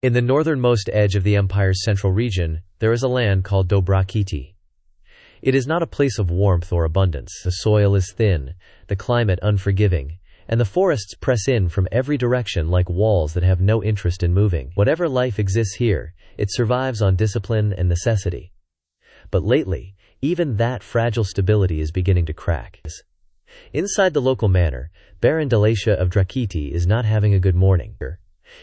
In the northernmost edge of the empire's central region, there is a land called 𝗦𝘁cie. It is not a place of warmth or abundance. The soil is thin, the climate unforgiving, and the forests press in from every direction like walls that have no interest in moving. Whatever life exists here, it survives on discipline and necessity. But lately, even that fragile stability is beginning to crack. Inside the local manor, Baron Delasha of Drakiti is not having a good morning.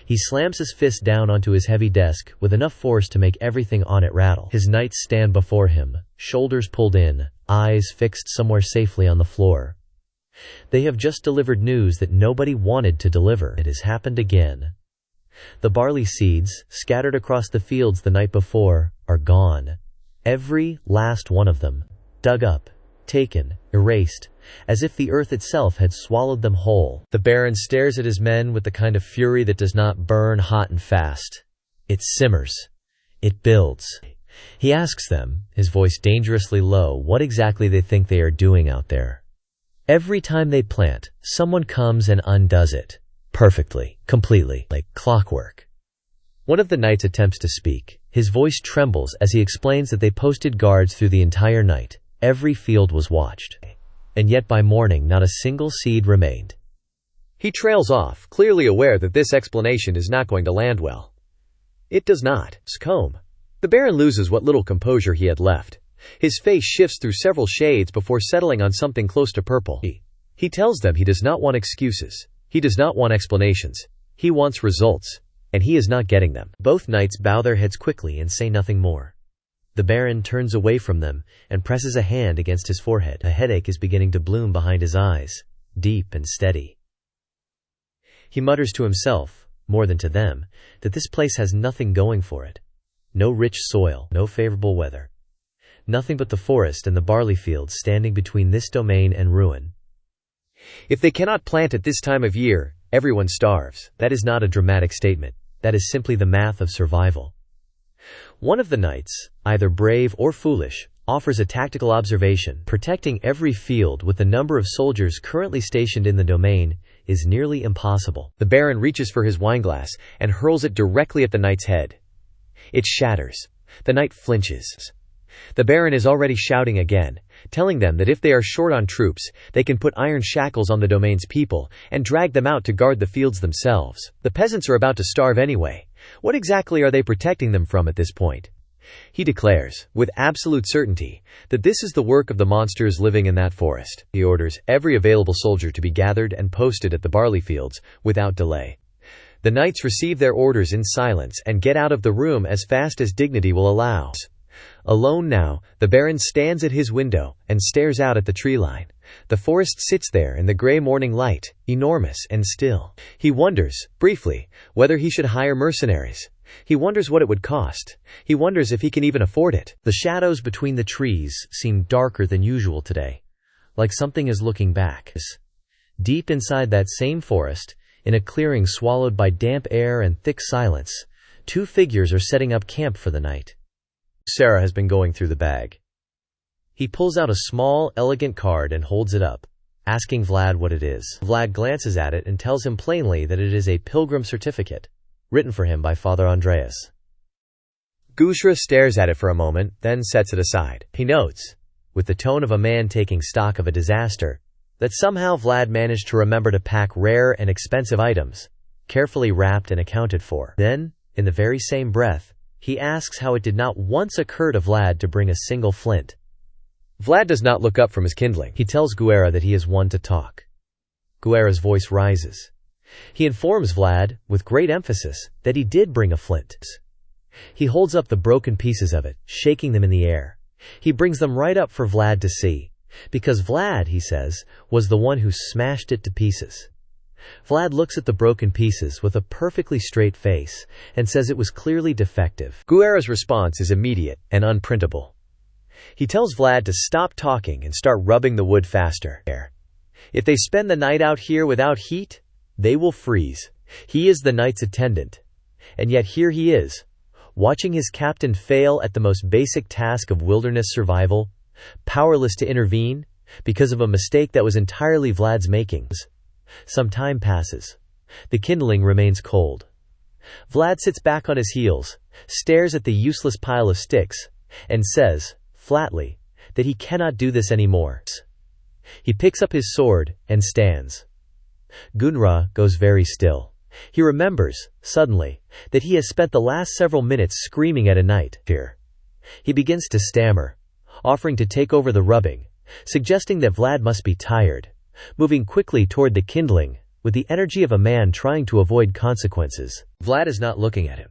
He slams his fist down onto his heavy desk with enough force to make everything on it rattle. His knights stand before him, shoulders pulled in, eyes fixed somewhere safely on the floor. They have just delivered news that nobody wanted to deliver. It has happened again. The barley seeds, scattered across the fields the night before, are gone. Every last one of them. Dug up, taken, erased, as if the earth itself had swallowed them whole. The Baron stares at his men with the kind of fury that does not burn hot and fast. It simmers. It builds. He asks them, his voice dangerously low, what exactly they think they are doing out there. Every time they plant, someone comes and undoes it. Perfectly, completely, like clockwork. One of the knights attempts to speak. His voice trembles as he explains that they posted guards through the entire night. Every field was watched. And yet by morning not a single seed remained. He trails off, clearly aware that this explanation is not going to land well. It does not. Scombe. The Baron loses what little composure he had left. His face shifts through several shades before settling on something close to purple. He tells them he does not want excuses. He does not want explanations. He wants results. And he is not getting them. Both knights bow their heads quickly and say nothing more. The Baron turns away from them and presses a hand against his forehead. A headache is beginning to bloom behind his eyes, deep and steady. He mutters to himself, more than to them, that this place has nothing going for it. No rich soil, no favorable weather. Nothing but the forest and the barley fields standing between this domain and ruin. If they cannot plant at this time of year, everyone starves. That is not a dramatic statement. That is simply the math of survival. One of the knights, either brave or foolish, offers a tactical observation. Protecting every field with the number of soldiers currently stationed in the domain is nearly impossible. The Baron reaches for his wineglass and hurls it directly at the knight's head. It shatters. The knight flinches. The Baron is already shouting again, telling them that if they are short on troops, they can put iron shackles on the domain's people and drag them out to guard the fields themselves. The peasants are about to starve anyway. What exactly are they protecting them from at this point? He declares, with absolute certainty, that this is the work of the monsters living in that forest. He orders every available soldier to be gathered and posted at the barley fields, without delay. The knights receive their orders in silence and get out of the room as fast as dignity will allow. Alone now, the Baron stands at his window and stares out at the tree line. The forest sits there in the gray morning light, enormous and still. He wonders, briefly, whether he should hire mercenaries. He wonders what it would cost. He wonders if he can even afford it. The shadows between the trees seem darker than usual today, like something is looking back. Deep inside that same forest, in a clearing swallowed by damp air and thick silence, two figures are setting up camp for the night. Sarah has been going through the bag. He pulls out a small, elegant card and holds it up, asking Vlad what it is. Vlad glances at it and tells him plainly that it is a pilgrim certificate, written for him by Father Andreas. Schoarra stares at it for a moment, then sets it aside. He notes, with the tone of a man taking stock of a disaster, that somehow Vlad managed to remember to pack rare and expensive items, carefully wrapped and accounted for. Then, in the very same breath, he asks how it did not once occur to Vlad to bring a single flint. Vlad does not look up from his kindling. He tells Schoarra that he is one to talk. Schoarra's voice rises. He informs Vlad, with great emphasis, that he did bring a flint. He holds up the broken pieces of it, shaking them in the air. He brings them right up for Vlad to see, because Vlad, he says, was the one who smashed it to pieces. Vlad looks at the broken pieces with a perfectly straight face and says it was clearly defective. Schoarra's response is immediate and unprintable. He tells Vlad to stop talking and start rubbing the wood faster. If they spend the night out here without heat, they will freeze. He is the knight's attendant. And yet here he is, watching his captain fail at the most basic task of wilderness survival, powerless to intervene, because of a mistake that was entirely Vlad's makings. Some time passes. The kindling remains cold. Vlad sits back on his heels, stares at the useless pile of sticks, and says, flatly, that he cannot do this anymore. He picks up his sword and stands. Gunra goes very still. He remembers, suddenly, that he has spent the last several minutes screaming at a night here. He begins to stammer, offering to take over the rubbing, suggesting that Vlad must be tired, moving quickly toward the kindling, with the energy of a man trying to avoid consequences. Vlad is not looking at him.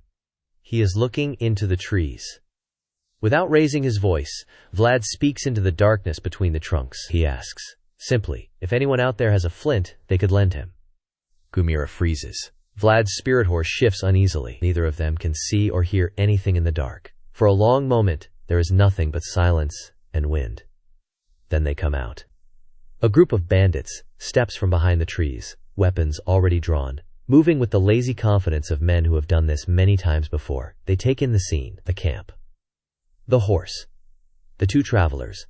He is looking into the trees. Without raising his voice, Vlad speaks into the darkness between the trunks. He asks, simply, if anyone out there has a flint, they could lend him. Gumira freezes. Vlad's spirit horse shifts uneasily. Neither of them can see or hear anything in the dark. For a long moment, there is nothing but silence and wind. Then they come out. A group of bandits steps from behind the trees, weapons already drawn. Moving with the lazy confidence of men who have done this many times before, they take in the scene, the camp. The horse. The two travelers.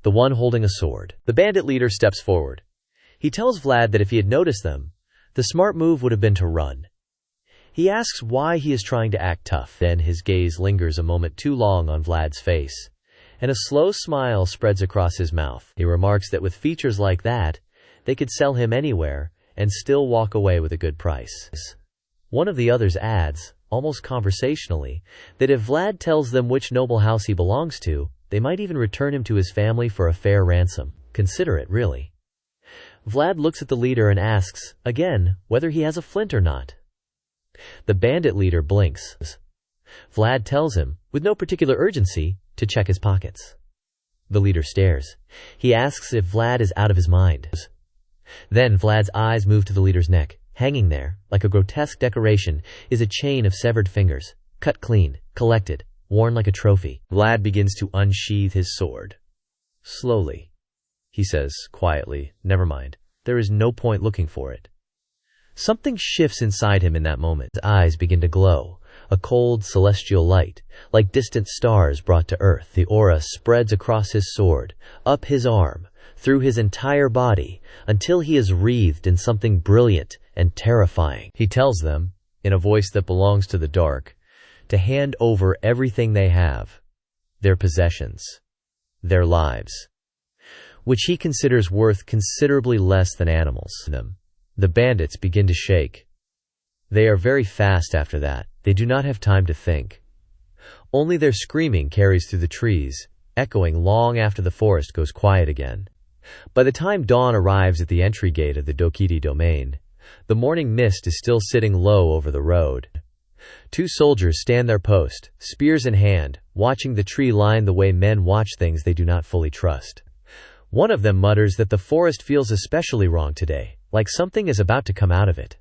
The one holding a sword. The bandit leader steps forward. He tells Vlad that if he had noticed them, the smart move would have been to run. He asks why he is trying to act tough. Then his gaze lingers a moment too long on Vlad's face, and a slow smile spreads across his mouth. He remarks that with features like that, they could sell him anywhere and still walk away with a good price. One of the others adds, almost conversationally, that if Vlad tells them which noble house he belongs to, they might even return him to his family for a fair ransom. Consider it, really. Vlad looks at the leader and asks, again, whether he has a flint or not. The bandit leader blinks. Vlad tells him, with no particular urgency, to check his pockets. The leader stares. He asks if Vlad is out of his mind. Then Vlad's eyes move to the leader's neck. Hanging there, like a grotesque decoration, is a chain of severed fingers, cut clean, collected, worn like a trophy. Vlad begins to unsheath his sword. Slowly. He says, quietly, never mind. There is no point looking for it. Something shifts inside him in that moment. His eyes begin to glow, a cold celestial light, like distant stars brought to earth. The aura spreads across his sword, up his arm, through his entire body, until he is wreathed in something brilliant and terrifying. He tells them, in a voice that belongs to the dark, to hand over everything they have, their possessions, their lives, which he considers worth considerably less than animals. The bandits begin to shake. They are very fast after that. They do not have time to think. Only their screaming carries through the trees, echoing long after the forest goes quiet again. By the time dawn arrives at the entry gate of the 𝗬𝗬𝗄 domain, the morning mist is still sitting low over the road. Two soldiers stand their post, spears in hand, watching the tree line the way men watch things they do not fully trust. One of them mutters that the forest feels especially wrong today, like something is about to come out of it.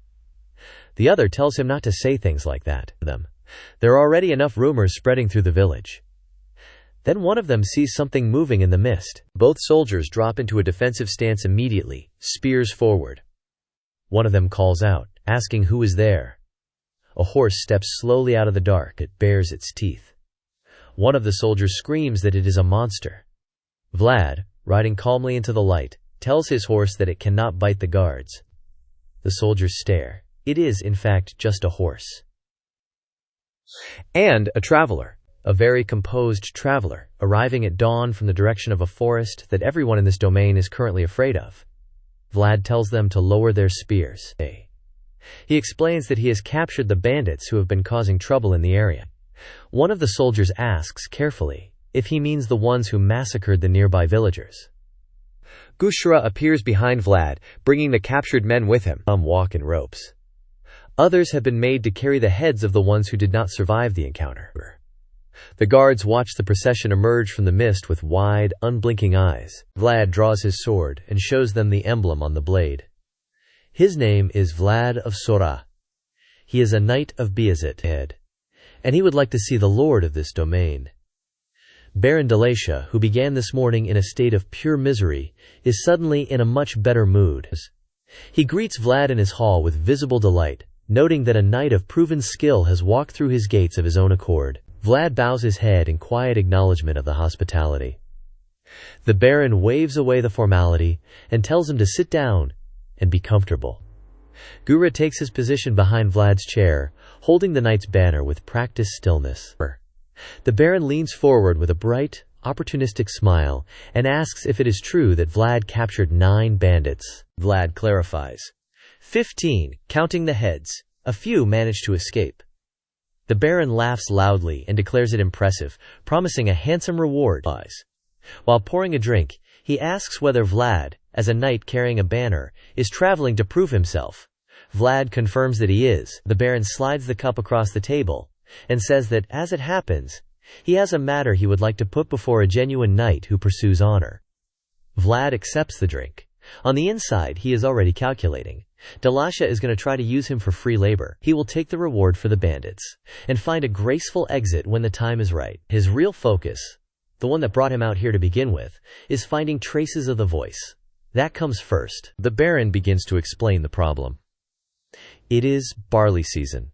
The other tells him not to say things like that to them. There are already enough rumors spreading through the village. Then one of them sees something moving in the mist. Both soldiers drop into a defensive stance immediately, spears forward. One of them calls out, asking who is there. A horse steps slowly out of the dark. It bares its teeth. One of the soldiers screams that it is a monster. Vlad, riding calmly into the light, tells his horse that it cannot bite the guards. The soldiers stare. It is, in fact, just a horse. And a traveler. A very composed traveler, arriving at dawn from the direction of a forest that everyone in this domain is currently afraid of. Vlad tells them to lower their spears. He explains that he has captured the bandits who have been causing trouble in the area. One of the soldiers asks carefully if he means the ones who massacred the nearby villagers. Schoarra appears behind Vlad, bringing the captured men with him. Some walk in ropes. Others have been made to carry the heads of the ones who did not survive the encounter. The guards watch the procession emerge from the mist with wide, unblinking eyes. Vlad draws his sword and shows them the emblem on the blade. His name is Vlad of Schoarra. He is a knight of Vayezid, and he would like to see the lord of this domain. Baron Delasha, who began this morning in a state of pure misery, is suddenly in a much better mood. He greets Vlad in his hall with visible delight, noting that a knight of proven skill has walked through his gates of his own accord. Vlad bows his head in quiet acknowledgement of the hospitality. The Baron waves away the formality and tells him to sit down and be comfortable. Schoarra takes his position behind Vlad's chair, holding the knight's banner with practiced stillness. The Baron leans forward with a bright, opportunistic smile and asks if it is true that Vlad captured 9 bandits. Vlad clarifies. 15, counting the heads. A few managed to escape. The Baron laughs loudly and declares it impressive, promising a handsome reward. While pouring a drink, he asks whether Vlad, as a knight carrying a banner, is traveling to prove himself. Vlad confirms that he is. The Baron slides the cup across the table and says that, as it happens, he has a matter he would like to put before a genuine knight who pursues honor. Vlad accepts the drink. On the inside, he is already calculating. Dalasha is going to try to use him for free labor. He will take the reward for the bandits and find a graceful exit when the time is right. His real focus, the one that brought him out here to begin with, is finding traces of the voice. That comes first. The Baron begins to explain the problem. It is barley season.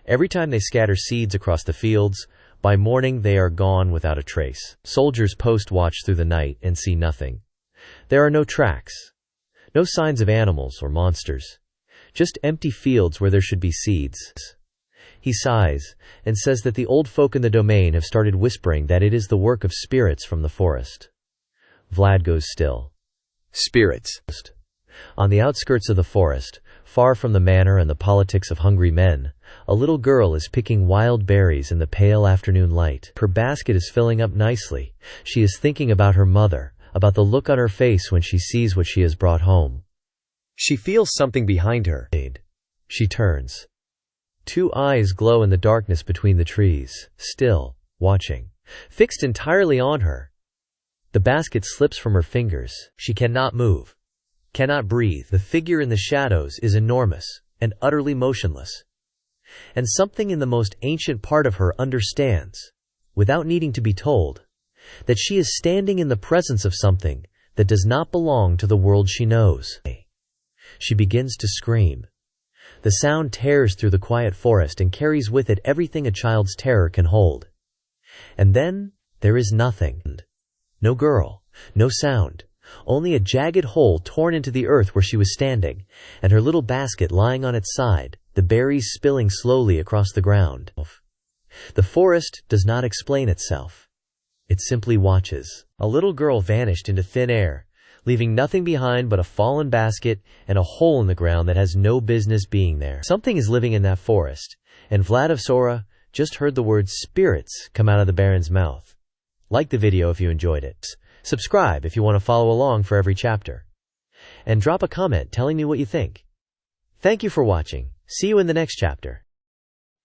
Every time they scatter seeds across the fields, by morning they are gone without a trace. Soldiers post watch through the night and see nothing. There are no tracks. No signs of animals or monsters. Just empty fields where there should be seeds. He sighs and says that the old folk in the domain have started whispering that it is the work of spirits from the forest. Vlad goes still. Spirits. On the outskirts of the forest, far from the manor and the politics of hungry men, a little girl is picking wild berries in the pale afternoon light. Her basket is filling up nicely. She is thinking about her mother, about the look on her face when she sees what she has brought home. She feels something behind her. She turns. 2 eyes glow in the darkness between the trees, still, watching, fixed entirely on her. The basket slips from her fingers. She cannot move, cannot breathe. The figure in the shadows is enormous and utterly motionless. And something in the most ancient part of her understands, without needing to be told, that she is standing in the presence of something that does not belong to the world she knows. She begins to scream. The sound tears through the quiet forest and carries with it everything a child's terror can hold. And then there is nothing. No girl, no sound, only a jagged hole torn into the earth where she was standing, and her little basket lying on its side, the berries spilling slowly across the ground. The forest does not explain itself. It simply watches. A little girl vanished into thin air, leaving nothing behind but a fallen basket and a hole in the ground that has no business being there. Something is living in that forest, and Vlad of Sora just heard the word spirits come out of the Baron's mouth. Like the video if you enjoyed it. Subscribe if you want to follow along for every chapter. And drop a comment telling me what you think. Thank you for watching. See you in the next chapter.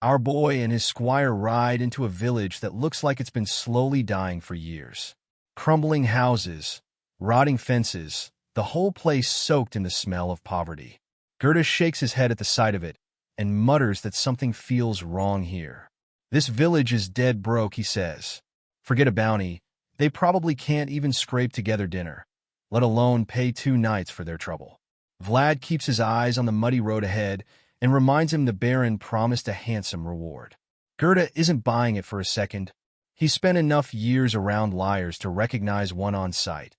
Our boy and his squire ride into a village that looks like it's been slowly dying for years. Crumbling houses, rotting fences, the whole place soaked in the smell of poverty. Gerda shakes his head at the sight of it and mutters that something feels wrong here. This village is dead broke, he says. Forget a bounty, they probably can't even scrape together dinner, let alone pay 2 nights for their trouble. Vlad keeps his eyes on the muddy road ahead and reminds him the Baron promised a handsome reward. Gerda isn't buying it for a second. He spent enough years around liars to recognize one on sight.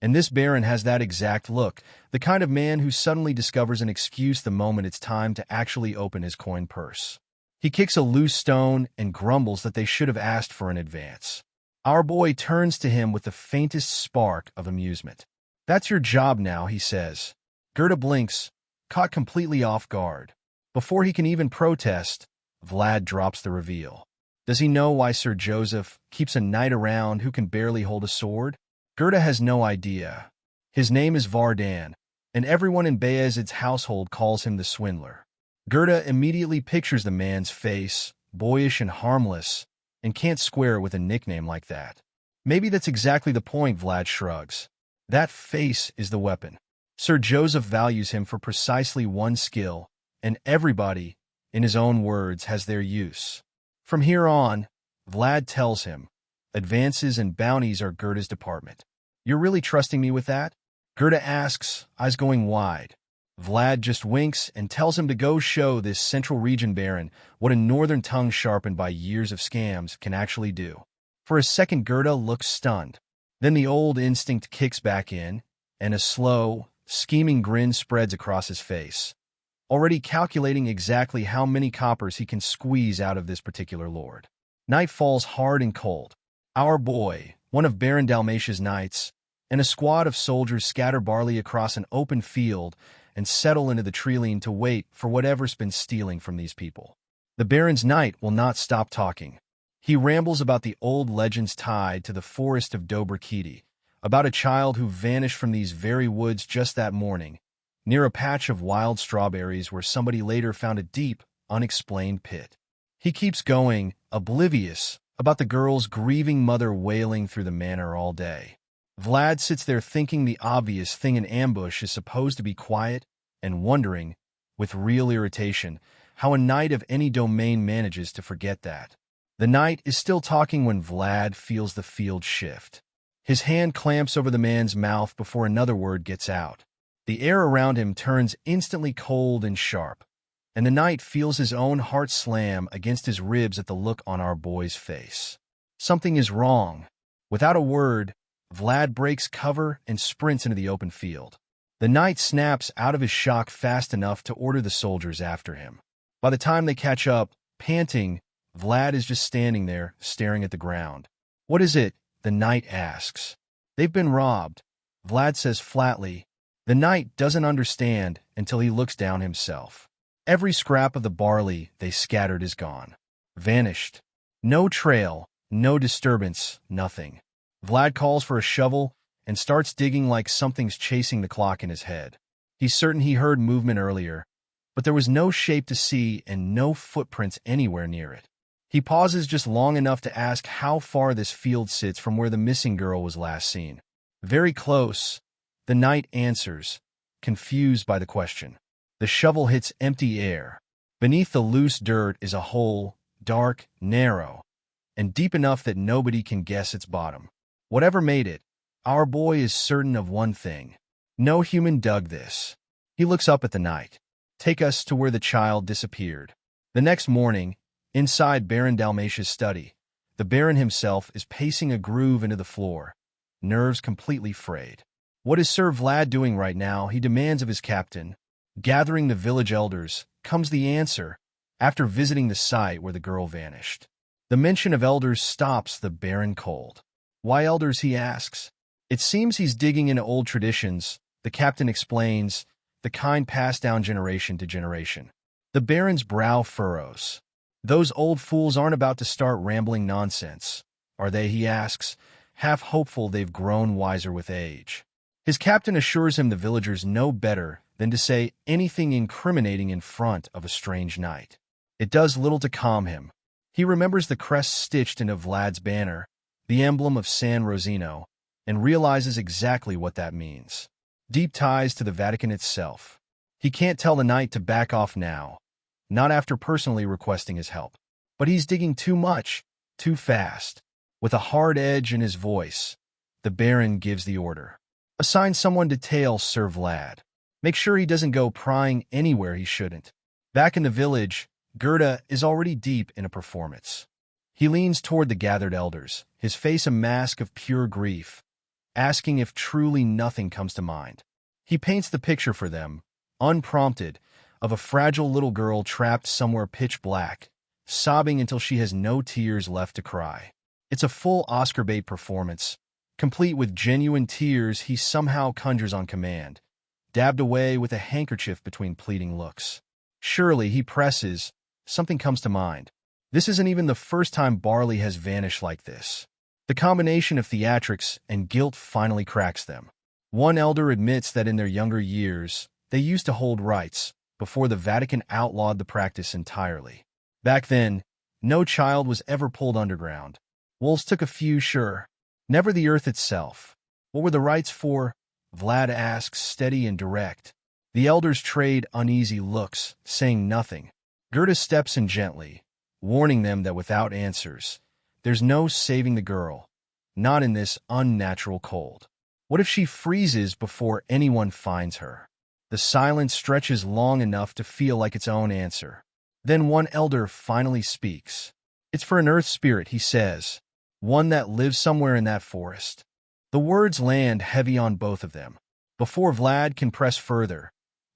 And this Baron has that exact look, the kind of man who suddenly discovers an excuse the moment it's time to actually open his coin purse. He kicks a loose stone and grumbles that they should have asked for an advance. Our boy turns to him with the faintest spark of amusement. "That's your job now," he says. Gerda blinks, caught completely off guard. Before he can even protest, Vlad drops the reveal. Does he know why Sir Joseph keeps a knight around who can barely hold a sword? Gerda has no idea. His name is Vardan, and everyone in Vayezid's household calls him the swindler. Gerda immediately pictures the man's face, boyish and harmless, and can't square it with a nickname like that. Maybe that's exactly the point, Vlad shrugs. That face is the weapon. Sir Joseph values him for precisely one skill, and everybody, in his own words, has their use. From here on, Vlad tells him, advances and bounties are Gerda's department. You're really trusting me with that? Gerda asks, eyes going wide. Vlad just winks and tells him to go show this Central Region Baron what a northern tongue sharpened by years of scams can actually do. For a second, Gerda looks stunned. Then the old instinct kicks back in, and a slow, scheming grin spreads across his face. already calculating exactly how many coppers he can squeeze out of this particular lord. Night falls hard and cold. Our boy, one of Baron Dalmatia's knights, and a squad of soldiers scatter barley across an open field and settle into the treeline to wait for whatever's been stealing from these people. The Baron's knight will not stop talking. He rambles about the old legends tied to the forest of 𝗏𝗏𝗃𝗏, about a child who vanished from these very woods just that morning, near a patch of wild strawberries where somebody later found a deep, unexplained pit. He keeps going, oblivious about the girl's grieving mother wailing through the manor all day. Vlad sits there thinking the obvious thing in ambush is supposed to be quiet and wondering, with real irritation, how a knight of any domain manages to forget that. The knight is still talking when Vlad feels the field shift. His hand clamps over the man's mouth before another word gets out. The air around him turns instantly cold and sharp, and the knight feels his own heart slam against his ribs at the look on our boy's face. Something is wrong. Without a word, Vlad breaks cover and sprints into the open field. The knight snaps out of his shock fast enough to order the soldiers after him. By the time they catch up, panting, Vlad is just standing there, staring at the ground. "What is it?" the knight asks. "They've been robbed," Vlad says flatly. The knight doesn't understand until he looks down himself. Every scrap of the barley they scattered is gone. Vanished. No trail, no disturbance, nothing. Vlad calls for a shovel and starts digging like something's chasing the clock in his head. He's certain he heard movement earlier, but there was no shape to see and no footprints anywhere near it. He pauses just long enough to ask how far this field sits from where the missing girl was last seen. "Very close," the knight answers, confused by the question. The shovel hits empty air. Beneath the loose dirt is a hole, dark, narrow, and deep enough that nobody can guess its bottom. Whatever made it, our boy is certain of one thing. No human dug this. He looks up at the knight. "Take us to where the child disappeared." The next morning, inside Baron Dalmatia's study, the Baron himself is pacing a groove into the floor, nerves completely frayed. "What is Sir Vlad doing right now?" he demands of his captain. "Gathering the village elders," comes the answer, after visiting the site where the girl vanished. The mention of elders stops the Baron cold. "Why elders?" he asks. "It seems he's digging into old traditions," the captain explains, "the kind passed down generation to generation." The Baron's brow furrows. "Those old fools aren't about to start rambling nonsense, are they?" he asks, half hopeful they've grown wiser with age. His captain assures him the villagers know better than to say anything incriminating in front of a strange knight. It does little to calm him. He remembers the crest stitched into Vlad's banner, the emblem of San Rosino, and realizes exactly what that means. Deep ties to the Vatican itself. He can't tell the knight to back off now, not after personally requesting his help. But he's digging too much, too fast. With a hard edge in his voice, the Baron gives the order. "Assign someone to tail Sir Vlad. Make sure he doesn't go prying anywhere he shouldn't." Back in the village, 𝗏𝗏 is already deep in a performance. He leans toward the gathered elders, his face a mask of pure grief, asking if truly nothing comes to mind. He paints the picture for them, unprompted, of a fragile little girl trapped somewhere pitch black, sobbing until she has no tears left to cry. It's a full Oscar bait performance, complete with genuine tears he somehow conjures on command, dabbed away with a handkerchief between pleading looks. Surely, he presses, something comes to mind. This isn't even the first time barley has vanished like this. The combination of theatrics and guilt finally cracks them. One elder admits that in their younger years, they used to hold rites, before the Vatican outlawed the practice entirely. Back then, no child was ever pulled underground. Wolves took a few, sure. Never the earth itself. What were the rites for? Vlad asks, steady and direct. The elders trade uneasy looks, saying nothing. 𝗏𝗏 steps in gently, warning them that without answers, there's no saving the girl, not in this unnatural cold. What if she freezes before anyone finds her? The silence stretches long enough to feel like its own answer. Then one elder finally speaks. "It's for an earth spirit," he says, "one that lives somewhere in that forest." The words land heavy on both of them. Before Vlad can press further,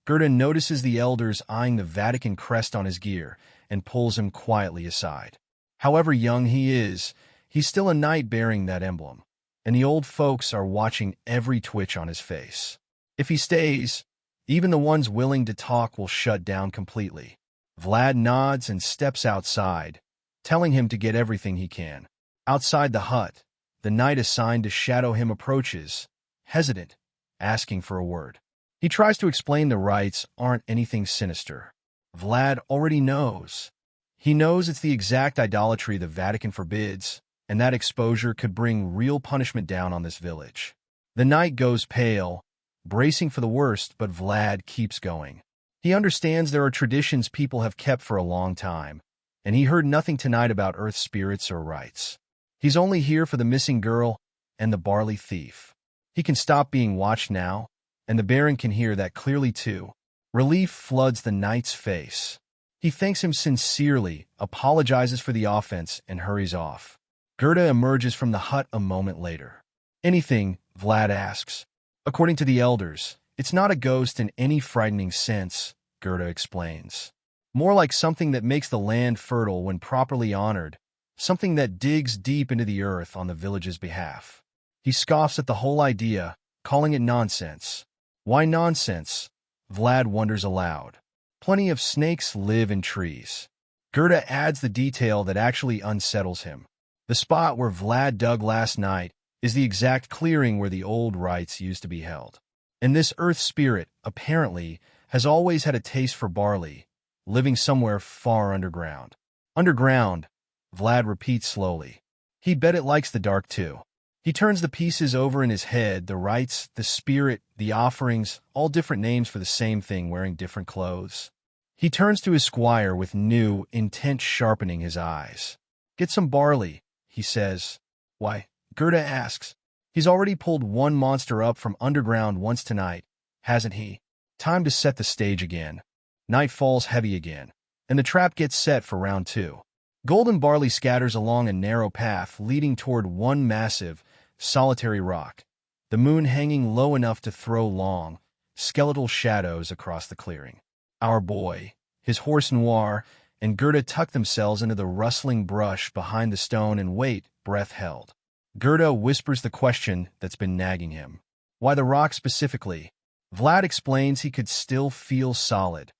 Gerda notices the elders eyeing the Vatican crest on his gear and pulls him quietly aside. However young he is, he's still a knight bearing that emblem, and the old folks are watching every twitch on his face. If he stays, even the ones willing to talk will shut down completely. Vlad nods and steps outside, telling him to get everything he can. Outside the hut, the knight assigned to shadow him approaches, hesitant, asking for a word. He tries to explain the rites aren't anything sinister. Vlad already knows. He knows it's the exact idolatry the Vatican forbids, and that exposure could bring real punishment down on this village. The knight goes pale, bracing for the worst, but Vlad keeps going. He understands there are traditions people have kept for a long time, and he heard nothing tonight about earth spirits or rites. He's only here for the missing girl and the barley thief. He can stop being watched now, and the Baron can hear that clearly too. Relief floods the knight's face. He thanks him sincerely, apologizes for the offense, and hurries off. Gerda emerges from the hut a moment later. Anything? Vlad asks. According to the elders, it's not a ghost in any frightening sense, Gerda explains. More like something that makes the land fertile when properly honored, something that digs deep into the earth on the village's behalf. He scoffs at the whole idea, calling it nonsense. Why nonsense? Vlad wonders aloud. Plenty of snakes live in trees. Gerda adds the detail that actually unsettles him. The spot where Vlad dug last night is the exact clearing where the old rites used to be held. And this earth spirit, apparently, has always had a taste for barley, living somewhere far underground. Underground, Vlad repeats slowly. He bet it likes the dark too. He turns the pieces over in his head, the rites, the spirit, the offerings, all different names for the same thing wearing different clothes. He turns to his squire with new, intent sharpening his eyes. Get some barley, he says. Why? Gerda asks. He's already pulled one monster up from underground once tonight, hasn't he? Time to set the stage again. Night falls heavy again, and the trap gets set for round 2. Golden barley scatters along a narrow path leading toward one massive, solitary rock, the moon hanging low enough to throw long, skeletal shadows across the clearing. Our boy, his horse Noir, and Gerda tuck themselves into the rustling brush behind the stone and wait, breath held. Gerda whispers the question that's been nagging him. Why the rock specifically? Vlad explains he could still feel solid,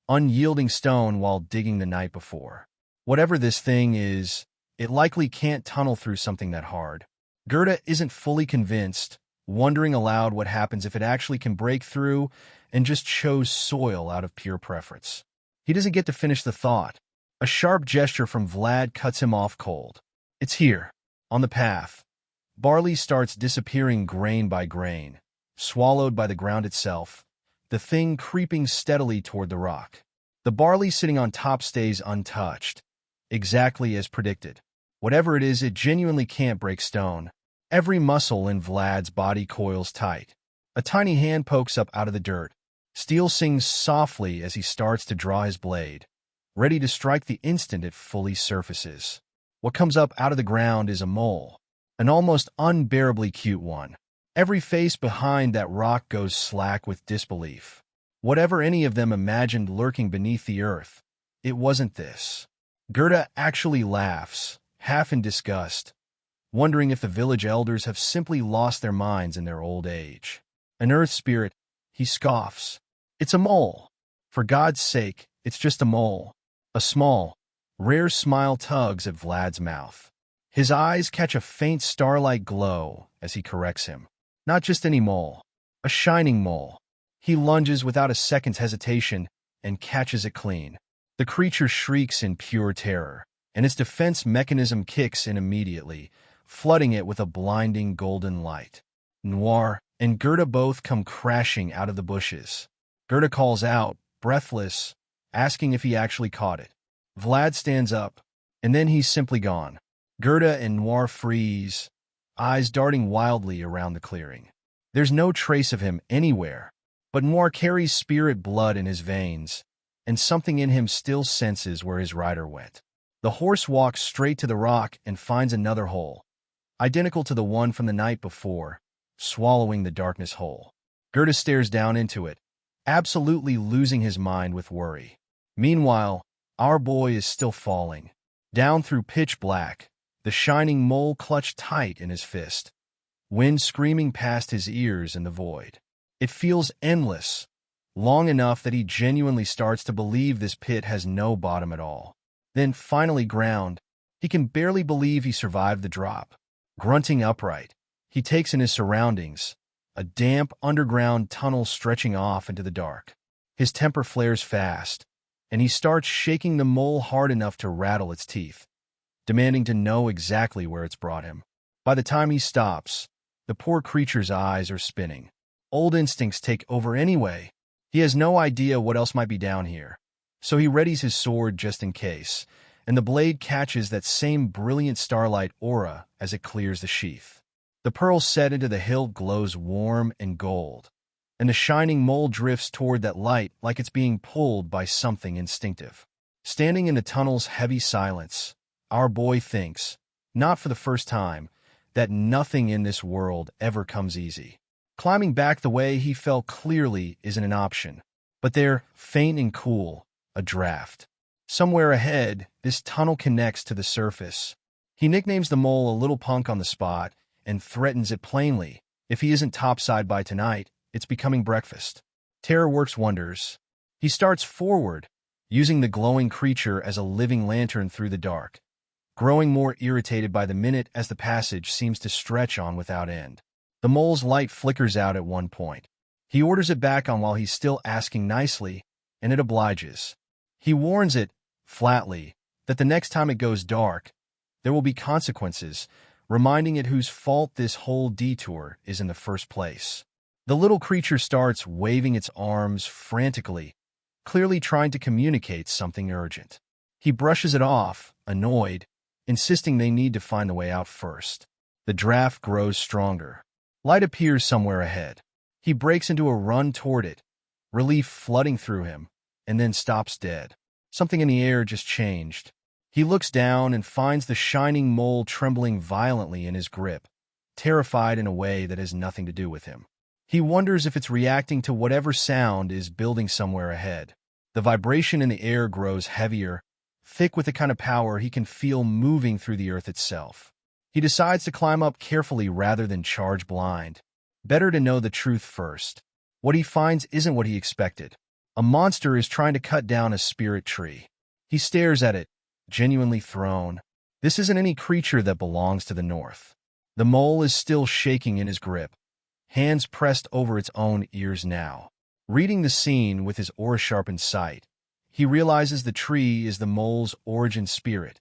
unyielding stone while digging the night before. Whatever this thing is, it likely can't tunnel through something that hard. Gerda isn't fully convinced, wondering aloud what happens if it actually can break through and just chose soil out of pure preference. He doesn't get to finish the thought. A sharp gesture from Vlad cuts him off cold. It's here, on the path. Barley starts disappearing grain by grain, swallowed by the ground itself, the thing creeping steadily toward the rock. The barley sitting on top stays untouched, exactly as predicted. Whatever it is, it genuinely can't break stone. Every muscle in Vlad's body coils tight. A tiny hand pokes up out of the dirt. Steel sings softly as he starts to draw his blade, ready to strike the instant it fully surfaces. What comes up out of the ground is a mole, an almost unbearably cute one. Every face behind that rock goes slack with disbelief. Whatever any of them imagined lurking beneath the earth, it wasn't this. Gerda actually laughs, half in disgust, wondering if the village elders have simply lost their minds in their old age. An earth spirit, he scoffs. It's a mole. For God's sake, it's just a mole. A small, rare smile tugs at Vlad's mouth. His eyes catch a faint starlight glow as he corrects him. Not just any mole. A shining mole. He lunges without a second's hesitation and catches it clean. The creature shrieks in pure terror, and its defense mechanism kicks in immediately, flooding it with a blinding golden light. Noir and Gerda both come crashing out of the bushes. Gerda calls out, breathless, asking if he actually caught it. Vlad stands up, and then he's simply gone. Gerda and Noir freeze, eyes darting wildly around the clearing. There's no trace of him anywhere, but Noir carries spirit blood in his veins, and something in him still senses where his rider went. The horse walks straight to the rock and finds another hole, identical to the one from the night before, swallowing the darkness whole. Gerda stares down into it, absolutely losing his mind with worry. Meanwhile, our boy is still falling. Down through pitch black, the shining mole clutched tight in his fist. Wind screaming past his ears in the void. It feels endless, long enough that he genuinely starts to believe this pit has no bottom at all. Then, finally ground, he can barely believe he survived the drop. Grunting upright, he takes in his surroundings, a damp underground tunnel stretching off into the dark. His temper flares fast, and he starts shaking the mole hard enough to rattle its teeth, demanding to know exactly where it's brought him. By the time he stops, the poor creature's eyes are spinning. Old instincts take over anyway. He has no idea what else might be down here, so he readies his sword just in case, and the blade catches that same brilliant starlight aura as it clears the sheath. The pearl set into the hilt glows warm and gold, and the shining mole drifts toward that light like it's being pulled by something instinctive. Standing in the tunnel's heavy silence, our boy thinks, not for the first time, that nothing in this world ever comes easy. Climbing back the way he fell clearly isn't an option, but there, faint and cool, a draft. Somewhere ahead, this tunnel connects to the surface. He nicknames the mole a little punk on the spot and threatens it plainly. If he isn't topside by tonight, it's becoming breakfast. Terror works wonders. He starts forward, using the glowing creature as a living lantern through the dark, growing more irritated by the minute as the passage seems to stretch on without end. The mole's light flickers out at one point. He orders it back on while he's still asking nicely, and it obliges. He warns it, flatly, that the next time it goes dark, there will be consequences, reminding it whose fault this whole detour is in the first place. The little creature starts waving its arms frantically, clearly trying to communicate something urgent. He brushes it off, annoyed, insisting they need to find the way out first. The draft grows stronger. Light appears somewhere ahead. He breaks into a run toward it, relief flooding through him, and then stops dead. Something in the air just changed. He looks down and finds the shining mole trembling violently in his grip, terrified in a way that has nothing to do with him. He wonders if it's reacting to whatever sound is building somewhere ahead. The vibration in the air grows heavier, thick with the kind of power he can feel moving through the earth itself. He decides to climb up carefully rather than charge blind. Better to know the truth first. What he finds isn't what he expected. A monster is trying to cut down a spirit tree. He stares at it, genuinely thrown. This isn't any creature that belongs to the north. The mole is still shaking in his grip, hands pressed over its own ears now. Reading the scene with his aura-sharpened sight, he realizes the tree is the mole's origin spirit,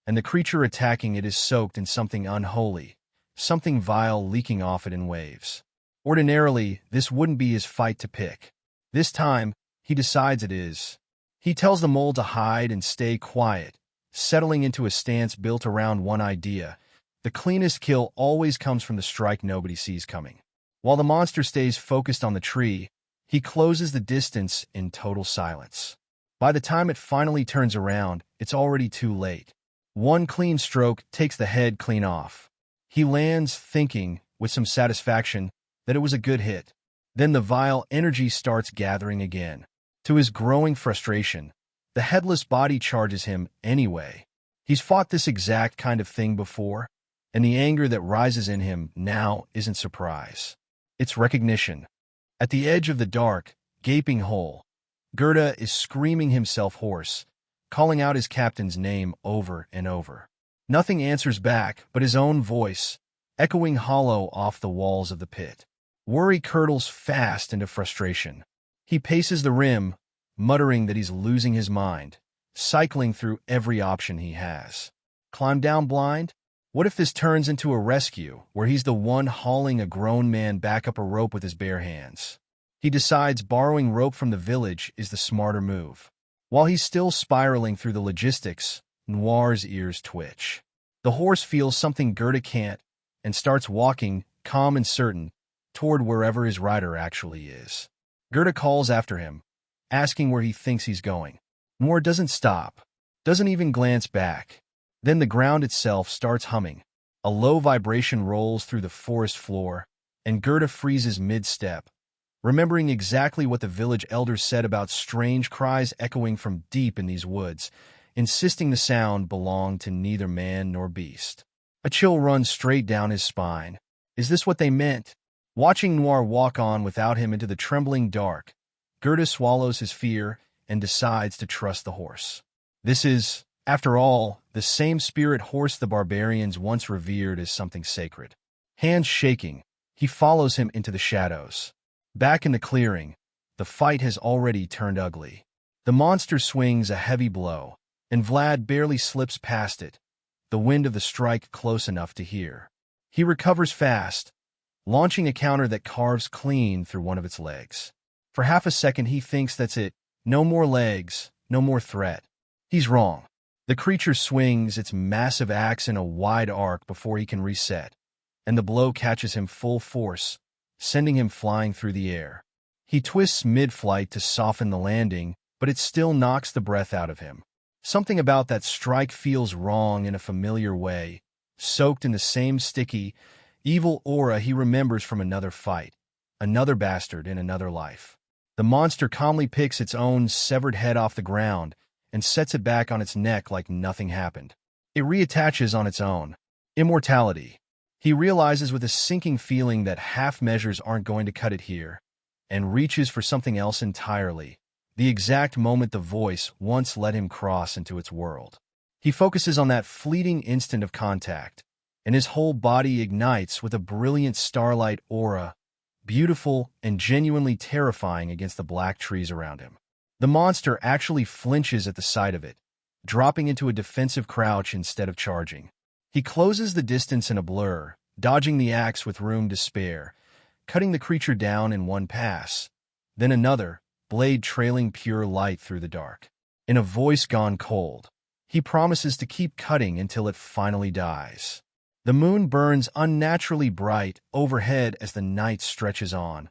and the creature attacking it is soaked in something unholy, something vile leaking off it in waves. Ordinarily, this wouldn't be his fight to pick. This time, he decides it is. He tells the mole to hide and stay quiet, settling into a stance built around one idea: the cleanest kill always comes from the strike nobody sees coming. While the monster stays focused on the tree, he closes the distance in total silence. By the time it finally turns around, it's already too late. One clean stroke takes the head clean off. He lands thinking, with some satisfaction, that it was a good hit. Then the vile energy starts gathering again. To his growing frustration, the headless body charges him anyway. He's fought this exact kind of thing before, and the anger that rises in him now isn't surprise. It's recognition. At the edge of the dark, gaping hole, 𝗏 is screaming himself hoarse, calling out his captain's name over and over. Nothing answers back but his own voice, echoing hollow off the walls of the pit. Worry curdles fast into frustration. He paces the rim, muttering that he's losing his mind, cycling through every option he has. Climb down blind? What if this turns into a rescue, where he's the one hauling a grown man back up a rope with his bare hands? He decides borrowing rope from the village is the smarter move. While he's still spiraling through the logistics, Noir's ears twitch. The horse feels something 𝗏 can't, and starts walking, calm and certain, toward wherever his rider actually is. 𝗏 calls after him, asking where he thinks he's going. Noir doesn't stop, doesn't even glance back. Then the ground itself starts humming. A low vibration rolls through the forest floor, and 𝗏 freezes mid-step, remembering exactly what the village elders said about strange cries echoing from deep in these woods, insisting the sound belonged to neither man nor beast. A chill runs straight down his spine. Is this what they meant? Watching Noir walk on without him into the trembling dark, Gerda swallows his fear and decides to trust the horse. This is, after all, the same spirit horse the barbarians once revered as something sacred. Hands shaking, he follows him into the shadows. Back in the clearing, the fight has already turned ugly. The monster swings a heavy blow, and Vlad barely slips past it, the wind of the strike close enough to hear. He recovers fast, launching a counter that carves clean through one of its legs. For half a second he thinks that's it. No more legs, no more threat. He's wrong. The creature swings its massive axe in a wide arc before he can reset, and the blow catches him full force, sending him flying through the air. He twists mid-flight to soften the landing, but it still knocks the breath out of him. Something about that strike feels wrong in a familiar way, soaked in the same sticky, evil aura he remembers from another fight, another bastard in another life. The monster calmly picks its own severed head off the ground and sets it back on its neck like nothing happened. It reattaches on its own. Immortality. He realizes with a sinking feeling that half measures aren't going to cut it here, and reaches for something else entirely, the exact moment the voice once let him cross into its world. He focuses on that fleeting instant of contact, and his whole body ignites with a brilliant starlight aura, beautiful and genuinely terrifying against the black trees around him. The monster actually flinches at the sight of it, dropping into a defensive crouch instead of charging. He closes the distance in a blur, dodging the axe with room to spare, cutting the creature down in one pass, then another, blade trailing pure light through the dark. In a voice gone cold, he promises to keep cutting until it finally dies. The moon burns unnaturally bright overhead as the night stretches on,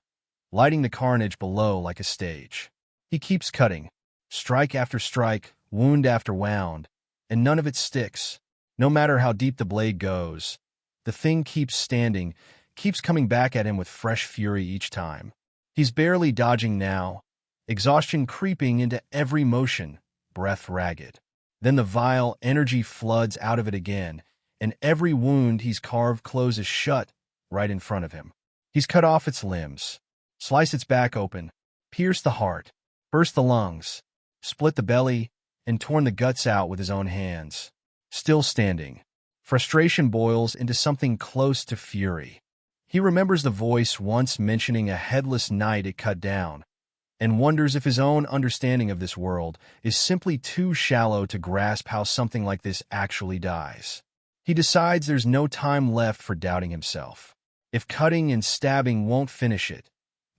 lighting the carnage below like a stage. He keeps cutting, strike after strike, wound after wound, and none of it sticks. No matter how deep the blade goes, the thing keeps standing, keeps coming back at him with fresh fury each time. He's barely dodging now, exhaustion creeping into every motion, breath ragged. Then the vile energy floods out of it again, and every wound he's carved closes shut right in front of him. He's cut off its limbs, sliced its back open, pierced the heart, burst the lungs, split the belly, and torn the guts out with his own hands. Still standing, frustration boils into something close to fury. He remembers the voice once mentioning a headless knight it cut down, and wonders if his own understanding of this world is simply too shallow to grasp how something like this actually dies. He decides there's no time left for doubting himself. If cutting and stabbing won't finish it,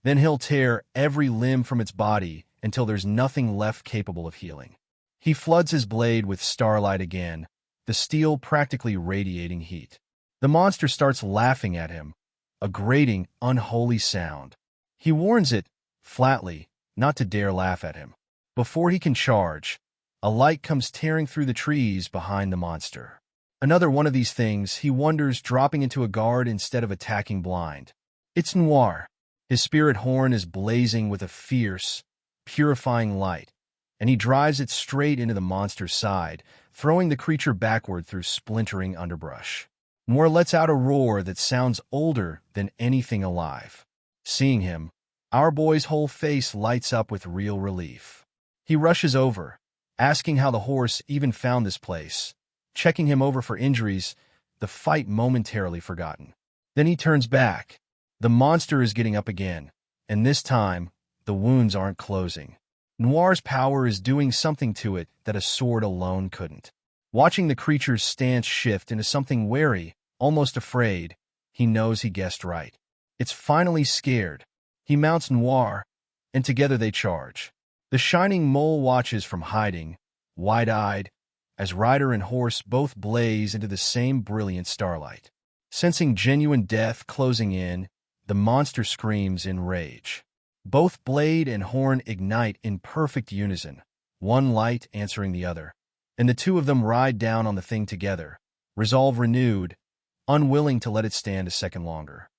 then he'll tear every limb from its body until there's nothing left capable of healing. He floods his blade with starlight again, the steel practically radiating heat. The monster starts laughing at him, a grating, unholy sound. He warns it, flatly, not to dare laugh at him. Before he can charge, a light comes tearing through the trees behind the monster. Another one of these things, he wonders, dropping into a guard instead of attacking blind. It's Noir. His spirit horn is blazing with a fierce, purifying light, and he drives it straight into the monster's side, throwing the creature backward through splintering underbrush. Noir lets out a roar that sounds older than anything alive. Seeing him, our boy's whole face lights up with real relief. He rushes over, asking how the horse even found this place, checking him over for injuries, the fight momentarily forgotten. Then he turns back. The monster is getting up again, and this time, the wounds aren't closing. Noir's power is doing something to it that a sword alone couldn't. Watching the creature's stance shift into something wary, almost afraid, he knows he guessed right. It's finally scared. He mounts Noir, and together they charge. The shining mole watches from hiding, wide-eyed, as rider and horse both blaze into the same brilliant starlight. Sensing genuine death closing in, the monster screams in rage. Both blade and horn ignite in perfect unison, one light answering the other, and the two of them ride down on the thing together, resolve renewed, unwilling to let it stand a second longer.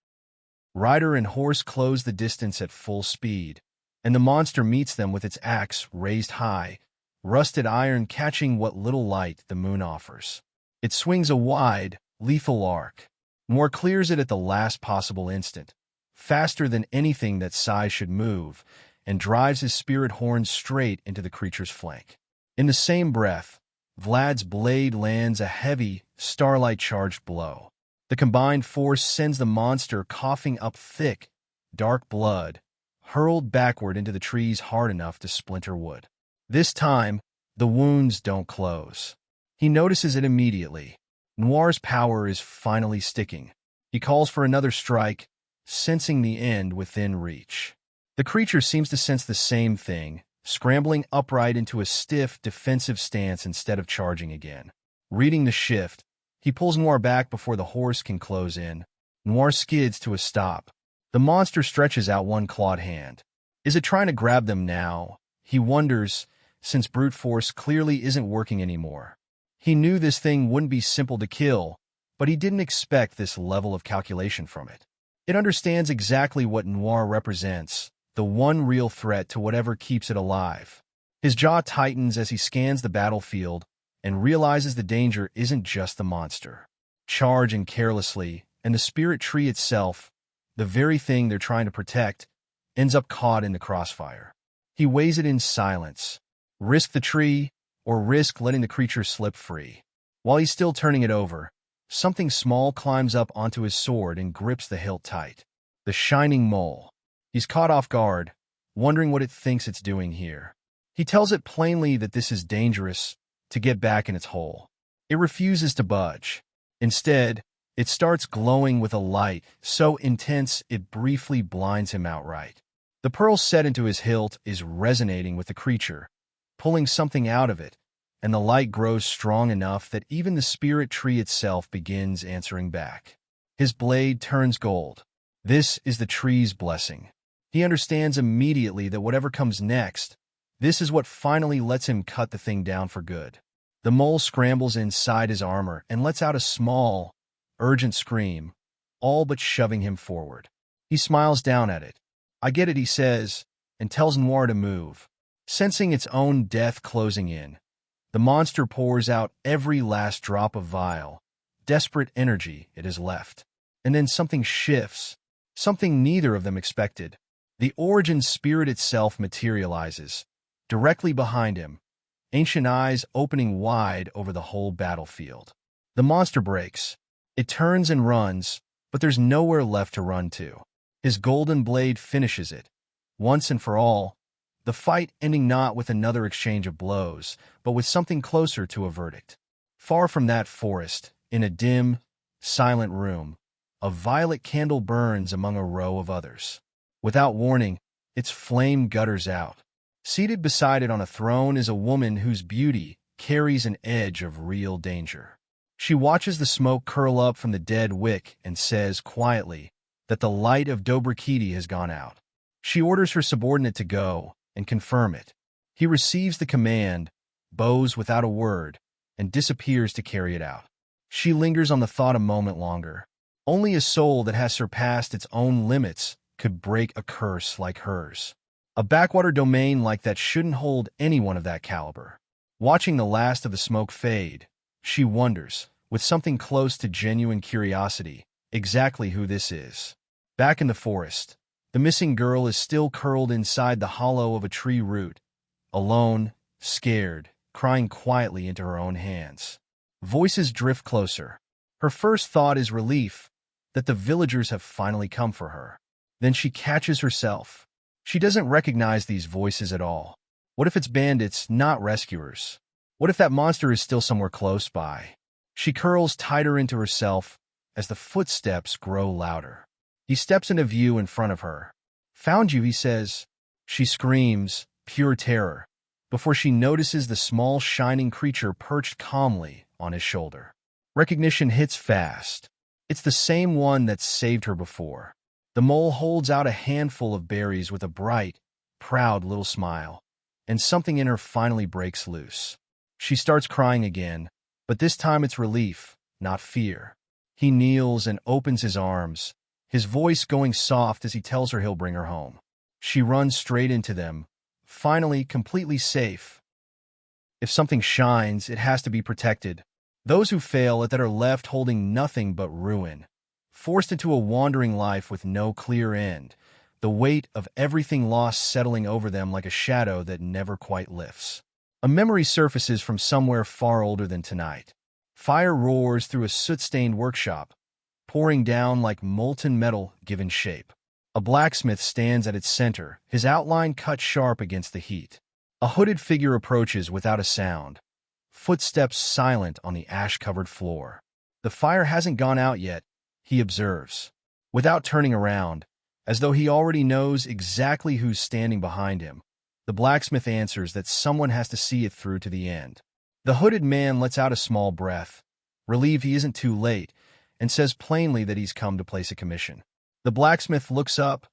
Rider and horse close the distance at full speed, and the monster meets them with its axe raised high, rusted iron catching what little light the moon offers. It swings a wide, lethal arc. 𝗦𝘄cie clears it at the last possible instant, faster than anything that size should move, and drives his spirit horn straight into the creature's flank. In the same breath, Vlad's blade lands a heavy, starlight-charged blow. The combined force sends the monster coughing up thick, dark blood, hurled backward into the trees hard enough to splinter wood. This time, the wounds don't close. He notices it immediately. 𝗦𝘄cie's power is finally sticking. He calls for another strike, sensing the end within reach. The creature seems to sense the same thing, scrambling upright into a stiff, defensive stance instead of charging again. Reading the shift, he pulls 𝗦𝘄cie back before the horse can close in. 𝗦𝘄cie skids to a stop. The monster stretches out one clawed hand. Is it trying to grab them now? He wonders, since brute force clearly isn't working anymore. He knew this thing wouldn't be simple to kill, but he didn't expect this level of calculation from it. It understands exactly what 𝗦𝘄cie represents, the one real threat to whatever keeps it alive. His jaw tightens as he scans the battlefield and realizes the danger isn't just the monster. Charging carelessly, and the spirit tree itself, the very thing they're trying to protect, ends up caught in the crossfire. He weighs it in silence. Risk the tree, or risk letting the creature slip free. While he's still turning it over, something small climbs up onto his sword and grips the hilt tight. The shining mole. He's caught off guard, wondering what it thinks it's doing here. He tells it plainly that this is dangerous, to get back in its hole. It refuses to budge. Instead, it starts glowing with a light so intense it briefly blinds him outright. The pearl set into his hilt is resonating with the creature, pulling something out of it, and the light grows strong enough that even the spirit tree itself begins answering back. His blade turns gold. This is the tree's blessing. He understands immediately that whatever comes next, this is what finally lets him cut the thing down for good. The mole scrambles inside his armor and lets out a small, urgent scream, all but shoving him forward. He smiles down at it. "I get it," he says, and tells 𝗦𝘄cie to move. Sensing its own death closing in, the monster pours out every last drop of vile, desperate energy it has left. And then something shifts, something neither of them expected. The origin spirit itself materializes, directly behind him, ancient eyes opening wide over the whole battlefield. The monster breaks. It turns and runs, but there's nowhere left to run to. His golden blade finishes it, once and for all, the fight ending not with another exchange of blows, but with something closer to a verdict. Far from that forest, in a dim, silent room, a violet candle burns among a row of others. Without warning, its flame gutters out. Seated beside it on a throne is a woman whose beauty carries an edge of real danger. She watches the smoke curl up from the dead wick and says quietly that the light of 𝗏𝗏𝗃𝗃 has gone out. She orders her subordinate to go and confirm it. He receives the command, bows without a word, and disappears to carry it out. She lingers on the thought a moment longer. Only a soul that has surpassed its own limits could break a curse like hers. A backwater domain like that shouldn't hold anyone of that caliber. Watching the last of the smoke fade, she wonders, with something close to genuine curiosity, exactly who this is. Back in the forest, the missing girl is still curled inside the hollow of a tree root, alone, scared, crying quietly into her own hands. Voices drift closer. Her first thought is relief that the villagers have finally come for her. Then she catches herself. She doesn't recognize these voices at all. What if it's bandits, not rescuers? What if that monster is still somewhere close by? She curls tighter into herself as the footsteps grow louder. He steps into view in front of her. "Found you," he says. She screams, pure terror, before she notices the small shining creature perched calmly on his shoulder. Recognition hits fast. It's the same one that saved her before. The mole holds out a handful of berries with a bright, proud little smile, and something in her finally breaks loose. She starts crying again, but this time it's relief, not fear. He kneels and opens his arms, his voice going soft as he tells her he'll bring her home. She runs straight into them, finally completely safe. If something shines, it has to be protected. Those who fail at that are left holding nothing but ruin, forced into a wandering life with no clear end, the weight of everything lost settling over them like a shadow that never quite lifts. A memory surfaces from somewhere far older than tonight. Fire roars through a soot-stained workshop, pouring down like molten metal given shape. A blacksmith stands at its center, his outline cut sharp against the heat. A hooded figure approaches without a sound, footsteps silent on the ash-covered floor. The fire hasn't gone out yet, he observes. Without turning around, as though he already knows exactly who's standing behind him, the blacksmith answers that someone has to see it through to the end. The hooded man lets out a small breath, relieved he isn't too late, and says plainly that he's come to place a commission. The blacksmith looks up,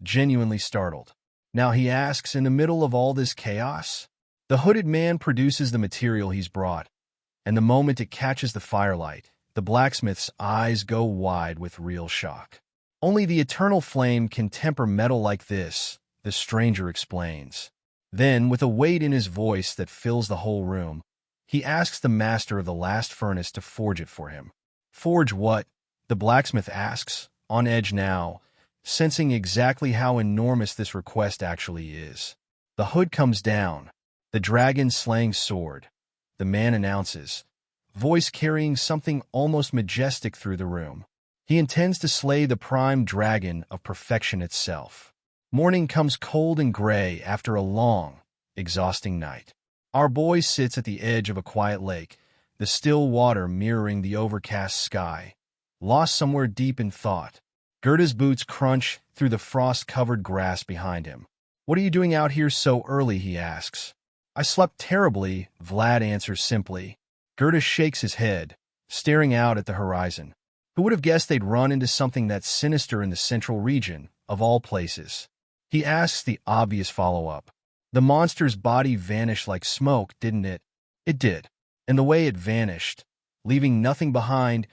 genuinely startled. Now he asks, in the middle of all this chaos? The hooded man produces the material he's brought, and the moment it catches the firelight, the blacksmith's eyes go wide with real shock. Only the eternal flame can temper metal like this, the stranger explains. Then, with a weight in his voice that fills the whole room, he asks the master of the last furnace to forge it for him. Forge what? The blacksmith asks, on edge now, sensing exactly how enormous this request actually is. The hood comes down, the dragon-slaying sword. The man announces, voice carrying something almost majestic through the room. He intends to slay the prime dragon of perfection itself. Morning comes cold and gray after a long, exhausting night. Our boy sits at the edge of a quiet lake, the still water mirroring the overcast sky, lost somewhere deep in thought. Gerda's boots crunch through the frost-covered grass behind him. What are you doing out here so early, he asks. I slept terribly, Vlad answers simply. Gerda shakes his head, staring out at the horizon. Who would have guessed they'd run into something that sinister in the central region, of all places? He asks the obvious follow-up. The monster's body vanished like smoke, didn't it? It did. And the way it vanished, leaving nothing behind,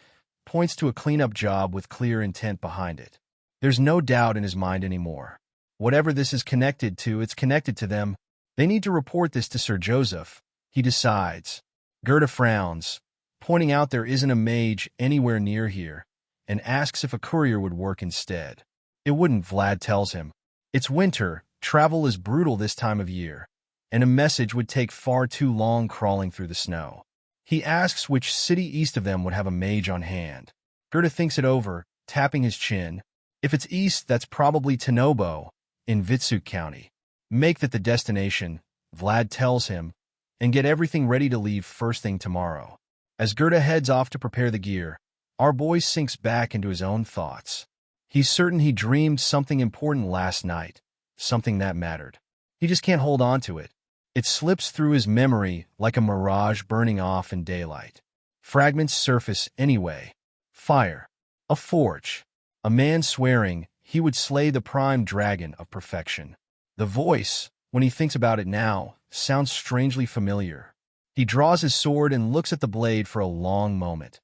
points to a cleanup job with clear intent behind it. There's no doubt in his mind anymore. Whatever this is connected to, it's connected to them. They need to report this to Sir Joseph, he decides. Gerda frowns, pointing out there isn't a mage anywhere near here, and asks if a courier would work instead. It wouldn't, Vlad tells him. It's winter, travel is brutal this time of year, and a message would take far too long crawling through the snow. He asks which city east of them would have a mage on hand. Gerda thinks it over, tapping his chin. If it's east, that's probably 𝗏𝗏 in 𝗏𝘁 County. Make that the destination, Vlad tells him, and get everything ready to leave first thing tomorrow. As Gerda heads off to prepare the gear, our boy sinks back into his own thoughts. He's certain he dreamed something important last night, something that mattered. He just can't hold on to it. It slips through his memory like a mirage burning off in daylight. Fragments surface anyway. Fire. A forge. A man swearing he would slay the prime dragon of perfection. The voice, when he thinks about it now, sounds strangely familiar. He draws his sword and looks at the blade for a long moment,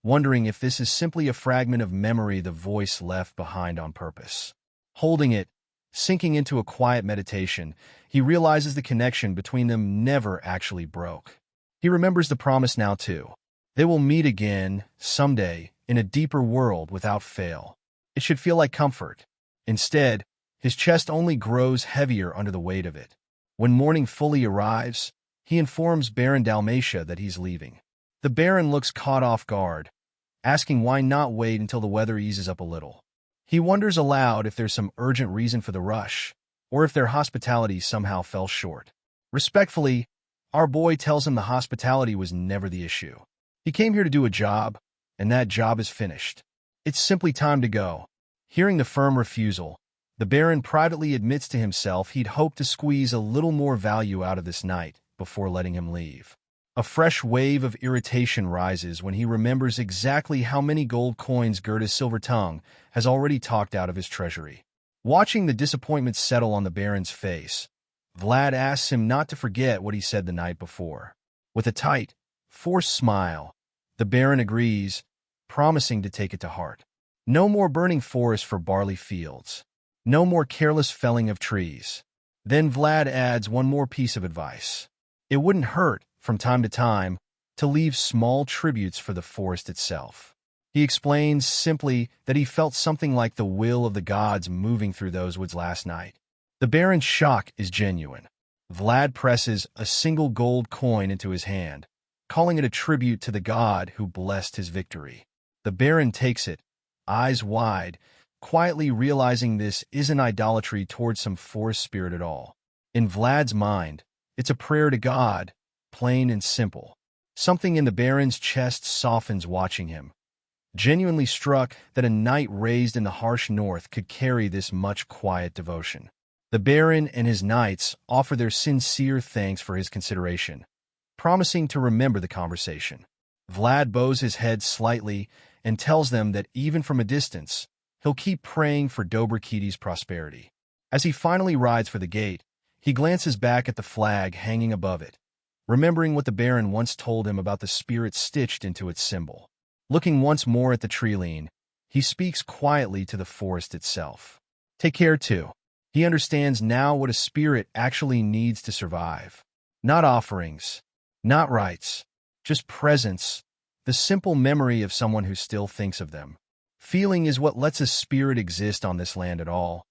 wondering if this is simply a fragment of memory the voice left behind on purpose. Holding it, sinking into a quiet meditation, he realizes the connection between them never actually broke. He remembers the promise now too. They will meet again, someday, in a deeper world without fail. It should feel like comfort. Instead, his chest only grows heavier under the weight of it. When morning fully arrives, he informs Baron Dalmatia that he's leaving. The Baron looks caught off guard, asking why not wait until the weather eases up a little. He wonders aloud if there's some urgent reason for the rush, or if their hospitality somehow fell short. Respectfully, our boy tells him the hospitality was never the issue. He came here to do a job, and that job is finished. It's simply time to go. Hearing the firm refusal, the Baron privately admits to himself he'd hoped to squeeze a little more value out of this night before letting him leave. A fresh wave of irritation rises when he remembers exactly how many gold coins Gerda's silver tongue has already talked out of his treasury. Watching the disappointment settle on the Baron's face, Vlad asks him not to forget what he said the night before. With a tight, forced smile, the Baron agrees, promising to take it to heart. No more burning forests for barley fields. No more careless felling of trees. Then Vlad adds one more piece of advice. It wouldn't hurt, from time to time, to leave small tributes for the forest itself. He explains simply that he felt something like the will of the gods moving through those woods last night. The Baron's shock is genuine. Vlad presses a single gold coin into his hand, calling it a tribute to the god who blessed his victory. The Baron takes it, eyes wide, quietly realizing this isn't idolatry towards some forest spirit at all. In Vlad's mind, it's a prayer to God, plain and simple. Something in the Baron's chest softens watching him, genuinely struck that a knight raised in the harsh north could carry this much quiet devotion. The Baron and his knights offer their sincere thanks for his consideration, promising to remember the conversation. Vlad bows his head slightly and tells them that even from a distance, he'll keep praying for 𝗦𝘗𝗿-𝗃𝗺's prosperity. As he finally rides for the gate, he glances back at the flag hanging above it, remembering what the Baron once told him about the spirit stitched into its symbol. Looking once more at the tree-line, he speaks quietly to the forest itself. Take care, too. He understands now what a spirit actually needs to survive. Not offerings, not rites, just presence, the simple memory of someone who still thinks of them. Feeling is what lets a spirit exist on this land at all,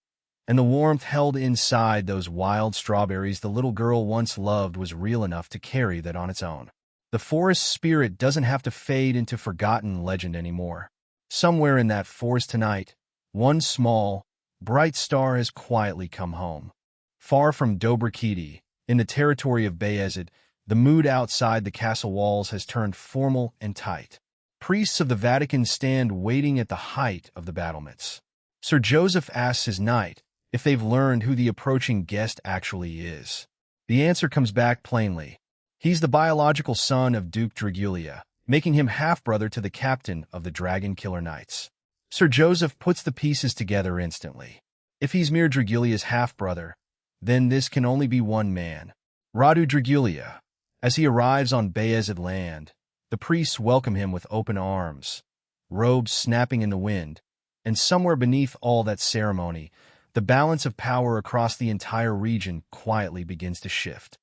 and the warmth held inside those wild strawberries the little girl once loved was real enough to carry that on its own. The forest spirit doesn't have to fade into forgotten legend anymore. Somewhere in that forest tonight, one small, bright star has quietly come home. Far from 𝗦𝘗𝗿, in the territory of Vayezid, the mood outside the castle walls has turned formal and tight. Priests of the Vatican stand waiting at the height of the battlements. Sir Joseph asks his knight if they've learned who the approaching guest actually is. The answer comes back plainly. He's the biological son of Duke 𝗦𝘗𝗍, making him half-brother to the captain of the Dragon Killer Knights. Sir Joseph puts the pieces together instantly. If he's mere 𝗦𝘗𝗍𝗍's half-brother, then this can only be one man, Radu 𝗦𝘗𝗍. As he arrives on Vayezid land, the priests welcome him with open arms, robes snapping in the wind, and somewhere beneath all that ceremony, the balance of power across the entire region quietly begins to shift.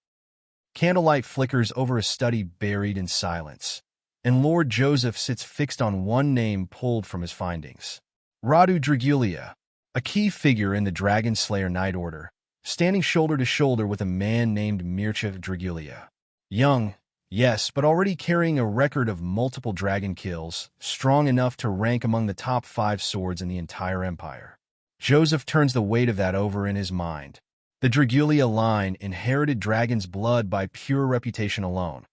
Candlelight flickers over a study buried in silence, and Lord Joseph sits fixed on one name pulled from his findings. Radu 𝗦𝘗𝗍, a key figure in the Dragon Slayer Knight Order, standing shoulder to shoulder with a man named 𝗦𝘄cie𝗿𝗱𝗺. Young, yes, but already carrying a record of multiple dragon kills, strong enough to rank among the top 5 swords in the entire empire. Joseph turns the weight of that over in his mind. The 𝗦𝘗𝗍 line inherited dragon's blood by pure reputation alone.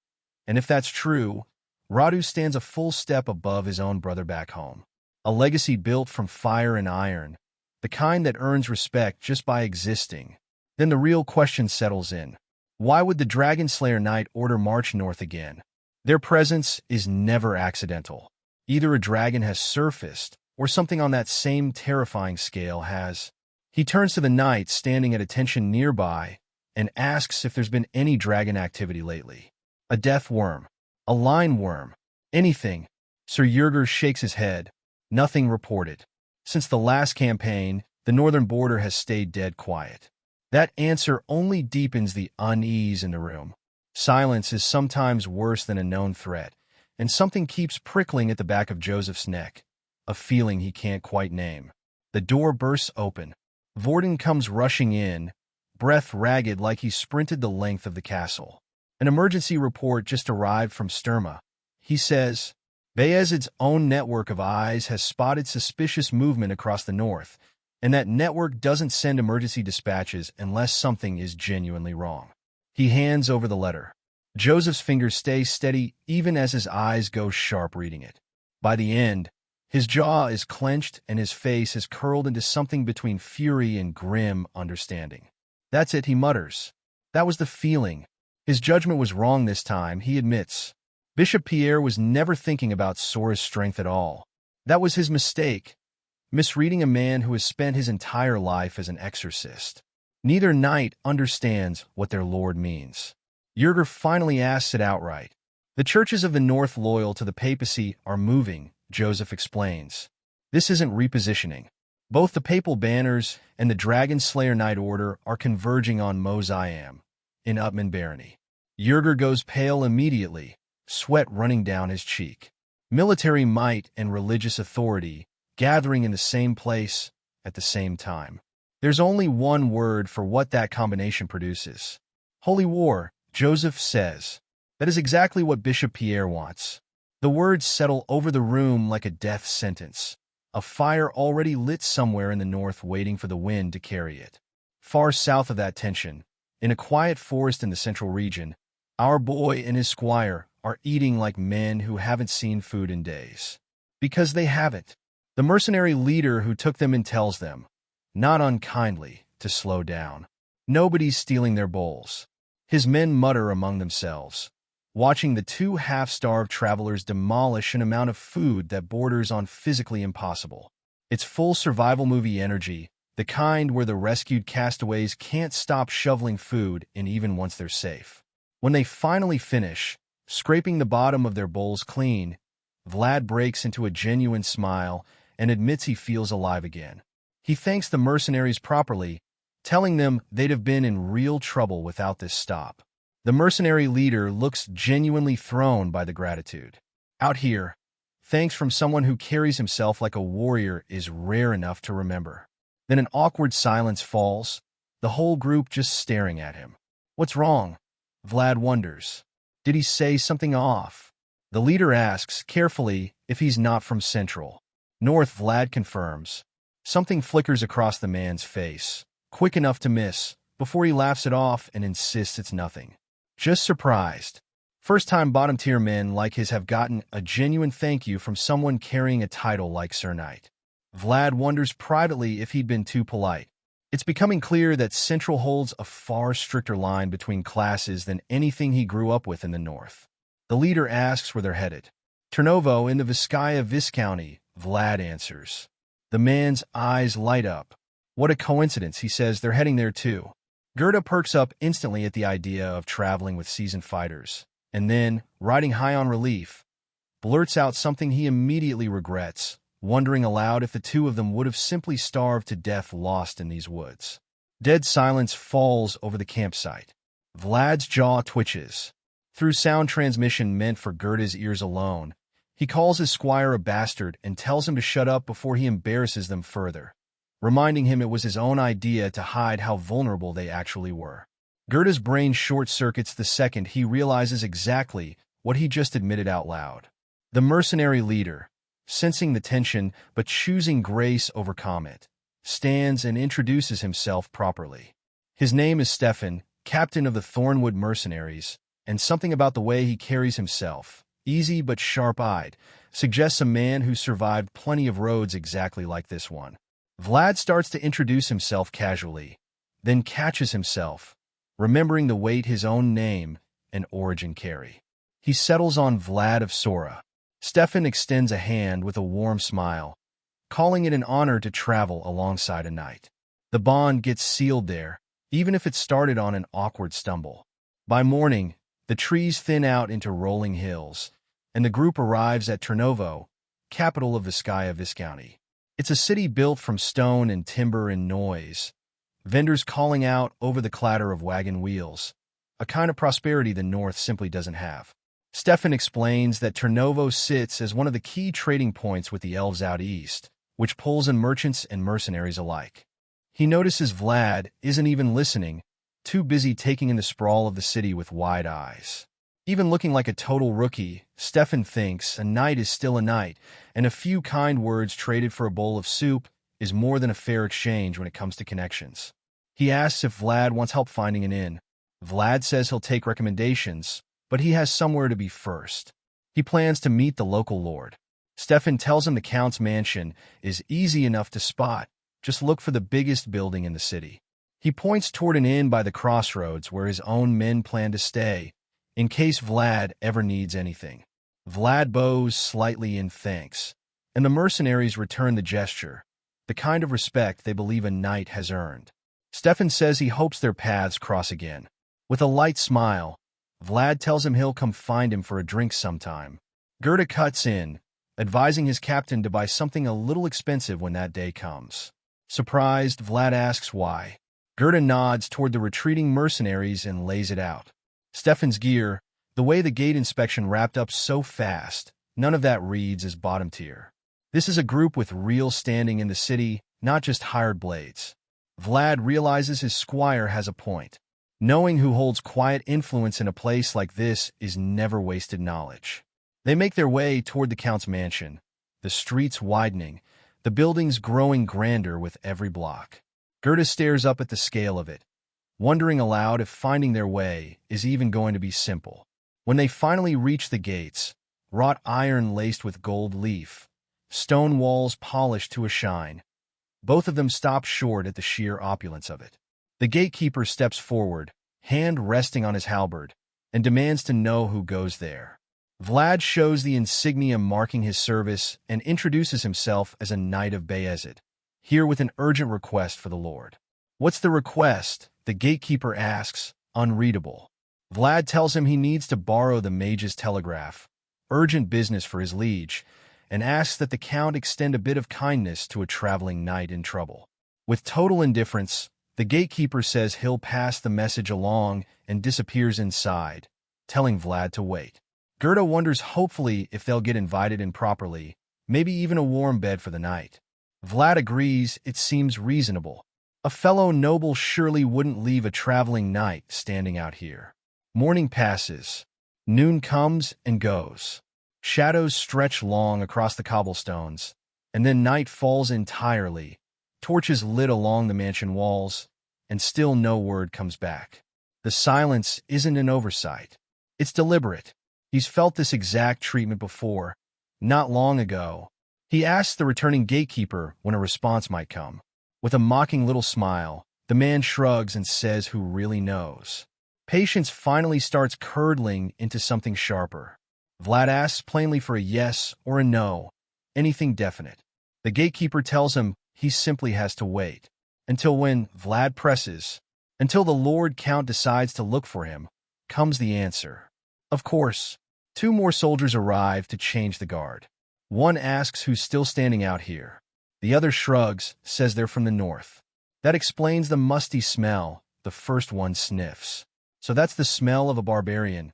And if that's true, Radu stands a full step above his own brother back home. A legacy built from fire and iron, the kind that earns respect just by existing. Then the real question settles in. Why would the Dragon Slayer Knight Order march north again? Their presence is never accidental. Either a dragon has surfaced, or something on that same terrifying scale has. He turns to the knight standing at attention nearby and asks if there's been any dragon activity lately. A death worm, a line worm, anything. Sir Jurgir shakes his head. Nothing reported. Since the last campaign, the northern border has stayed dead quiet. That answer only deepens the unease in the room. Silence is sometimes worse than a known threat, and something keeps prickling at the back of Joseph's neck, a feeling he can't quite name. The door bursts open. Vorden comes rushing in, breath ragged like he sprinted the length of the castle. An emergency report just arrived from Sterma. He says, Vayezid's own network of eyes has spotted suspicious movement across the north, and that network doesn't send emergency dispatches unless something is genuinely wrong. He hands over the letter. Joseph's fingers stay steady even as his eyes go sharp reading it. By the end, his jaw is clenched and his face is curled into something between fury and grim understanding. That's it, he mutters. That was the feeling. His judgment was wrong this time, he admits. Bishop Pierre was never thinking about Sora's strength at all. That was his mistake, misreading a man who has spent his entire life as an exorcist. Neither knight understands what their lord means. Jurgir finally asks it outright. The churches of the north loyal to the papacy are moving, Joseph explains. This isn't repositioning. Both the Papal Banners and the Dragon Slayer Knight Order are converging on 𝗦𝘄cie in Upman Barony. Yerger goes pale immediately, sweat running down his cheek. Military might and religious authority gathering in the same place at the same time. There's only one word for what that combination produces. Holy war, Joseph says. That is exactly what Bishop Pierre wants. The words settle over the room like a death sentence. A fire already lit somewhere in the north waiting for the wind to carry it. Far south of that tension, in a quiet forest in the central region, our boy and his squire are eating like men who haven't seen food in days. Because they haven't. The mercenary leader who took them in tells them, not unkindly, to slow down. Nobody's stealing their bowls. His men mutter among themselves, watching the two half-starved travelers demolish an amount of food that borders on physically impossible. It's full survival movie energy, the kind where the rescued castaways can't stop shoveling food in even once they're safe. When they finally finish, scraping the bottom of their bowls clean, Vlad breaks into a genuine smile and admits he feels alive again. He thanks the mercenaries properly, telling them they'd have been in real trouble without this stop. The mercenary leader looks genuinely thrown by the gratitude. Out here, thanks from someone who carries himself like a warrior is rare enough to remember. Then an awkward silence falls, the whole group just staring at him. What's wrong? Vlad wonders. Did he say something off? The leader asks carefully if he's not from Central. North, Vlad confirms. Something flickers across the man's face, quick enough to miss, before he laughs it off and insists it's nothing. Just surprised. First-time bottom-tier men like his have gotten a genuine thank you from someone carrying a title like Sir Knight. Vlad wonders privately if he'd been too polite. It's becoming clear that Central holds a far stricter line between classes than anything he grew up with in the north. The leader asks where they're headed. Chernovo in the Vizcaya Viscounty, Vlad answers. The man's eyes light up. What a coincidence, he says they're heading there too. Gerda perks up instantly at the idea of traveling with seasoned fighters, and then, riding high on relief, blurts out something he immediately regrets, wondering aloud if the two of them would have simply starved to death lost in these woods. Dead silence falls over the campsite. Vlad's jaw twitches. Through sound transmission meant for Gerda's ears alone, he calls his squire a bastard and tells him to shut up before he embarrasses them further, reminding him it was his own idea to hide how vulnerable they actually were. Gerda's brain short-circuits the second he realizes exactly what he just admitted out loud. The mercenary leader, sensing the tension but choosing grace over comment, stands and introduces himself properly. His name is Stefan, captain of the Thornwood Mercenaries, and something about the way he carries himself, easy but sharp-eyed, suggests a man who survived plenty of roads exactly like this one. Vlad starts to introduce himself casually, then catches himself, remembering the weight his own name and origin carry. He settles on Vlad of Sora. Stefan extends a hand with a warm smile, calling it an honor to travel alongside a knight. The bond gets sealed there, even if it started on an awkward stumble. By morning, the trees thin out into rolling hills, and the group arrives at Chernovo, capital of Vizcaya Viscounty. It's a city built from stone and timber and noise, vendors calling out over the clatter of wagon wheels, a kind of prosperity the North simply doesn't have. Stefan explains that Chernovo sits as one of the key trading points with the elves out east, which pulls in merchants and mercenaries alike. He notices Vlad isn't even listening, too busy taking in the sprawl of the city with wide eyes. Even looking like a total rookie, Stefan thinks a knight is still a knight, and a few kind words traded for a bowl of soup is more than a fair exchange when it comes to connections. He asks if Vlad wants help finding an inn. Vlad says he'll take recommendations, but he has somewhere to be first. He plans to meet the local lord. Stefan tells him the Count's mansion is easy enough to spot, just look for the biggest building in the city. He points toward an inn by the crossroads where his own men plan to stay, in case Vlad ever needs anything. Vlad bows slightly in thanks, and the mercenaries return the gesture, the kind of respect they believe a knight has earned. Stefan says he hopes their paths cross again. With a light smile, Vlad tells him he'll come find him for a drink sometime. Gerda cuts in, advising his captain to buy something a little expensive when that day comes. Surprised, Vlad asks why. Gerda nods toward the retreating mercenaries and lays it out. Stefan's gear, the way the gate inspection wrapped up so fast, none of that reads as bottom tier. This is a group with real standing in the city, not just hired blades. Vlad realizes his squire has a point. Knowing who holds quiet influence in a place like this is never wasted knowledge. They make their way toward the Count's mansion, the streets widening, the buildings growing grander with every block. Gerda stares up at the scale of it, wondering aloud if finding their way is even going to be simple. When they finally reach the gates, wrought iron laced with gold leaf, stone walls polished to a shine, both of them stop short at the sheer opulence of it. The gatekeeper steps forward, hand resting on his halberd, and demands to know who goes there. Vlad shows the insignia marking his service and introduces himself as a knight of Vayezid, here with an urgent request for the Lord. What's the request? The gatekeeper asks, unreadable. Vlad tells him he needs to borrow the mage's telegraph, urgent business for his liege, and asks that the Count extend a bit of kindness to a traveling knight in trouble. With total indifference, the gatekeeper says he'll pass the message along and disappears inside, telling Vlad to wait. Gerda wonders hopefully if they'll get invited in properly, maybe even a warm bed for the night. Vlad agrees it seems reasonable. A fellow noble surely wouldn't leave a traveling knight standing out here. Morning passes. Noon comes and goes. Shadows stretch long across the cobblestones, and then night falls entirely, torches lit along the mansion walls, and still no word comes back. The silence isn't an oversight. It's deliberate. He's felt this exact treatment before, not long ago. He asks the returning gatekeeper when a response might come. With a mocking little smile, the man shrugs and says who really knows. Patience finally starts curdling into something sharper. Vlad asks plainly for a yes or a no, anything definite. The gatekeeper tells him he simply has to wait. Until when Vlad presses, until the Lord Count decides to look for him, comes the answer. Of course, 2 more soldiers arrive to change the guard. One asks who's still standing out here. The other shrugs, says they're from the north. That explains the musty smell the first one sniffs. So that's the smell of a barbarian.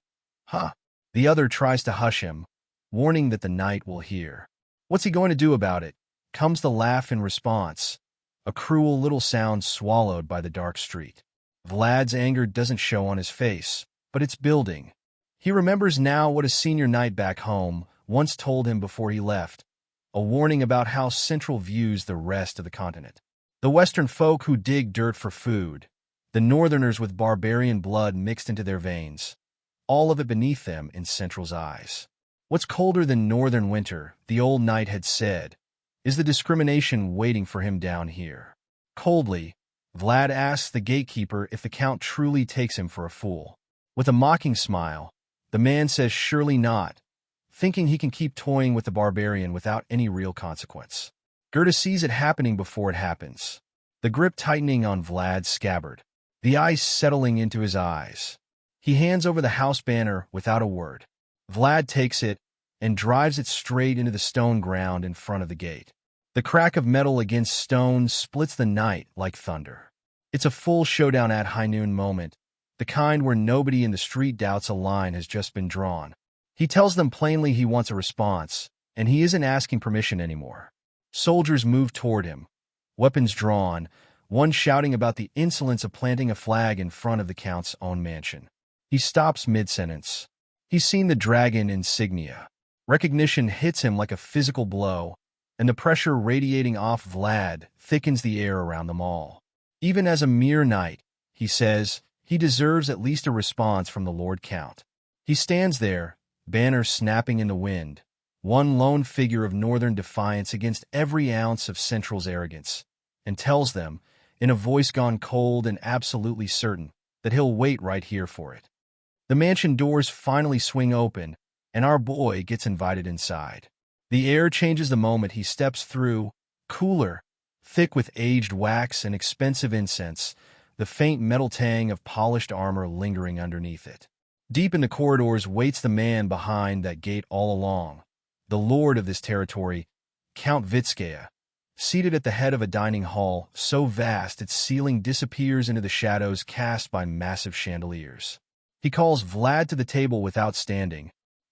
Huh. The other tries to hush him, warning that the knight will hear. What's he going to do about it? Comes the laugh in response, a cruel little sound swallowed by the dark street. Vlad's anger doesn't show on his face, but it's building. He remembers now what a senior knight back home once told him before he left, a warning about how Central views the rest of the continent. The Western folk who dig dirt for food, the Northerners with barbarian blood mixed into their veins, all of it beneath them in Central's eyes. What's colder than northern winter, the old knight had said, is the discrimination waiting for him down here. Coldly, Vlad asks the gatekeeper if the Count truly takes him for a fool. With a mocking smile, the man says surely not, thinking he can keep toying with the barbarian without any real consequence. Gerda sees it happening before it happens, the grip tightening on Vlad's scabbard, the ice settling into his eyes. He hands over the house banner without a word. Vlad takes it and drives it straight into the stone ground in front of the gate. The crack of metal against stone splits the night like thunder. It's a full showdown at high noon moment, the kind where nobody in the street doubts a line has just been drawn. He tells them plainly he wants a response, and he isn't asking permission anymore. Soldiers move toward him, weapons drawn, one shouting about the insolence of planting a flag in front of the Count's own mansion. He stops mid-sentence. He's seen the dragon insignia. Recognition hits him like a physical blow, and the pressure radiating off Vlad thickens the air around them all. Even as a mere knight, he says, he deserves at least a response from the Lord Count. He stands there, banner snapping in the wind, one lone figure of northern defiance against every ounce of Central's arrogance, and tells them, in a voice gone cold and absolutely certain, that he'll wait right here for it. The mansion doors finally swing open, and our boy gets invited inside. The air changes the moment he steps through, cooler, thick with aged wax and expensive incense, the faint metal tang of polished armor lingering underneath it. Deep in the corridors waits the man behind that gate all along, the lord of this territory, Count 𝗦𝘁cie, seated at the head of a dining hall so vast its ceiling disappears into the shadows cast by massive chandeliers. He calls Vlad to the table without standing.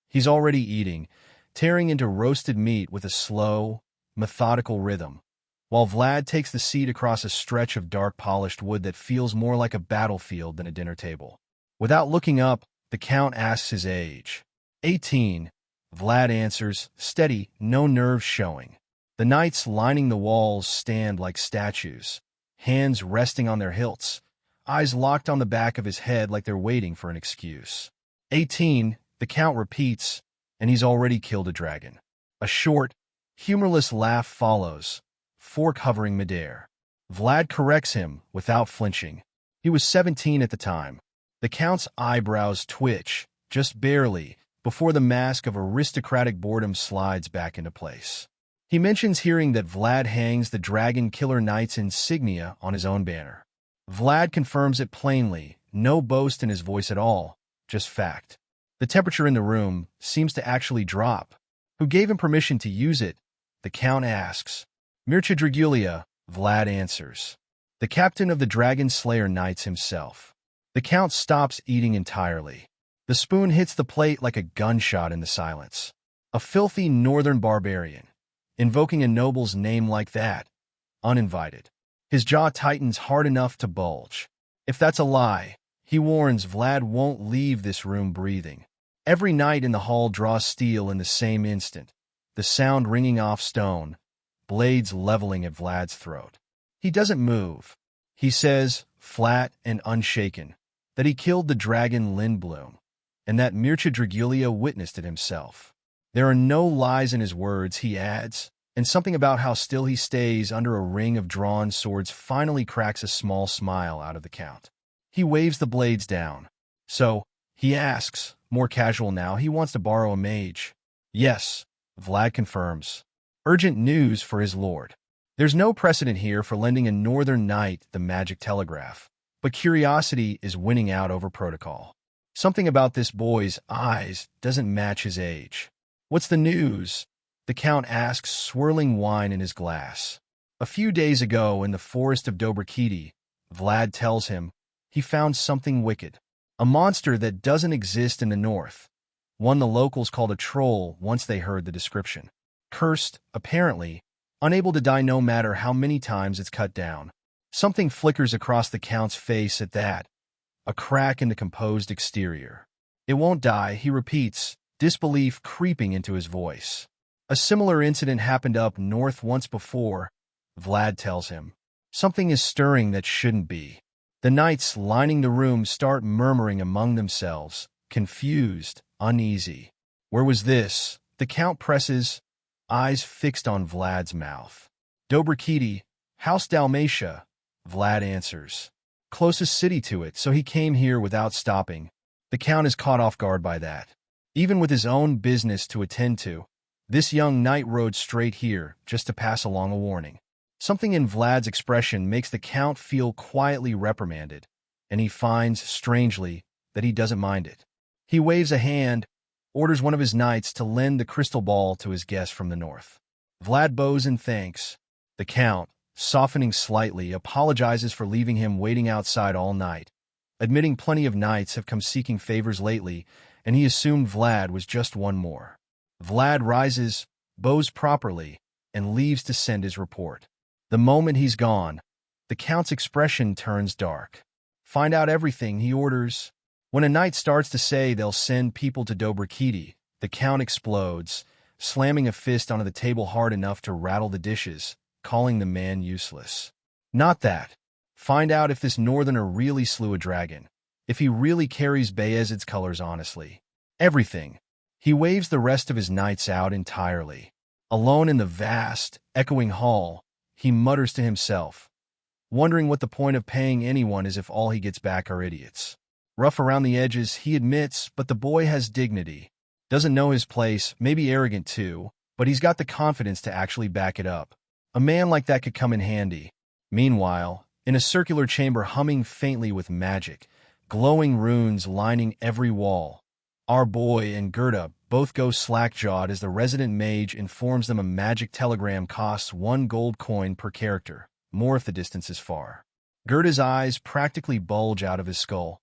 He's already eating, tearing into roasted meat with a slow, methodical rhythm, while Vlad takes the seat across a stretch of dark polished wood that feels more like a battlefield than a dinner table. Without looking up, the Count asks his age. 18, Vlad answers, steady, no nerves showing. The knights lining the walls stand like statues, hands resting on their hilts, eyes locked on the back of his head like they're waiting for an excuse. 18, the Count repeats, and he's already killed a dragon. A short, humorless laugh follows, fork hovering midair. Vlad corrects him without flinching. He was 17 at the time. The Count's eyebrows twitch, just barely, before the mask of aristocratic boredom slides back into place. He mentions hearing that Vlad hangs the Dragon Killer Knight's insignia on his own banner. Vlad confirms it plainly, no boast in his voice at all, just fact. The temperature in the room seems to actually drop. Who gave him permission to use it? The Count asks. 𝗦𝘁cie, Vlad answers. The captain of the Dragon Slayer Knights himself. The Count stops eating entirely. The spoon hits the plate like a gunshot in the silence. A filthy northern barbarian, invoking a noble's name like that, uninvited. His jaw tightens hard enough to bulge. If that's a lie, he warns Vlad won't leave this room breathing. Every knight in the hall draws steel in the same instant, the sound ringing off stone, blades leveling at Vlad's throat. He doesn't move. He says, flat and unshaken, that he killed the dragon Lindblom, and that 𝗦𝘁cie witnessed it himself. There are no lies in his words, he adds, and something about how still he stays under a ring of drawn swords finally cracks a small smile out of the Count. He waves the blades down. So, he asks, more casual now, he wants to borrow a mage. Yes, Vlad confirms. Urgent news for his lord. There's no precedent here for lending a northern knight the magic telegraph, but curiosity is winning out over protocol. Something about this boy's eyes doesn't match his age. What's the news? The Count asks, swirling wine in his glass. A few days ago in the forest of 𝗦𝘁cie, Vlad tells him, he found something wicked. A monster that doesn't exist in the north. One the locals called a troll once they heard the description. Cursed, apparently, unable to die no matter how many times it's cut down. Something flickers across the Count's face at that. A crack in the composed exterior. It won't die, he repeats, disbelief creeping into his voice. A similar incident happened up north once before, Vlad tells him. Something is stirring that shouldn't be. The knights lining the room start murmuring among themselves, confused, uneasy. Where was this? The Count presses, eyes fixed on Vlad's mouth. 𝗦𝘁cie, House Dalmatia, Vlad answers. Closest city to it, so he came here without stopping. The Count is caught off guard by that. Even with his own business to attend to, this young knight rode straight here, just to pass along a warning. Something in Vlad's expression makes the Count feel quietly reprimanded, and he finds, strangely, that he doesn't mind it. He waves a hand, orders one of his knights to lend the crystal ball to his guest from the north. Vlad bows in thanks. The Count, softening slightly, apologizes for leaving him waiting outside all night, admitting plenty of knights have come seeking favors lately, and he assumed Vlad was just one more. Vlad rises, bows properly, and leaves to send his report. The moment he's gone, the Count's expression turns dark. Find out everything, he orders. When a knight starts to say they'll send people to 𝗦𝘁cie, the Count explodes, slamming a fist onto the table hard enough to rattle the dishes, calling the man useless. Not that. Find out if this northerner really slew a dragon, if he really carries Vayezid's colors honestly. Everything. He waves the rest of his knights out entirely. Alone in the vast, echoing hall, he mutters to himself, wondering what the point of paying anyone is if all he gets back are idiots. Rough around the edges, he admits, but the boy has dignity. Doesn't know his place, maybe arrogant too, but he's got the confidence to actually back it up. A man like that could come in handy. Meanwhile, in a circular chamber humming faintly with magic, glowing runes lining every wall, our boy and Gerda both go slack-jawed as the resident mage informs them a magic telegram costs 1 gold coin per character, more if the distance is far. Gerda's eyes practically bulge out of his skull,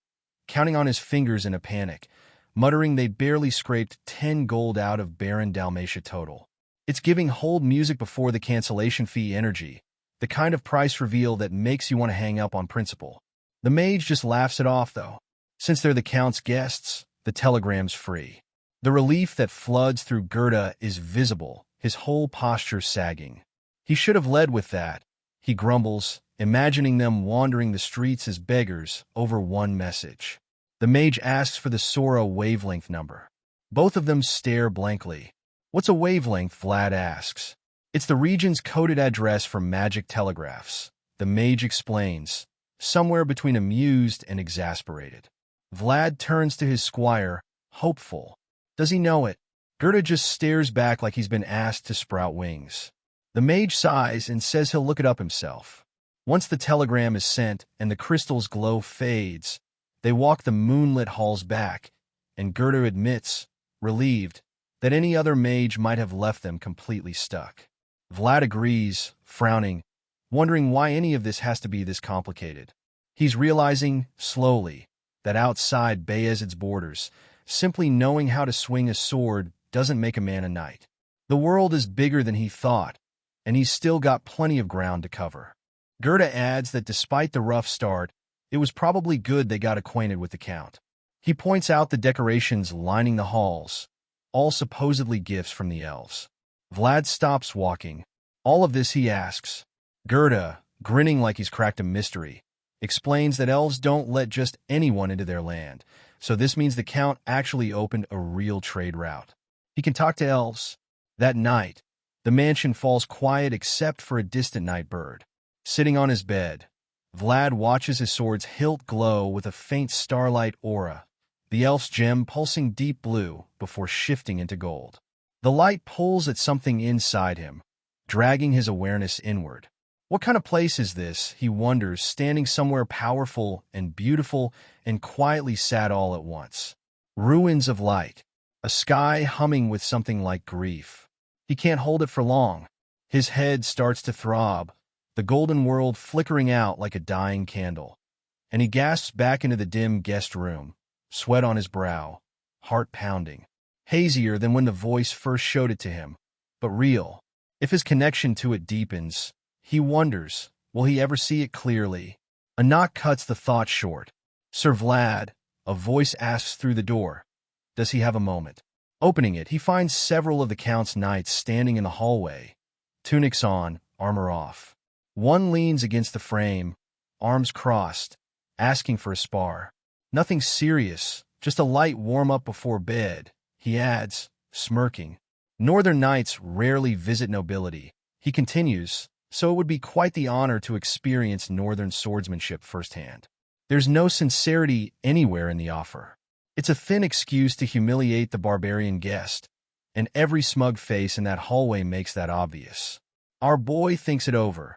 counting on his fingers in a panic, muttering they barely scraped 10 gold out of Baron Dalmatia total. It's giving hold music before the cancellation fee energy, the kind of price reveal that makes you want to hang up on principle. The mage just laughs it off, though. Since they're the Count's guests, the telegram's free. The relief that floods through Gerda is visible, his whole posture sagging. He should have led with that, he grumbles, imagining them wandering the streets as beggars over one message. The mage asks for the Schoarra wavelength number. Both of them stare blankly. What's a wavelength? Vlad asks. It's the region's coded address for magic telegraphs. The mage explains, somewhere between amused and exasperated. Vlad turns to his squire, hopeful. Does he know it? Gerda just stares back like he's been asked to sprout wings. The mage sighs and says he'll look it up himself. Once the telegram is sent and the crystal's glow fades, they walk the moonlit halls back, and Gerda admits, relieved, that any other mage might have left them completely stuck. Vlad agrees, frowning, wondering why any of this has to be this complicated. He's realizing, slowly, that outside Vayezid's borders, simply knowing how to swing a sword doesn't make a man a knight. The world is bigger than he thought, and he's still got plenty of ground to cover. Gerda adds that despite the rough start, it was probably good they got acquainted with the Count. He points out the decorations lining the halls, all supposedly gifts from the elves. Vlad stops walking. All of this he asks. Gerda, grinning like he's cracked a mystery, explains that elves don't let just anyone into their land, so this means the Count actually opened a real trade route. He can talk to elves. That night, the mansion falls quiet except for a distant night bird. Sitting on his bed, Vlad watches his sword's hilt glow with a faint starlight aura, the elf's gem pulsing deep blue before shifting into gold. The light pulls at something inside him, dragging his awareness inward. What kind of place is this, he wonders, standing somewhere powerful and beautiful and quietly sad all at once. Ruins of light, a sky humming with something like grief. He can't hold it for long. His head starts to throb, the golden world flickering out like a dying candle. And he gasps back into the dim guest room, sweat on his brow, heart pounding. Hazier than when the voice first showed it to him, but real. If his connection to it deepens, he wonders, will he ever see it clearly? A knock cuts the thought short. Sir Vlad, a voice asks through the door. Does he have a moment? Opening it, he finds several of the Count's knights standing in the hallway, tunics on, armor off. One leans against the frame, arms crossed, asking for a spar. Nothing serious, just a light warm-up before bed, he adds, smirking. Northern knights rarely visit nobility. He continues, so it would be quite the honor to experience northern swordsmanship firsthand. There's no sincerity anywhere in the offer. It's a thin excuse to humiliate the barbarian guest, and every smug face in that hallway makes that obvious. Our boy thinks it over,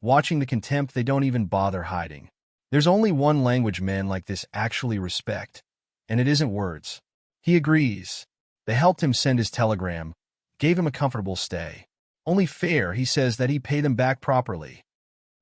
watching the contempt they don't even bother hiding. There's only one language men like this actually respect, and it isn't words. He agrees. They helped him send his telegram, gave him a comfortable stay. Only fair, he says, that he pay them back properly.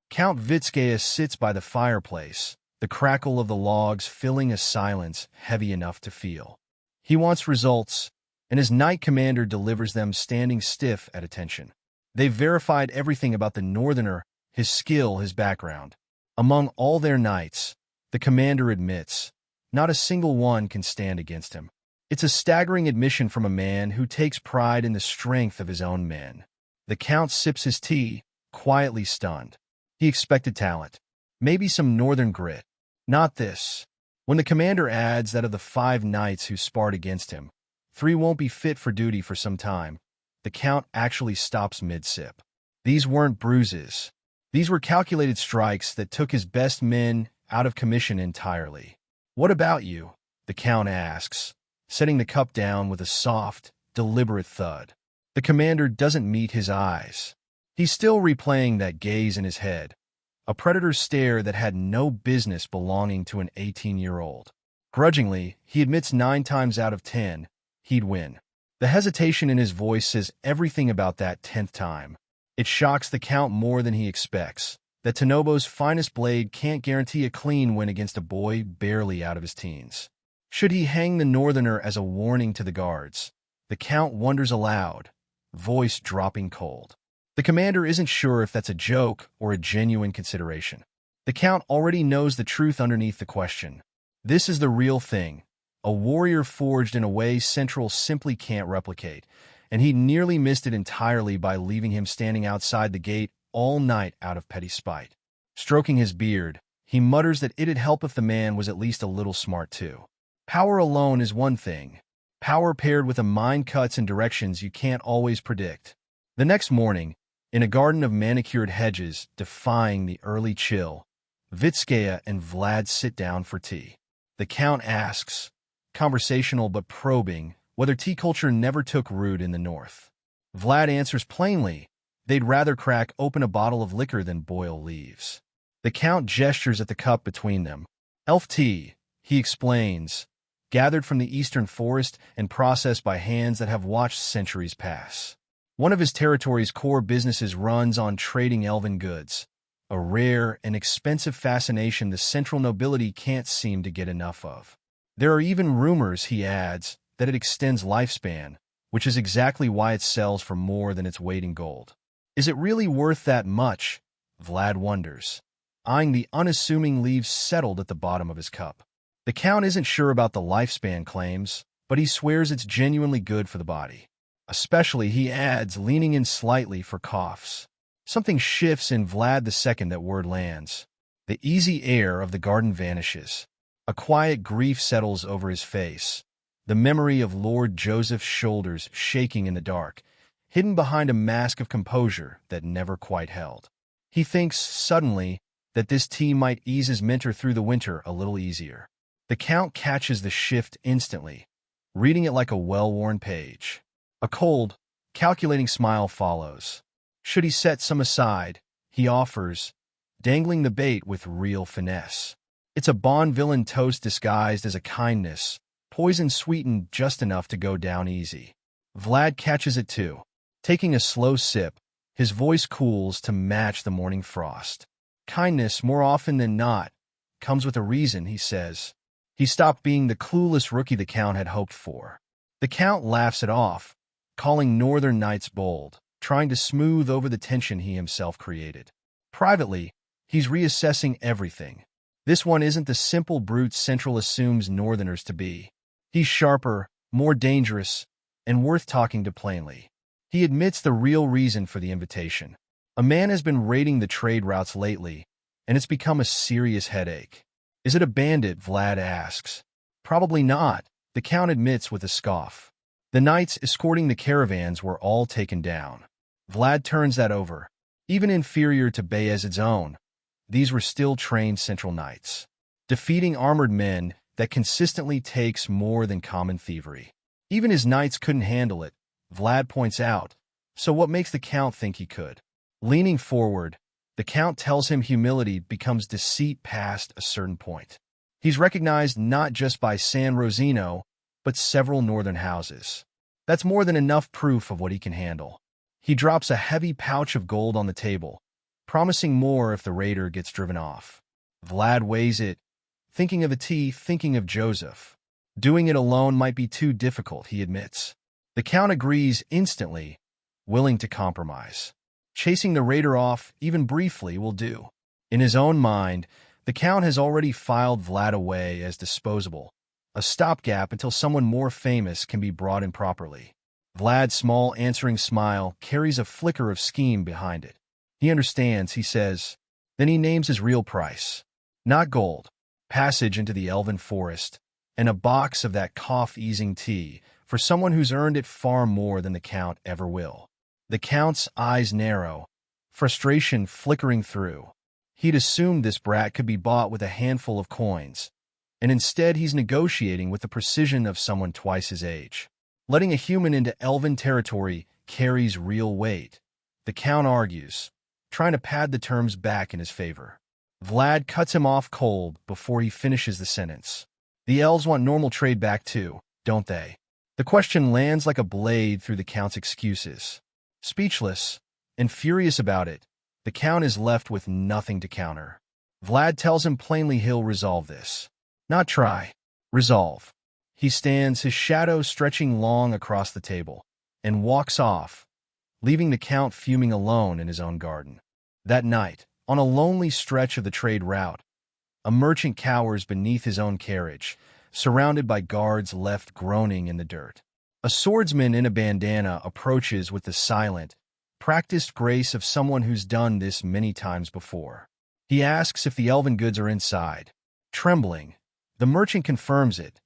Count 𝗦𝘁cie sits by the fireplace, the crackle of the logs filling a silence heavy enough to feel. He wants results, and his knight commander delivers them standing stiff at attention. They've verified everything about the northerner, his skill, his background. Among all their knights, the commander admits, not a single one can stand against him. It's a staggering admission from a man who takes pride in the strength of his own men. The Count sips his tea, quietly stunned. He expected talent, maybe some northern grit. Not this. When the commander adds that of the 5 knights who sparred against him, 3 won't be fit for duty for some time, the Count actually stops mid-sip. These weren't bruises. These were calculated strikes that took his best men out of commission entirely. What about you? The Count asks, setting the cup down with a soft, deliberate thud. The commander doesn't meet his eyes. He's still replaying that gaze in his head, a predator's stare that had no business belonging to an 18-year-old. Grudgingly, he admits 9 times out of 10, he'd win. The hesitation in his voice says everything about that 10th time. It shocks the Count more than he expects, that Tanobo's finest blade can't guarantee a clean win against a boy barely out of his teens. Should he hang the northerner as a warning to the guards? The Count wonders aloud, voice dropping cold. The commander isn't sure if that's a joke or a genuine consideration. The Count already knows the truth underneath the question. This is the real thing, a warrior forged in a way Central simply can't replicate, and he nearly missed it entirely by leaving him standing outside the gate all night out of petty spite. Stroking his beard, he mutters that it'd help if the man was at least a little smart too. Power alone is one thing. Power paired with a mind cuts in directions you can't always predict. The next morning, in a garden of manicured hedges defying the early chill, 𝗦𝘁cie and Vlad sit down for tea. The Count asks, conversational but probing, whether tea culture never took root in the north. Vlad answers plainly, they'd rather crack open a bottle of liquor than boil leaves. The Count gestures at the cup between them. Elf tea, he explains, gathered from the eastern forest and processed by hands that have watched centuries pass. One of his territory's core businesses runs on trading elven goods, a rare and expensive fascination the central nobility can't seem to get enough of. There are even rumors, he adds, that it extends lifespan, which is exactly why it sells for more than its weight in gold. Is it really worth that much? Vlad wonders, eyeing the unassuming leaves settled at the bottom of his cup. The Count isn't sure about the lifespan claims, but he swears it's genuinely good for the body. Especially, he adds, leaning in slightly for coughs. Something shifts in Vlad the second that word lands. The easy air of the garden vanishes. A quiet grief settles over his face, the memory of Lord Joseph's shoulders shaking in the dark, hidden behind a mask of composure that never quite held. He thinks, suddenly, that this tea might ease his mentor through the winter a little easier. The Count catches the shift instantly, reading it like a well-worn page. A cold, calculating smile follows. Should he set some aside, he offers, dangling the bait with real finesse. It's a Bond villain toast disguised as a kindness, poison sweetened just enough to go down easy. Vlad catches it too. Taking a slow sip, his voice cools to match the morning frost. Kindness, more often than not, comes with a reason, he says. He stopped being the clueless rookie the Count had hoped for. The Count laughs it off, calling northern nights bold, trying to smooth over the tension he himself created. Privately, he's reassessing everything. This one isn't the simple brute Central assumes northerners to be. He's sharper, more dangerous, and worth talking to plainly. He admits the real reason for the invitation. A man has been raiding the trade routes lately, and it's become a serious headache. Is it a bandit? Vlad asks. Probably not, the Count admits with a scoff. The knights escorting the caravans were all taken down. Vlad turns that over. Even inferior to Vayezid's own, these were still trained Central knights. Defeating armored men that consistently takes more than common thievery. Even his knights couldn't handle it, Vlad points out, so what makes the Count think he could? Leaning forward, the Count tells him humility becomes deceit past a certain point. He's recognized not just by San Rosino, but several northern houses. That's more than enough proof of what he can handle. He drops a heavy pouch of gold on the table, promising more if the raider gets driven off. Vlad weighs it, thinking of the tea, thinking of Joseph. Doing it alone might be too difficult, he admits. The Count agrees instantly, willing to compromise. Chasing the raider off, even briefly, will do. In his own mind, the Count has already filed Vlad away as disposable, a stopgap until someone more famous can be brought in properly. Vlad's small answering smile carries a flicker of scheme behind it. He understands, he says. Then he names his real price. Not gold, passage into the elven forest, and a box of that cough-easing tea for someone who's earned it far more than the Count ever will. The Count's eyes narrow, frustration flickering through. He'd assumed this brat could be bought with a handful of coins, and instead he's negotiating with the precision of someone twice his age. Letting a human into elven territory carries real weight, the Count argues, trying to pad the terms back in his favor. Vlad cuts him off cold before he finishes the sentence. The elves want normal trade back too, don't they? The question lands like a blade through the Count's excuses. Speechless and furious about it, the Count is left with nothing to counter. Vlad tells him plainly he'll resolve this. Not try. Resolve. He stands, his shadow stretching long across the table, and walks off, leaving the Count fuming alone in his own garden. That night, on a lonely stretch of the trade route, a merchant cowers beneath his own carriage, surrounded by guards left groaning in the dirt. A swordsman in a bandana approaches with the silent, practiced grace of someone who's done this many times before. He asks if the elven goods are inside. Trembling, the merchant confirms it,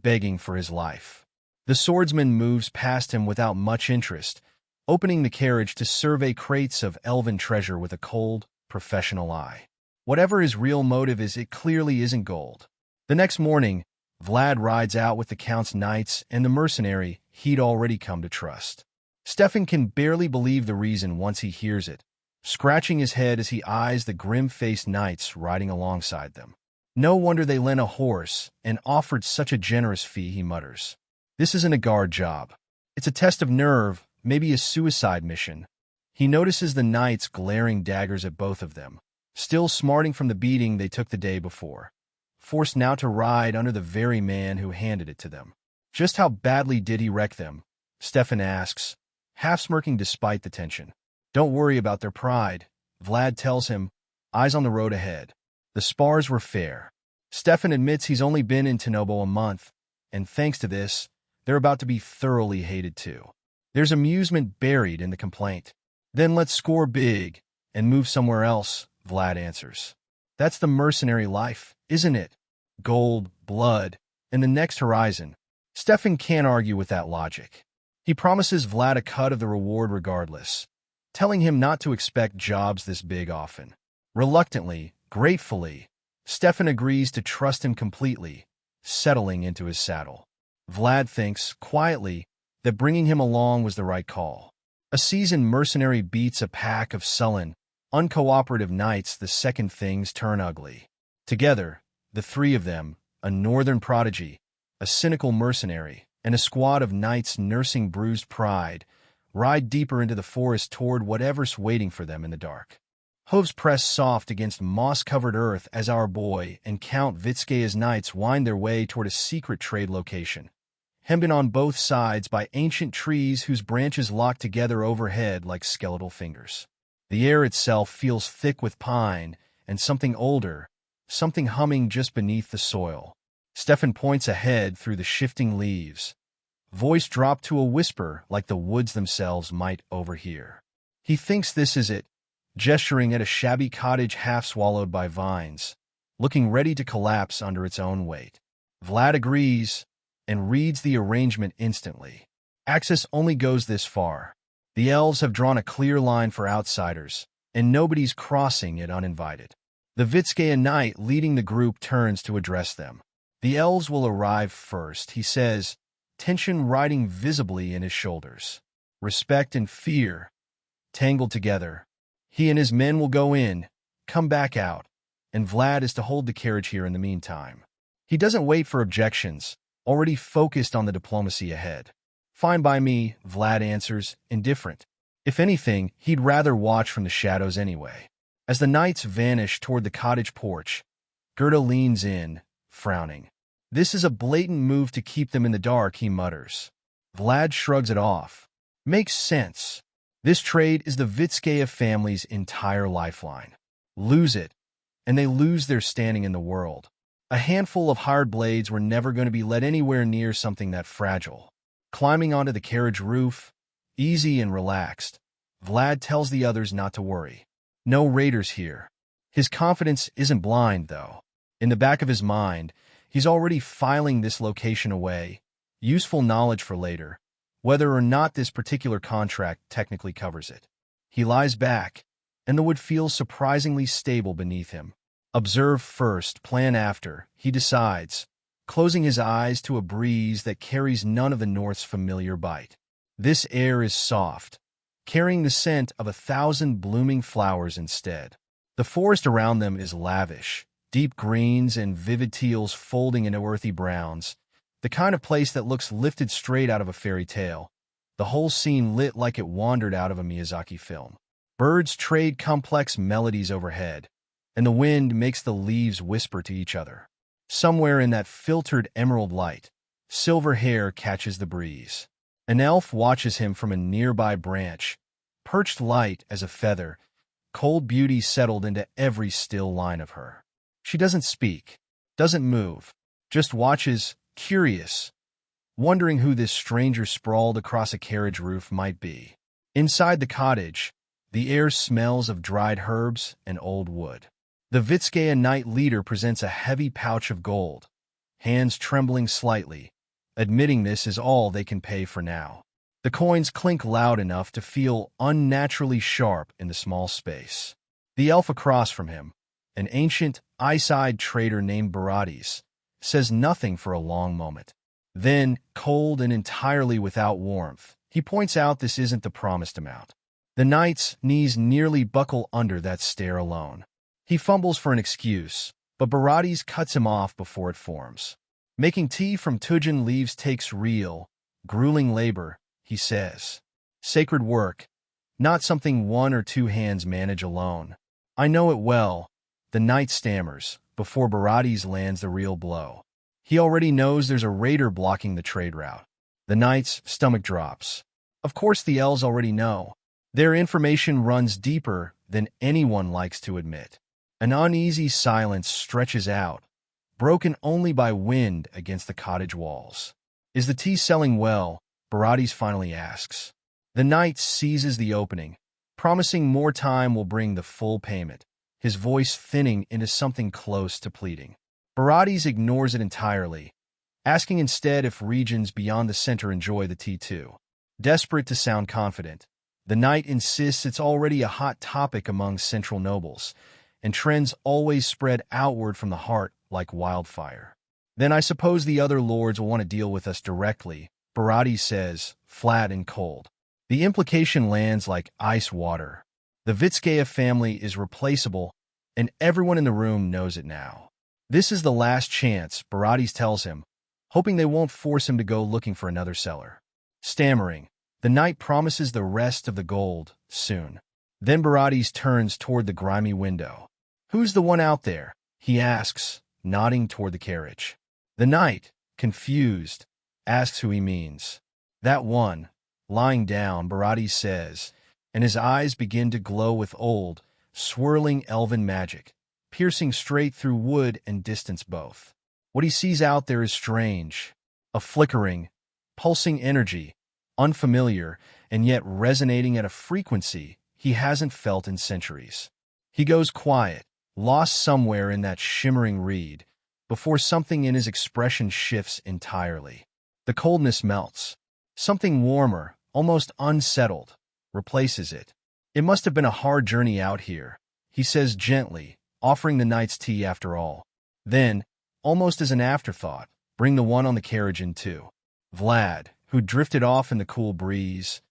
begging for his life. The swordsman moves past him without much interest, opening the carriage to survey crates of elven treasure with a cold, professional eye. Whatever his real motive is, it clearly isn't gold. The next morning, Vlad rides out with the Count's knights and the mercenary he'd already come to trust. Stefan can barely believe the reason once he hears it, scratching his head as he eyes the grim-faced knights riding alongside them. No wonder they lent a horse and offered such a generous fee, he mutters. This isn't a guard job. It's a test of nerve, maybe a suicide mission. He notices the knights glaring daggers at both of them, still smarting from the beating they took the day before, forced now to ride under the very man who handed it to them. Just how badly did he wreck them? Stefan asks, half smirking despite the tension. Don't worry about their pride, Vlad tells him, eyes on the road ahead. The spars were fair. Stefan admits he's only been in Chernobyl a month, and thanks to this, they're about to be thoroughly hated too. There's amusement buried in the complaint. Then let's score big and move somewhere else, Vlad answers. That's the mercenary life, isn't it? Gold, blood, and the next horizon. Stefan can't argue with that logic. He promises Vlad a cut of the reward regardless, telling him not to expect jobs this big often. Reluctantly, gratefully, Stefan agrees to trust him completely, settling into his saddle. Vlad thinks, quietly, that bringing him along was the right call. A seasoned mercenary beats a pack of sullen, uncooperative knights the second things turn ugly. Together, the three of them, a northern prodigy, a cynical mercenary, and a squad of knights nursing bruised pride, ride deeper into the forest toward whatever's waiting for them in the dark. Hooves press soft against moss-covered earth as our boy and Count 𝗦𝘁ci's knights wind their way toward a secret trade location, hemmed in on both sides by ancient trees whose branches lock together overhead like skeletal fingers. The air itself feels thick with pine and something older, something humming just beneath the soil. Stefan points ahead through the shifting leaves, voice dropped to a whisper like the woods themselves might overhear. He thinks this is it, gesturing at a shabby cottage half swallowed by vines, looking ready to collapse under its own weight. Vlad agrees and reads the arrangement instantly. Access only goes this far. The elves have drawn a clear line for outsiders, and nobody's crossing it uninvited. The 𝗦𝘁ci knight leading the group turns to address them. The elves will arrive first, he says, tension riding visibly in his shoulders. Respect and fear, tangled together. He and his men will go in, come back out, and Vlad is to hold the carriage here in the meantime. He doesn't wait for objections, already focused on the diplomacy ahead. Fine by me, Vlad answers, indifferent. If anything, he'd rather watch from the shadows anyway. As the knights vanish toward the cottage porch, 𝗏𝗏 leans in, frowning. This is a blatant move to keep them in the dark, he mutters. Vlad shrugs it off. Makes sense. This trade is the 𝗦𝘁ci family's entire lifeline. Lose it, and they lose their standing in the world. A handful of hired blades were never going to be let anywhere near something that fragile. Climbing onto the carriage roof, easy and relaxed, Vlad tells the others not to worry. No raiders here. His confidence isn't blind, though. In the back of his mind, he's already filing this location away, useful knowledge for later, whether or not this particular contract technically covers it. He lies back, and the wood feels surprisingly stable beneath him. Observe first, plan after, he decides, closing his eyes to a breeze that carries none of the North's familiar bite. This air is soft, carrying the scent of 1,000 blooming flowers instead. The forest around them is lavish, deep greens and vivid teals folding into earthy browns, The kind of place that looks lifted straight out of a fairy tale, the whole scene lit like it wandered out of a Miyazaki film. Birds trade complex melodies overhead, and the wind makes the leaves whisper to each other. Somewhere in that filtered emerald light, silver hair catches the breeze. An elf watches him from a nearby branch, perched light as a feather, cold beauty settled into every still line of her. She doesn't speak, doesn't move, just watches, curious, wondering who this stranger sprawled across a carriage roof might be. Inside the cottage, the air smells of dried herbs and old wood. The 𝗦𝘄cie knight leader presents a heavy pouch of gold, hands trembling slightly, admitting this is all they can pay for now. The coins clink loud enough to feel unnaturally sharp in the small space. The elf across from him, an ancient, ice-eyed trader named 𝗦𝘬𝗿, says nothing for a long moment. Then, cold and entirely without warmth, he points out this isn't the promised amount. The knight's knees nearly buckle under that stare alone. He fumbles for an excuse, but 𝗦𝘬𝗿 cuts him off before it forms. Making tea from Tujin leaves takes real, grueling labor, he says. Sacred work, not something one or two hands manage alone. I know it well, the knight stammers, before 𝗦𝘬𝗿 lands the real blow. He already knows there's a raider blocking the trade route. The knight's stomach drops. Of course the elves already know. Their information runs deeper than anyone likes to admit. An uneasy silence stretches out, broken only by wind against the cottage walls. Is the tea selling well? 𝗦𝘬𝗿 finally asks. The knight seizes the opening, promising more time will bring the full payment, his voice thinning into something close to pleading. 𝗦𝘬𝗿 ignores it entirely, asking instead if regions beyond the center enjoy the tea too. Desperate to sound confident, the knight insists it's already a hot topic among central nobles, and trends always spread outward from the heart like wildfire. Then I suppose the other lords will want to deal with us directly, 𝗦𝘬𝗿 says, flat and cold. The implication lands like ice water. The 𝗦𝘄cie family is replaceable, and everyone in the room knows it now. This is the last chance, 𝗦𝘬𝗿 tells him, hoping they won't force him to go looking for another seller. Stammering, the knight promises the rest of the gold, soon. Then 𝗦𝘬𝗿 turns toward the grimy window. Who's the one out there? He asks, nodding toward the carriage. The knight, confused, asks who he means. That one, lying down, 𝗦𝘬𝗿 says, and his eyes begin to glow with old, swirling elven magic, piercing straight through wood and distance both. What he sees out there is strange, a flickering, pulsing energy, unfamiliar, and yet resonating at a frequency he hasn't felt in centuries. He goes quiet, lost somewhere in that shimmering reed, before something in his expression shifts entirely. The coldness melts. Something warmer, almost unsettled, replaces it. It must have been a hard journey out here, he says gently, offering the knight's tea after all. Then, almost as an afterthought, bring the one on the carriage in too. Vlad, who drifted off in the cool breeze,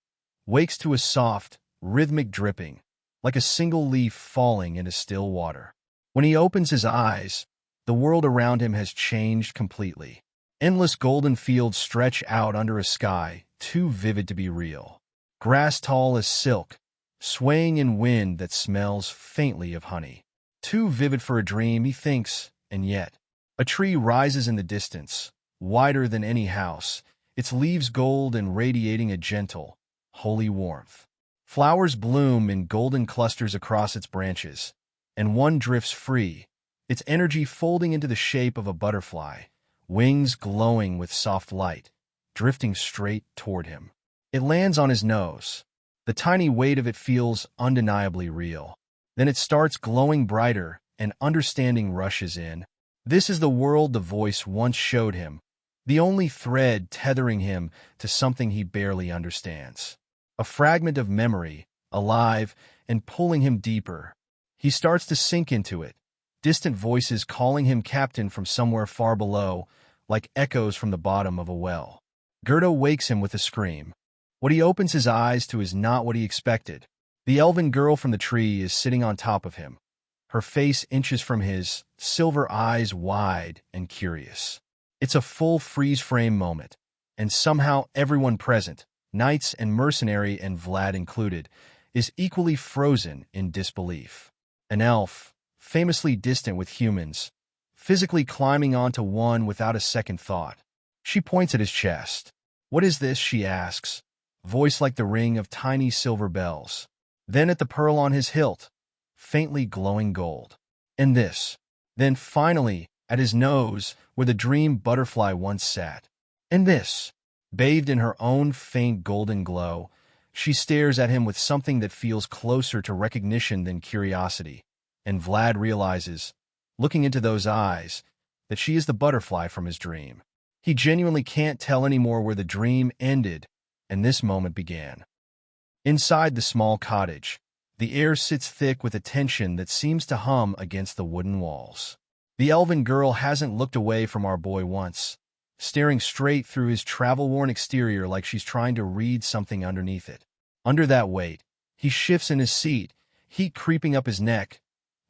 wakes to a soft, rhythmic dripping, like a single leaf falling into still water. When he opens his eyes, the world around him has changed completely. Endless golden fields stretch out under a sky too vivid to be real. Grass tall as silk, swaying in wind that smells faintly of honey. Too vivid for a dream, he thinks, and yet. A tree rises in the distance, wider than any house, its leaves gold and radiating a gentle, holy warmth. Flowers bloom in golden clusters across its branches, and one drifts free, its energy folding into the shape of a butterfly, wings glowing with soft light, drifting straight toward him. It lands on his nose. The tiny weight of it feels undeniably real. Then it starts glowing brighter, and understanding rushes in. This is the world the voice once showed him, the only thread tethering him to something he barely understands. A fragment of memory, alive and pulling him deeper. He starts to sink into it, distant voices calling him captain from somewhere far below, like echoes from the bottom of a well. 𝗬𝗏 wakes him with a scream. What he opens his eyes to is not what he expected. The elven girl from the tree is sitting on top of him, her face inches from his, silver eyes wide and curious. It's a full freeze-frame moment, and somehow everyone present, knights and mercenary and Vlad included, is equally frozen in disbelief. An elf, famously distant with humans, physically climbing onto one without a second thought. She points at his chest. "What is this?" she asks, voice like the ring of tiny silver bells. Then at the pearl on his hilt, faintly glowing gold. And this. Then finally, at his nose, where the dream butterfly once sat. And this. Bathed in her own faint golden glow, she stares at him with something that feels closer to recognition than curiosity. And Vlad realizes, looking into those eyes, that she is the butterfly from his dream. He genuinely can't tell anymore where the dream ended and this moment began. Inside the small cottage, the air sits thick with a tension that seems to hum against the wooden walls. The elven girl hasn't looked away from our boy once, staring straight through his travel-worn exterior like she's trying to read something underneath it. Under that weight, he shifts in his seat, heat creeping up his neck,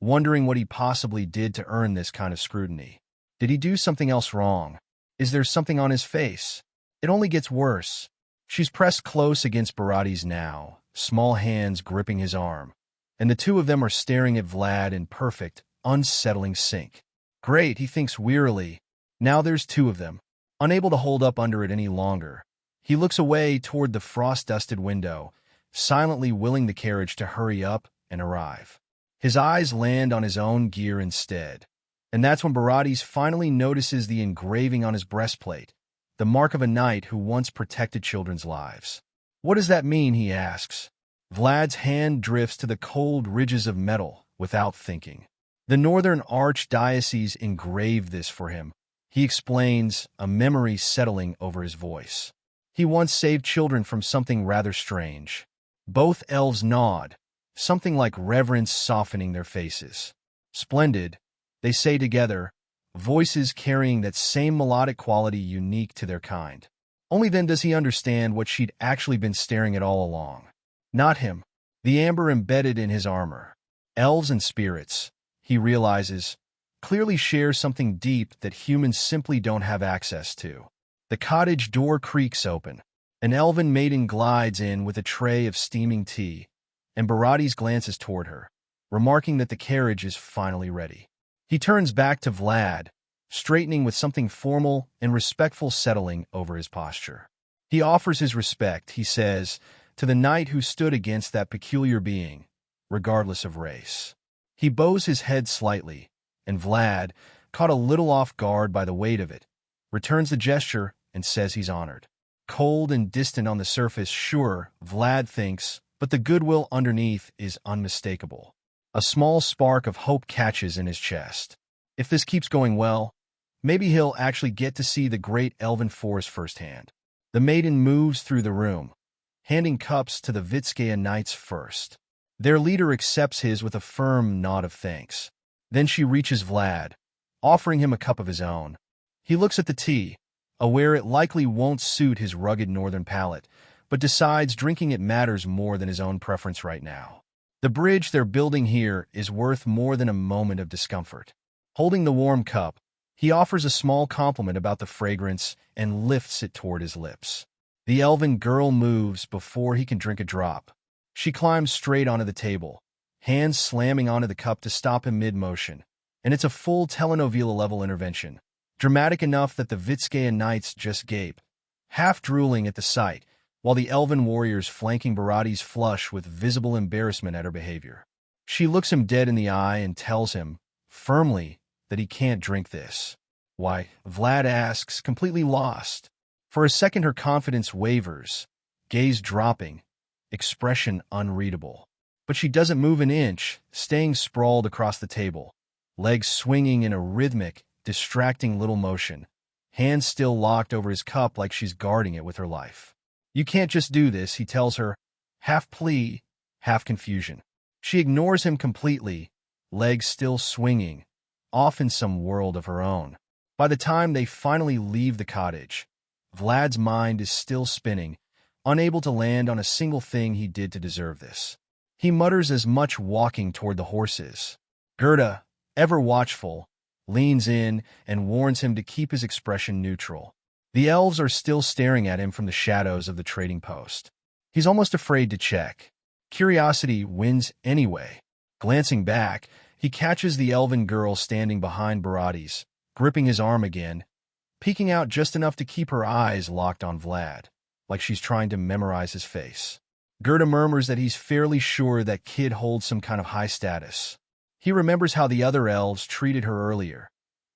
wondering what he possibly did to earn this kind of scrutiny. Did he do something else wrong? Is there something on his face? It only gets worse. She's pressed close against Bharati's now, small hands gripping his arm, and the two of them are staring at Vlad in perfect, unsettling sync. Great, he thinks wearily. Now there's two of them. Unable to hold up under it any longer, he looks away toward the frost-dusted window, silently willing the carriage to hurry up and arrive. His eyes land on his own gear instead, and that's when Bharati finally notices the engraving on his breastplate, the mark of a knight who once protected children's lives. What does that mean, he asks. Vlad's hand drifts to the cold ridges of metal without thinking. The Northern Archdiocese engraved this for him, he explains, a memory settling over his voice. He once saved children from something rather strange. Both elves nod, something like reverence softening their faces. Splendid, they say together, voices carrying that same melodic quality unique to their kind. Only then does he understand what she'd actually been staring at all along. Not him, the amber embedded in his armor. Elves and spirits, he realizes, clearly share something deep that humans simply don't have access to. The cottage door creaks open. An elven maiden glides in with a tray of steaming tea, and Bharati glances toward her, remarking that the carriage is finally ready. He turns back to Vlad, straightening with something formal and respectful settling over his posture. He offers his respect, he says, to the knight who stood against that peculiar being, regardless of race. He bows his head slightly, and Vlad, caught a little off guard by the weight of it, returns the gesture and says he's honored. Cold and distant on the surface, sure, Vlad thinks, but the goodwill underneath is unmistakable. A small spark of hope catches in his chest. If this keeps going well, maybe he'll actually get to see the great elven forest firsthand. The maiden moves through the room, handing cups to the 𝗦𝘄cie knights first. Their leader accepts his with a firm nod of thanks. Then she reaches Vlad, offering him a cup of his own. He looks at the tea, aware it likely won't suit his rugged northern palate, but decides drinking it matters more than his own preference right now. The bridge they're building here is worth more than a moment of discomfort. Holding the warm cup, he offers a small compliment about the fragrance and lifts it toward his lips. The elven girl moves before he can drink a drop. She climbs straight onto the table, hands slamming onto the cup to stop him mid-motion, and it's a full telenovela-level intervention, dramatic enough that the 𝗦𝘄cie knights just gape, half-drooling at the sight, while the elven warriors flanking Bharati's flush with visible embarrassment at her behavior. She looks him dead in the eye and tells him, firmly, that he can't drink this. Why? Vlad asks, completely lost. For a second her confidence wavers, gaze dropping, expression unreadable. But she doesn't move an inch, staying sprawled across the table, legs swinging in a rhythmic, distracting little motion, hands still locked over his cup like she's guarding it with her life. You can't just do this, he tells her, half plea, half confusion. She ignores him completely, legs still swinging, off in some world of her own. By the time they finally leave the cottage, Vlad's mind is still spinning, unable to land on a single thing he did to deserve this. He mutters as much walking toward the horses. Gerda, ever watchful, leans in, and warns him to keep his expression neutral. The elves are still staring at him from the shadows of the trading post. He's almost afraid to check. Curiosity wins anyway. Glancing back, he catches the elven girl standing behind 𝗏𝗏𝗏𝗏, gripping his arm again, peeking out just enough to keep her eyes locked on Vlad, like she's trying to memorize his face. 𝗏 murmurs that he's fairly sure that kid holds some kind of high status. He remembers how the other elves treated her earlier,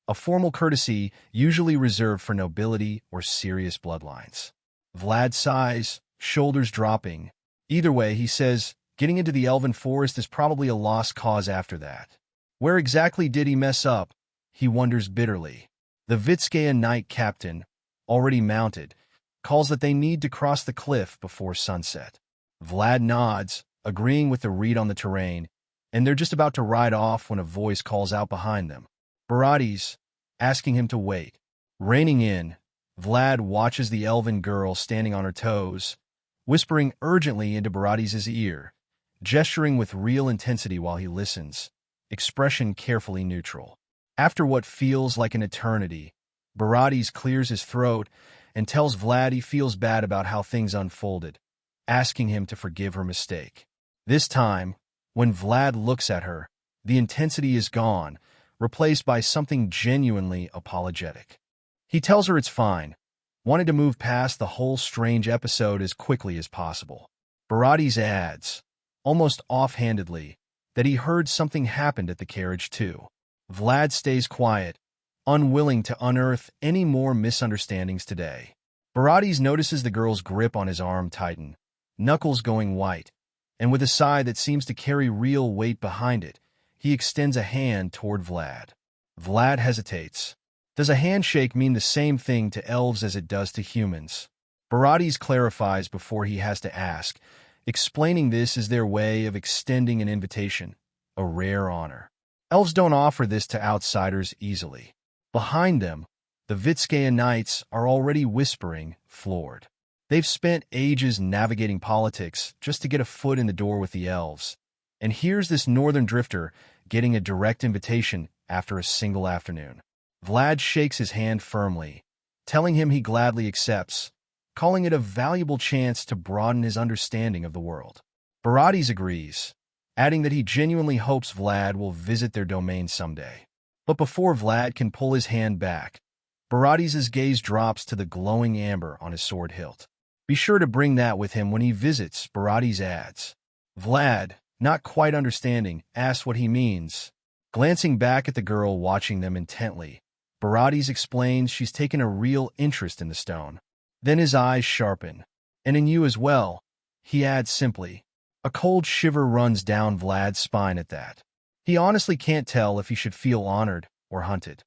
a formal courtesy usually reserved for nobility or serious bloodlines. Vlad sighs, shoulders dropping. Either way, he says, getting into the elven forest is probably a lost cause after that. Where exactly did he mess up? He wonders bitterly. The 𝗦𝘄cie knight captain, already mounted, calls that they need to cross the cliff before sunset. Vlad nods, agreeing with the read on the terrain, and they're just about to ride off when a voice calls out behind them. 𝗏𝗏𝗏𝗏, asking him to wait. Reining in, Vlad watches the elven girl standing on her toes, whispering urgently into 𝗏𝗏𝗏𝗏's ear, gesturing with real intensity while he listens, expression carefully neutral. After what feels like an eternity, 𝗏𝗏𝗏𝗏 clears his throat and tells Vlad he feels bad about how things unfolded, asking him to forgive her mistake. This time, when Vlad looks at her, the intensity is gone, replaced by something genuinely apologetic. He tells her it's fine, wanted to move past the whole strange episode as quickly as possible. 𝗏𝗏𝗏𝗏 adds, almost offhandedly, that he heard something happened at the carriage too. Vlad stays quiet, unwilling to unearth any more misunderstandings today. 𝗏𝗏𝗏𝗏 notices the girl's grip on his arm tighten, knuckles going white, and with a sigh that seems to carry real weight behind it, he extends a hand toward Vlad. Vlad hesitates. Does a handshake mean the same thing to elves as it does to humans? 𝗏𝗏𝗏𝗏 clarifies before he has to ask, explaining this as their way of extending an invitation, a rare honor. Elves don't offer this to outsiders easily. Behind them, the 𝗦𝘄cie knights are already whispering, floored. They've spent ages navigating politics just to get a foot in the door with the elves. And here's this northern drifter getting a direct invitation after a single afternoon. Vlad shakes his hand firmly, telling him he gladly accepts, calling it a valuable chance to broaden his understanding of the world. 𝗏𝗏𝗏𝗏𝗏 agrees, adding that he genuinely hopes Vlad will visit their domain someday. But before Vlad can pull his hand back, 𝗏𝗏𝗏𝗏𝗏's gaze drops to the glowing amber on his sword hilt. Be sure to bring that with him when he visits, 𝗏𝗏𝗏𝗏𝗏 adds. Vlad, not quite understanding, asks what he means. Glancing back at the girl watching them intently, 𝗏𝗏𝗏𝗏𝗏 explains she's taken a real interest in the stone. Then his eyes sharpen. And in you as well, he adds simply. A cold shiver runs down Vlad's spine at that. He honestly can't tell if he should feel honored or hunted.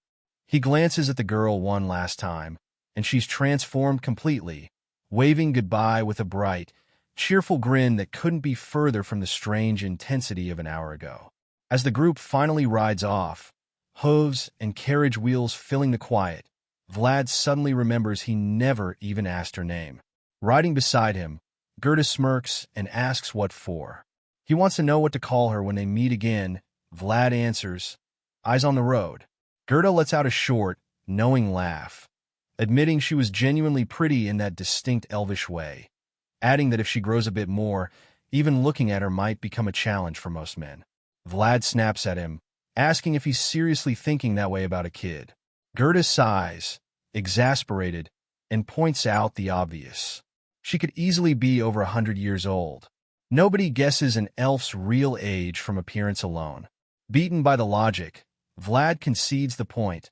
He glances at the girl one last time, and she's transformed completely, waving goodbye with a bright, cheerful grin that couldn't be further from the strange intensity of an hour ago. As the group finally rides off, hooves and carriage wheels filling the quiet, Vlad suddenly remembers he never even asked her name. Riding beside him, 𝗏𝗏𝗏𝗏𝗏 smirks and asks what for. He wants to know what to call her when they meet again. Vlad answers, eyes on the road. 𝗏𝗏𝗏𝗏𝗏 lets out a short, knowing laugh, admitting she was genuinely pretty in that distinct elvish way, adding that if she grows a bit more, even looking at her might become a challenge for most men. Vlad snaps at him, asking if he's seriously thinking that way about a kid. 𝗏𝗏𝗏𝗏𝗏 sighs, exasperated, and points out the obvious. She could easily be over 100 years old. Nobody guesses an elf's real age from appearance alone. Beaten by the logic, Vlad concedes the point,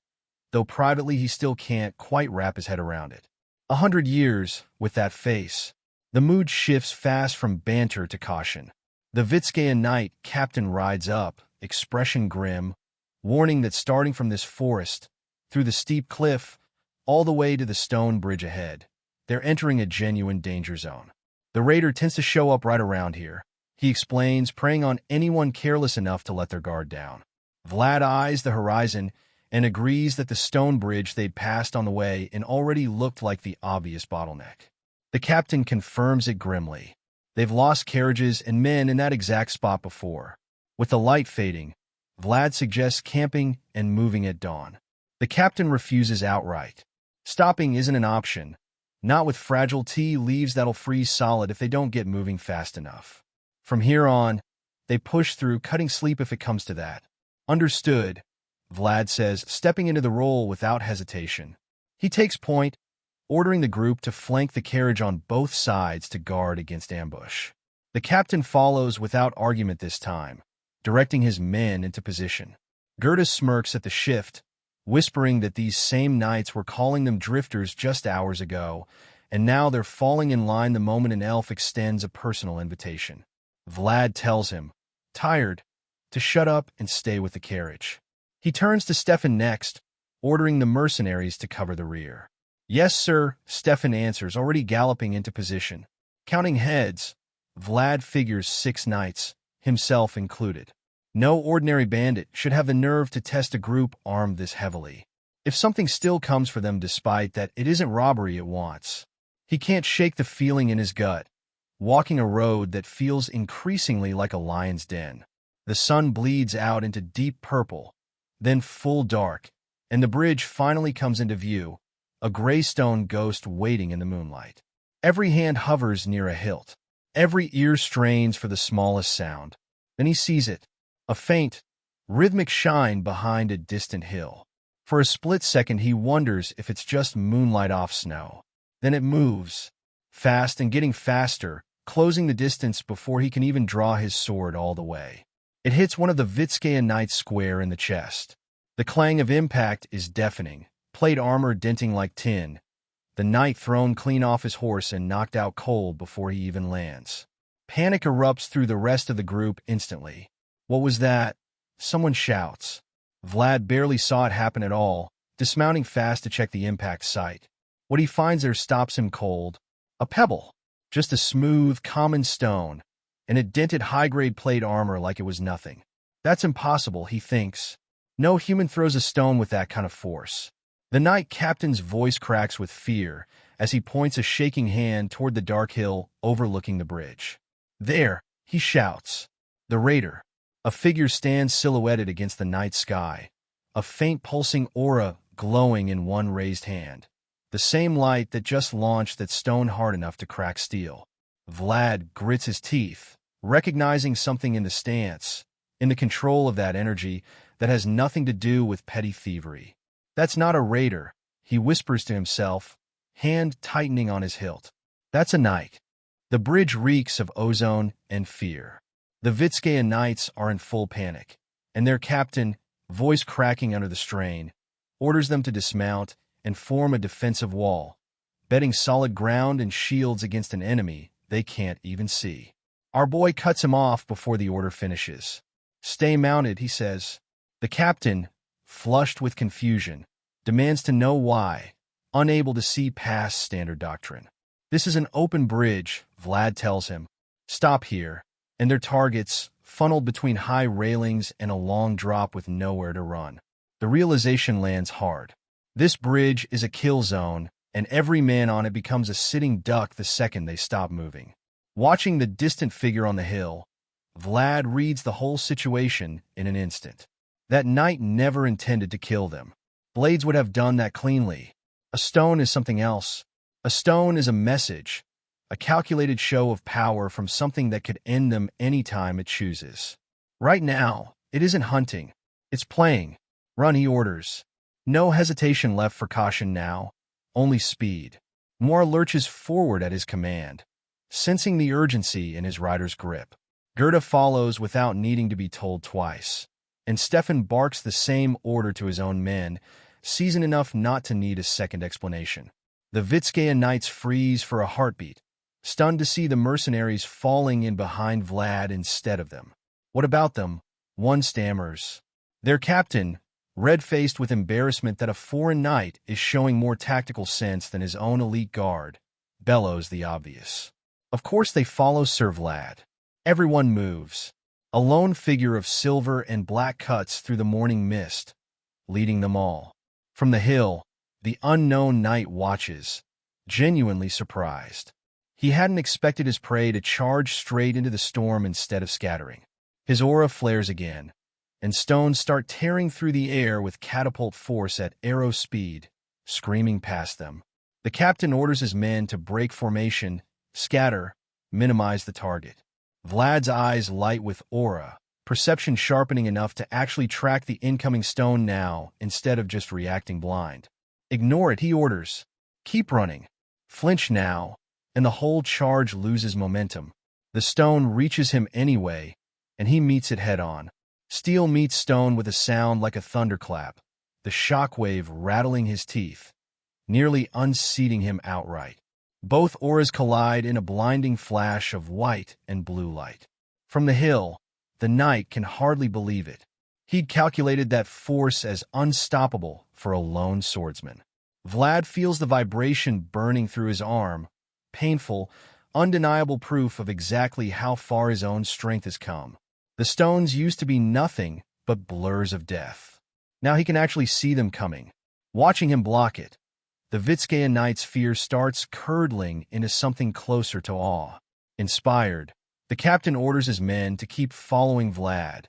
though privately he still can't quite wrap his head around it. 100 years, with that face. The mood shifts fast from banter to caution. The 𝗦𝘄cie knight captain rides up, expression grim, warning that starting from this forest, through the steep cliff, all the way to the stone bridge ahead, they're entering a genuine danger zone. The raider tends to show up right around here, he explains, preying on anyone careless enough to let their guard down. Vlad eyes the horizon and agrees that the stone bridge they'd passed on the way in already looked like the obvious bottleneck. The captain confirms it grimly. They've lost carriages and men in that exact spot before. With the light fading, Vlad suggests camping and moving at dawn. The captain refuses outright. Stopping isn't an option. Not with fragile tea leaves that'll freeze solid if they don't get moving fast enough. From here on, they push through, cutting sleep if it comes to that. Understood, Vlad says, stepping into the role without hesitation. He takes point, ordering the group to flank the carriage on both sides to guard against ambush. The captain follows without argument this time, directing his men into position. Gerda smirks at the shift, whispering that these same knights were calling them drifters just hours ago, and now they're falling in line the moment an elf extends a personal invitation. Vlad tells him, tired, to shut up and stay with the carriage. He turns to Stefan next, ordering the mercenaries to cover the rear. Yes, sir, Stefan answers, already galloping into position. Counting heads, Vlad figures 6 knights, himself included. No ordinary bandit should have the nerve to test a group armed this heavily. If something still comes for them despite that, it isn't robbery it wants. He can't shake the feeling in his gut, walking a road that feels increasingly like a lion's den. The sun bleeds out into deep purple, then full dark, and the bridge finally comes into view, a gray stone ghost waiting in the moonlight. Every hand hovers near a hilt. Every ear strains for the smallest sound. Then he sees it, a faint, rhythmic shine behind a distant hill. For a split second he wonders if it's just moonlight off snow. Then it moves, fast and getting faster, closing the distance before he can even draw his sword all the way. It hits one of the 𝗦𝘄cie knights square in the chest. The clang of impact is deafening, plate armor denting like tin, the knight thrown clean off his horse and knocked out cold before he even lands. Panic erupts through the rest of the group instantly. What was that? Someone shouts. Vlad barely saw it happen at all, dismounting fast to check the impact site. What he finds there stops him cold. A pebble. Just a smooth, common stone, and it dented high-grade plate armor like it was nothing. That's impossible, he thinks. No human throws a stone with that kind of force. The knight captain's voice cracks with fear as he points a shaking hand toward the dark hill overlooking the bridge. There, he shouts. The raider. A figure stands silhouetted against the night sky, a faint pulsing aura glowing in one raised hand. The same light that just launched that stone hard enough to crack steel. Vlad grits his teeth, recognizing something in the stance, in the control of that energy that has nothing to do with petty thievery. That's not a raider, he whispers to himself, hand tightening on his hilt. That's a knight. The bridge reeks of ozone and fear. The 𝗦𝘄cie knights are in full panic, and their captain, voice cracking under the strain, orders them to dismount and form a defensive wall, betting solid ground and shields against an enemy they can't even see. Our boy cuts him off before the order finishes. Stay mounted, he says. The captain, flushed with confusion, demands to know why, unable to see past standard doctrine. This is an open bridge, Vlad tells him. Stop here, and their targets, funneled between high railings and a long drop with nowhere to run. The realization lands hard. This bridge is a kill zone, and every man on it becomes a sitting duck the second they stop moving. Watching the distant figure on the hill, Vlad reads the whole situation in an instant. That knight never intended to kill them. Blades would have done that cleanly. A stone is something else. A stone is a message, a calculated show of power from something that could end them any time it chooses. Right now, it isn't hunting. It's playing. Run, he orders. No hesitation left for caution now, only speed. Moore lurches forward at his command, sensing the urgency in his rider's grip. Gerda follows without needing to be told twice, and Stefan barks the same order to his own men, seasoned enough not to need a second explanation. The 𝗦𝘄cie knights freeze for a heartbeat, stunned to see the mercenaries falling in behind Vlad instead of them. What about them? One stammers. Their captain, red-faced with embarrassment that a foreign knight is showing more tactical sense than his own elite guard, bellows the obvious. Of course they follow Sir Vlad. Everyone moves. A lone figure of silver and black cuts through the morning mist, leading them all. From the hill, the unknown knight watches, genuinely surprised. He hadn't expected his prey to charge straight into the storm instead of scattering. His aura flares again, and stones start tearing through the air with catapult force at arrow speed, screaming past them. The captain orders his men to break formation, scatter, minimize the target. Vlad's eyes light with aura, perception sharpening enough to actually track the incoming stone now instead of just reacting blind. Ignore it, he orders. Keep running. Flinch now, and the whole charge loses momentum. The stone reaches him anyway, and he meets it head-on. Steel meets stone with a sound like a thunderclap, the shockwave rattling his teeth, nearly unseating him outright. Both auras collide in a blinding flash of white and blue light. From the hill, the knight can hardly believe it. He'd calculated that force as unstoppable for a lone swordsman. Vlad feels the vibration burning through his arm, painful, undeniable proof of exactly how far his own strength has come. The stones used to be nothing but blurs of death. Now he can actually see them coming. Watching him block it, the 𝗦𝘄cie knight's fear starts curdling into something closer to awe. Inspired, the captain orders his men to keep following Vlad,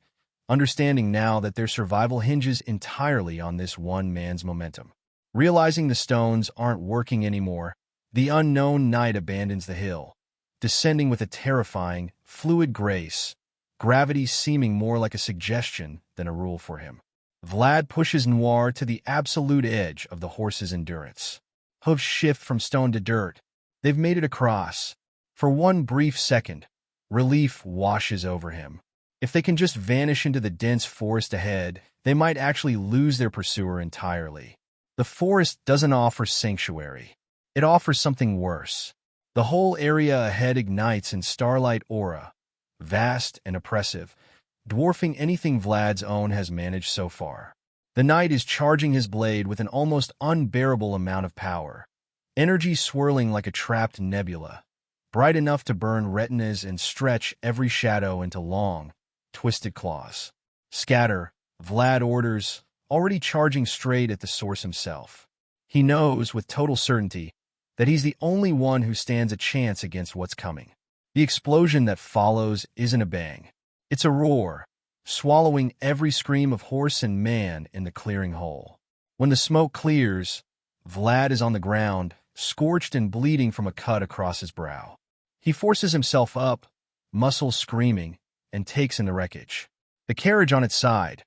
understanding now that their survival hinges entirely on this one man's momentum. Realizing the stones aren't working anymore, the unknown knight abandons the hill, descending with a terrifying, fluid grace, gravity seeming more like a suggestion than a rule for him. Vlad pushes Noir to the absolute edge of the horse's endurance. Hooves shift from stone to dirt. They've made it across. For one brief second, relief washes over him. If they can just vanish into the dense forest ahead, they might actually lose their pursuer entirely. The forest doesn't offer sanctuary. It offers something worse. The whole area ahead ignites in starlight aura, vast and oppressive, dwarfing anything Vlad's own has managed so far. The knight is charging his blade with an almost unbearable amount of power, energy swirling like a trapped nebula, bright enough to burn retinas and stretch every shadow into long, twisted claws. Scatter, Vlad orders, already charging straight at the source himself. He knows with total certainty that he's the only one who stands a chance against what's coming. The explosion that follows isn't a bang. It's a roar, swallowing every scream of horse and man in the clearing hole. When the smoke clears, Vlad is on the ground, scorched and bleeding from a cut across his brow. He forces himself up, muscles screaming, and takes in the wreckage. The carriage on its side,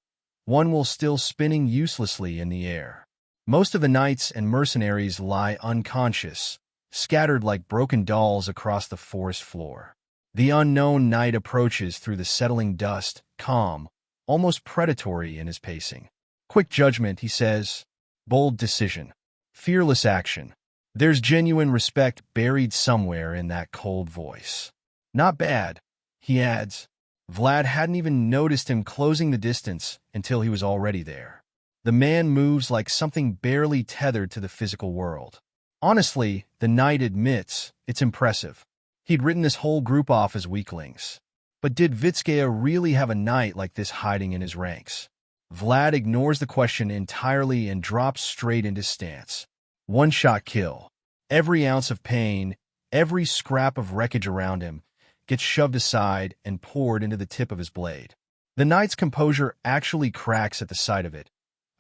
one wheel still spinning uselessly in the air. Most of the knights and mercenaries lie unconscious, scattered like broken dolls across the forest floor. The unknown knight approaches through the settling dust, calm, almost predatory in his pacing. Quick judgment, he says. Bold decision. Fearless action. There's genuine respect buried somewhere in that cold voice. Not bad, he adds. Vlad hadn't even noticed him closing the distance until he was already there. The man moves like something barely tethered to the physical world. Honestly, the knight admits, it's impressive. He'd written this whole group off as weaklings. But did 𝗦𝘄cie really have a knight like this hiding in his ranks? Vlad ignores the question entirely and drops straight into stance. One-shot kill. Every ounce of pain, every scrap of wreckage around him, gets shoved aside and poured into the tip of his blade. The knight's composure actually cracks at the sight of it,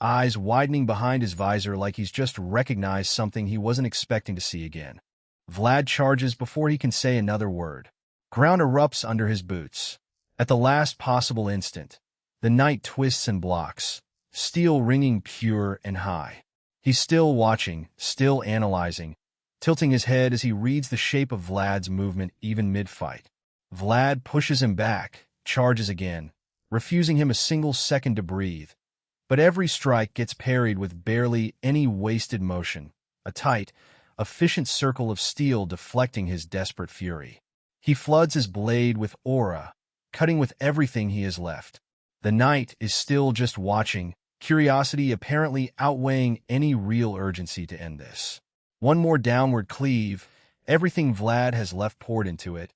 eyes widening behind his visor like he's just recognized something he wasn't expecting to see again. Vlad charges before he can say another word. Ground erupts under his boots. At the last possible instant, the knight twists and blocks, steel ringing pure and high. He's still watching, still analyzing, tilting his head as he reads the shape of Vlad's movement even mid-fight. Vlad pushes him back, charges again, refusing him a single second to breathe. But every strike gets parried with barely any wasted motion, a tight, efficient circle of steel deflecting his desperate fury. He floods his blade with aura, cutting with everything he has left. The knight is still just watching, curiosity apparently outweighing any real urgency to end this. One more downward cleave, everything Vlad has left poured into it,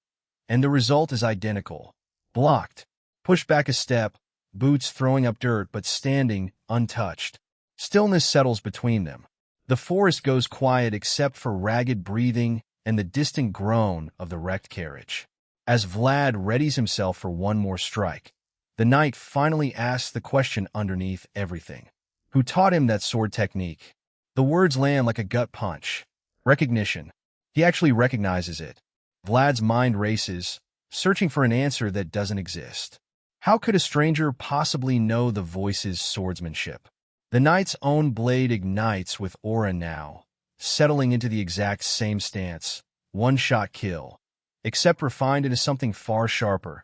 and the result is identical. Blocked. Pushed back a step, boots throwing up dirt but standing, untouched. Stillness settles between them. The forest goes quiet except for ragged breathing and the distant groan of the wrecked carriage. As Vlad readies himself for one more strike, The knight finally asks the question underneath everything. Who taught him that sword technique? The words land like a gut punch. Recognition. He actually recognizes it. Vlad's mind races, searching for an answer that doesn't exist. How could a stranger possibly know the voice's swordsmanship? The knight's own blade ignites with aura now, settling into the exact same stance. One-shot kill, except refined into something far sharper,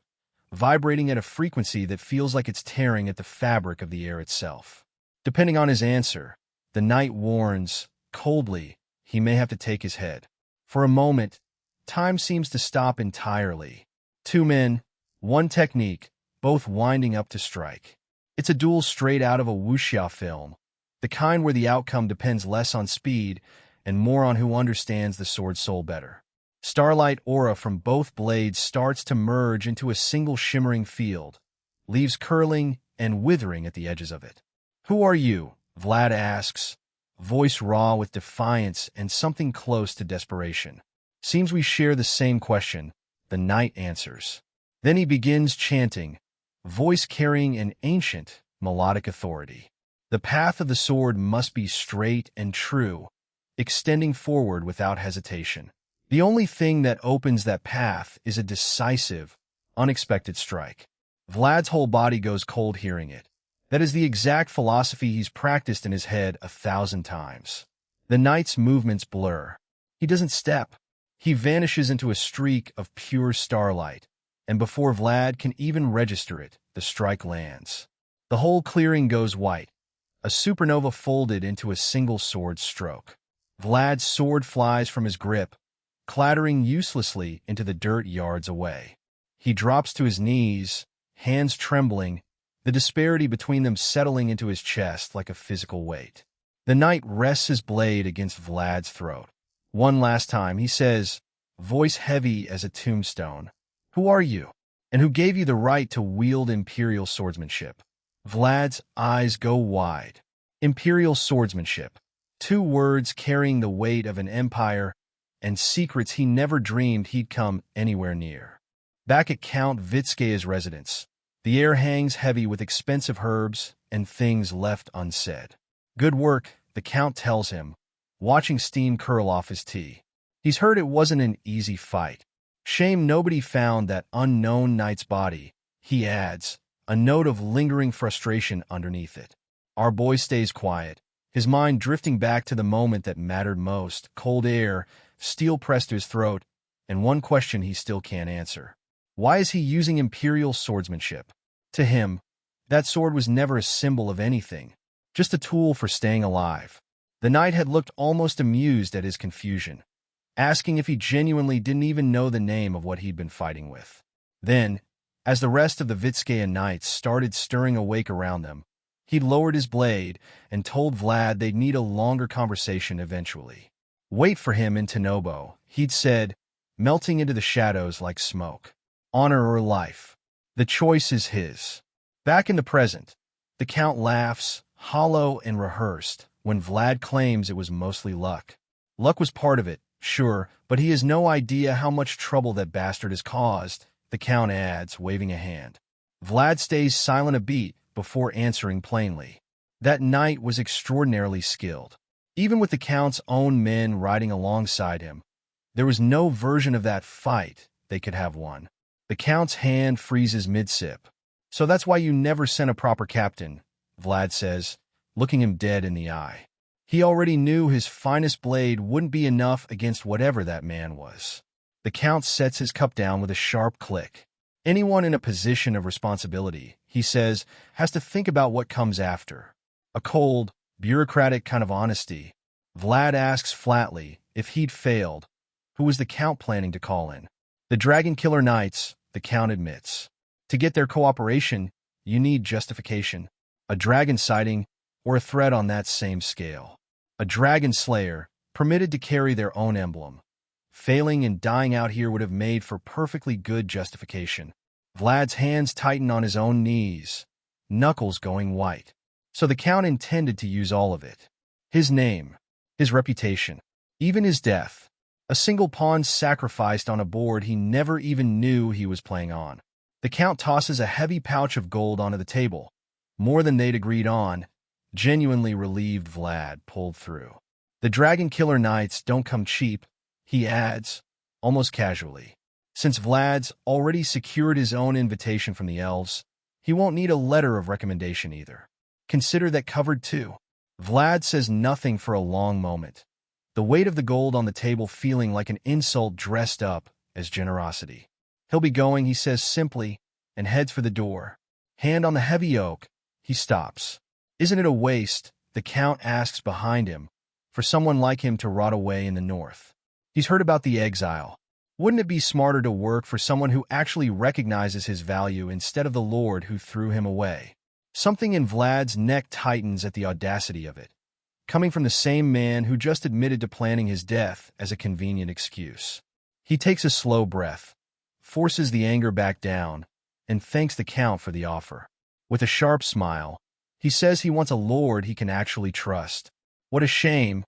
vibrating at a frequency that feels like it's tearing at the fabric of the air itself. Depending on his answer, the knight warns, coldly, he may have to take his head. For a moment, time seems to stop entirely. Two men, one technique, both winding up to strike. It's a duel straight out of a wuxia film, the kind where the outcome depends less on speed and more on who understands the sword's soul better. Starlight aura from both blades starts to merge into a single shimmering field, leaves curling and withering at the edges of it. "Who are you?" Vlad asks, voice raw with defiance and something close to desperation. "Seems we share the same question," the knight answers. Then he begins chanting, voice carrying an ancient, melodic authority. The path of the sword must be straight and true, extending forward without hesitation. The only thing that opens that path is a decisive, unexpected strike. Vlad's whole body goes cold hearing it. That is the exact philosophy he's practiced in his head 1,000 times. The knight's movements blur. He doesn't step. He vanishes into a streak of pure starlight, and before Vlad can even register it, the strike lands. The whole clearing goes white, a supernova folded into a single sword stroke. Vlad's sword flies from his grip, clattering uselessly into the dirt yards away. He drops to his knees, hands trembling, the disparity between them settling into his chest like a physical weight. The knight rests his blade against Vlad's throat. One last time, he says, voice heavy as a tombstone, "Who are you? And who gave you the right to wield imperial swordsmanship?" Vlad's eyes go wide. Imperial swordsmanship. 2 words carrying the weight of an empire and secrets he never dreamed he'd come anywhere near. Back at Count 𝗦𝘁ci's residence, the air hangs heavy with expensive herbs and things left unsaid. "Good work," the Count tells him, watching steam curl off his tea. He's heard it wasn't an easy fight. Shame nobody found that unknown knight's body, he adds, a note of lingering frustration underneath it. Our boy stays quiet, his mind drifting back to the moment that mattered most, cold air, steel pressed to his throat, and one question he still can't answer. Why is he using imperial swordsmanship? To him, that sword was never a symbol of anything, just a tool for staying alive. The knight had looked almost amused at his confusion, asking if he genuinely didn't even know the name of what he'd been fighting with. Then, as the rest of the 𝗦𝘁cian knights started stirring awake around them, he lowered his blade and told Vlad they'd need a longer conversation eventually. Wait for him in Tenobo, he'd said, melting into the shadows like smoke. Honor or life. The choice is his. Back in the present, the Count laughs, hollow and rehearsed, when Vlad claims it was mostly luck. Luck was part of it, sure, but he has no idea how much trouble that bastard has caused, the Count adds, waving a hand. Vlad stays silent a beat before answering plainly. That knight was extraordinarily skilled. Even with the Count's own men riding alongside him, there was no version of that fight they could have won. The Count's hand freezes mid-sip. "So that's why you never sent a proper captain," Vlad says, looking him dead in the eye. He already knew his finest blade wouldn't be enough against whatever that man was. The Count sets his cup down with a sharp click. Anyone in a position of responsibility, he says, has to think about what comes after. A cold, bureaucratic kind of honesty. Vlad asks flatly if he'd failed, who was the Count planning to call in? The Dragon Killer Knights, the Count admits. To get their cooperation, you need justification. A dragon sighting, or a threat on that same scale. A dragon slayer, permitted to carry their own emblem. Failing and dying out here would have made for perfectly good justification. Vlad's hands tighten on his own knees, knuckles going white. So the Count intended to use all of it. His name, his reputation, even his death. A single pawn sacrificed on a board he never even knew he was playing on. The Count tosses a heavy pouch of gold onto the table. More than they'd agreed on. Genuinely relieved, Vlad pulled through. The Dragon Killer Knights don't come cheap, he adds, almost casually. Since Vlad's already secured his own invitation from the elves, he won't need a letter of recommendation either. Consider that covered too. Vlad says nothing for a long moment, the weight of the gold on the table feeling like an insult dressed up as generosity. He'll be going, he says simply, and heads for the door. Hand on the heavy oak, he stops. Isn't it a waste, the Count asks behind him, for someone like him to rot away in the north? He's heard about the exile. Wouldn't it be smarter to work for someone who actually recognizes his value instead of the lord who threw him away? Something in Vlad's neck tightens at the audacity of it, coming from the same man who just admitted to planning his death as a convenient excuse. He takes a slow breath, forces the anger back down, and thanks the Count for the offer. With a sharp smile, he says he wants a lord he can actually trust. What a shame,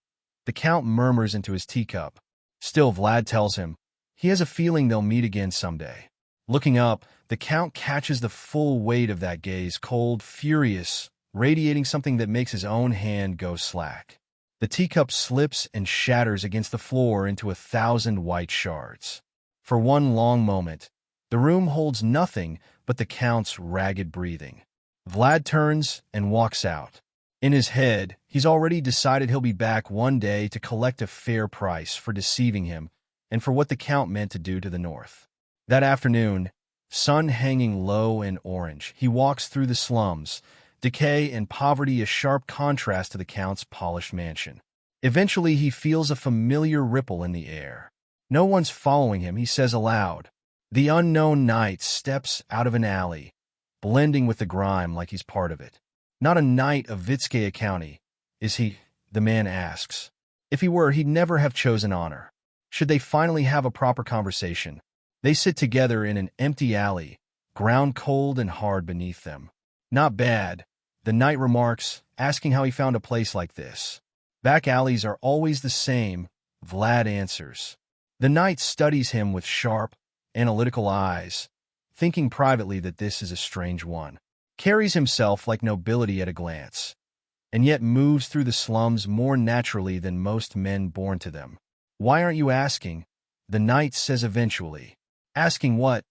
the Count murmurs into his teacup. Still, Vlad tells him, he has a feeling they'll meet again someday. Looking up, the Count catches the full weight of that gaze, cold, furious, radiating something that makes his own hand go slack. The teacup slips and shatters against the floor into 1,000 white shards. For one long moment, the room holds nothing but the Count's ragged breathing. Vlad turns and walks out. In his head, he's already decided he'll be back one day to collect a fair price for deceiving him and for what the Count meant to do to the north. That afternoon, sun hanging low and orange, he walks through the slums, decay and poverty a sharp contrast to the Count's polished mansion. Eventually, he feels a familiar ripple in the air. No one's following him, he says aloud. The unknown knight steps out of an alley, blending with the grime like he's part of it. Not a knight of 𝗦𝘁cie County, is he? The man asks. If he were, he'd never have chosen honor. Should they finally have a proper conversation? They sit together in an empty alley, ground cold and hard beneath them. Not bad, the knight remarks, asking how he found a place like this. Back alleys are always the same, Vlad answers. The knight studies him with sharp, analytical eyes, thinking privately that this is a strange one. Carries himself like nobility at a glance, and yet moves through the slums more naturally than most men born to them. Why aren't you asking? The knight says eventually. Asking what?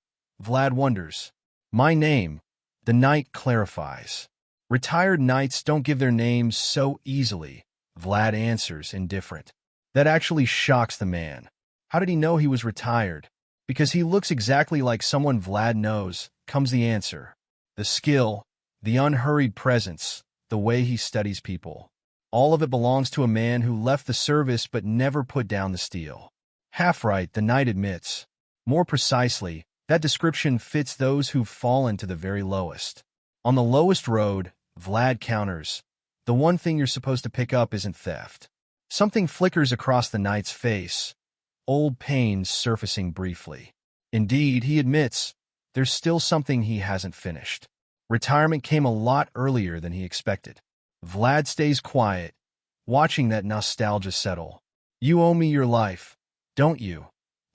Vlad wonders. My name, the knight clarifies. Retired knights don't give their names so easily, Vlad answers, indifferent. That actually shocks the man. How did he know he was retired? Because he looks exactly like someone Vlad knows, comes the answer. The skill, the unhurried presence, the way he studies people. All of it belongs to a man who left the service but never put down the steel. Half right, the knight admits. More precisely, that description fits those who've fallen to the very lowest. On the lowest road, Vlad counters, the one thing you're supposed to pick up isn't theft. Something flickers across the knight's face, old pains surfacing briefly. Indeed, he admits, there's still something he hasn't finished. Retirement came a lot earlier than he expected. Vlad stays quiet, watching that nostalgia settle. You owe me your life, don't you?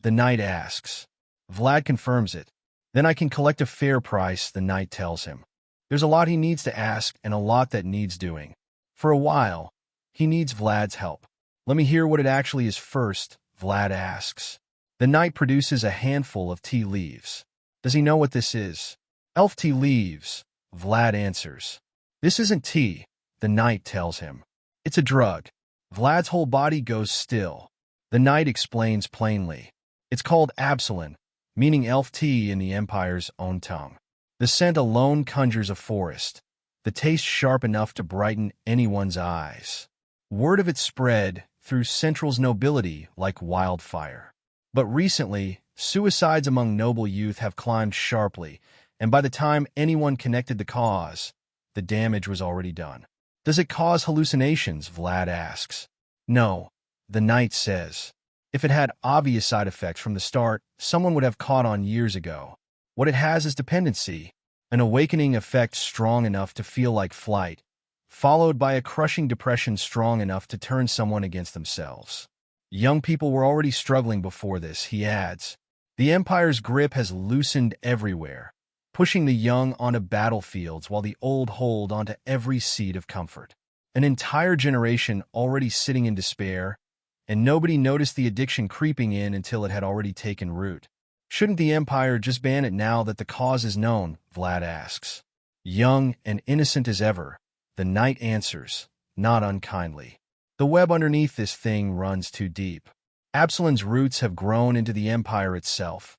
The knight asks. Vlad confirms it. Then I can collect a fair price, the knight tells him. There's a lot he needs to ask and a lot that needs doing. For a while, he needs Vlad's help. Let me hear what it actually is first, Vlad asks. The knight produces a handful of tea leaves. Does he know what this is? Elf tea leaves, Vlad answers. This isn't tea, the knight tells him. It's a drug. Vlad's whole body goes still. The knight explains plainly. It's called absalin, meaning elf tea in the Empire's own tongue. The scent alone conjures a forest, the taste sharp enough to brighten anyone's eyes. Word of it spread through Central's nobility like wildfire. But recently, suicides among noble youth have climbed sharply, and by the time anyone connected the cause, the damage was already done. Does it cause hallucinations? Vlad asks. No, the knight says. If it had obvious side effects from the start, someone would have caught on years ago. What it has is dependency, an awakening effect strong enough to feel like flight, followed by a crushing depression strong enough to turn someone against themselves. Young people were already struggling before this, he adds. The Empire's grip has loosened everywhere, pushing the young onto battlefields while the old hold onto every seat of comfort. An entire generation already sitting in despair, and nobody noticed the addiction creeping in until it had already taken root. Shouldn't the Empire just ban it now that the cause is known? Vlad asks. Young and innocent as ever, the knight answers, not unkindly. The web underneath this thing runs too deep. Absalon's roots have grown into the Empire itself,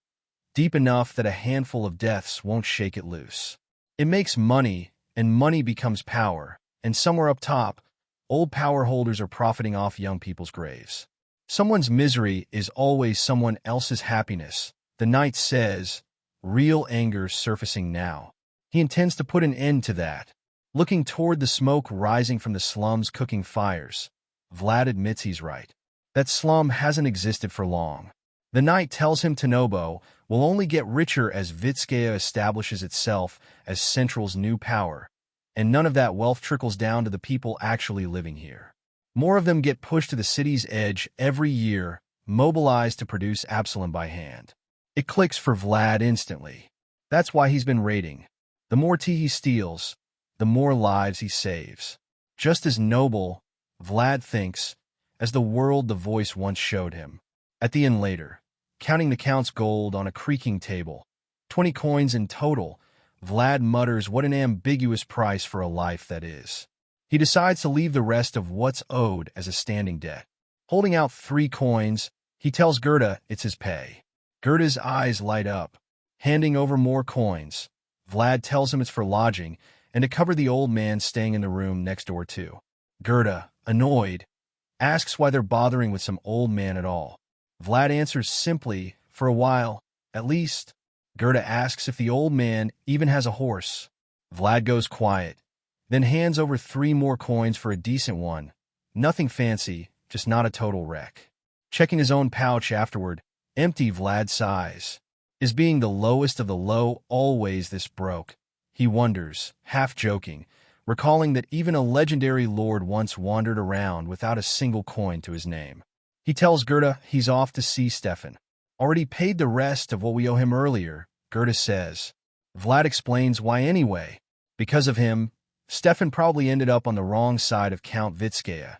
deep enough that a handful of deaths won't shake it loose. It makes money, and money becomes power, and somewhere up top, old power holders are profiting off young people's graves. Someone's misery is always someone else's happiness, the knight says, real anger surfacing now. He intends to put an end to that. Looking toward the smoke rising from the slums cooking fires, Vlad admits he's right. That slum hasn't existed for long. The knight tells him Tenobo will only get richer as 𝗦𝘁cie establishes itself as Central's new power, and none of that wealth trickles down to the people actually living here. More of them get pushed to the city's edge every year, mobilized to produce Absalom by hand. It clicks for Vlad instantly. That's why he's been raiding. The more tea he steals, the more lives he saves. Just as noble, Vlad thinks, as the world the voice once showed him. At the inn later, counting the count's gold on a creaking table, 20 coins in total, Vlad mutters what an ambiguous price for a life that is. He decides to leave the rest of what's owed as a standing debt. Holding out 3 coins, he tells 𝗏 it's his pay. 𝗏's eyes light up. Handing over more coins, Vlad tells him it's for lodging and to cover the old man staying in the room next door too. 𝗏, annoyed, asks why they're bothering with some old man at all. Vlad answers simply, for a while, at least. 𝗏 asks if the old man even has a horse. Vlad goes quiet, then hands over 3 more coins for a decent one. Nothing fancy, just not a total wreck. Checking his own pouch afterward, empty, Vlad sighs. Is being the lowest of the low always this broke? He wonders, half joking, recalling that even a legendary lord once wandered around without a single coin to his name. He tells 𝗏 he's off to see Stefan. Already paid the rest of what we owe him earlier, 𝗏 says. Vlad explains why anyway. Because of him, Stefan probably ended up on the wrong side of Count 𝗦𝘁cie,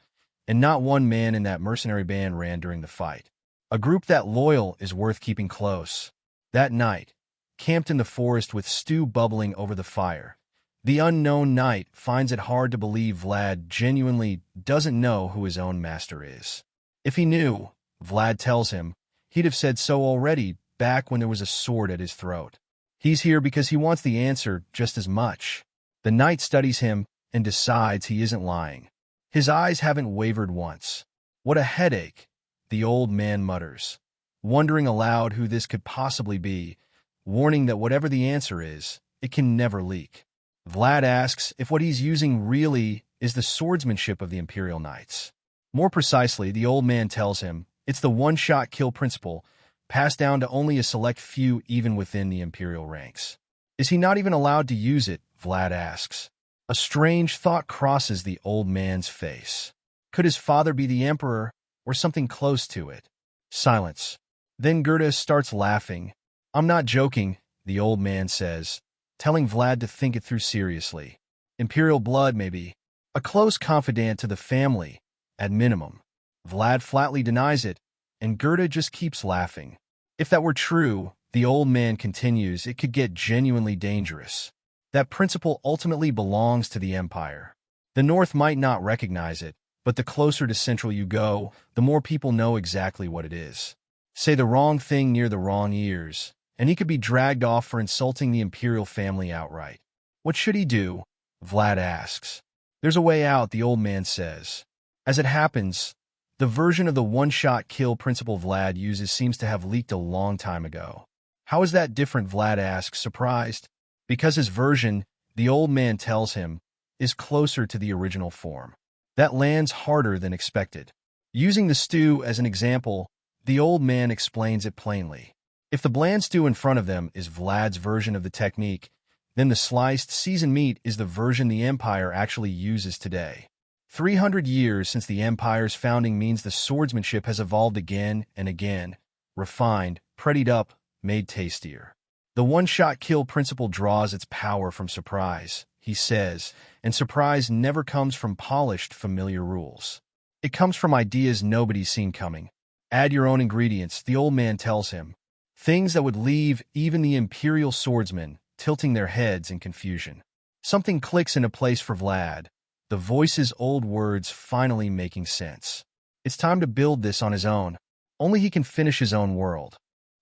and not one man in that mercenary band ran during the fight. A group that loyal is worth keeping close. That night, camped in the forest with stew bubbling over the fire, the unknown knight finds it hard to believe Vlad genuinely doesn't know who his own master is. If he knew, Vlad tells him, he'd have said so already back when there was a sword at his throat. He's here because he wants the answer just as much. The knight studies him and decides he isn't lying. His eyes haven't wavered once. What a headache, the old man mutters, wondering aloud who this could possibly be, warning that whatever the answer is, it can never leak. Vlad asks if what he's using really is the swordsmanship of the Imperial Knights. More precisely, the old man tells him it's the one-shot kill principle, passed down to only a select few even within the Imperial ranks. Is he not even allowed to use it? Vlad asks. A strange thought crosses the old man's face. Could his father be the Emperor, or something close to it? Silence. Then 𝗏 starts laughing. I'm not joking, the old man says, telling Vlad to think it through seriously. Imperial blood, maybe. A close confidant to the family, at minimum. Vlad flatly denies it, and 𝗏 just keeps laughing. If that were true, the old man continues, it could get genuinely dangerous. That principle ultimately belongs to the Empire. The North might not recognize it, but the closer to Central you go, the more people know exactly what it is. Say the wrong thing near the wrong ears, and he could be dragged off for insulting the imperial family outright. What should he do? Vlad asks. There's a way out, the old man says. As it happens, the version of the one-shot kill principle Vlad uses seems to have leaked a long time ago. How is that different? Vlad asks, surprised. Because his version, the old man tells him, is closer to the original form. That lands harder than expected. Using the stew as an example, the old man explains it plainly. If the bland stew in front of them is Vlad's version of the technique, then the sliced, seasoned meat is the version the Empire actually uses today. 300 years since the Empire's founding means the swordsmanship has evolved again and again, refined, prettied up, made tastier. The one-shot kill principle draws its power from surprise, he says, and surprise never comes from polished, familiar rules. It comes from ideas nobody's seen coming. Add your own ingredients, the old man tells him. Things that would leave even the imperial swordsmen tilting their heads in confusion. Something clicks into place for Vlad, the voice's old words finally making sense. It's time to build this on his own. Only he can finish his own world.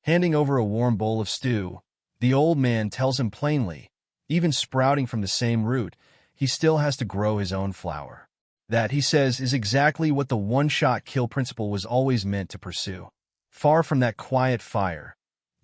Handing over a warm bowl of stew, the old man tells him plainly, even sprouting from the same root, he still has to grow his own flower. That, he says, is exactly what the one-shot kill principle was always meant to pursue. Far from that quiet fire,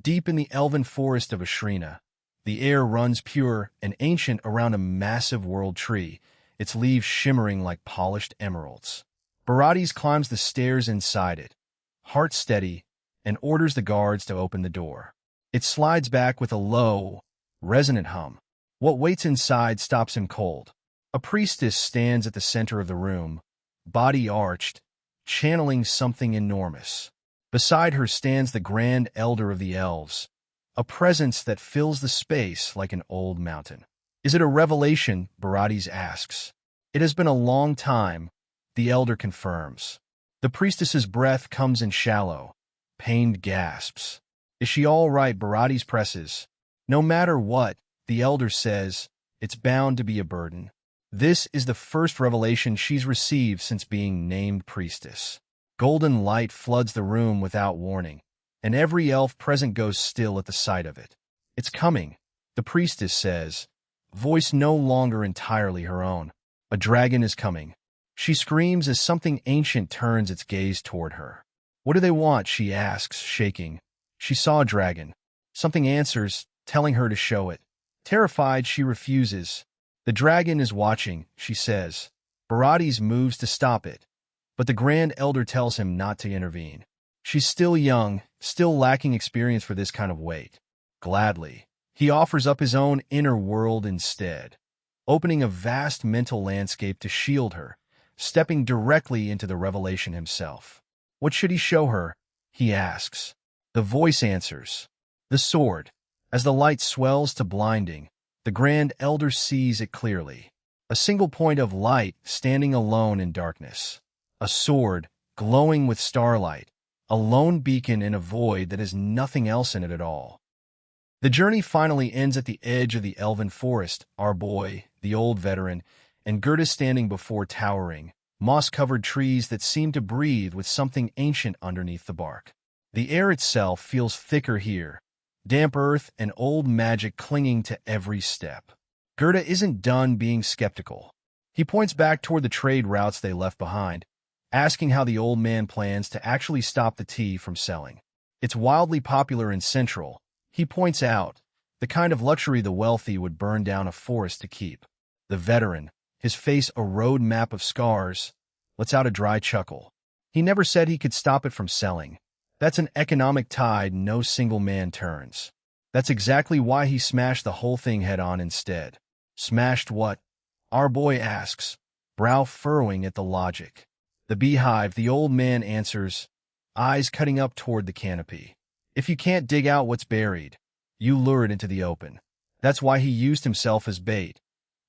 deep in the elven forest of Ashrina, the air runs pure and ancient around a massive world tree, its leaves shimmering like polished emeralds. 𝗏𝗏𝗏𝗏 climbs the stairs inside it, heart steady, and orders the guards to open the door. It slides back with a low, resonant hum. What waits inside stops him cold. A priestess stands at the center of the room, body arched, channeling something enormous. Beside her stands the Grand Elder of the Elves, a presence that fills the space like an old mountain. Is it a revelation? 𝗏𝗏𝗏𝗏 asks. It has been a long time, the elder confirms. The priestess's breath comes in shallow, pained gasps. Is she all right? 𝗏𝗏𝗏𝗏 presses. No matter what, the elder says, it's bound to be a burden. This is the first revelation she's received since being named priestess. Golden light floods the room without warning, and every elf present goes still at the sight of it. It's coming, the priestess says, voice no longer entirely her own. A dragon is coming. She screams as something ancient turns its gaze toward her. What do they want? She asks, shaking. She saw a dragon. Something answers, telling her to show it. Terrified, she refuses. The dragon is watching, she says. 𝗏𝗏𝗏𝗏 moves to stop it, but the Grand Elder tells him not to intervene. She's still young, still lacking experience for this kind of weight. Gladly, he offers up his own inner world instead, opening a vast mental landscape to shield her, stepping directly into the revelation himself. What should he show her? He asks. The voice answers. The sword. As the light swells to blinding, the Grand Elder sees it clearly. A single point of light standing alone in darkness. A sword, glowing with starlight. A lone beacon in a void that has nothing else in it at all. The journey finally ends at the edge of the elven forest, our boy, the old veteran, and 𝗏𝗏𝗏𝗏 standing before towering, moss-covered trees that seem to breathe with something ancient underneath the bark. The air itself feels thicker here, damp earth and old magic clinging to every step. 𝗏𝗏𝗏𝗏 isn't done being skeptical. He points back toward the trade routes they left behind, asking how the old man plans to actually stop the tea from selling. It's wildly popular in Central, he points out, the kind of luxury the wealthy would burn down a forest to keep. The veteran, his face a road map of scars, lets out a dry chuckle. He never said he could stop it from selling. That's an economic tide no single man turns. That's exactly why he smashed the whole thing head-on instead. Smashed what? Our boy asks, brow furrowing at the logic. The beehive, the old man answers, eyes cutting up toward the canopy. If you can't dig out what's buried, you lure it into the open. That's why he used himself as bait,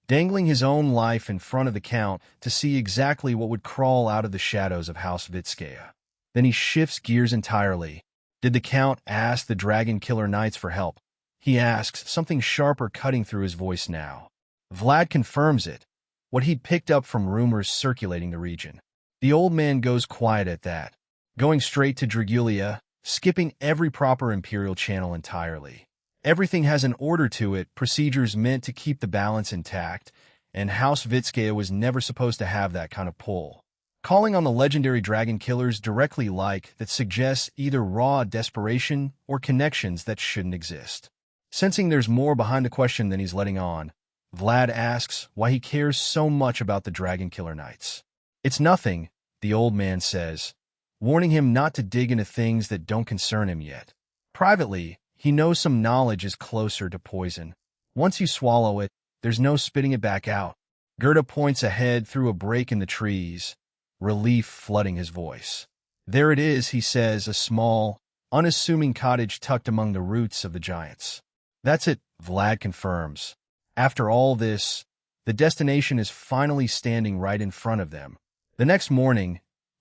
dangling his own life in front of the Count to see exactly what would crawl out of the shadows of House Vayezid. Then he shifts gears entirely. Did the Count ask the Dragon Killer Knights for help? He asks, something sharper cutting through his voice now. Vlad confirms it, what he'd picked up from rumors circulating the region. The old man goes quiet at that, going straight to Dragulia, skipping every proper imperial channel entirely. Everything has an order to it, procedures meant to keep the balance intact, and House Vayezid was never supposed to have that kind of pull. Calling on the legendary dragon killers directly that suggests either raw desperation or connections that shouldn't exist. Sensing there's more behind the question than he's letting on, Vlad asks why he cares so much about the Dragon Killer Knights. It's nothing, the old man says, warning him not to dig into things that don't concern him yet. Privately, he knows some knowledge is closer to poison. Once you swallow it, there's no spitting it back out. 𝗏𝗏𝗏𝗏𝗏 points ahead through a break in the trees, relief flooding his voice. There it is, he says, a small, unassuming cottage tucked among the roots of the giants. That's it, Vlad confirms. After all this, the destination is finally standing right in front of them. The next morning,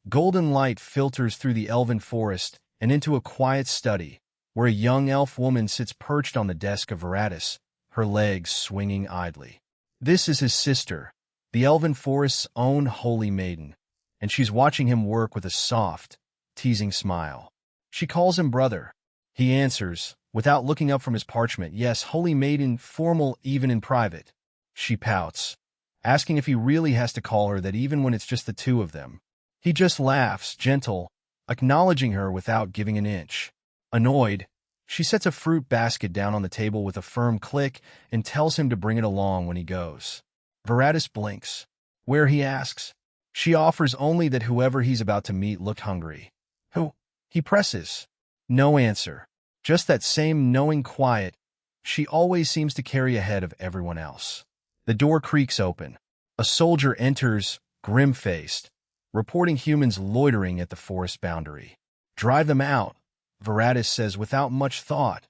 golden light filters through the elven forest and into a quiet study, where a young elf woman sits perched on the desk of 𝗏𝗏𝗏, her legs swinging idly. This is his sister, the elven forest's own holy maiden, and she's watching him work with a soft, teasing smile. She calls him brother. He answers, without looking up from his parchment, yes, holy maiden, formal even in private. She pouts, asking if he really has to call her that even when it's just the two of them. He just laughs, gentle, acknowledging her without giving an inch. Annoyed, she sets a fruit basket down on the table with a firm click and tells him to bring it along when he goes. 𝗏𝗏𝗏 blinks. Where, he asks. She offers only that whoever he's about to meet looked hungry. Who? He presses. No answer. Just that same knowing quiet she always seems to carry ahead of everyone else. The door creaks open. A soldier enters, grim-faced, reporting humans loitering at the forest boundary. Drive them out, 𝗏𝗏𝗏 says without much thought.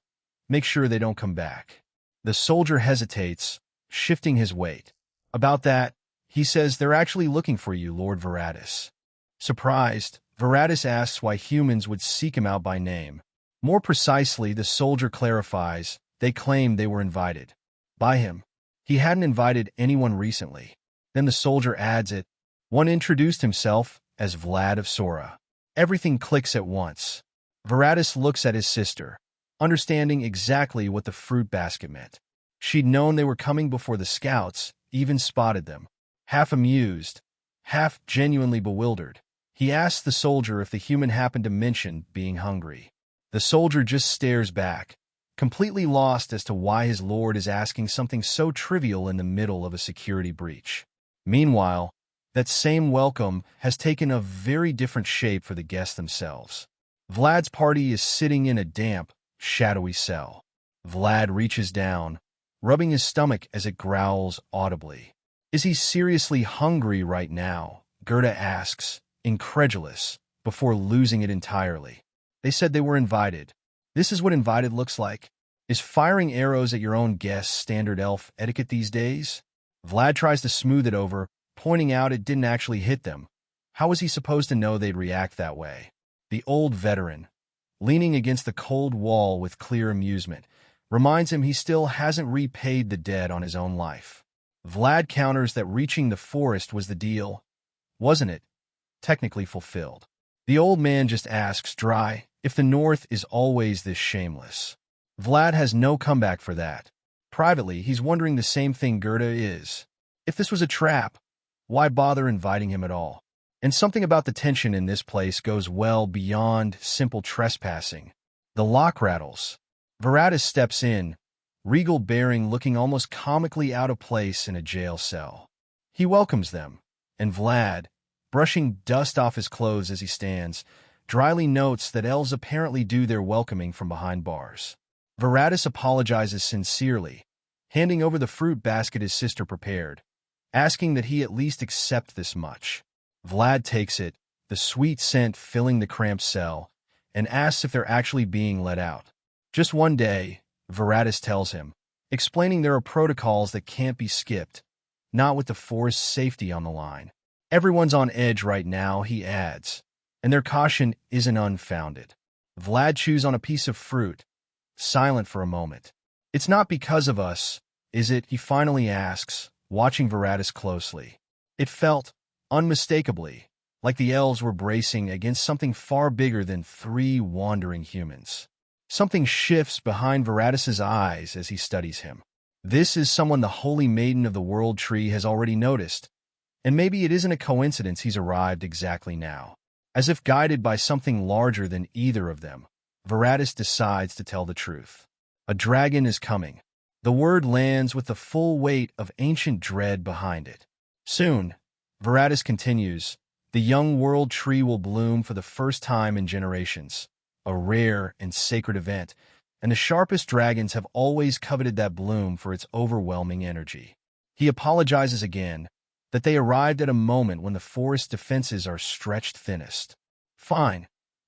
Make sure they don't come back. The soldier hesitates, shifting his weight. About that, he says, they're actually looking for you, Lord 𝗏𝗏𝗏. Surprised, 𝗏𝗏𝗏 asks why humans would seek him out by name. More precisely, the soldier clarifies, they claim they were invited. By him. He hadn't invited anyone recently. Then the soldier adds it. One introduced himself as Vlad of Schoarra. Everything clicks at once. 𝗏𝗏𝗏 looks at his sister, understanding exactly what the fruit basket meant. She'd known they were coming before the scouts even spotted them. Half amused, half genuinely bewildered, he asks the soldier if the human happened to mention being hungry. The soldier just stares back, completely lost as to why his lord is asking something so trivial in the middle of a security breach. Meanwhile, that same welcome has taken a very different shape for the guests themselves. Vlad's party is sitting in a damp, shadowy cell. Vlad reaches down, rubbing his stomach as it growls audibly. Is he seriously hungry right now? 𝗏𝗏𝗏 asks, incredulous, before losing it entirely. They said they were invited. This is what invited looks like. Is firing arrows at your own guests standard elf etiquette these days? Vlad tries to smooth it over, pointing out it didn't actually hit them. How was he supposed to know they'd react that way? The old veteran, leaning against the cold wall with clear amusement, reminds him he still hasn't repaid the debt on his own life. Vlad counters that reaching the forest was the deal, wasn't it? Technically fulfilled. The old man just asks, dry, if the North is always this shameless. Vlad has no comeback for that. Privately, he's wondering the same thing 𝗏𝗏𝗏 is. If this was a trap, why bother inviting him at all? And something about the tension in this place goes well beyond simple trespassing. The lock rattles. 𝗏𝗏𝗏 steps in, regal bearing looking almost comically out of place in a jail cell. He welcomes them, and Vlad, brushing dust off his clothes as he stands, dryly notes that elves apparently do their welcoming from behind bars. 𝗏𝗏𝗏 apologizes sincerely, handing over the fruit basket his sister prepared, asking that he at least accept this much. Vlad takes it, the sweet scent filling the cramped cell, and asks if they're actually being let out. Just one day, 𝗏𝗏𝗏 tells him, explaining there are protocols that can't be skipped, not with the forest's safety on the line. Everyone's on edge right now, he adds, and their caution isn't unfounded. Vlad chews on a piece of fruit, silent for a moment. It's not because of us, is it? He finally asks, watching 𝗏𝗏𝗏 closely. It felt, unmistakably, like the elves were bracing against something far bigger than 3 wandering humans. Something shifts behind 𝗏𝗏𝗏's eyes as he studies him. This is someone the holy maiden of the world tree has already noticed, and maybe it isn't a coincidence he's arrived exactly now. As if guided by something larger than either of them, 𝗏𝗏𝗏 decides to tell the truth. A dragon is coming. The word lands with the full weight of ancient dread behind it. Soon, 𝗏𝗏𝗏 continues, the young world tree will bloom for the first time in generations, a rare and sacred event, and the sharpest dragons have always coveted that bloom for its overwhelming energy. He apologizes again, that they arrived at a moment when the forest's defenses are stretched thinnest. Fine,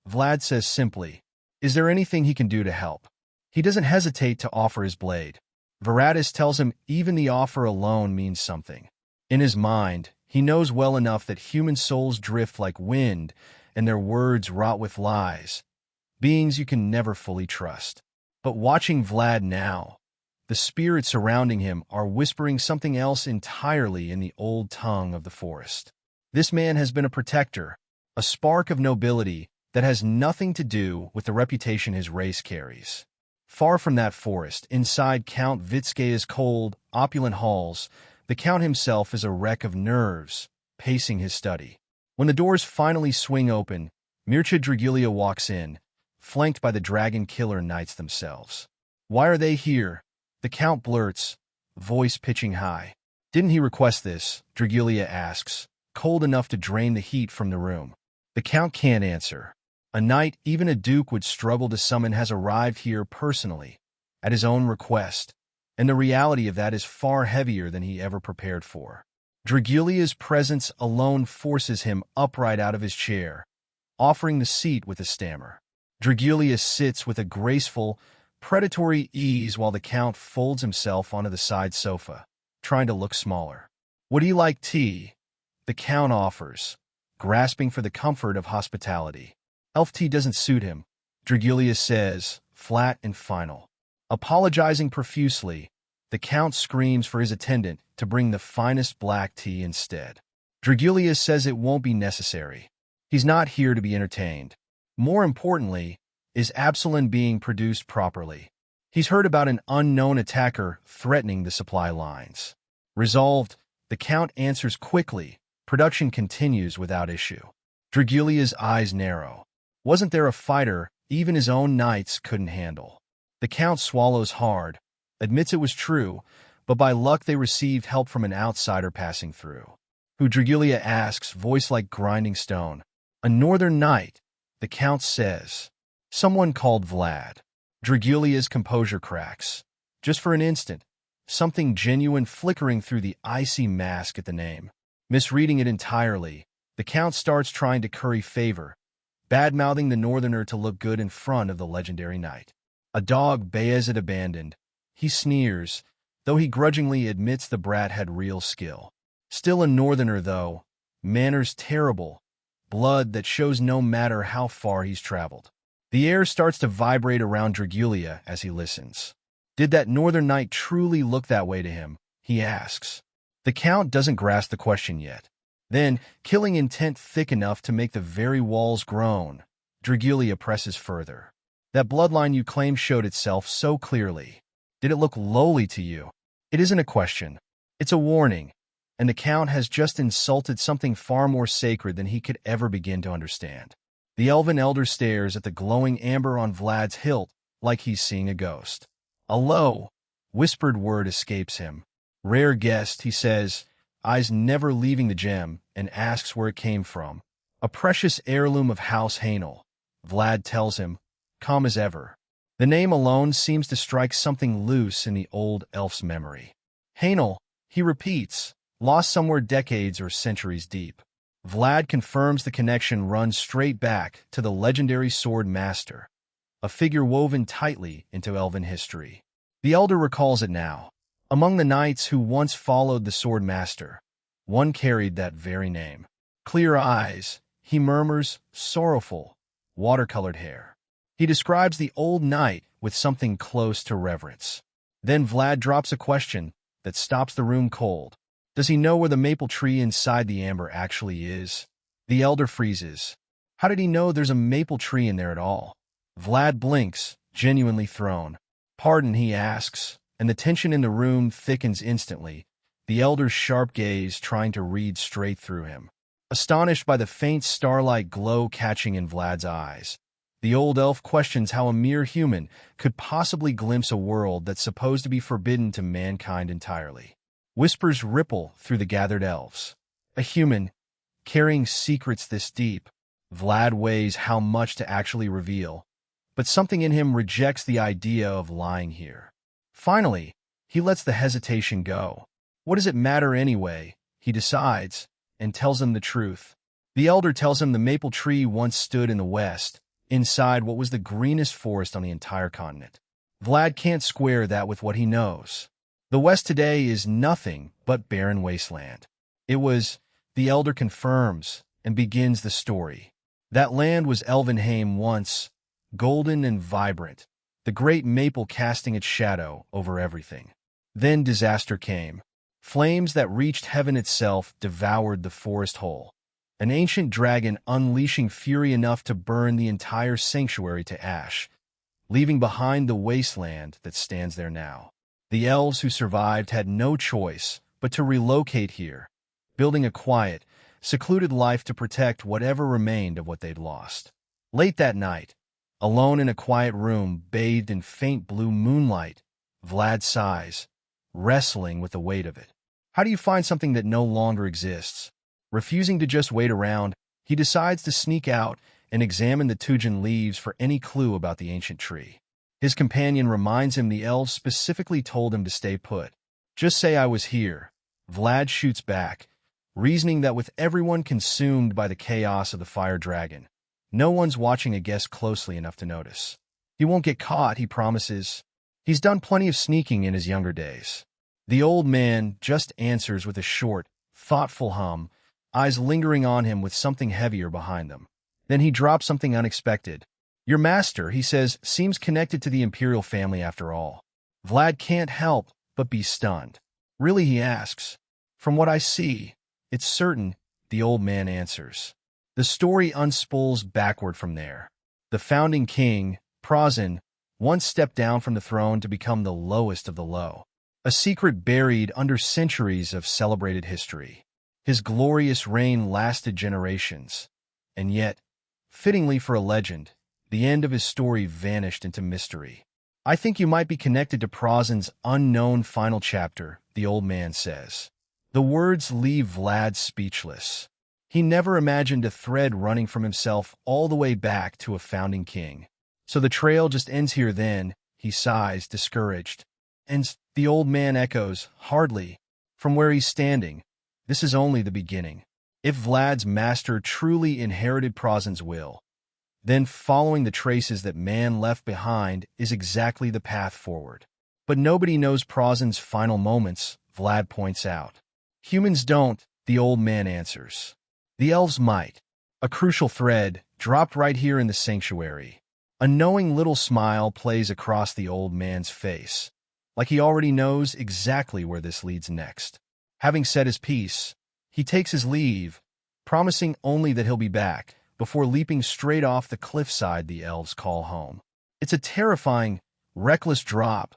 Vlad says simply. Is there anything he can do to help? He doesn't hesitate to offer his blade. Vayezid tells him even the offer alone means something. In his mind, he knows well enough that human souls drift like wind and their words rot with lies, beings you can never fully trust. But watching Vlad now, the spirits surrounding him are whispering something else entirely in the old tongue of the forest. This man has been a protector, a spark of nobility that has nothing to do with the reputation his race carries. Far from that forest, inside Count 𝗦𝘄ci's cold, opulent halls, the Count himself is a wreck of nerves, pacing his study. When the doors finally swing open, 𝗦𝘄cie walks in, flanked by the dragon killer knights themselves. "Why are they here?" the Count blurts, voice pitching high. "Didn't he request this?" 𝗦𝘄cie asks, cold enough to drain the heat from the room. The Count can't answer. A knight even a duke would struggle to summon has arrived here personally, at his own request, and the reality of that is far heavier than he ever prepared for. 𝗦𝘄cie's presence alone forces him upright out of his chair, offering the seat with a stammer. 𝗦𝘄cie sits with a graceful, predatory ease while the Count folds himself onto the side sofa, trying to look smaller. "Would he like tea?" the Count offers, grasping for the comfort of hospitality. "Elf tea doesn't suit him," 𝗦𝘄cie says, flat and final. Apologizing profusely, the Count screams for his attendant to bring the finest black tea instead. 𝗦𝘄cie says it won't be necessary. He's not here to be entertained. More importantly, is Absalom being produced properly? He's heard about an unknown attacker threatening the supply lines. Resolved, the Count answers quickly. Production continues without issue. 𝗦𝘄cie's eyes narrow. Wasn't there a fighter even his own knights couldn't handle? The Count swallows hard, admits it was true, but by luck they received help from an outsider passing through. Who, 𝗦𝘄cie asks, voice like grinding stone. "A northern knight," the Count says. "Someone called Vlad." 𝗦𝘄cie's composure cracks. Just for an instant, something genuine flickering through the icy mask at the name. Misreading it entirely, the Count starts trying to curry favor, bad-mouthing the northerner to look good in front of the legendary knight. A dog Vayezid abandoned, he sneers, though he grudgingly admits the brat had real skill. Still a northerner, though, manners terrible, blood that shows no matter how far he's traveled. The air starts to vibrate around 𝗦𝘄cie as he listens. Did that northern knight truly look that way to him? He asks. The Count doesn't grasp the question yet. Then, killing intent thick enough to make the very walls groan, 𝗦𝘄cie presses further. That bloodline you claim showed itself so clearly. Did it look lowly to you? It isn't a question. It's a warning, and the Count has just insulted something far more sacred than he could ever begin to understand. The elven elder stares at the glowing amber on Vlad's hilt like he's seeing a ghost. A low, whispered word escapes him. "Rare guest," he says, eyes never leaving the gem, and asks where it came from. "A precious heirloom of House Vayezid," Vlad tells him, calm as ever. The name alone seems to strike something loose in the old elf's memory. Vayezid, he repeats, lost somewhere decades or centuries deep. Vlad confirms the connection runs straight back to the legendary Swordmaster, a figure woven tightly into elven history. The elder recalls it now. Among the knights who once followed the Swordmaster, one carried that very name. Clear eyes, he murmurs, sorrowful, watercolored hair. He describes the old knight with something close to reverence. Then Vlad drops a question that stops the room cold. Does he know where the maple tree inside the amber actually is? The elder freezes. How did he know there's a maple tree in there at all? Vlad blinks, genuinely thrown. Pardon, he asks, and the tension in the room thickens instantly, the elder's sharp gaze trying to read straight through him. Astonished by the faint starlight glow catching in Vlad's eyes, the old elf questions how a mere human could possibly glimpse a world that's supposed to be forbidden to mankind entirely. Whispers ripple through the gathered elves. A human, carrying secrets this deep. Vlad weighs how much to actually reveal, but something in him rejects the idea of lying here. Finally, he lets the hesitation go. What does it matter anyway? He decides, and tells them the truth. The elder tells him the maple tree once stood in the west, inside what was the greenest forest on the entire continent. Vlad can't square that with what he knows. The West today is nothing but barren wasteland. It was, the elder confirms, and begins the story. That land was Elvenheim once, golden and vibrant, the great maple casting its shadow over everything. Then disaster came. Flames that reached heaven itself devoured the forest whole. An ancient dragon unleashing fury enough to burn the entire sanctuary to ash, leaving behind the wasteland that stands there now. The elves who survived had no choice but to relocate here, building a quiet, secluded life to protect whatever remained of what they'd lost. Late that night, alone in a quiet room bathed in faint blue moonlight, Vlad sighs, wrestling with the weight of it. How do you find something that no longer exists? Refusing to just wait around, he decides to sneak out and examine the Tujin leaves for any clue about the ancient tree. His companion reminds him the elves specifically told him to stay put. Just say I was here, Vlad shoots back, reasoning that with everyone consumed by the chaos of the fire dragon, no one's watching a guest closely enough to notice. He won't get caught, he promises. He's done plenty of sneaking in his younger days. The old man just answers with a short, thoughtful hum, eyes lingering on him with something heavier behind them. Then he drops something unexpected. Your master, he says, seems connected to the imperial family after all. Vlad can't help but be stunned. Really, he asks. From what I see, it's certain, the old man answers. The story unspools backward from there. The founding king, 𝗏 once stepped down from the throne to become the lowest of the low. A secret buried under centuries of celebrated history. His glorious reign lasted generations, and yet, fittingly for a legend, the end of his story vanished into mystery. I think you might be connected to 𝗏's unknown final chapter, the old man says. The words leave Vlad speechless. He never imagined a thread running from himself all the way back to a founding king. So the trail just ends here then, he sighs, discouraged. And the old man echoes, hardly. From where he's standing, this is only the beginning. If Vlad's master truly inherited 𝗏's will, then following the traces that man left behind is exactly the path forward. But nobody knows 𝗏's final moments, Vlad points out. Humans don't, the old man answers. The elves might. A crucial thread, dropped right here in the sanctuary. A knowing little smile plays across the old man's face, like he already knows exactly where this leads next. Having said his piece, he takes his leave, promising only that he'll be back, before leaping straight off the cliffside the elves call home. It's a terrifying, reckless drop,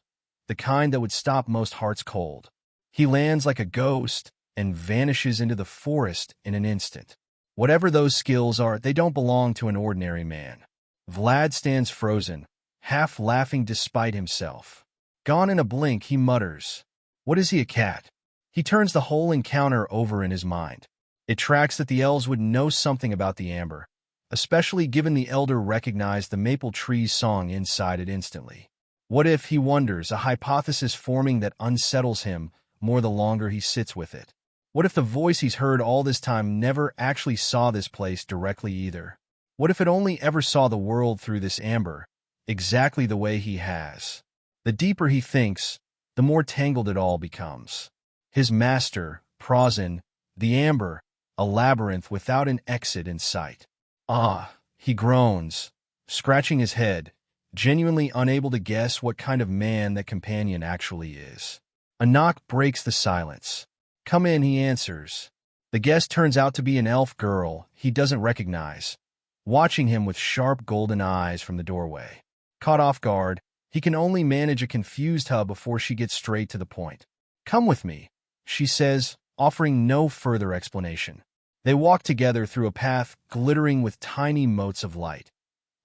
the kind that would stop most hearts cold. He lands like a ghost and vanishes into the forest in an instant. Whatever those skills are, they don't belong to an ordinary man. Vlad stands frozen, half laughing despite himself. Gone in a blink, he mutters. What is he, a cat? He turns the whole encounter over in his mind. It tracks that the elves would know something about the amber, especially given the elder recognized the maple tree's song inside it instantly. What if, he wonders, a hypothesis forming that unsettles him more the longer he sits with it? What if the voice he's heard all this time never actually saw this place directly either? What if it only ever saw the world through this amber, exactly the way he has? The deeper he thinks, the more tangled it all becomes. His master, 𝗏, the amber, a labyrinth without an exit in sight. Ah, he groans, scratching his head, genuinely unable to guess what kind of man that companion actually is. A knock breaks the silence. Come in, he answers. The guest turns out to be an elf girl he doesn't recognize, watching him with sharp golden eyes from the doorway. Caught off guard, he can only manage a confused hub before she gets straight to the point. Come with me, she says, offering no further explanation. They walk together through a path glittering with tiny motes of light,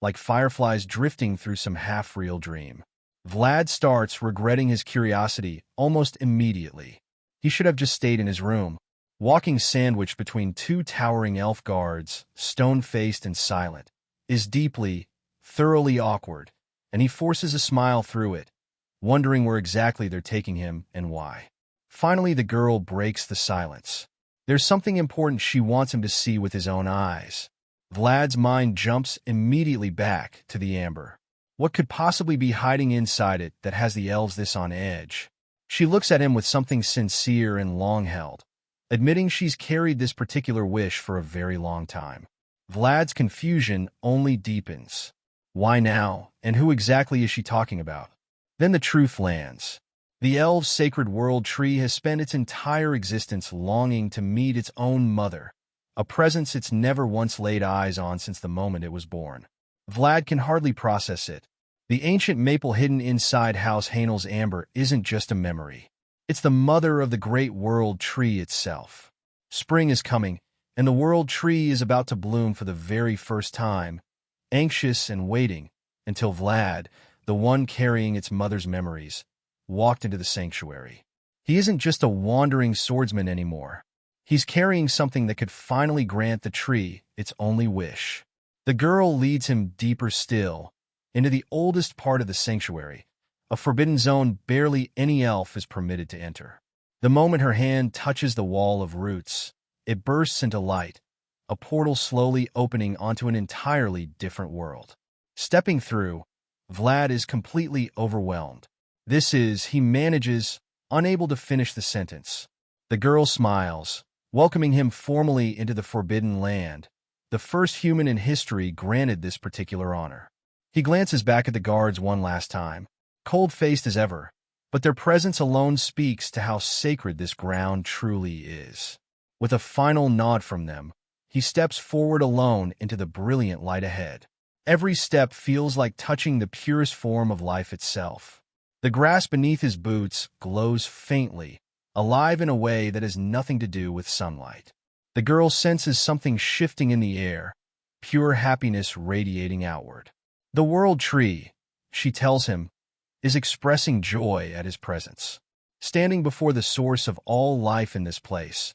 like fireflies drifting through some half-real dream. Vlad starts regretting his curiosity almost immediately. He should have just stayed in his room, walking sandwiched between two towering elf guards, stone-faced and silent, is deeply, thoroughly awkward, and he forces a smile through it, wondering where exactly they're taking him and why. Finally, the girl breaks the silence. There's something important she wants him to see with his own eyes. Vlad's mind jumps immediately back to the amber. What could possibly be hiding inside it that has the elves this on edge? She looks at him with something sincere and long-held, admitting she's carried this particular wish for a very long time. Vlad's confusion only deepens. Why now, and who exactly is she talking about? Then the truth lands. The elves' sacred world tree has spent its entire existence longing to meet its own mother, a presence it's never once laid eyes on since the moment it was born. Vlad can hardly process it. The ancient maple hidden inside House Vayezid isn't just a memory. It's the mother of the great world tree itself. Spring is coming, and the world tree is about to bloom for the very first time, anxious and waiting until Vlad, the one carrying its mother's memories, walked into the sanctuary. He isn't just a wandering swordsman anymore. He's carrying something that could finally grant the tree its only wish. The girl leads him deeper still, into the oldest part of the sanctuary, a forbidden zone barely any elf is permitted to enter. The moment her hand touches the wall of roots, it bursts into light, a portal slowly opening onto an entirely different world. Stepping through, Vlad is completely overwhelmed. He manages, unable to finish the sentence. The girl smiles, welcoming him formally into the Forbidden Land, the first human in history granted this particular honor. He glances back at the guards one last time, cold-faced as ever, but their presence alone speaks to how sacred this ground truly is. With a final nod from them, he steps forward alone into the brilliant light ahead. Every step feels like touching the purest form of life itself. The grass beneath his boots glows faintly, alive in a way that has nothing to do with sunlight. The girl senses something shifting in the air, pure happiness radiating outward. The world tree, she tells him, is expressing joy at his presence. Standing before the source of all life in this place,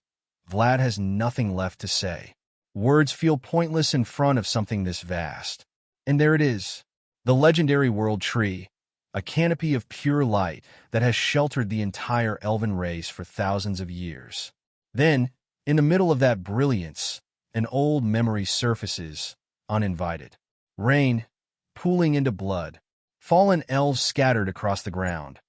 Vlad has nothing left to say. Words feel pointless in front of something this vast. And there it is, the legendary world tree, a canopy of pure light that has sheltered the entire elven race for thousands of years. Then, in the middle of that brilliance, an old memory surfaces, uninvited. Rain, pooling into blood, fallen elves scattered across the ground,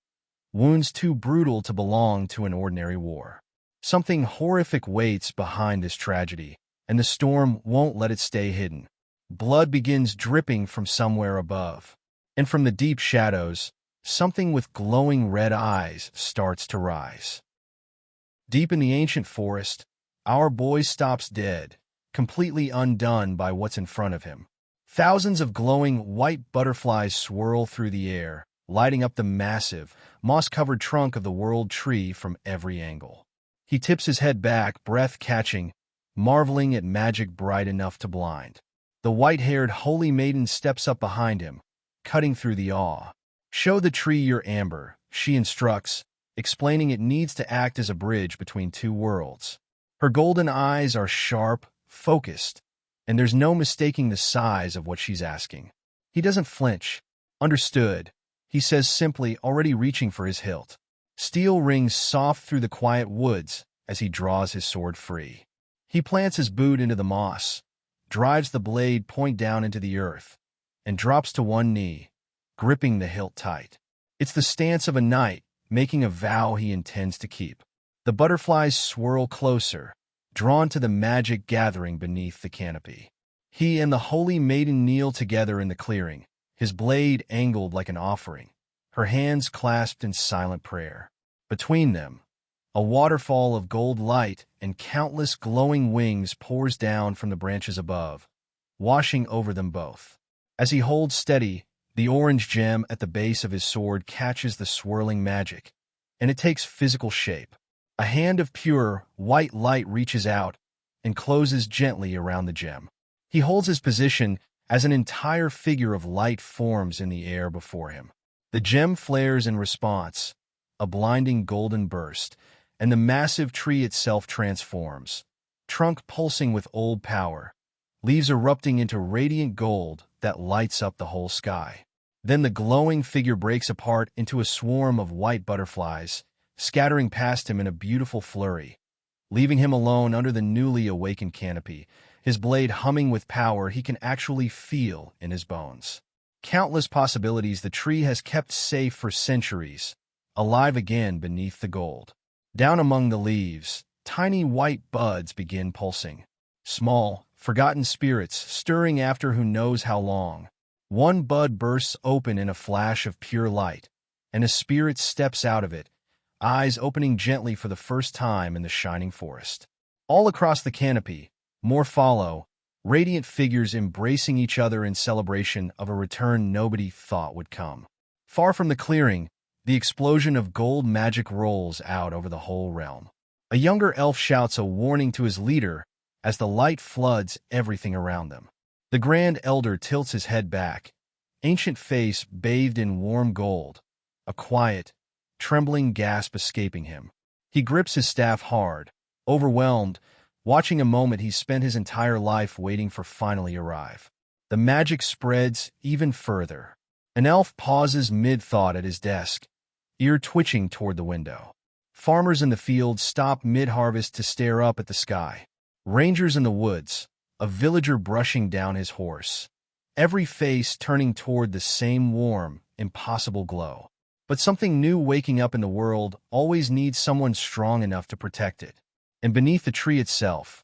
wounds too brutal to belong to an ordinary war. Something horrific waits behind this tragedy, and the storm won't let it stay hidden. Blood begins dripping from somewhere above, and from the deep shadows, something with glowing red eyes starts to rise. Deep in the ancient forest, our boy stops dead, completely undone by what's in front of him. Thousands of glowing white butterflies swirl through the air, lighting up the massive, moss-covered trunk of the world tree from every angle. He tips his head back, breath catching, marveling at magic bright enough to blind. The white-haired holy maiden steps up behind him, cutting through the awe. "Show the tree your amber," she instructs, explaining it needs to act as a bridge between two worlds. Her golden eyes are sharp, focused, and there's no mistaking the size of what she's asking. He doesn't flinch. "Understood," he says simply, already reaching for his hilt. Steel rings soft through the quiet woods as he draws his sword free. He plants his boot into the moss, drives the blade point down into the earth, and drops to one knee, gripping the hilt tight. It's the stance of a knight, making a vow he intends to keep. The butterflies swirl closer, drawn to the magic gathering beneath the canopy. He and the holy maiden kneel together in the clearing, his blade angled like an offering, her hands clasped in silent prayer. Between them, a waterfall of gold light and countless glowing wings pours down from the branches above, washing over them both. As he holds steady, the orange gem at the base of his sword catches the swirling magic, and it takes physical shape. A hand of pure, white light reaches out and closes gently around the gem. He holds his position as an entire figure of light forms in the air before him. The gem flares in response, a blinding golden burst, and the massive tree itself transforms, trunk pulsing with old power, leaves erupting into radiant gold that lights up the whole sky. Then the glowing figure breaks apart into a swarm of white butterflies, scattering past him in a beautiful flurry, leaving him alone under the newly awakened canopy, his blade humming with power he can actually feel in his bones. Countless possibilities the tree has kept safe for centuries, alive again beneath the gold. Down among the leaves, tiny white buds begin pulsing. Small, forgotten spirits stirring after who knows how long. One bud bursts open in a flash of pure light, and a spirit steps out of it, eyes opening gently for the first time in the shining forest. All across the canopy, more follow, radiant figures embracing each other in celebration of a return nobody thought would come. Far from the clearing, the explosion of gold magic rolls out over the whole realm. A younger elf shouts a warning to his leader as the light floods everything around them. The Grand Elder tilts his head back, ancient face bathed in warm gold, a quiet, trembling gasp escaping him. He grips his staff hard, overwhelmed, watching a moment he's spent his entire life waiting for finally arrive. The magic spreads even further. An elf pauses mid-thought at his desk, ear twitching toward the window. Farmers in the field stop mid-harvest to stare up at the sky. Rangers in the woods, a villager brushing down his horse. Every face turning toward the same warm, impossible glow. But something new waking up in the world always needs someone strong enough to protect it. And beneath the tree itself,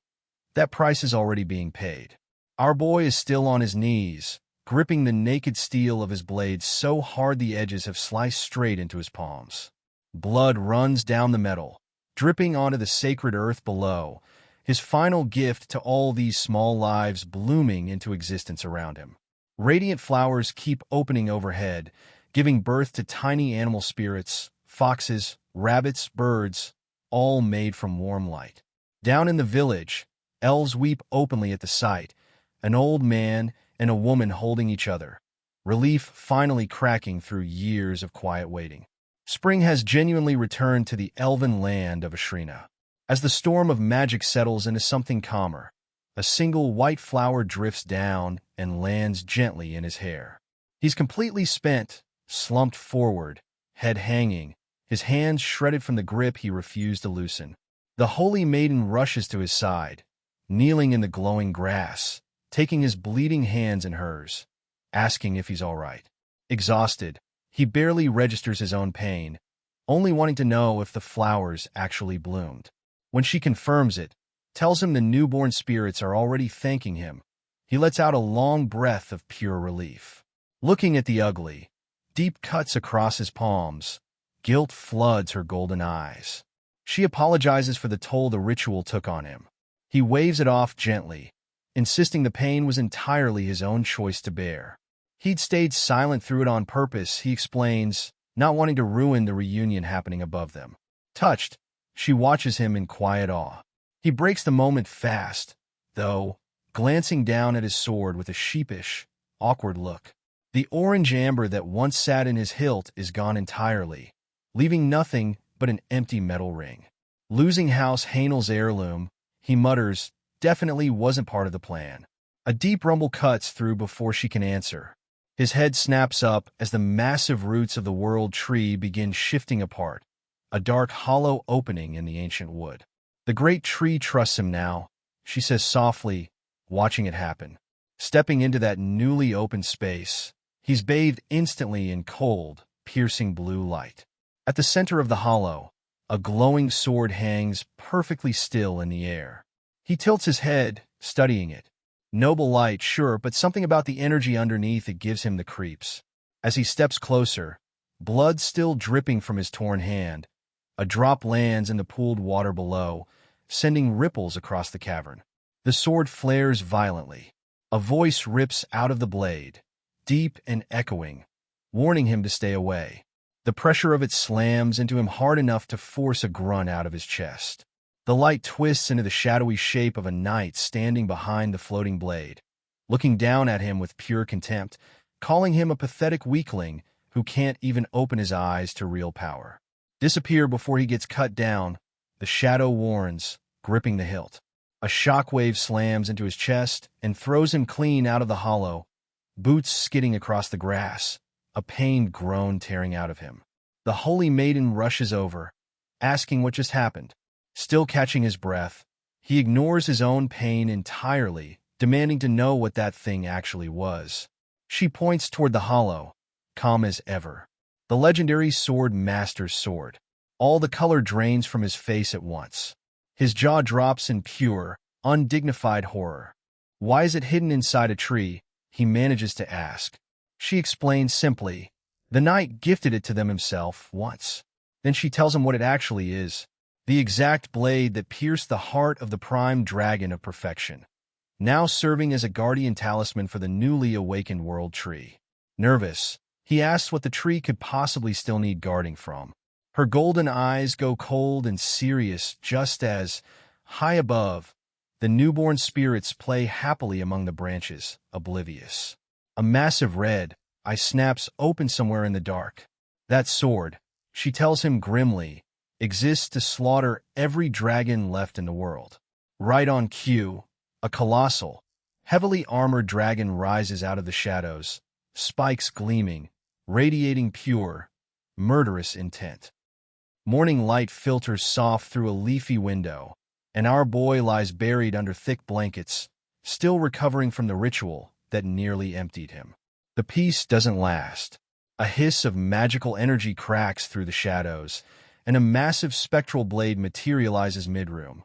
that price is already being paid. Our boy is still on his knees, gripping the naked steel of his blade so hard the edges have sliced straight into his palms. Blood runs down the metal, dripping onto the sacred earth below, his final gift to all these small lives blooming into existence around him. Radiant flowers keep opening overhead, giving birth to tiny animal spirits, foxes, rabbits, birds, all made from warm light. Down in the village, elves weep openly at the sight, an old man and a woman holding each other, relief finally cracking through years of quiet waiting. Spring has genuinely returned to the elven land of Ashrina. As the storm of magic settles into something calmer, a single white flower drifts down and lands gently in his hair. He's completely spent, slumped forward, head hanging, his hands shredded from the grip he refused to loosen. The holy maiden rushes to his side, kneeling in the glowing grass, taking his bleeding hands in hers, asking if he's all right. Exhausted, he barely registers his own pain, only wanting to know if the flowers actually bloomed. When she confirms it, tells him the newborn spirits are already thanking him, he lets out a long breath of pure relief. Looking at the ugly, deep cuts across his palms, guilt floods her golden eyes. She apologizes for the toll the ritual took on him. He waves it off gently, insisting the pain was entirely his own choice to bear. He'd stayed silent through it on purpose, he explains, not wanting to ruin the reunion happening above them. Touched, she watches him in quiet awe. He breaks the moment fast, though, glancing down at his sword with a sheepish, awkward look. The orange amber that once sat in his hilt is gone entirely, leaving nothing but an empty metal ring. Losing House Vayezid's heirloom, he mutters, definitely wasn't part of the plan. A deep rumble cuts through before she can answer. His head snaps up as the massive roots of the world tree begin shifting apart, a dark hollow opening in the ancient wood. The great tree trusts him now, she says softly, watching it happen. Stepping into that newly opened space, he's bathed instantly in cold, piercing blue light. At the center of the hollow, a glowing sword hangs perfectly still in the air. He tilts his head, studying it. Noble light, sure, but something about the energy underneath it gives him the creeps. As he steps closer, blood still dripping from his torn hand, a drop lands in the pooled water below, sending ripples across the cavern. The sword flares violently. A voice rips out of the blade, deep and echoing, warning him to stay away. The pressure of it slams into him hard enough to force a grunt out of his chest. The light twists into the shadowy shape of a knight standing behind the floating blade, looking down at him with pure contempt, calling him a pathetic weakling who can't even open his eyes to real power. Disappear before he gets cut down, the shadow warns, gripping the hilt. A shockwave slams into his chest and throws him clean out of the hollow, boots skidding across the grass, a pained groan tearing out of him. The holy maiden rushes over, asking what just happened. Still catching his breath, he ignores his own pain entirely, demanding to know what that thing actually was. She points toward the hollow, calm as ever. The legendary Swordmaster's sword. All the color drains from his face at once. His jaw drops in pure, undignified horror. Why is it hidden inside a tree? He manages to ask. She explains simply. The knight gifted it to them himself once. Then she tells him what it actually is. The exact blade that pierced the heart of the prime dragon of perfection. Now serving as a guardian talisman for the newly awakened world tree. Nervous, he asks what the tree could possibly still need guarding from. Her golden eyes go cold and serious just as, high above, the newborn spirits play happily among the branches, oblivious. A massive red eye snaps open somewhere in the dark. That sword, she tells him grimly, exists to slaughter every dragon left in the world. Right on cue, a colossal, heavily armored dragon rises out of the shadows, spikes gleaming, radiating pure, murderous intent. Morning light filters soft through a leafy window, and our boy lies buried under thick blankets, still recovering from the ritual that nearly emptied him. The peace doesn't last. A hiss of magical energy cracks through the shadows, and a massive spectral blade materializes mid-room.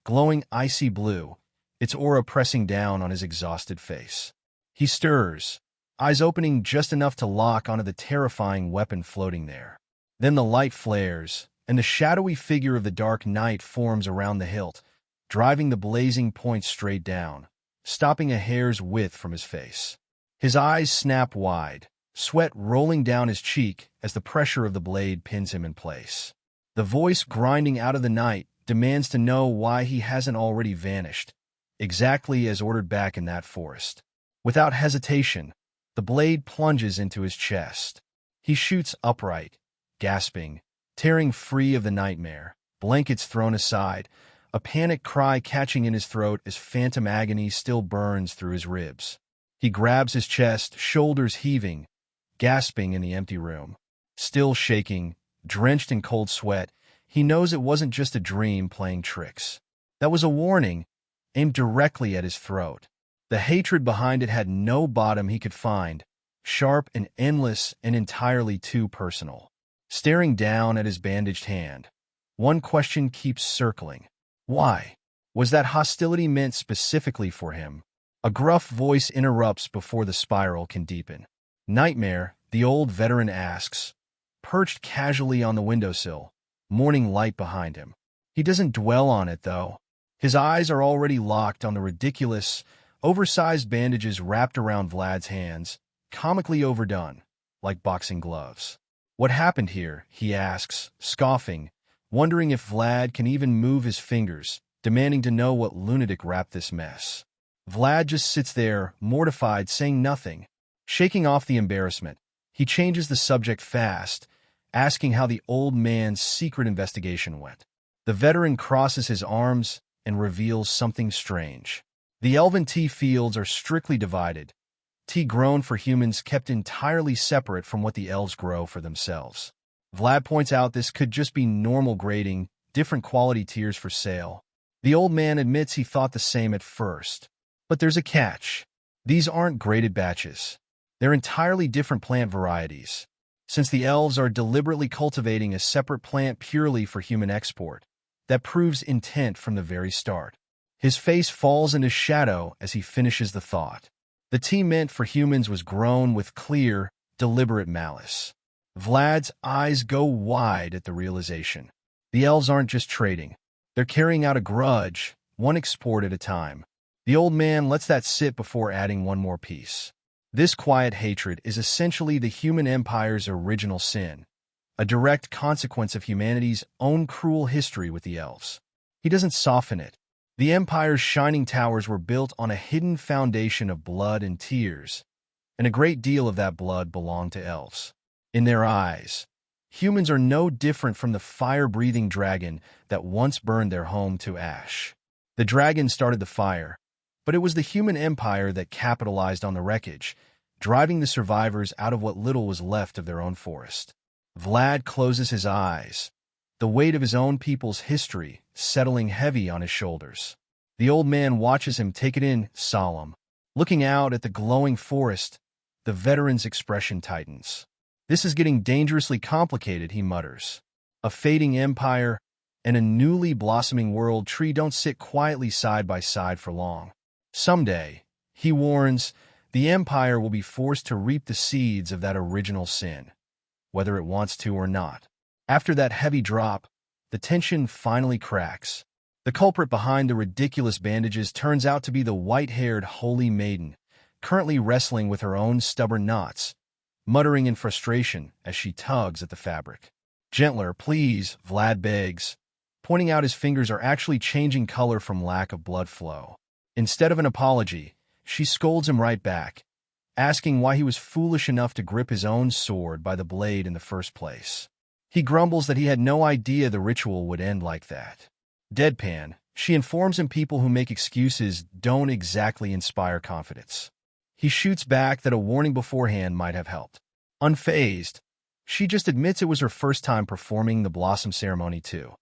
Glowing icy blue, its aura pressing down on his exhausted face. He stirs, eyes opening just enough to lock onto the terrifying weapon floating there. Then the light flares, and the shadowy figure of the Dark Knight forms around the hilt, driving the blazing point straight down, stopping a hair's width from his face. His eyes snap wide, sweat rolling down his cheek as the pressure of the blade pins him in place. The voice grinding out of the night demands to know why he hasn't already vanished, exactly as ordered back in that forest. Without hesitation, the blade plunges into his chest. He shoots upright, gasping, tearing free of the nightmare, blankets thrown aside, a panic cry catching in his throat as phantom agony still burns through his ribs. He grabs his chest, shoulders heaving, gasping in the empty room. Still shaking, drenched in cold sweat, he knows it wasn't just a dream playing tricks. That was a warning, aimed directly at his throat. The hatred behind it had no bottom he could find, sharp and endless and entirely too personal. Staring down at his bandaged hand, one question keeps circling. Why? Was that hostility meant specifically for him? A gruff voice interrupts before the spiral can deepen. Nightmare, the old veteran asks, perched casually on the windowsill, morning light behind him. He doesn't dwell on it, though. His eyes are already locked on the ridiculous, oversized bandages wrapped around Vlad's hands, comically overdone, like boxing gloves. What happened here, he asks, scoffing, wondering if Vlad can even move his fingers, demanding to know what lunatic wrapped this mess. Vlad just sits there, mortified, saying nothing. Shaking off the embarrassment, he changes the subject fast, asking how the old man's secret investigation went. The veteran crosses his arms and reveals something strange. The elven tea fields are strictly divided, tea grown for humans kept entirely separate from what the elves grow for themselves. Vlad points out this could just be normal grading, different quality tiers for sale. The old man admits he thought the same at first. But there's a catch. These aren't graded batches. They're entirely different plant varieties. Since the elves are deliberately cultivating a separate plant purely for human export, that proves intent from the very start. His face falls into shadow as he finishes the thought. The tea meant for humans was grown with clear, deliberate malice. Vlad's eyes go wide at the realization. The elves aren't just trading. They're carrying out a grudge, one export at a time. The old man lets that sit before adding one more piece. This quiet hatred is essentially the human empire's original sin, a direct consequence of humanity's own cruel history with the elves. He doesn't soften it. The empire's shining towers were built on a hidden foundation of blood and tears, and a great deal of that blood belonged to elves. In their eyes, humans are no different from the fire-breathing dragon that once burned their home to ash. The dragon started the fire, but it was the human empire that capitalized on the wreckage, driving the survivors out of what little was left of their own forest. Vlad closes his eyes, the weight of his own people's history settling heavy on his shoulders. The old man watches him take it in, solemn, looking out at the glowing forest, the veteran's expression tightens. This is getting dangerously complicated, he mutters. A fading empire and a newly blossoming world tree don't sit quietly side by side for long. Someday, he warns, the empire will be forced to reap the seeds of that original sin, whether it wants to or not. After that heavy drop, the tension finally cracks. The culprit behind the ridiculous bandages turns out to be the white-haired holy maiden, currently wrestling with her own stubborn knots, muttering in frustration as she tugs at the fabric. "Gentler, please," Vlad begs, pointing out his fingers are actually changing color from lack of blood flow. Instead of an apology, she scolds him right back, asking why he was foolish enough to grip his own sword by the blade in the first place. He grumbles that he had no idea the ritual would end like that. Deadpan, she informs him people who make excuses don't exactly inspire confidence. He shoots back that a warning beforehand might have helped. Unfazed, she just admits it was her first time performing the blossom ceremony too.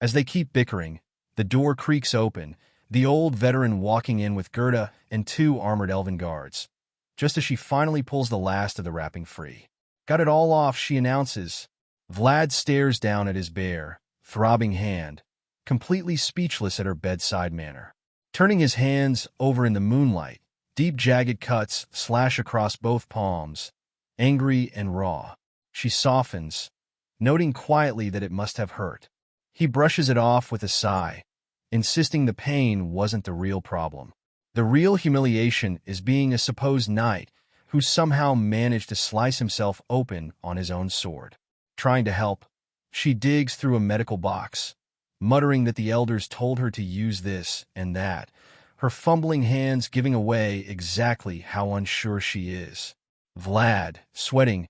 As they keep bickering, the door creaks open, the old veteran walking in with Gerda and 2 armored elven guards, just as she finally pulls the last of the wrapping free. "Got it all off," she announces. Vlad stares down at his bare, throbbing hand, completely speechless at her bedside manner. Turning his hands over in the moonlight, deep jagged cuts slash across both palms, angry and raw. She softens, noting quietly that it must have hurt. He brushes it off with a sigh, insisting the pain wasn't the real problem. The real humiliation is being a supposed knight who somehow managed to slice himself open on his own sword. Trying to help, she digs through a medical box, muttering that the elders told her to use this and that, her fumbling hands giving away exactly how unsure she is. Vlad, sweating,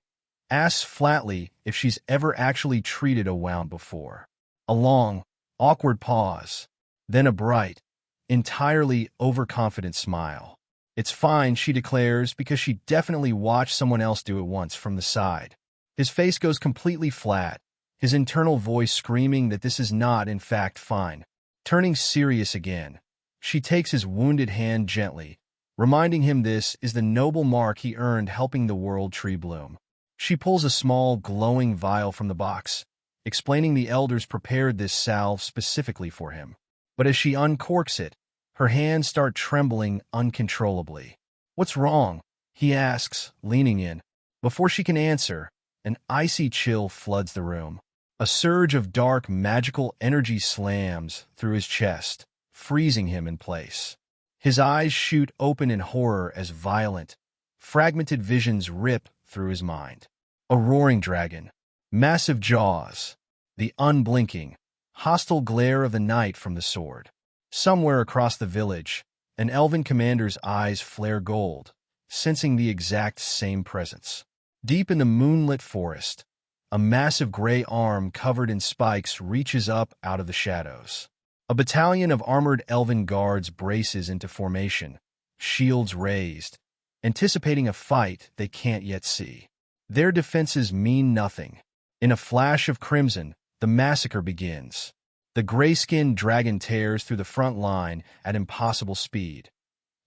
asks flatly if she's ever actually treated a wound before. A long, awkward pause, then a bright, entirely overconfident smile. "It's fine," she declares, because she definitely watched someone else do it once from the side. His face goes completely flat, his internal voice screaming that this is not, in fact, fine. Turning serious again, she takes his wounded hand gently, reminding him this is the noble mark he earned helping the world tree bloom. She pulls a small, glowing vial from the box, explaining the elders prepared this salve specifically for him. But as she uncorks it, her hands start trembling uncontrollably. "What's wrong?" he asks, leaning in. Before she can answer, an icy chill floods the room. A surge of dark, magical energy slams through his chest, freezing him in place. His eyes shoot open in horror as violent, fragmented visions rip through his mind. A roaring dragon, massive jaws, the unblinking, hostile glare of the night from the sword. Somewhere across the village, an elven commander's eyes flare gold, sensing the exact same presence. Deep in the moonlit forest, a massive gray arm covered in spikes reaches up out of the shadows. A battalion of armored elven guards braces into formation, shields raised, anticipating a fight they can't yet see. Their defenses mean nothing. In a flash of crimson, the massacre begins. The gray-skinned dragon tears through the front line at impossible speed.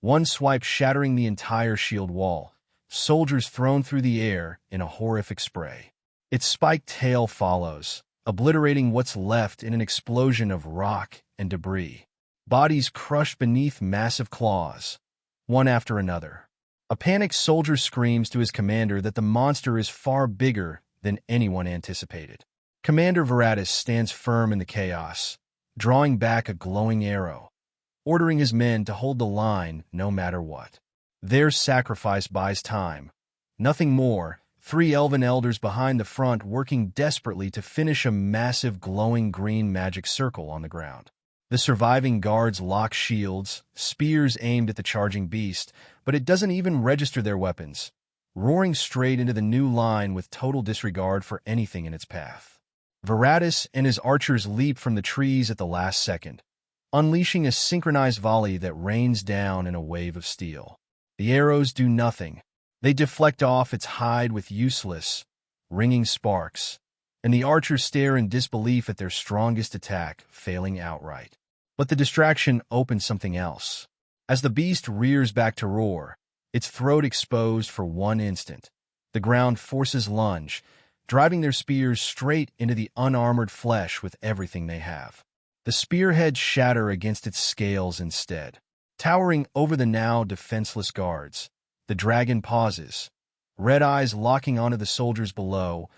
One swipe shattering the entire shield wall, soldiers thrown through the air in a horrific spray. Its spiked tail follows, obliterating what's left in an explosion of rock and debris. Bodies crushed beneath massive claws, one after another. A panicked soldier screams to his commander that the monster is far bigger than anyone anticipated. Commander Varatus stands firm in the chaos, drawing back a glowing arrow, ordering his men to hold the line no matter what. Their sacrifice buys time. Nothing more. 3 elven elders behind the front working desperately to finish a massive glowing green magic circle on the ground. The surviving guards lock shields, spears aimed at the charging beast, but it doesn't even register their weapons, roaring straight into the new line with total disregard for anything in its path. Varatus and his archers leap from the trees at the last second, unleashing a synchronized volley that rains down in a wave of steel. The arrows do nothing. They deflect off its hide with useless, ringing sparks, and the archers stare in disbelief at their strongest attack, failing outright. But the distraction opens something else. As the beast rears back to roar, its throat exposed for one instant. The ground forces lunge, driving their spears straight into the unarmored flesh with everything they have. The spearheads shatter against its scales instead. Towering over the now defenseless guards, the dragon pauses, red eyes locking onto the soldiers below,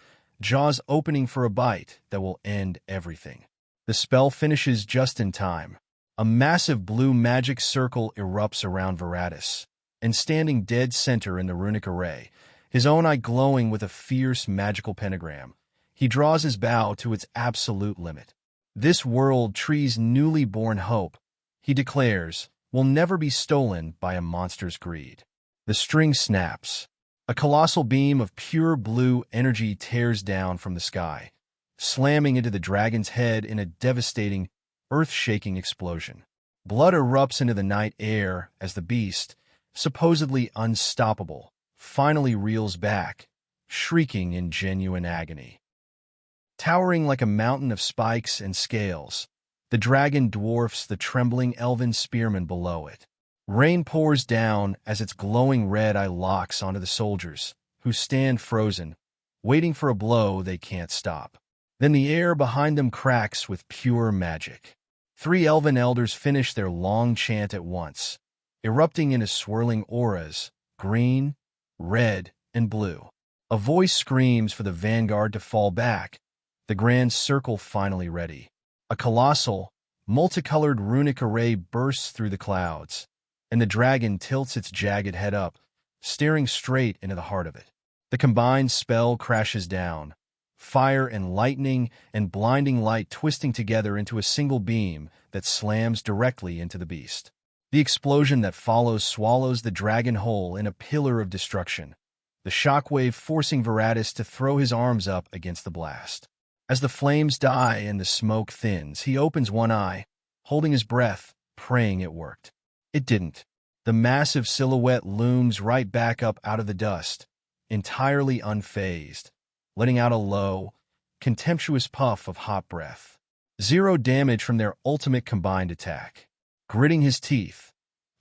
jaws opening for a bite that will end everything. The spell finishes just in time. A massive blue magic circle erupts around Vayezid, and standing dead center in the runic array, his own eye glowing with a fierce magical pentagram, he draws his bow to its absolute limit. This world tree's newly born hope, he declares, will never be stolen by a monster's greed. The string snaps. A colossal beam of pure blue energy tears down from the sky, slamming into the dragon's head in a devastating, earth-shaking explosion. Blood erupts into the night air as the beast, supposedly unstoppable, finally reels back, shrieking in genuine agony. Towering like a mountain of spikes and scales, the dragon dwarfs the trembling elven spearmen below it. Rain pours down as its glowing red eye locks onto the soldiers, who stand frozen, waiting for a blow they can't stop. Then the air behind them cracks with pure magic. 3 elven elders finish their long chant at once, erupting into swirling auras, green, red, and blue. A voice screams for the vanguard to fall back, the grand circle finally ready. A colossal, multicolored runic array bursts through the clouds, and the dragon tilts its jagged head up, staring straight into the heart of it. The combined spell crashes down, fire and lightning and blinding light twisting together into a single beam that slams directly into the beast. The explosion that follows swallows the dragon whole in a pillar of destruction, the shockwave forcing Vayezid to throw his arms up against the blast. As the flames die and the smoke thins, he opens one eye, holding his breath, praying it worked. It didn't. The massive silhouette looms right back up out of the dust, entirely unfazed, letting out a low, contemptuous puff of hot breath. 0 damage from their ultimate combined attack. Gritting his teeth,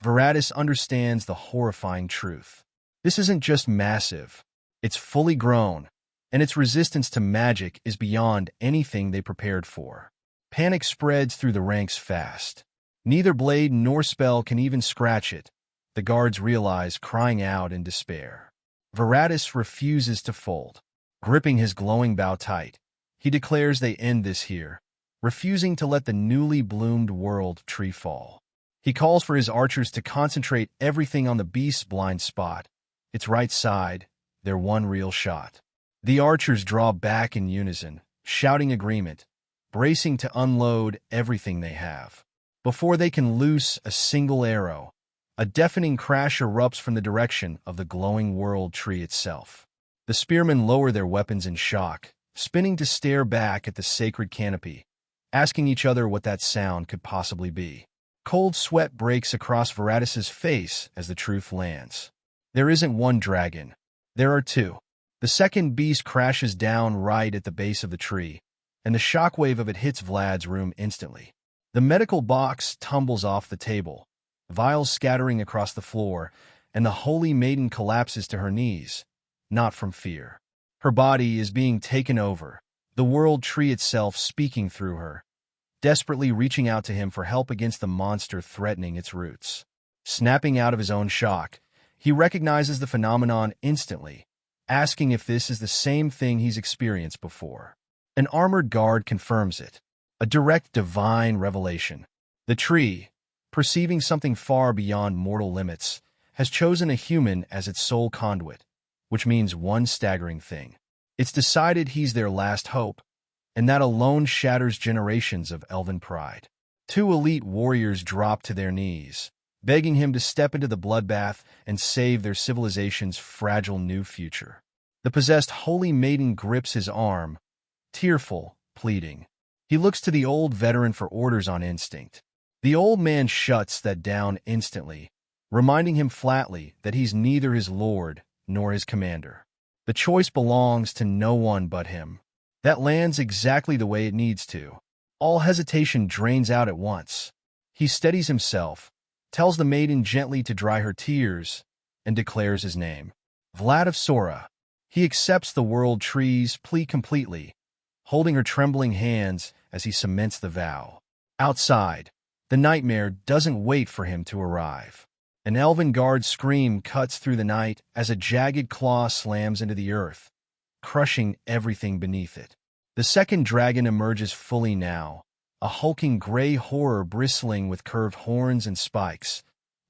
Vayezid understands the horrifying truth. This isn't just massive, it's fully grown, and its resistance to magic is beyond anything they prepared for. Panic spreads through the ranks fast. Neither blade nor spell can even scratch it, the guards realize, crying out in despair. Vayezid refuses to fold. Gripping his glowing bow tight, he declares they end this here, refusing to let the newly bloomed world tree fall. He calls for his archers to concentrate everything on the beast's blind spot, its right side, their one real shot. The archers draw back in unison, shouting agreement, bracing to unload everything they have. Before they can loose a single arrow, a deafening crash erupts from the direction of the glowing world tree itself. The spearmen lower their weapons in shock, spinning to stare back at the sacred canopy, asking each other what that sound could possibly be. Cold sweat breaks across Vayezid's face as the truth lands. There isn't one dragon. There are 2. The second beast crashes down right at the base of the tree, and the shockwave of it hits Vlad's room instantly. The medical box tumbles off the table, vials scattering across the floor, and the holy maiden collapses to her knees, not from fear. Her body is being taken over, the world tree itself speaking through her, desperately reaching out to him for help against the monster threatening its roots. Snapping out of his own shock, he recognizes the phenomenon instantly, asking if this is the same thing he's experienced before. An armored guard confirms it, a direct divine revelation. The tree, perceiving something far beyond mortal limits, has chosen a human as its sole conduit, which means one staggering thing. It's decided he's their last hope, and that alone shatters generations of elven pride. 2 elite warriors drop to their knees, begging him to step into the bloodbath and save their civilization's fragile new future. The possessed holy maiden grips his arm, tearful, pleading. He looks to the old veteran for orders on instinct. The old man shuts that down instantly, reminding him flatly that he's neither his lord nor his commander. The choice belongs to no one but him. That lands exactly the way it needs to. All hesitation drains out at once. He steadies himself, tells the maiden gently to dry her tears, and declares his name. Vlad of Schoarra. He accepts the world tree's plea completely, holding her trembling hands as he cements the vow. Outside, the nightmare doesn't wait for him to arrive. An elven guard's scream cuts through the night as a jagged claw slams into the earth, crushing everything beneath it. The second dragon emerges fully now, a hulking gray horror bristling with curved horns and spikes,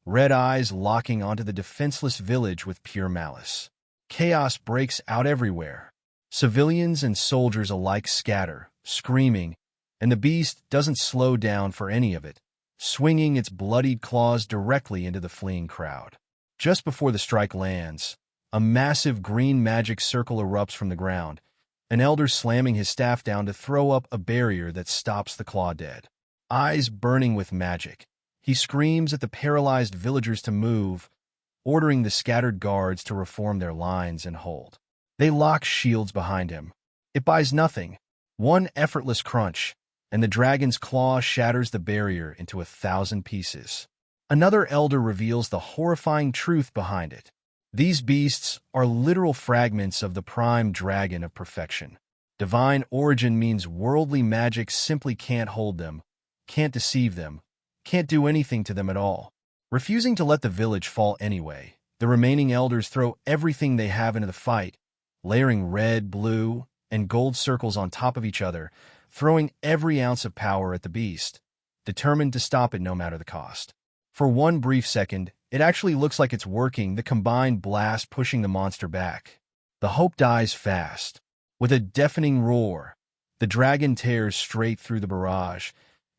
red eyes locking onto the defenseless village with pure malice. Chaos breaks out everywhere. Civilians and soldiers alike scatter, screaming, and the beast doesn't slow down for any of it, swinging its bloodied claws directly into the fleeing crowd. Just before the strike lands, a massive green magic circle erupts from the ground, an elder slamming his staff down to throw up a barrier that stops the claw dead. Eyes burning with magic, he screams at the paralyzed villagers to move, ordering the scattered guards to reform their lines and hold. They lock shields behind him. It buys nothing. One effortless crunch, and the dragon's claw shatters the barrier into 1,000 pieces. Another elder reveals the horrifying truth behind it. These beasts are literal fragments of the prime dragon of perfection. Divine origin means worldly magic simply can't hold them, can't deceive them, can't do anything to them at all. Refusing to let the village fall anyway, the remaining elders throw everything they have into the fight, layering red, blue, and gold circles on top of each other, throwing every ounce of power at the beast, determined to stop it no matter the cost. For one brief second, it actually looks like it's working, the combined blast pushing the monster back. The hope dies fast. With a deafening roar, the dragon tears straight through the barrage,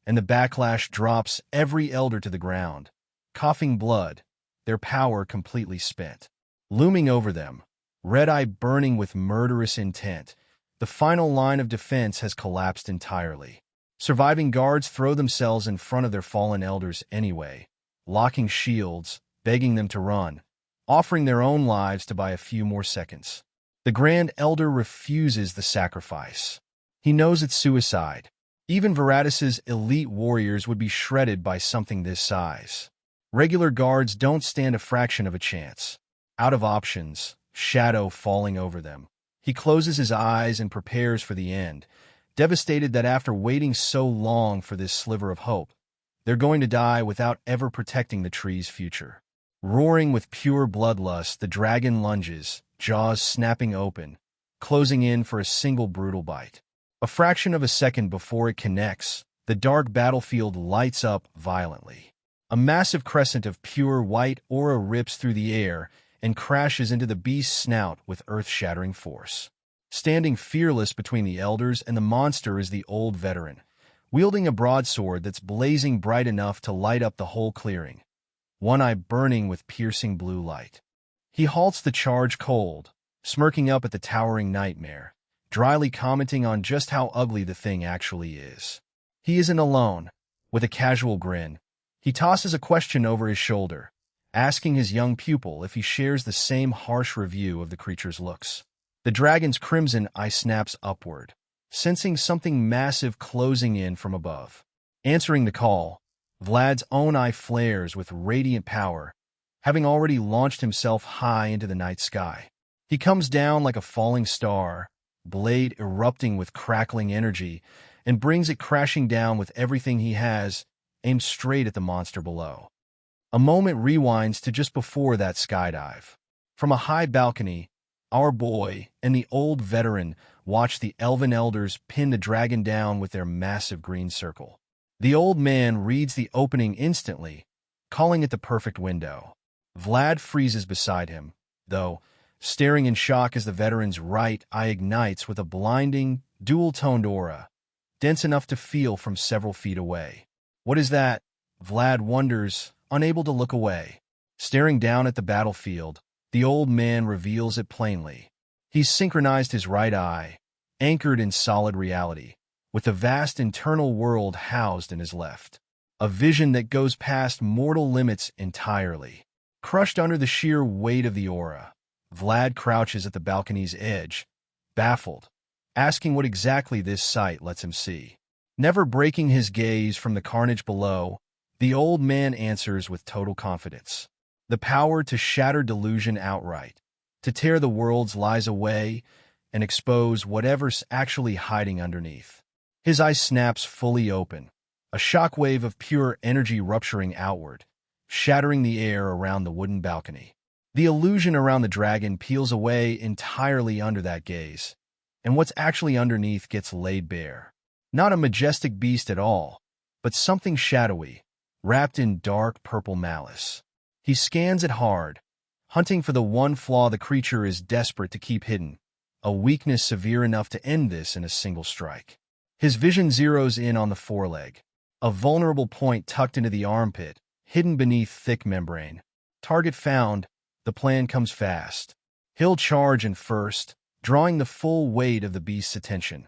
and the backlash drops every elder to the ground, coughing blood, their power completely spent. Looming over them, red eye burning with murderous intent, the final line of defense has collapsed entirely. Surviving guards throw themselves in front of their fallen elders anyway, locking shields, begging them to run, offering their own lives to buy a few more seconds. The Grand Elder refuses the sacrifice. He knows it's suicide. Even Varatis's elite warriors would be shredded by something this size. Regular guards don't stand a fraction of a chance. Out of options, shadow falling over them, he closes his eyes and prepares for the end, devastated that after waiting so long for this sliver of hope, they're going to die without ever protecting the tree's future. Roaring with pure bloodlust, the dragon lunges, jaws snapping open, closing in for a single brutal bite. A fraction of a second before it connects, the dark battlefield lights up violently. A massive crescent of pure white aura rips through the air and crashes into the beast's snout with earth-shattering force. Standing fearless between the elders and the monster is the old veteran, wielding a broadsword that's blazing bright enough to light up the whole clearing, one eye burning with piercing blue light. He halts the charge cold, smirking up at the towering nightmare, dryly commenting on just how ugly the thing actually is. He isn't alone. With a casual grin, he tosses a question over his shoulder, asking his young pupil if he shares the same harsh review of the creature's looks. The dragon's crimson eye snaps upward, sensing something massive closing in from above. Answering the call, Vlad's own eye flares with radiant power, having already launched himself high into the night sky. He comes down like a falling star, blade erupting with crackling energy, and brings it crashing down with everything he has, aimed straight at the monster below. A moment rewinds to just before that skydive. From a high balcony, our boy and the old veteran watch the elven elders pin the dragon down with their massive green circle. The old man reads the opening instantly, calling it the perfect window. Vlad freezes beside him, though, staring in shock as the veteran's right eye ignites with a blinding, dual-toned aura, dense enough to feel from several feet away. What is that? Vlad wonders, unable to look away. Staring down at the battlefield, the old man reveals it plainly. He's synchronized his right eye, anchored in solid reality, with the vast internal world housed in his left. A vision that goes past mortal limits entirely. Crushed under the sheer weight of the aura, Vlad crouches at the balcony's edge, baffled, asking what exactly this sight lets him see. Never breaking his gaze from the carnage below, the old man answers with total confidence. The power to shatter delusion outright, to tear the world's lies away and expose whatever's actually hiding underneath. His eye snaps fully open, a shockwave of pure energy rupturing outward, shattering the air around the wooden balcony. The illusion around the dragon peels away entirely under that gaze, and what's actually underneath gets laid bare. Not a majestic beast at all, but something shadowy, wrapped in dark purple malice. He scans it hard, hunting for the one flaw the creature is desperate to keep hidden, a weakness severe enough to end this in a single strike. His vision zeroes in on the foreleg, a vulnerable point tucked into the armpit, hidden beneath thick membrane. Target found, the plan comes fast. He'll charge in first, drawing the full weight of the beast's attention,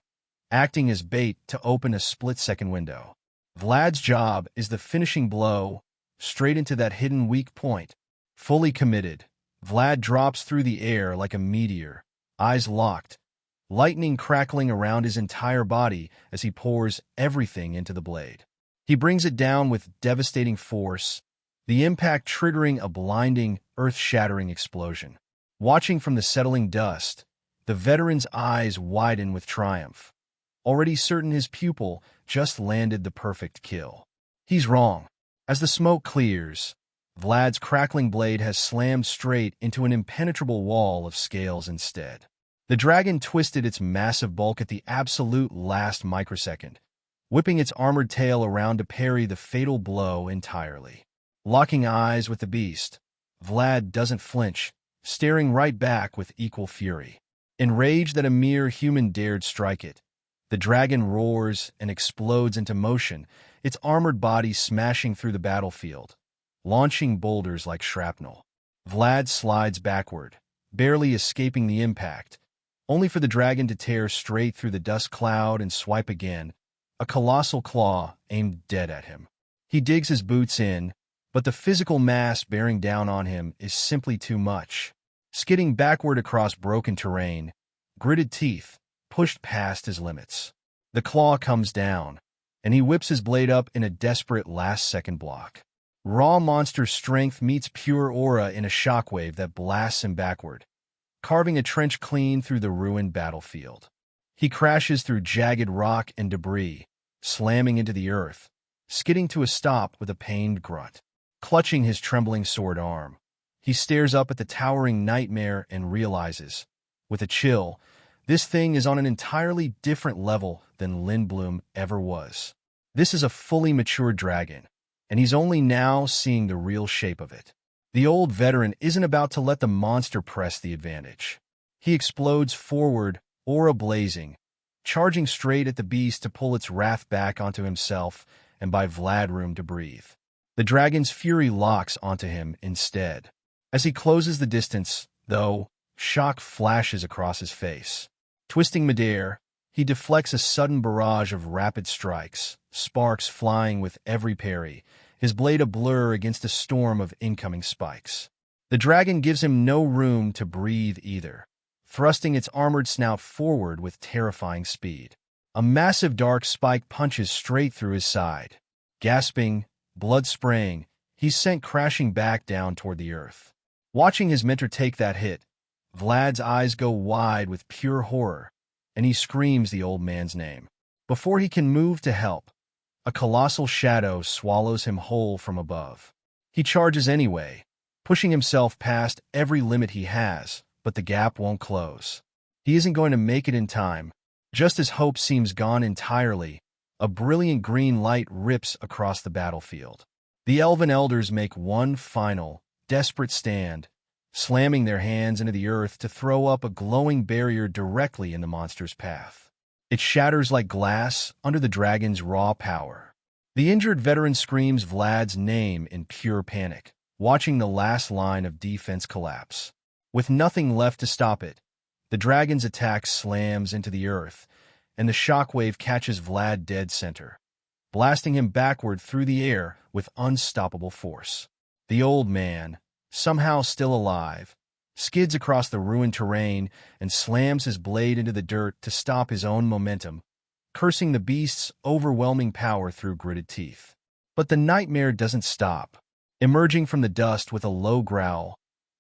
acting as bait to open a split-second window. Vlad's job is the finishing blow, straight into that hidden weak point. Fully committed, Vlad drops through the air like a meteor, eyes locked, lightning crackling around his entire body as he pours everything into the blade. He brings it down with devastating force, the impact triggering a blinding, earth-shattering explosion. Watching from the settling dust, the veteran's eyes widen with triumph, already certain his pupil just landed the perfect kill. He's wrong. As the smoke clears, Vlad's crackling blade has slammed straight into an impenetrable wall of scales instead. The dragon twisted its massive bulk at the absolute last microsecond, whipping its armored tail around to parry the fatal blow entirely. Locking eyes with the beast, Vlad doesn't flinch, staring right back with equal fury. Enraged that a mere human dared strike it, the dragon roars and explodes into motion, its armored body smashing through the battlefield, launching boulders like shrapnel. Vlad slides backward, barely escaping the impact, only for the dragon to tear straight through the dust cloud and swipe again, a colossal claw aimed dead at him. He digs his boots in, but the physical mass bearing down on him is simply too much. Skidding backward across broken terrain, gritted teeth pushed past his limits. The claw comes down, and he whips his blade up in a desperate last-second block. Raw monster strength meets pure aura in a shockwave that blasts him backward, carving a trench clean through the ruined battlefield. He crashes through jagged rock and debris, slamming into the earth, skidding to a stop with a pained grunt. Clutching his trembling sword arm, he stares up at the towering nightmare and realizes, with a chill, this thing is on an entirely different level than Lindblom ever was. This is a fully matured dragon, and he's only now seeing the real shape of it. The old veteran isn't about to let the monster press the advantage. He explodes forward, aura blazing, charging straight at the beast to pull its wrath back onto himself and buy Vlad room to breathe. The dragon's fury locks onto him instead. As he closes the distance, though, shock flashes across his face. Twisting midair, he deflects a sudden barrage of rapid strikes, sparks flying with every parry, his blade a blur against a storm of incoming spikes. The dragon gives him no room to breathe either, thrusting its armored snout forward with terrifying speed. A massive dark spike punches straight through his side. Gasping, blood spraying, he's sent crashing back down toward the earth. Watching his mentor take that hit, Vlad's eyes go wide with pure horror, and he screams the old man's name. Before he can move to help, a colossal shadow swallows him whole from above. He charges anyway, pushing himself past every limit he has, but the gap won't close. He isn't going to make it in time. Just as hope seems gone entirely, a brilliant green light rips across the battlefield. The elven elders make one final, desperate stand, slamming their hands into the earth to throw up a glowing barrier directly in the monster's path. It shatters like glass under the dragon's raw power. The injured veteran screams Vlad's name in pure panic, watching the last line of defense collapse. With nothing left to stop it, the dragon's attack slams into the earth, and the shockwave catches Vlad dead center, blasting him backward through the air with unstoppable force. The old man, somehow still alive, skids across the ruined terrain and slams his blade into the dirt to stop his own momentum, cursing the beast's overwhelming power through gritted teeth. But the nightmare doesn't stop. Emerging from the dust with a low growl,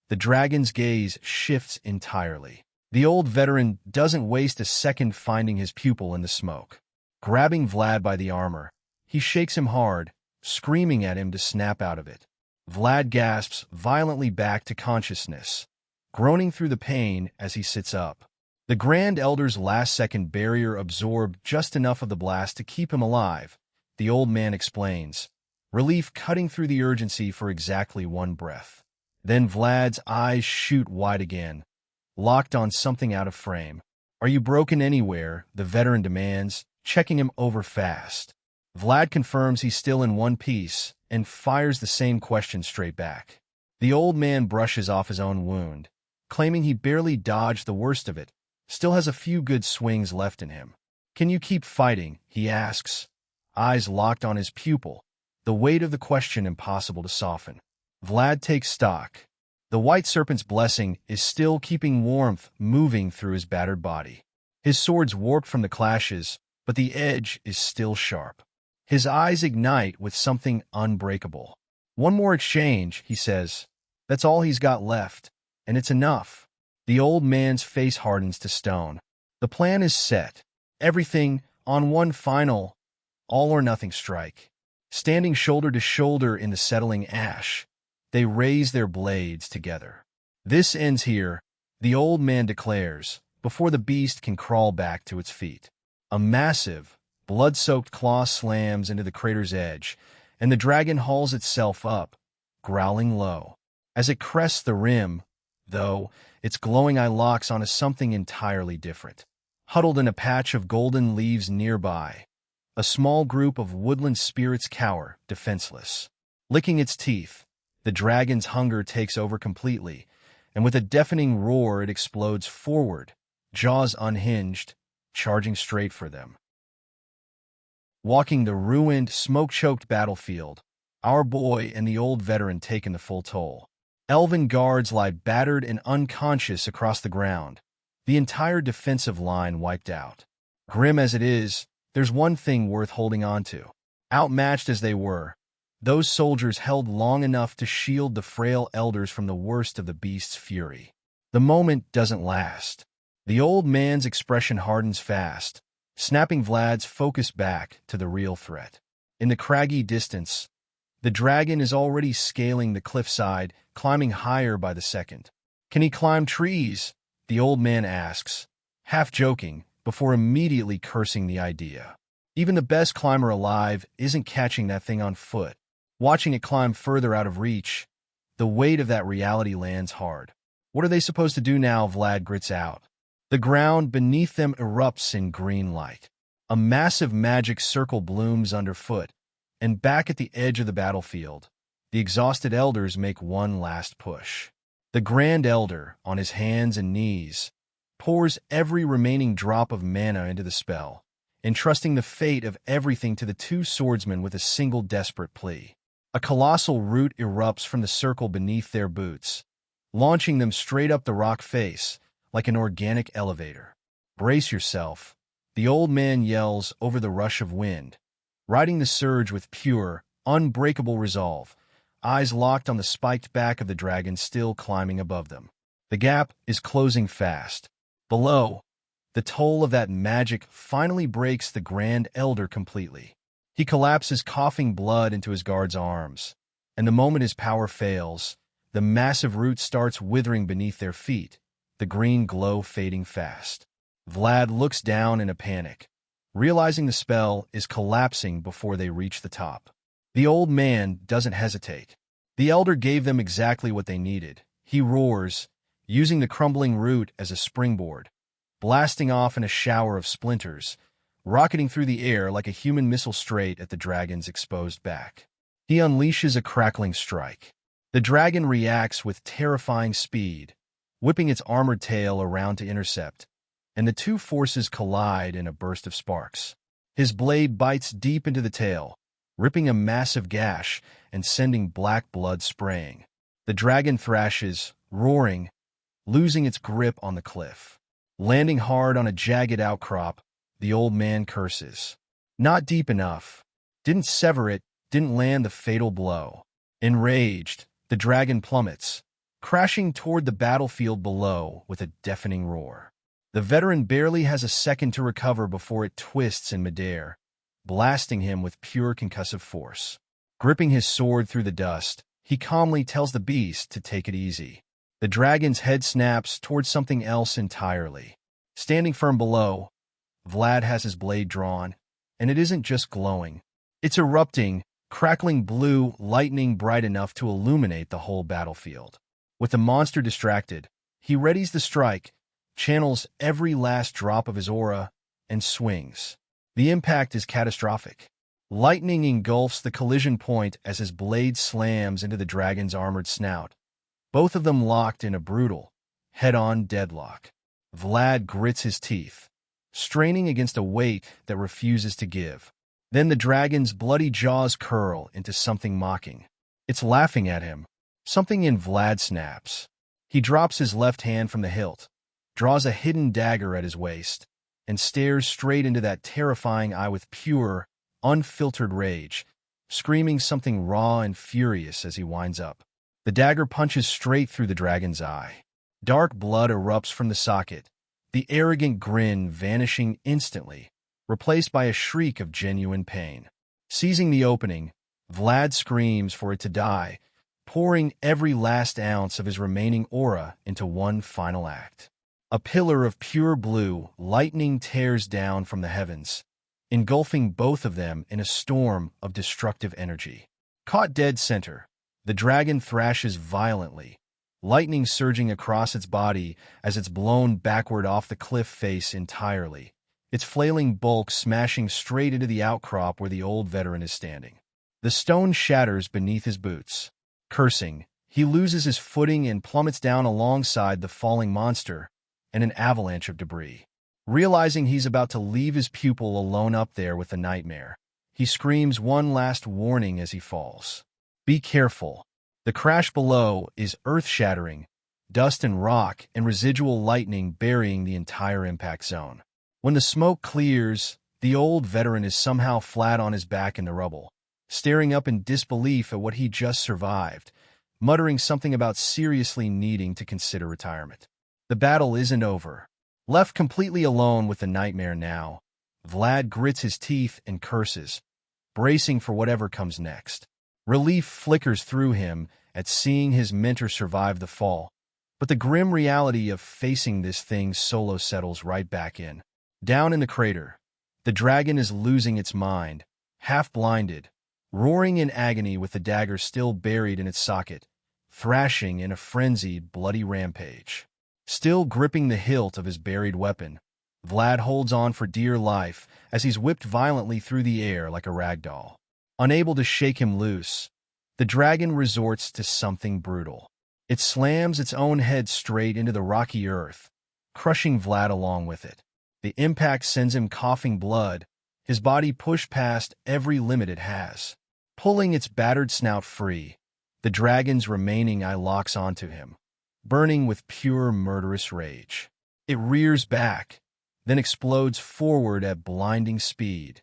the dragon's gaze shifts entirely. The old veteran doesn't waste a second finding his pupil in the smoke. Grabbing Vlad by the armor, he shakes him hard, screaming at him to snap out of it. Vlad gasps violently back to consciousness, groaning through the pain as he sits up. The Grand Elder's last-second barrier absorbed just enough of the blast to keep him alive, the old man explains, relief cutting through the urgency for exactly one breath. Then Vlad's eyes shoot wide again, locked on something out of frame. "Are you broken anywhere?" the veteran demands, checking him over fast. Vlad confirms he's still in one piece and fires the same question straight back. The old man brushes off his own wound, claiming he barely dodged the worst of it, still has a few good swings left in him. "Can you keep fighting?" he asks, eyes locked on his pupil, the weight of the question impossible to soften. Vlad takes stock. The White Serpent's blessing is still keeping warmth moving through his battered body. His sword's warped from the clashes, but the edge is still sharp. His eyes ignite with something unbreakable. "One more exchange," he says. "That's all he's got left, and it's enough." The old man's face hardens to stone. The plan is set. Everything on one final, all-or-nothing strike. Standing shoulder to shoulder in the settling ash, they raise their blades together. "This ends here," the old man declares, before the beast can crawl back to its feet. A massive, blood-soaked claw slams into the crater's edge, and the dragon hauls itself up, growling low. As it crests the rim, though, its glowing eye locks onto something entirely different. Huddled in a patch of golden leaves nearby, a small group of woodland spirits cower, defenseless. Licking its teeth, the dragon's hunger takes over completely, and with a deafening roar it explodes forward, jaws unhinged, charging straight for them. Walking the ruined, smoke-choked battlefield, our boy and the old veteran taking the full toll. Elven guards lie battered and unconscious across the ground, the entire defensive line wiped out. Grim as it is, there's one thing worth holding on to. Outmatched as they were, those soldiers held long enough to shield the frail elders from the worst of the beast's fury. The moment doesn't last. The old man's expression hardens fast, snapping Vlad's focus back to the real threat. In the craggy distance, the dragon is already scaling the cliffside, climbing higher by the second. "Can he climb trees?" the old man asks, half joking, before immediately cursing the idea. Even the best climber alive isn't catching that thing on foot. Watching it climb further out of reach, the weight of that reality lands hard. What are they supposed to do now? Vlad grits out. The ground beneath them erupts in green light. A massive magic circle blooms underfoot, and back at the edge of the battlefield, the exhausted elders make one last push. The Grand Elder, on his hands and knees, pours every remaining drop of mana into the spell, entrusting the fate of everything to the two swordsmen with a single desperate plea. A colossal root erupts from the circle beneath their boots, launching them straight up the rock face like an organic elevator. "Brace yourself," the old man yells over the rush of wind, riding the surge with pure, unbreakable resolve, eyes locked on the spiked back of the dragon still climbing above them. The gap is closing fast. Below, the toll of that magic finally breaks the Grand Elder completely. He collapses coughing blood into his guard's arms, and the moment his power fails, the massive root starts withering beneath their feet, the green glow fading fast. Vlad looks down in a panic, realizing the spell is collapsing before they reach the top. The old man doesn't hesitate. The elder gave them exactly what they needed. He roars, using the crumbling root as a springboard, blasting off in a shower of splinters, rocketing through the air like a human missile straight at the dragon's exposed back. He unleashes a crackling strike. The dragon reacts with terrifying speed, whipping its armored tail around to intercept, and the two forces collide in a burst of sparks. His blade bites deep into the tail, ripping a massive gash and sending black blood spraying. The dragon thrashes, roaring, losing its grip on the cliff. Landing hard on a jagged outcrop, the old man curses. Not deep enough. Didn't sever it, didn't land the fatal blow. Enraged, the dragon plummets, crashing toward the battlefield below with a deafening roar. The veteran barely has a second to recover before it twists in midair, blasting him with pure concussive force. Gripping his sword through the dust, he calmly tells the beast to take it easy. The dragon's head snaps towards something else entirely. Standing firm below, Vlad has his blade drawn, and it isn't just glowing. It's erupting, crackling blue lightning bright enough to illuminate the whole battlefield. With the monster distracted, he readies the strike, channels every last drop of his aura, and swings. The impact is catastrophic. Lightning engulfs the collision point as his blade slams into the dragon's armored snout, both of them locked in a brutal, head-on deadlock. Vlad grits his teeth, straining against a weight that refuses to give. Then the dragon's bloody jaws curl into something mocking. It's laughing at him. Something in Vlad snaps. He drops his left hand from the hilt, draws a hidden dagger at his waist, and stares straight into that terrifying eye with pure, unfiltered rage, screaming something raw and furious as he winds up. The dagger punches straight through the dragon's eye. Dark blood erupts from the socket, the arrogant grin vanishing instantly, replaced by a shriek of genuine pain. Seizing the opening, Vlad screams for it to die, pouring every last ounce of his remaining aura into one final act. A pillar of pure blue lightning tears down from the heavens, engulfing both of them in a storm of destructive energy. Caught dead center, the dragon thrashes violently, lightning surging across its body as it's blown backward off the cliff face entirely, its flailing bulk smashing straight into the outcrop where the old veteran is standing. The stone shatters beneath his boots. Cursing, he loses his footing and plummets down alongside the falling monster and an avalanche of debris. Realizing he's about to leave his pupil alone up there with the nightmare, he screams one last warning as he falls. Be careful. The crash below is earth-shattering, dust and rock and residual lightning burying the entire impact zone. When the smoke clears, the old veteran is somehow flat on his back in the rubble, staring up in disbelief at what he just survived, muttering something about seriously needing to consider retirement. The battle isn't over. Left completely alone with the nightmare now, Vlad grits his teeth and curses, bracing for whatever comes next. Relief flickers through him at seeing his mentor survive the fall, but the grim reality of facing this thing solo settles right back in. Down in the crater, the dragon is losing its mind, half-blinded, roaring in agony with the dagger still buried in its socket, thrashing in a frenzied, bloody rampage. Still gripping the hilt of his buried weapon, Vlad holds on for dear life as he's whipped violently through the air like a rag doll. Unable to shake him loose, the dragon resorts to something brutal. It slams its own head straight into the rocky earth, crushing Vlad along with it. The impact sends him coughing blood, his body pushed past every limit it has. Pulling its battered snout free, the dragon's remaining eye locks onto him, burning with pure murderous rage. It rears back, then explodes forward at blinding speed,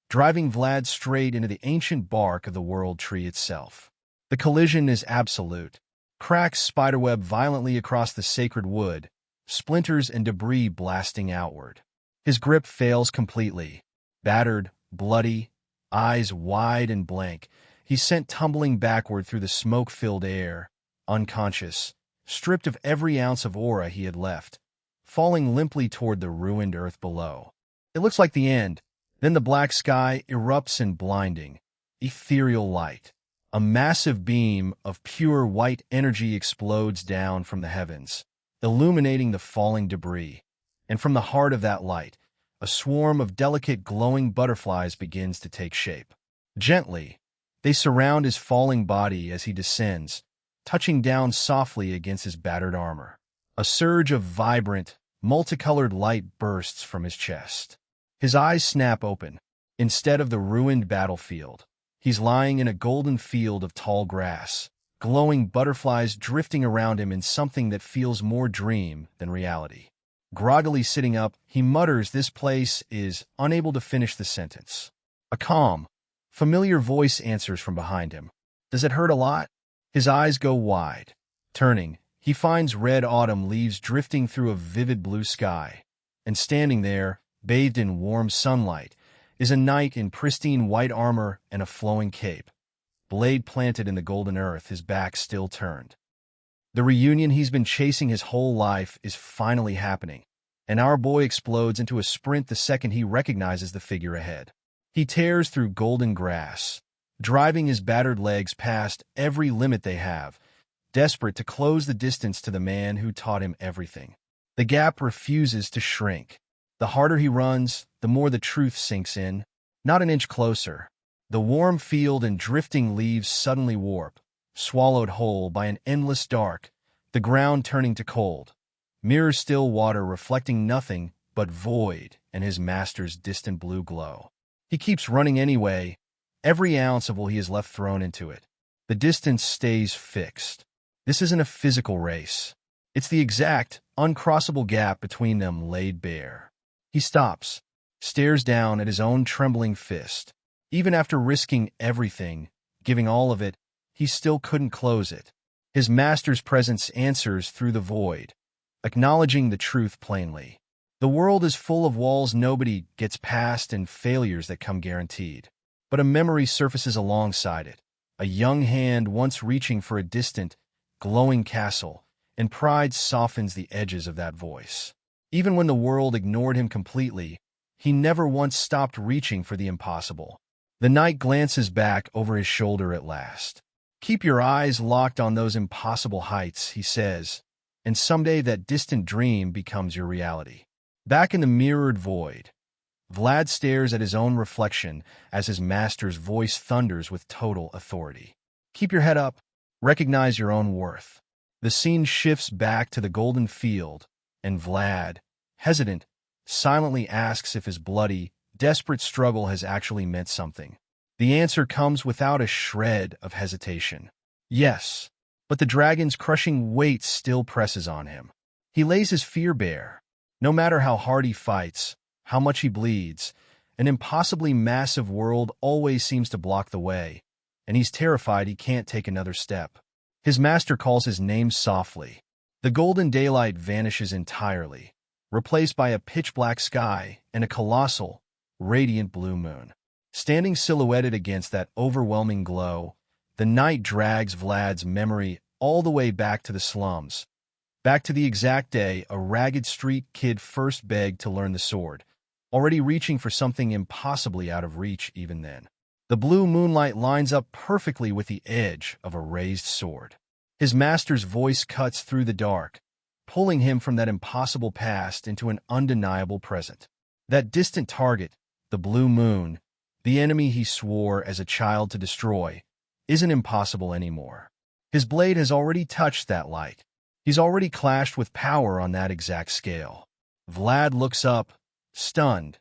driving Vlad straight into the ancient bark of the world tree itself. The collision is absolute. Cracks spiderweb violently across the sacred wood, splinters and debris blasting outward. His grip fails completely. Battered, bloody, eyes wide and blank, he's sent tumbling backward through the smoke-filled air, unconscious, stripped of every ounce of aura he had left, falling limply toward the ruined earth below. It looks like the end. Then the black sky erupts in blinding, ethereal light. A massive beam of pure white energy explodes down from the heavens, illuminating the falling debris. And from the heart of that light, a swarm of delicate glowing butterflies begins to take shape. Gently, they surround his falling body as he descends, touching down softly against his battered armor. A surge of vibrant, multicolored light bursts from his chest. His eyes snap open. Instead of the ruined battlefield, he's lying in a golden field of tall grass, glowing butterflies drifting around him in something that feels more dream than reality. Groggily sitting up, he mutters this place is unable to finish the sentence. A calm, familiar voice answers from behind him. Does it hurt a lot? His eyes go wide. Turning, he finds red autumn leaves drifting through a vivid blue sky. And standing there, bathed in warm sunlight, is a knight in pristine white armor and a flowing cape. Blade planted in the golden earth, his back still turned. The reunion he's been chasing his whole life is finally happening, and our boy explodes into a sprint the second he recognizes the figure ahead. He tears through golden grass, driving his battered legs past every limit they have, desperate to close the distance to the man who taught him everything. The gap refuses to shrink. The harder he runs, the more the truth sinks in. Not an inch closer. The warm field and drifting leaves suddenly warp, swallowed whole by an endless dark, the ground turning to cold. Mirror still water reflecting nothing but void and his master's distant blue glow. He keeps running anyway, every ounce of will he has left thrown into it. The distance stays fixed. This isn't a physical race. It's the exact, uncrossable gap between them laid bare. He stops, stares down at his own trembling fist. Even after risking everything, giving all of it, he still couldn't close it. His master's presence answers through the void, acknowledging the truth plainly. The world is full of walls nobody gets past and failures that come guaranteed. But a memory surfaces alongside it, a young hand once reaching for a distant, glowing castle, and pride softens the edges of that voice. Even when the world ignored him completely, he never once stopped reaching for the impossible. The knight glances back over his shoulder at last. Keep your eyes locked on those impossible heights, he says, and someday that distant dream becomes your reality. Back in the mirrored void, Vlad stares at his own reflection as his master's voice thunders with total authority. Keep your head up. Recognize your own worth. The scene shifts back to the golden field, and Vlad, hesitant, silently asks if his bloody, desperate struggle has actually meant something. The answer comes without a shred of hesitation. Yes, but the dragon's crushing weight still presses on him. He lays his fear bare. No matter how hard he fights, how much he bleeds, an impossibly massive world always seems to block the way, and he's terrified he can't take another step. His master calls his name softly. The golden daylight vanishes entirely, replaced by a pitch-black sky and a colossal, radiant blue moon. Standing silhouetted against that overwhelming glow, the knight drags Vlad's memory all the way back to the slums, back to the exact day a ragged street kid first begged to learn the sword, already reaching for something impossibly out of reach even then. The blue moonlight lines up perfectly with the edge of a raised sword. His master's voice cuts through the dark, pulling him from that impossible past into an undeniable present. That distant target, the blue moon, the enemy he swore as a child to destroy, isn't impossible anymore. His blade has already touched that light. He's already clashed with power on that exact scale. Vlad looks up, stunned,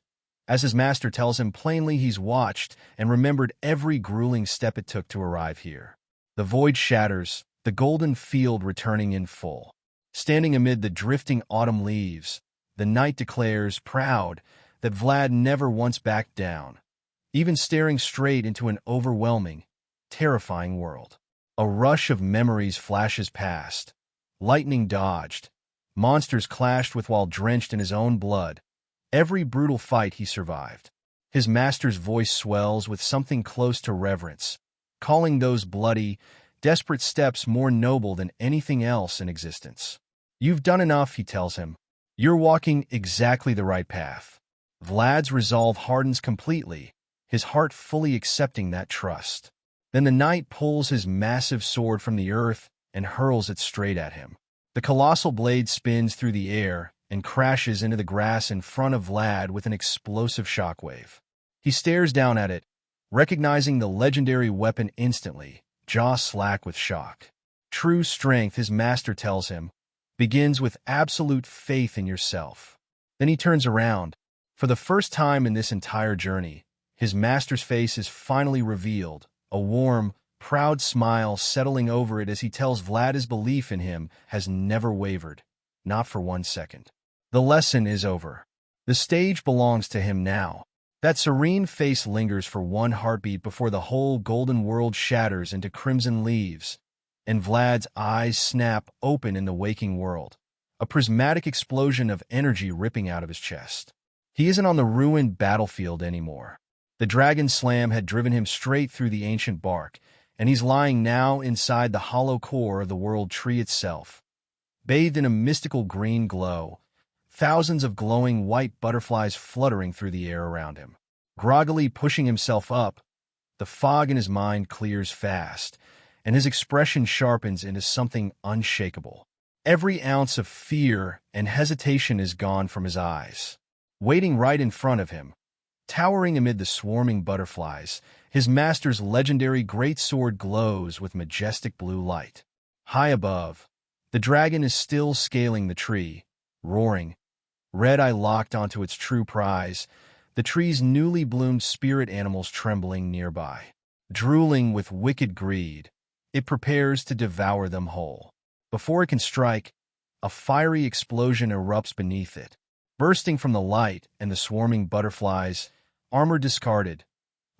as his master tells him plainly he's watched and remembered every grueling step it took to arrive here. The void shatters, the golden field returning in full. Standing amid the drifting autumn leaves, the knight declares, proud, that Vlad never once backed down, even staring straight into an overwhelming, terrifying world. A rush of memories flashes past. Lightning dodged. Monsters clashed with while drenched in his own blood. Every brutal fight he survived. His master's voice swells with something close to reverence, calling those bloody, desperate steps more noble than anything else in existence. You've done enough, he tells him. You're walking exactly the right path. Vlad's resolve hardens completely, his heart fully accepting that trust. Then the knight pulls his massive sword from the earth and hurls it straight at him. The colossal blade spins through the air and crashes into the grass in front of Vlad with an explosive shockwave. He stares down at it, recognizing the legendary weapon instantly, jaw slack with shock. True strength, his master tells him, begins with absolute faith in yourself. Then he turns around. For the first time in this entire journey, his master's face is finally revealed, a warm, proud smile settling over it as he tells Vlad his belief in him has never wavered, not for 1 second. The lesson is over. The stage belongs to him now. That serene face lingers for one heartbeat before the whole golden world shatters into crimson leaves, and Vlad's eyes snap open in the waking world, a prismatic explosion of energy ripping out of his chest. He isn't on the ruined battlefield anymore. The dragon slam had driven him straight through the ancient bark, and he's lying now inside the hollow core of the world tree itself. Bathed in a mystical green glow, thousands of glowing white butterflies fluttering through the air around him. Groggily pushing himself up, the fog in his mind clears fast, and his expression sharpens into something unshakable. Every ounce of fear and hesitation is gone from his eyes. Waiting right in front of him, towering amid the swarming butterflies, his master's legendary great sword glows with majestic blue light. High above, the dragon is still scaling the tree, roaring, red eye locked onto its true prize, the tree's newly bloomed spirit animals trembling nearby. Drooling with wicked greed, it prepares to devour them whole. Before it can strike, a fiery explosion erupts beneath it. Bursting from the light and the swarming butterflies, armor discarded,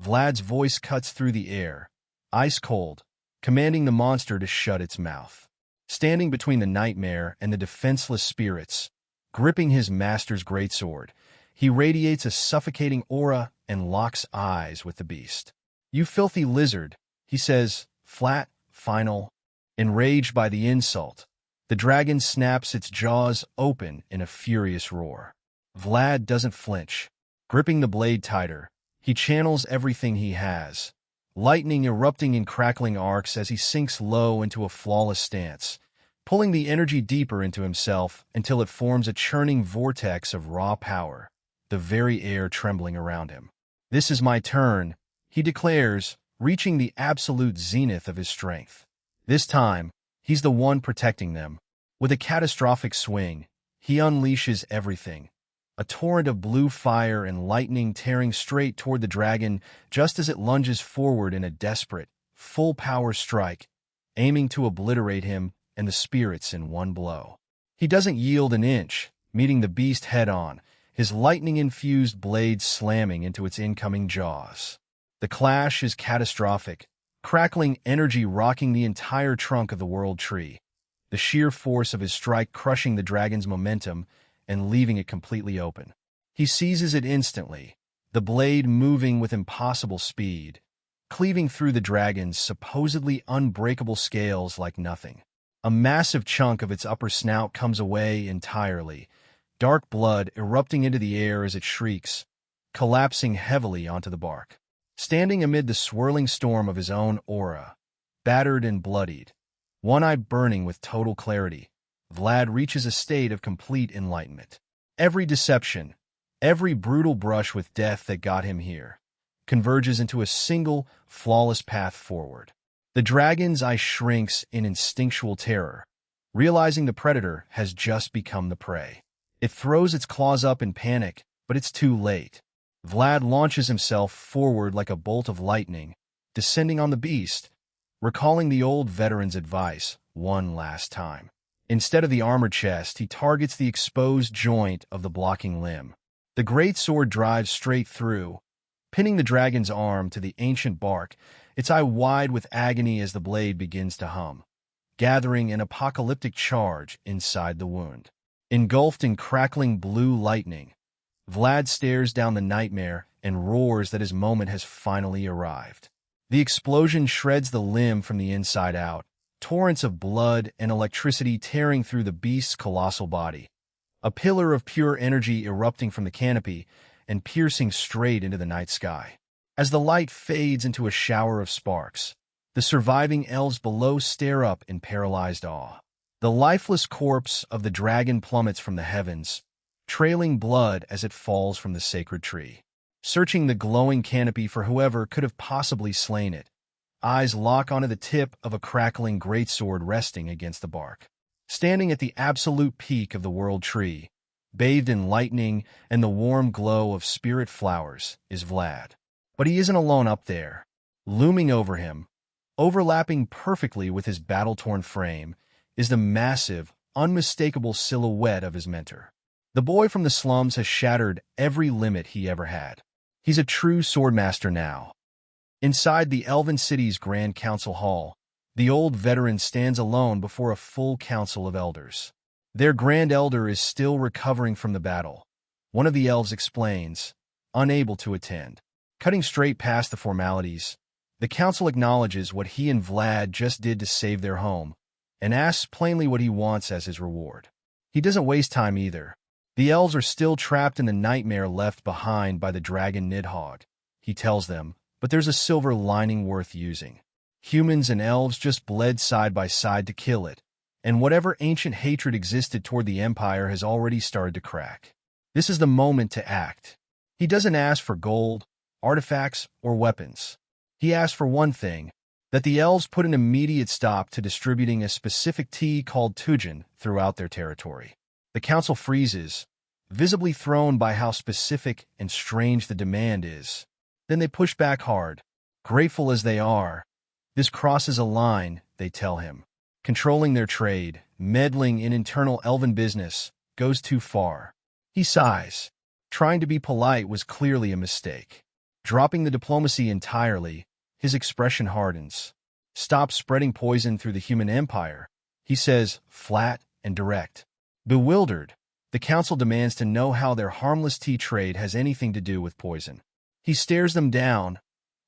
Vlad's voice cuts through the air, ice cold, commanding the monster to shut its mouth. Standing between the nightmare and the defenseless spirits, gripping his master's greatsword, he radiates a suffocating aura and locks eyes with the beast. "You filthy lizard," he says, flat, final. Enraged by the insult, the dragon snaps its jaws open in a furious roar. Vlad doesn't flinch. Gripping the blade tighter, he channels everything he has, lightning erupting in crackling arcs as he sinks low into a flawless stance, pulling the energy deeper into himself until it forms a churning vortex of raw power, the very air trembling around him. "This is my turn," he declares, reaching the absolute zenith of his strength. This time, he's the one protecting them. With a catastrophic swing, he unleashes everything. A torrent of blue fire and lightning tearing straight toward the dragon just as it lunges forward in a desperate, full-power strike, aiming to obliterate him and the spirits in one blow. He doesn't yield an inch, meeting the beast head-on, his lightning-infused blade slamming into its incoming jaws. The clash is catastrophic, crackling energy rocking the entire trunk of the world tree, the sheer force of his strike crushing the dragon's momentum and leaving it completely open. He seizes it instantly, the blade moving with impossible speed, cleaving through the dragon's supposedly unbreakable scales like nothing. A massive chunk of its upper snout comes away entirely, dark blood erupting into the air as it shrieks, collapsing heavily onto the bark. Standing amid the swirling storm of his own aura, battered and bloodied, one eye burning with total clarity, Vlad reaches a state of complete enlightenment. Every deception, every brutal brush with death that got him here, converges into a single, flawless path forward. The dragon's eye shrinks in instinctual terror, realizing the predator has just become the prey. It throws its claws up in panic, but it's too late. Vlad launches himself forward like a bolt of lightning, descending on the beast, recalling the old veteran's advice one last time. Instead of the armored chest, he targets the exposed joint of the blocking limb. The great sword drives straight through, pinning the dragon's arm to the ancient bark, its eye wide with agony as the blade begins to hum, gathering an apocalyptic charge inside the wound. Engulfed in crackling blue lightning, Vlad stares down the nightmare and roars that his moment has finally arrived. The explosion shreds the limb from the inside out, torrents of blood and electricity tearing through the beast's colossal body, a pillar of pure energy erupting from the canopy and piercing straight into the night sky. As the light fades into a shower of sparks, the surviving elves below stare up in paralyzed awe. The lifeless corpse of the dragon plummets from the heavens, trailing blood as it falls from the sacred tree. Searching the glowing canopy for whoever could have possibly slain it, eyes lock onto the tip of a crackling greatsword resting against the bark. Standing at the absolute peak of the world tree, bathed in lightning and the warm glow of spirit flowers, is Vlad. But he isn't alone up there. Looming over him, overlapping perfectly with his battle-torn frame, is the massive, unmistakable silhouette of his mentor. The boy from the slums has shattered every limit he ever had. He's a true swordmaster now. Inside the elven city's Grand Council Hall, the old veteran stands alone before a full council of elders. Their Grand Elder is still recovering from the battle. One of the elves explains, unable to attend. Cutting straight past the formalities, the council acknowledges what he and Vlad just did to save their home, and asks plainly what he wants as his reward. He doesn't waste time either. The elves are still trapped in the nightmare left behind by the dragon Nidhogg, he tells them, but there's a silver lining worth using. Humans and elves just bled side by side to kill it, and whatever ancient hatred existed toward the Empire has already started to crack. This is the moment to act. He doesn't ask for gold, artifacts, or weapons. He asks for one thing, that the elves put an immediate stop to distributing a specific tea called Tujin throughout their territory. The council freezes, visibly thrown by how specific and strange the demand is. Then they push back hard. Grateful as they are, this crosses a line, they tell him. Controlling their trade, meddling in internal elven business, goes too far. He sighs. Trying to be polite was clearly a mistake. Dropping the diplomacy entirely, his expression hardens. Stop spreading poison through the human empire, he says, flat and direct. Bewildered, the council demands to know how their harmless tea trade has anything to do with poison. He stares them down,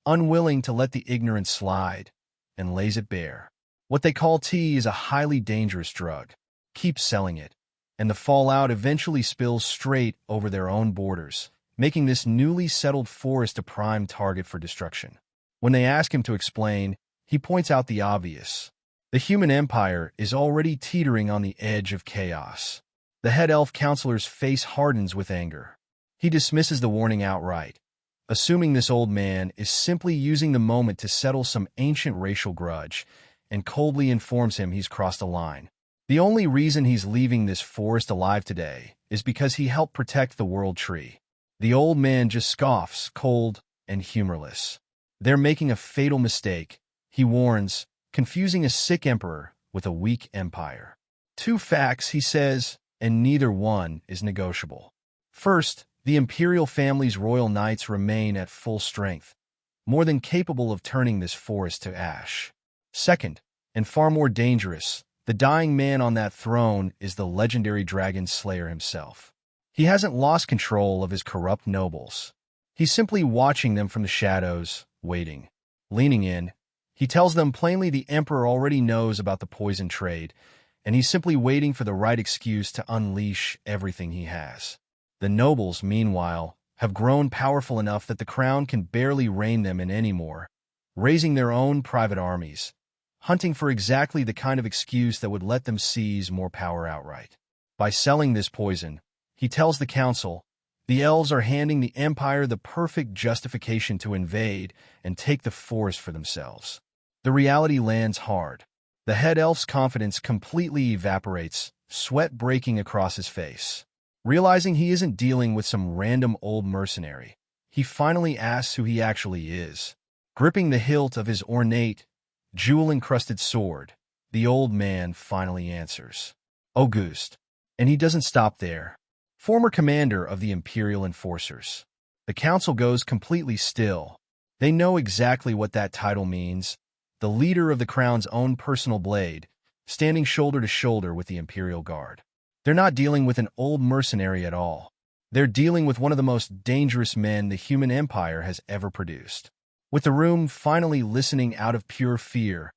unwilling to let the ignorance slide, and lays it bare. What they call tea is a highly dangerous drug. Keep selling it, and the fallout eventually spills straight over their own borders, making this newly settled forest a prime target for destruction. When they ask him to explain, he points out the obvious. The human empire is already teetering on the edge of chaos. The head elf counselor's face hardens with anger. He dismisses the warning outright, assuming this old man is simply using the moment to settle some ancient racial grudge, and coldly informs him he's crossed a line. The only reason he's leaving this forest alive today is because he helped protect the world tree. The old man just scoffs, cold and humorless. They're making a fatal mistake, he warns, confusing a sick emperor with a weak empire. Two facts, he says, and neither one is negotiable. First, the imperial family's royal knights remain at full strength, more than capable of turning this forest to ash. Second, and far more dangerous, the dying man on that throne is the legendary dragon slayer himself. He hasn't lost control of his corrupt nobles. He's simply watching them from the shadows, waiting. Leaning in, he tells them plainly the emperor already knows about the poison trade, and he's simply waiting for the right excuse to unleash everything he has. The nobles, meanwhile, have grown powerful enough that the crown can barely rein them in anymore, raising their own private armies, hunting for exactly the kind of excuse that would let them seize more power outright. By selling this poison, he tells the council, the elves are handing the empire the perfect justification to invade and take the forest for themselves. The reality lands hard. The head elf's confidence completely evaporates, sweat breaking across his face. Realizing he isn't dealing with some random old mercenary, he finally asks who he actually is. Gripping the hilt of his ornate, jewel-encrusted sword, the old man finally answers, Auguste. And he doesn't stop there. Former commander of the Imperial Enforcers. The council goes completely still. They know exactly what that title means. The leader of the crown's own personal blade, standing shoulder to shoulder with the Imperial Guard. They're not dealing with an old mercenary at all. They're dealing with one of the most dangerous men the human empire has ever produced. With the room finally listening out of pure fear,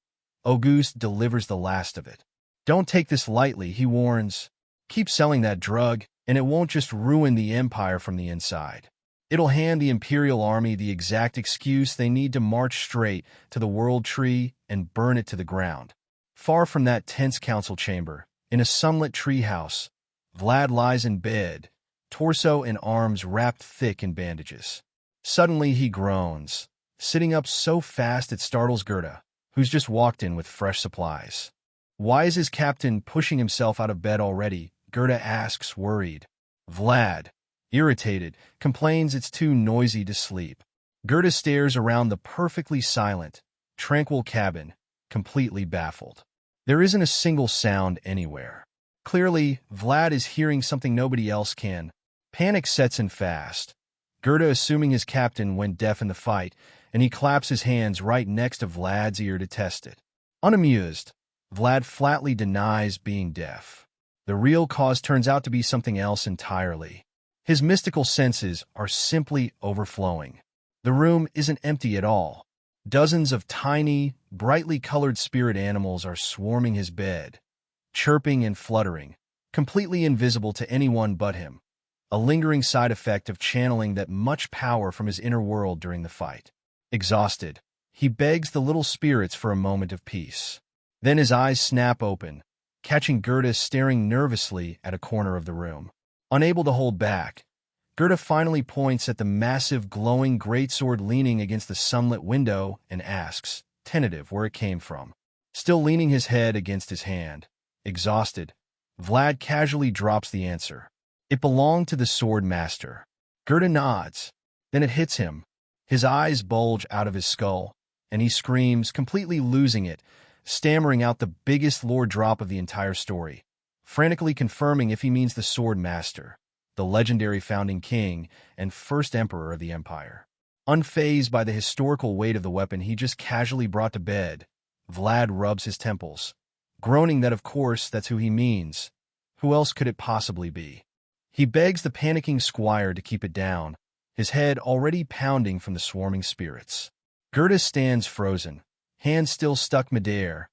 Auguste delivers the last of it. Don't take this lightly, he warns. Keep selling that drug, and it won't just ruin the empire from the inside. It'll hand the Imperial Army the exact excuse they need to march straight to the World Tree and burn it to the ground. Far from that tense council chamber, in a sunlit treehouse, Vlad lies in bed, torso and arms wrapped thick in bandages. Suddenly he groans, sitting up so fast it startles Gerda, who's just walked in with fresh supplies. Why is his captain pushing himself out of bed already? Gerda asks, worried. Vlad, irritated, complains it's too noisy to sleep. Gerda stares around the perfectly silent, tranquil cabin, completely baffled. There isn't a single sound anywhere. Clearly, Vlad is hearing something nobody else can. Panic sets in fast. Gerda, assuming his captain, went deaf in the fight, and he claps his hands right next to Vlad's ear to test it. Unamused, Vlad flatly denies being deaf. The real cause turns out to be something else entirely. His mystical senses are simply overflowing. The room isn't empty at all. Dozens of tiny, brightly colored spirit animals are swarming his bed, chirping and fluttering, completely invisible to anyone but him, a lingering side effect of channeling that much power from his inner world during the fight. Exhausted, he begs the little spirits for a moment of peace. Then his eyes snap open, catching Gerda staring nervously at a corner of the room. Unable to hold back, Gerda finally points at the massive, glowing greatsword leaning against the sunlit window and asks, tentative, where it came from. Still leaning his head against his hand, exhausted, Vlad casually drops the answer. It belonged to the Swordmaster. Gerda nods. Then it hits him. His eyes bulge out of his skull, and he screams, completely losing it, stammering out the biggest lore drop of the entire story, frantically confirming if he means the Swordmaster, the legendary founding king and first emperor of the empire. Unfazed by the historical weight of the weapon he just casually brought to bed, Vlad rubs his temples, groaning that of course that's who he means. Who else could it possibly be? He begs the panicking squire to keep it down, his head already pounding from the swarming spirits. Gerda stands frozen, hands still stuck midair,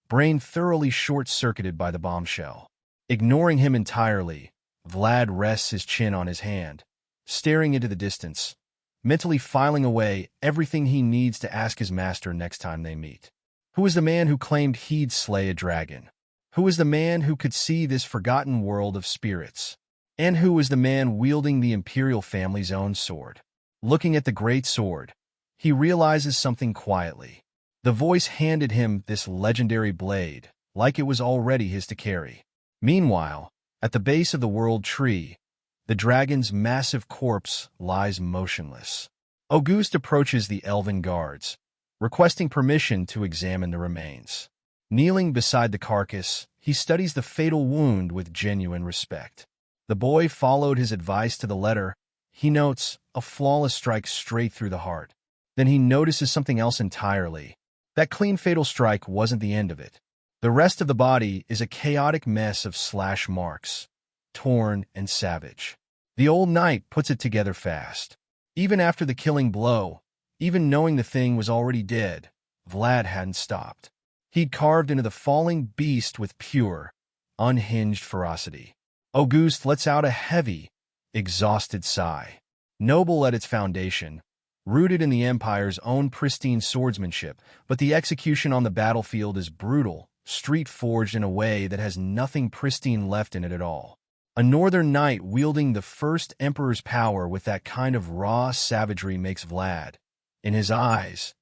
brain thoroughly short-circuited by the bombshell. Ignoring him entirely, Vlad rests his chin on his hand, staring into the distance, mentally filing away everything he needs to ask his master next time they meet. Who is the man who claimed he'd slay a dragon? Who is the man who could see this forgotten world of spirits? And who is the man wielding the imperial family's own sword? Looking at the great sword, he realizes something quietly. The voice handed him this legendary blade, like it was already his to carry. Meanwhile, at the base of the world tree, the dragon's massive corpse lies motionless. Auguste approaches the elven guards, requesting permission to examine the remains. Kneeling beside the carcass, he studies the fatal wound with genuine respect. The boy followed his advice to the letter. He notes a flawless strike straight through the heart. Then he notices something else entirely. That clean fatal strike wasn't the end of it. The rest of the body is a chaotic mess of slash marks, torn and savage. The old knight puts it together fast. Even after the killing blow, even knowing the thing was already dead, Vlad hadn't stopped. He'd carved into the falling beast with pure, unhinged ferocity. Auguste lets out a heavy, exhausted sigh. Noble at its foundation, rooted in the Empire's own pristine swordsmanship, but the execution on the battlefield is brutal, street-forged in a way that has nothing pristine left in it at all. A northern knight wielding the first emperor's power with that kind of raw savagery makes Vlad, in his eyes,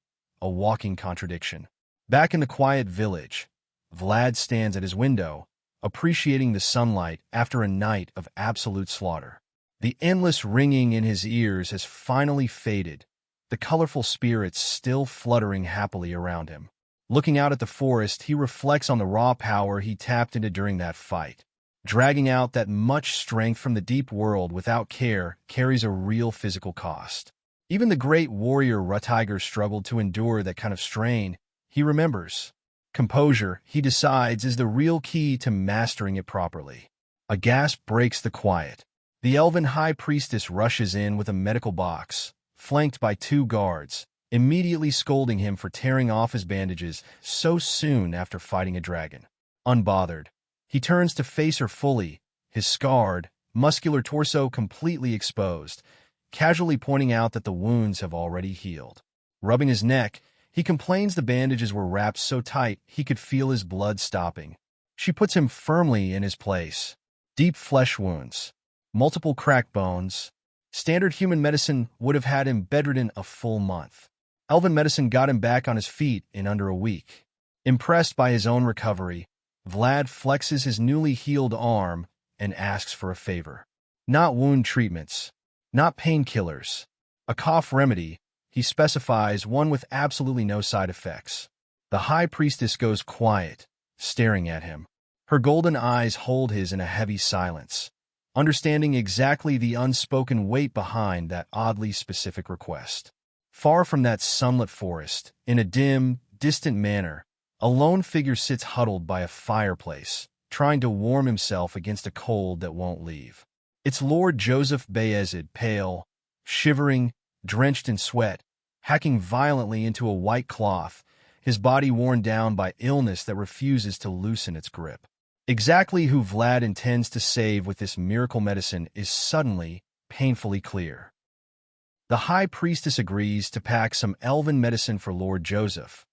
a walking contradiction. Back in the quiet village, Vlad stands at his window, appreciating the sunlight after a night of absolute slaughter. The endless ringing in his ears has finally faded, the colorful spirits still fluttering happily around him. Looking out at the forest, he reflects on the raw power he tapped into during that fight. Dragging out that much strength from the deep world without care carries a real physical cost. Even the great warrior 𝗦𝘄cie𝗿𝗺 struggled to endure that kind of strain. He remembers. Composure, he decides, is the real key to mastering it properly. A gasp breaks the quiet. The elven high priestess rushes in with a medical box, flanked by 2 guards, immediately scolding him for tearing off his bandages so soon after fighting a dragon. Unbothered, he turns to face her fully, his scarred, muscular torso completely exposed, casually pointing out that the wounds have already healed. Rubbing his neck, he complains the bandages were wrapped so tight he could feel his blood stopping. She puts him firmly in his place. Deep flesh wounds, multiple cracked bones. Standard human medicine would have had him bedridden a full month. Elven medicine got him back on his feet in under a week. Impressed by his own recovery, Vlad flexes his newly healed arm and asks for a favor. Not wound treatments, not painkillers. A cough remedy, he specifies, one with absolutely no side effects. The high priestess goes quiet, staring at him. Her golden eyes hold his in a heavy silence. understanding exactly the unspoken weight behind that oddly specific request. Far from that sunlit forest, in a dim, distant manor, a lone figure sits huddled by a fireplace, trying to warm himself against a cold that won't leave. It's 𝗦𝘄cie Vayezid, pale, shivering, drenched in sweat, hacking violently into a white cloth, his body worn down by illness that refuses to loosen its grip. Exactly who Vlad intends to save with this miracle medicine is suddenly, painfully clear. The High Priestess agrees to pack some elven medicine for 𝗦𝘄cie,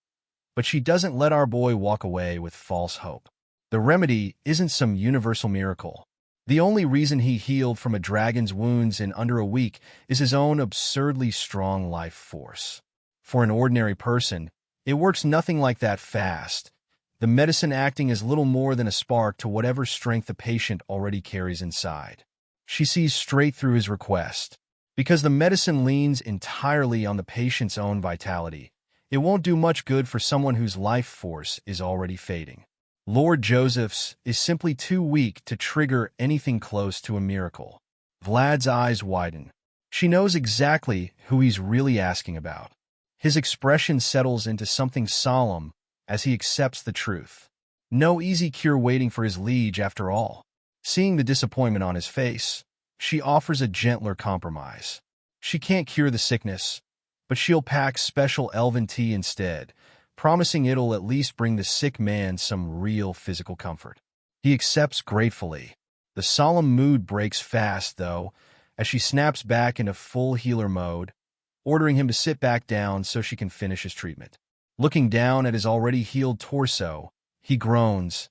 but she doesn't let our boy walk away with false hope. The remedy isn't some universal miracle. The only reason he healed from a dragon's wounds in under a week is his own absurdly strong life force. For an ordinary person, it works nothing like that fast, the medicine acting as little more than a spark to whatever strength the patient already carries inside. She sees straight through his request. Because the medicine leans entirely on the patient's own vitality, it won't do much good for someone whose life force is already fading. 𝗦𝘄cie's is simply too weak to trigger anything close to a miracle. Vlad's eyes widen. She knows exactly who he's really asking about. His expression settles into something solemn as he accepts the truth. No easy cure waiting for his liege after all. Seeing the disappointment on his face, she offers a gentler compromise. She can't cure the sickness, but she'll pack special elven tea instead, promising it'll at least bring the sick man some real physical comfort. He accepts gratefully. The solemn mood breaks fast, though, as she snaps back into full healer mode, ordering him to sit back down so she can finish his treatment. Looking down at his already healed torso, he groans,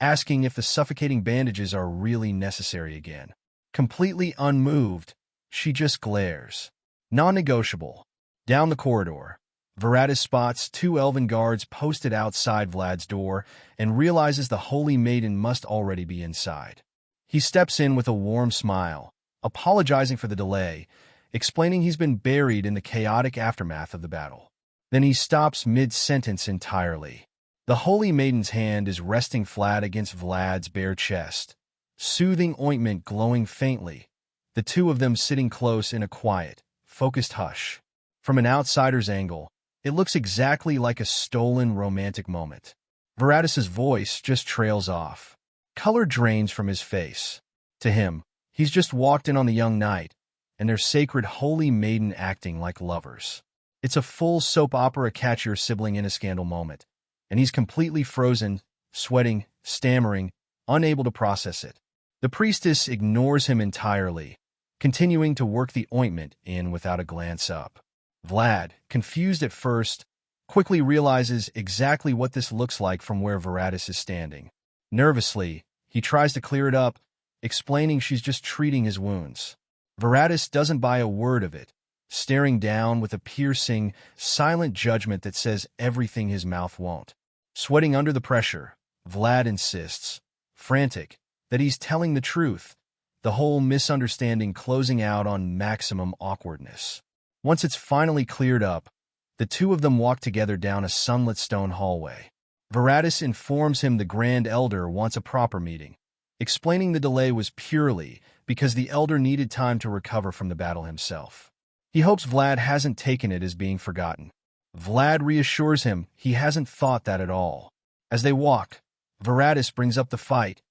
asking if the suffocating bandages are really necessary again. Completely unmoved, she just glares. Non-negotiable. Down the corridor, Vayezid spots two elven guards posted outside Vlad's door and realizes the holy maiden must already be inside. He steps in with a warm smile, apologizing for the delay, explaining he's been buried in the chaotic aftermath of the battle. Then he stops mid-sentence entirely. The holy maiden's hand is resting flat against Vlad's bare chest, soothing ointment glowing faintly, the two of them sitting close in a quiet, focused hush. From an outsider's angle, it looks exactly like a stolen romantic moment. Vayezid's voice just trails off. Color drains from his face. To him, he's just walked in on the young knight, and their sacred holy maiden acting like lovers. It's a full soap opera catch your sibling in a scandal moment, and he's completely frozen, sweating, stammering, unable to process it. The priestess ignores him entirely, continuing to work the ointment in without a glance up. Vlad, confused at first, quickly realizes exactly what this looks like from where Vayezid is standing. Nervously, he tries to clear it up, explaining she's just treating his wounds. Vayezid doesn't buy a word of it, staring down with a piercing, silent judgment that says everything his mouth won't. Sweating under the pressure, Vlad insists, frantic, that he's telling the truth, the whole misunderstanding closing out on maximum awkwardness. Once it's finally cleared up, the two of them walk together down a sunlit stone hallway. Vayezid informs him the Grand Elder wants a proper meeting, explaining the delay was purely because the Elder needed time to recover from the battle himself. He hopes Vlad hasn't taken it as being forgotten. Vlad reassures him he hasn't thought that at all. As they walk, Vayezid brings up the fight,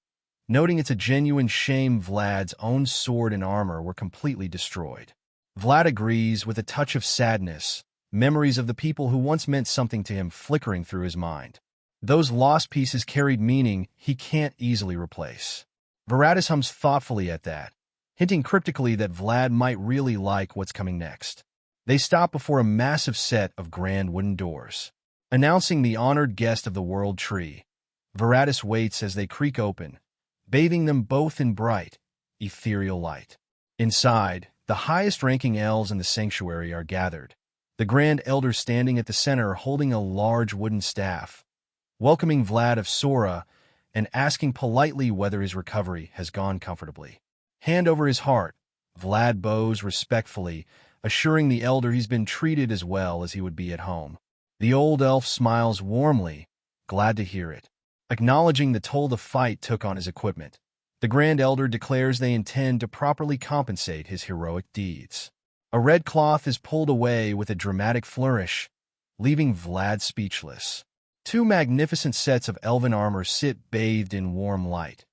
noting it's a genuine shame Vlad's own sword and armor were completely destroyed. Vlad agrees with a touch of sadness, memories of the people who once meant something to him flickering through his mind. Those lost pieces carried meaning he can't easily replace. Vayezid hums thoughtfully at that, hinting cryptically that Vlad might really like what's coming next. They stop before a massive set of grand wooden doors. Announcing the honored guest of the world tree, Vayezid waits as they creak open, bathing them both in bright, ethereal light. Inside, the highest-ranking elves in the sanctuary are gathered, the Grand Elder standing at the center holding a large wooden staff, welcoming Vlad of Schoarra and asking politely whether his recovery has gone comfortably. Hand over his heart, Vlad bows respectfully, assuring the Elder he's been treated as well as he would be at home. The old elf smiles warmly, glad to hear it. Acknowledging the toll the fight took on his equipment, The Grand Elder declares they intend to properly compensate his heroic deeds. A red cloth is pulled away with a dramatic flourish, leaving Vlad speechless. Two magnificent sets of elven armor sit bathed in warm light.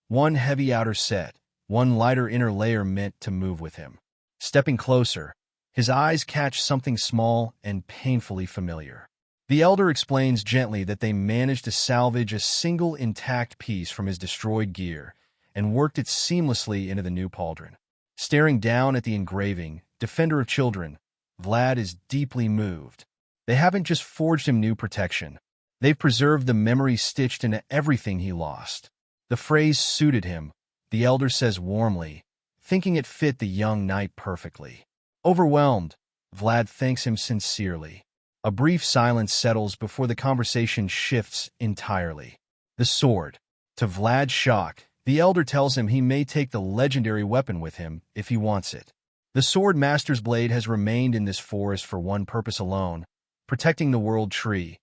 One heavy outer set, one lighter inner layer meant to move with him. Stepping closer, his eyes catch something small and painfully familiar. The Elder explains gently that they managed to salvage a single intact piece from his destroyed gear and worked it seamlessly into the new pauldron. Staring down at the engraving, Defender of Children, Vlad is deeply moved. They haven't just forged him new protection. They've preserved the memory stitched into everything he lost. The phrase suited him, the Elder says warmly, thinking it fit the young knight perfectly. Overwhelmed, Vlad thanks him sincerely. A brief silence settles before the conversation shifts entirely. The sword. To Vlad's shock, the Elder tells him he may take the legendary weapon with him if he wants it. The Swordmaster's blade has remained in this forest for one purpose alone, protecting the world tree,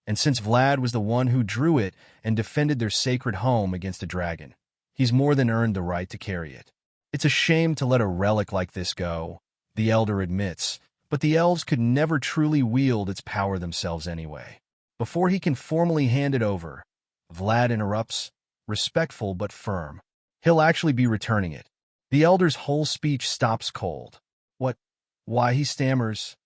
and since Vlad was the one who drew it and defended their sacred home against a dragon, he's more than earned the right to carry it. It's a shame to let a relic like this go, the Elder admits, but the elves could never truly wield its power themselves anyway. Before he can formally hand it over, Vlad interrupts, respectful but firm. He'll actually be returning it. The Elder's whole speech stops cold. What? Why, he stammers.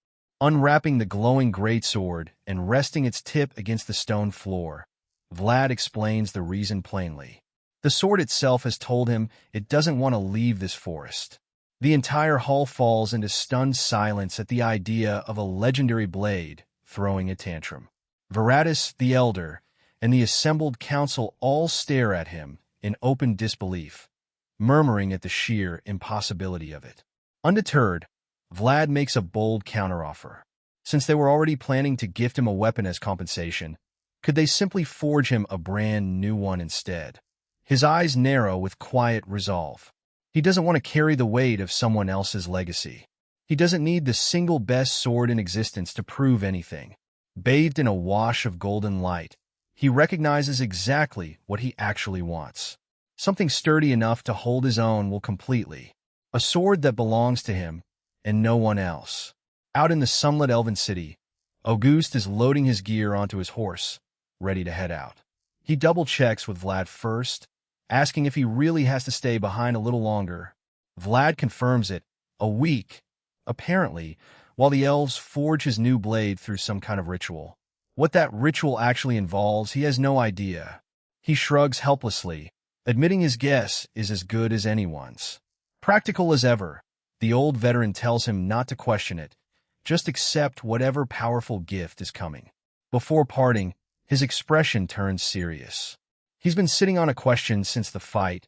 Unwrapping the glowing greatsword and resting its tip against the stone floor, Vlad explains the reason plainly. The sword itself has told him it doesn't want to leave this forest. The entire hall falls into stunned silence at the idea of a legendary blade throwing a tantrum. Varatus, the Elder, and the assembled council all stare at him in open disbelief, murmuring at the sheer impossibility of it. Undeterred, Vlad makes a bold counteroffer. Since they were already planning to gift him a weapon as compensation, could they simply forge him a brand new one instead? His eyes narrow with quiet resolve. He doesn't want to carry the weight of someone else's legacy. He doesn't need the single best sword in existence to prove anything. Bathed in a wash of golden light, he recognizes exactly what he actually wants. Something sturdy enough to hold his own will completely. A sword that belongs to him and no one else. Out in the sunlit elven city, August is loading his gear onto his horse, ready to head out. He double-checks with Vlad first, asking if he really has to stay behind a little longer. Vlad confirms it, a week, apparently, while the elves forge his new blade through some kind of ritual. What that ritual actually involves, he has no idea. He shrugs helplessly, admitting his guess is as good as anyone's. Practical as ever, the old veteran tells him not to question it, just accept whatever powerful gift is coming. Before parting, his expression turns serious. He's been sitting on a question since the fight,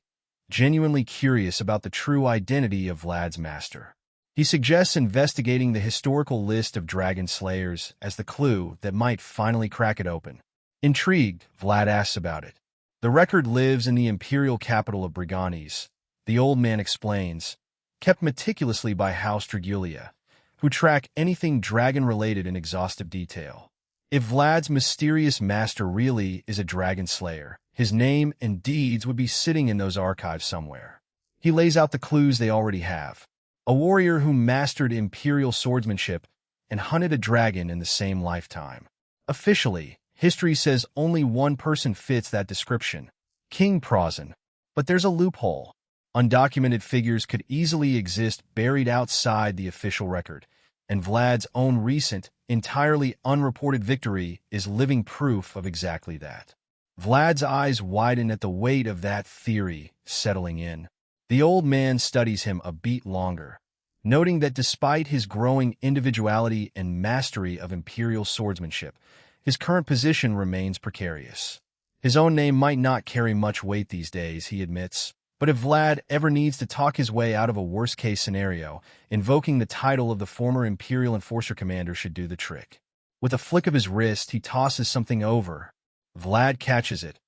genuinely curious about the true identity of Vlad's master. He suggests investigating the historical list of dragon slayers as the clue that might finally crack it open. Intrigued, Vlad asks about it. The record lives in the imperial capital of Brigantes, the old man explains, kept meticulously by House Vayezid, who track anything dragon-related in exhaustive detail. If Vlad's mysterious master really is a dragon slayer, his name and deeds would be sitting in those archives somewhere. He lays out the clues they already have. A warrior who mastered imperial swordsmanship and hunted a dragon in the same lifetime. Officially, history says only one person fits that description, King 𝗏. But there's a loophole. Undocumented figures could easily exist buried outside the official record, and Vlad's own recent, entirely unreported victory is living proof of exactly that. Vlad's eyes widen at the weight of that theory settling in. The old man studies him a beat longer, noting that despite his growing individuality and mastery of imperial swordsmanship, his current position remains precarious. His own name might not carry much weight these days, he admits, but if Vlad ever needs to talk his way out of a worst-case scenario, invoking the title of the former Imperial Enforcer Commander should do the trick. With a flick of his wrist, he tosses something over. Vlad catches it,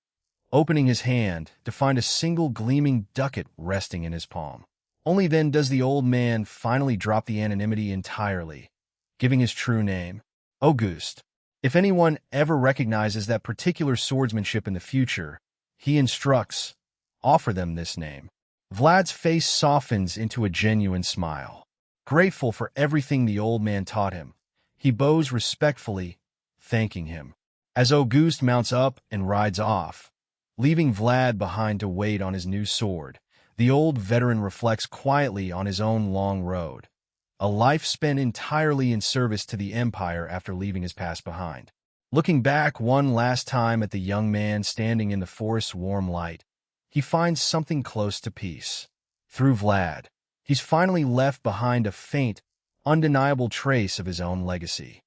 opening his hand to find a single gleaming ducat resting in his palm. Only then does the old man finally drop the anonymity entirely, giving his true name, August. If anyone ever recognizes that particular swordsmanship in the future, he instructs, offer them this name. Vlad's face softens into a genuine smile. Grateful for everything the old man taught him, he bows respectfully, thanking him. As August mounts up and rides off, leaving Vlad behind to wait on his new sword, the old veteran reflects quietly on his own long road, a life spent entirely in service to the Empire after leaving his past behind. Looking back one last time at the young man standing in the forest's warm light, he finds something close to peace. Through Vlad, he's finally left behind a faint, undeniable trace of his own legacy.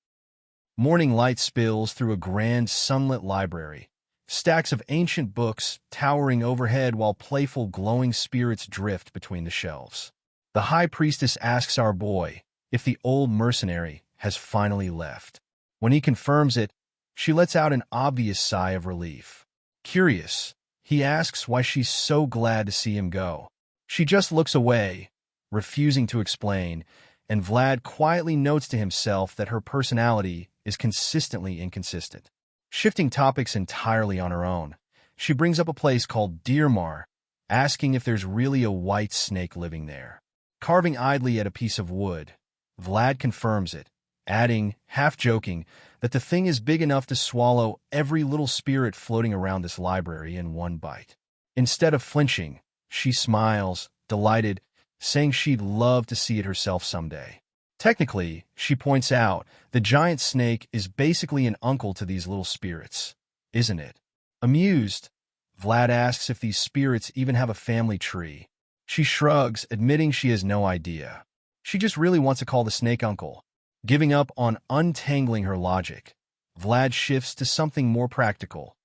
Morning light spills through a grand sunlit library, stacks of ancient books towering overhead while playful glowing spirits drift between the shelves. The High Priestess asks our boy if the old mercenary has finally left. When he confirms it, she lets out an obvious sigh of relief. Curious, he asks why she's so glad to see him go. She just looks away, refusing to explain, and Vlad quietly notes to himself that her personality is consistently inconsistent. Shifting topics entirely on her own, she brings up a place called Deermar, asking if there's really a white snake living there. Carving idly at a piece of wood, Vlad confirms it, adding, half-joking, that the thing is big enough to swallow every little spirit floating around this library in one bite. Instead of flinching, she smiles, delighted, saying she'd love to see it herself someday. Technically, she points out, the giant snake is basically an uncle to these little spirits, isn't it? Amused, Vlad asks if these spirits even have a family tree. She shrugs, admitting she has no idea. She just really wants to call the snake uncle. Giving up on untangling her logic, Vlad shifts to something more practical,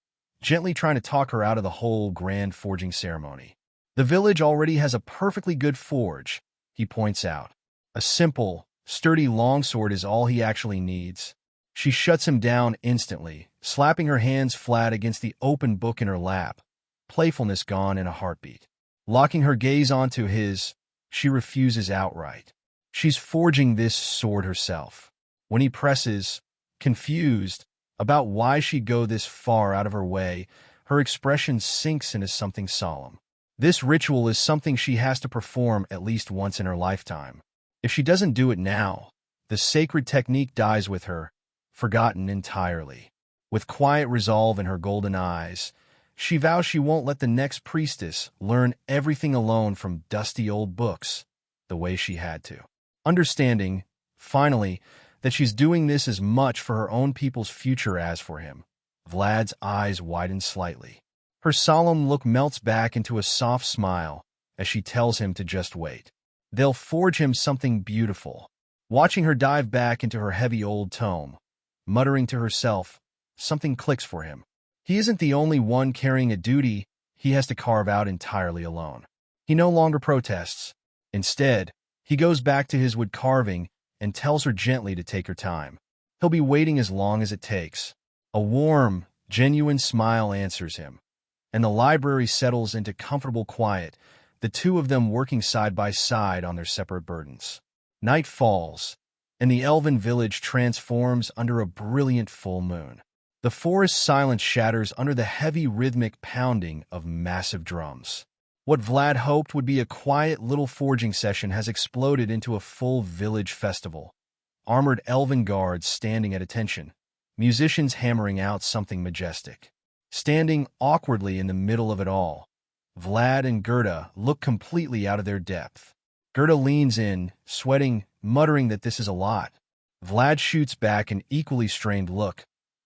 gently trying to talk her out of the whole grand forging ceremony. The village already has a perfectly good forge, he points out. A simple, sturdy longsword is all he actually needs. She shuts him down instantly, slapping her hands flat against the open book in her lap, playfulness gone in a heartbeat. Locking her gaze onto his, she refuses outright. She's forging this sword herself. When he presses, confused, about why she'd go this far out of her way, her expression sinks into something solemn. This ritual is something she has to perform at least once in her lifetime. If she doesn't do it now, the sacred technique dies with her, forgotten entirely. With quiet resolve in her golden eyes, she vows she won't let the next priestess learn everything alone from dusty old books, the way she had to. Understanding, finally, that she's doing this as much for her own people's future as for him, Vlad's eyes widen slightly. Her solemn look melts back into a soft smile as she tells him to just wait. They'll forge him something beautiful. Watching her dive back into her heavy old tome, muttering to herself, something clicks for him. He isn't the only one carrying a duty he has to carve out entirely alone. He no longer protests. Instead, he goes back to his wood carving and tells her gently to take her time. He'll be waiting as long as it takes. A warm, genuine smile answers him, and the library settles into comfortable quiet, the two of them working side by side on their separate burdens. Night falls, and the elven village transforms under a brilliant full moon. The forest silence shatters under the heavy rhythmic pounding of massive drums. What Vlad hoped would be a quiet little forging session has exploded into a full village festival. Armored elven guards standing at attention, musicians hammering out something majestic. Standing awkwardly in the middle of it all, Vlad and Gerda look completely out of their depth. Gerda leans in, sweating, muttering that this is a lot. Vlad shoots back an equally strained look,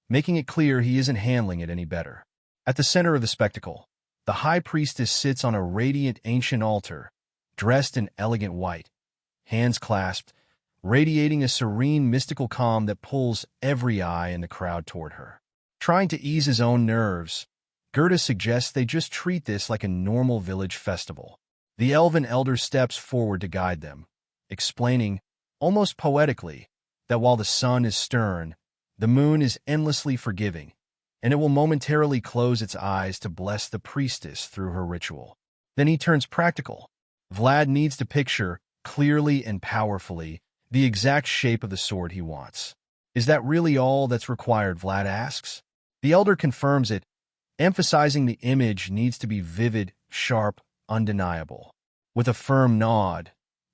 making it clear he isn't handling it any better. At the center of the spectacle, the High Priestess sits on a radiant ancient altar, dressed in elegant white, hands clasped, radiating a serene mystical calm that pulls every eye in the crowd toward her. Trying to ease his own nerves, Gerda suggests they just treat this like a normal village festival. The elven elder steps forward to guide them, explaining, almost poetically, that while the sun is stern, the moon is endlessly forgiving, and it will momentarily close its eyes to bless the priestess through her ritual. Then he turns practical. Vlad needs to picture, clearly and powerfully, the exact shape of the sword he wants. Is that really all that's required, Vlad asks. The elder confirms it, emphasizing the image needs to be vivid, sharp, undeniable. With a firm nod,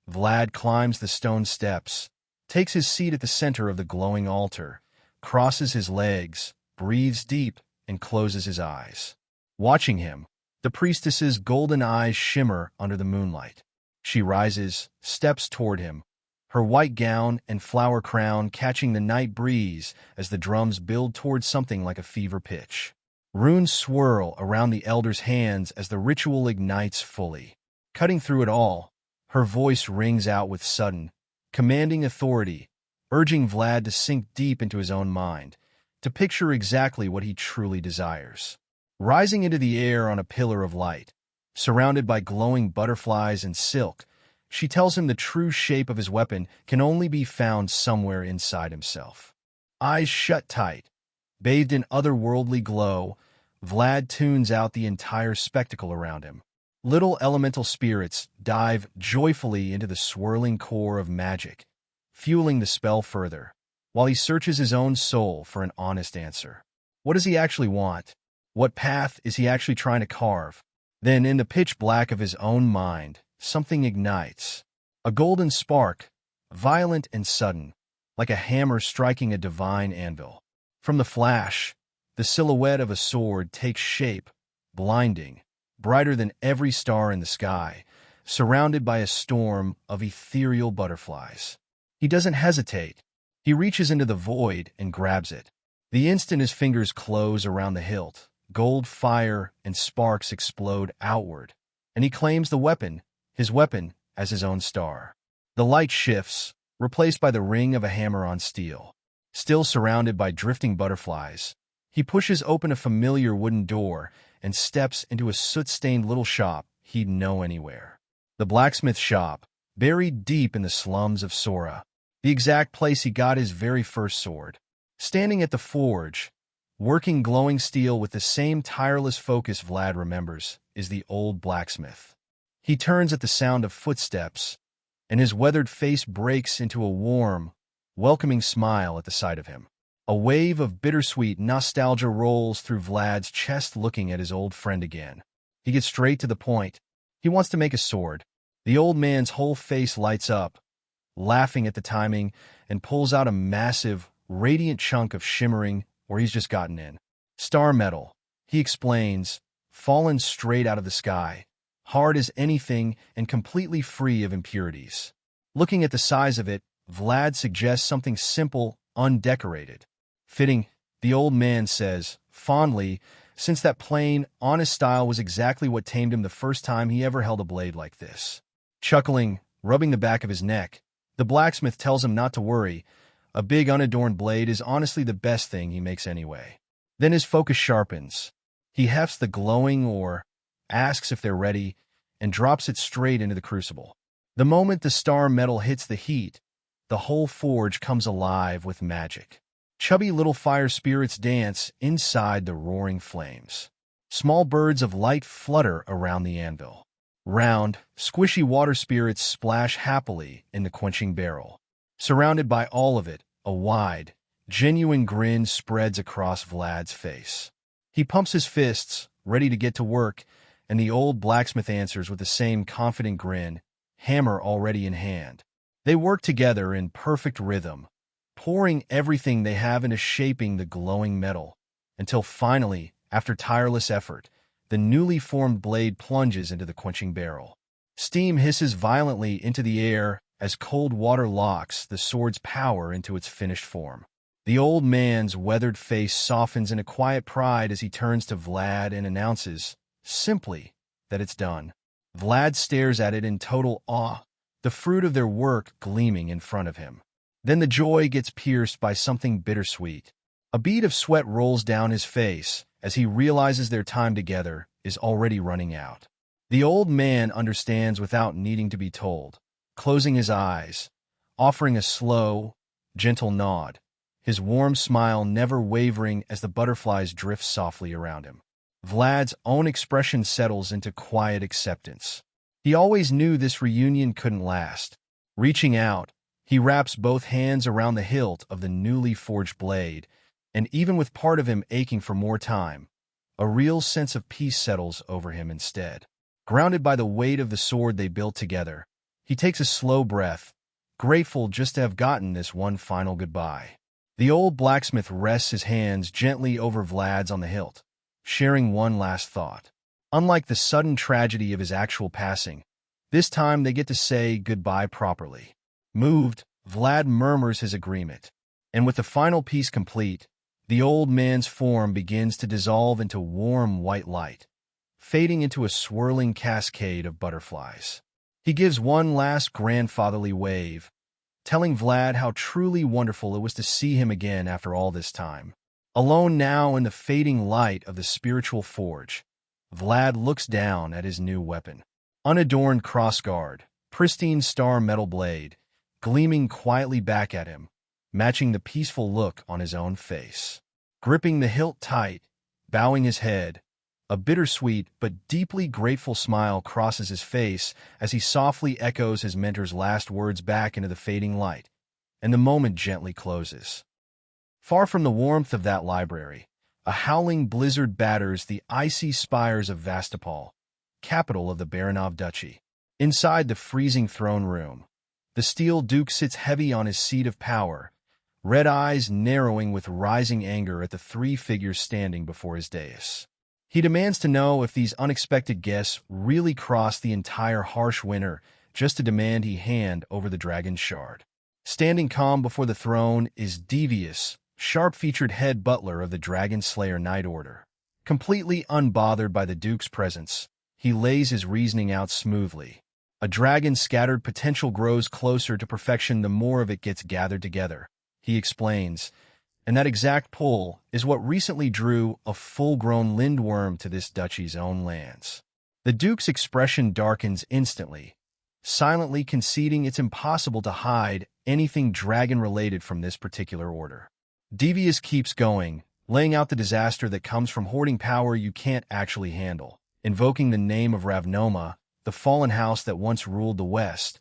Vlad climbs the stone steps, takes his seat at the center of the glowing altar, crosses his legs, breathes deep, and closes his eyes. Watching him, the priestess's golden eyes shimmer under the moonlight. She rises, steps toward him, her white gown and flower crown catching the night breeze as the drums build towards something like a fever pitch. Runes swirl around the elder's hands as the ritual ignites fully. Cutting through it all, her voice rings out with sudden, commanding authority, urging Vlad to sink deep into his own mind, to picture exactly what he truly desires. Rising into the air on a pillar of light, surrounded by glowing butterflies and silk, she tells him the true shape of his weapon can only be found somewhere inside himself. Eyes shut tight, bathed in otherworldly glow, Vlad tunes out the entire spectacle around him. Little elemental spirits dive joyfully into the swirling core of magic, fueling the spell further, while he searches his own soul for an honest answer. What does he actually want? What path is he actually trying to carve? Then, in the pitch black of his own mind, something ignites. A golden spark, violent and sudden, like a hammer striking a divine anvil. From the flash, the silhouette of a sword takes shape, blinding, brighter than every star in the sky, surrounded by a storm of ethereal butterflies. He doesn't hesitate. He reaches into the void and grabs it. The instant his fingers close around the hilt, gold fire and sparks explode outward, and he claims the weapon, his weapon, as his own star. The light shifts, replaced by the ring of a hammer on steel. Still surrounded by drifting butterflies, he pushes open a familiar wooden door and steps into a soot-stained little shop he'd know anywhere. The blacksmith shop, buried deep in the slums of Schoarra, the exact place he got his very first sword. Standing at the forge, working glowing steel with the same tireless focus Vlad remembers, is the old blacksmith. He turns at the sound of footsteps, and his weathered face breaks into a warm, welcoming smile at the sight of him. A wave of bittersweet nostalgia rolls through Vlad's chest looking at his old friend again. He gets straight to the point. He wants to make a sword. The old man's whole face lights up, laughing at the timing, and pulls out a massive, radiant chunk of shimmering where he's just gotten in. Star metal, he explains, fallen straight out of the sky, hard as anything and completely free of impurities. Looking at the size of it, Vlad suggests something simple, undecorated. Fitting, the old man says, fondly, since that plain, honest style was exactly what tamed him the first time he ever held a blade like this. Chuckling, rubbing the back of his neck, the blacksmith tells him not to worry. A big unadorned blade is honestly the best thing he makes anyway. Then his focus sharpens. He hefts the glowing ore, asks if they're ready, and drops it straight into the crucible. The moment the star metal hits the heat, the whole forge comes alive with magic. Chubby little fire spirits dance inside the roaring flames. Small birds of light flutter around the anvil. Round, squishy water spirits splash happily in the quenching barrel. Surrounded by all of it, a wide, genuine grin spreads across Vlad's face. He pumps his fists, ready to get to work, and the old blacksmith answers with the same confident grin, hammer already in hand. They work together in perfect rhythm, pouring everything they have into shaping the glowing metal, until finally, after tireless effort, the newly formed blade plunges into the quenching barrel. Steam hisses violently into the air as cold water locks the sword's power into its finished form. The old man's weathered face softens in a quiet pride as he turns to Vlad and announces, simply, that it's done. Vlad stares at it in total awe, the fruit of their work gleaming in front of him. Then the joy gets pierced by something bittersweet. A bead of sweat rolls down his face as he realizes their time together is already running out. The old man understands without needing to be told, closing his eyes, offering a slow, gentle nod, his warm smile never wavering as the butterflies drift softly around him. Vlad's own expression settles into quiet acceptance. He always knew this reunion couldn't last. Reaching out, he wraps both hands around the hilt of the newly forged blade, and even with part of him aching for more time, a real sense of peace settles over him instead. Grounded by the weight of the sword they built together, he takes a slow breath, grateful just to have gotten this one final goodbye. The old blacksmith rests his hands gently over Vlad's on the hilt, sharing one last thought. Unlike the sudden tragedy of his actual passing, this time they get to say goodbye properly. Moved, Vlad murmurs his agreement, and with the final piece complete, the old man's form begins to dissolve into warm white light, fading into a swirling cascade of butterflies. He gives one last grandfatherly wave, telling Vlad how truly wonderful it was to see him again after all this time. Alone now in the fading light of the spiritual forge, Vlad looks down at his new weapon. Unadorned crossguard, pristine star metal blade, gleaming quietly back at him, matching the peaceful look on his own face. Gripping the hilt tight, bowing his head, a bittersweet but deeply grateful smile crosses his face as he softly echoes his mentor's last words back into the fading light, and the moment gently closes. Far from the warmth of that library, a howling blizzard batters the icy spires of Vastapal, capital of the Baranov Duchy. Inside the freezing throne room, the steel duke sits heavy on his seat of power, red eyes narrowing with rising anger at the three figures standing before his dais. He demands to know if these unexpected guests really crossed the entire harsh winter just to demand he hand over the dragon's shard. Standing calm before the throne is devious, sharp-featured head butler of the Dragon Slayer Knight Order. Completely unbothered by the Duke's presence, he lays his reasoning out smoothly. A dragon's scattered potential grows closer to perfection the more of it gets gathered together, he explains, and that exact pull is what recently drew a full-grown lindworm to this duchy's own lands. The Duke's expression darkens instantly, silently conceding it's impossible to hide anything dragon-related from this particular order. Devious keeps going, laying out the disaster that comes from hoarding power you can't actually handle, invoking the name of Ravnoma, the fallen house that once ruled the West,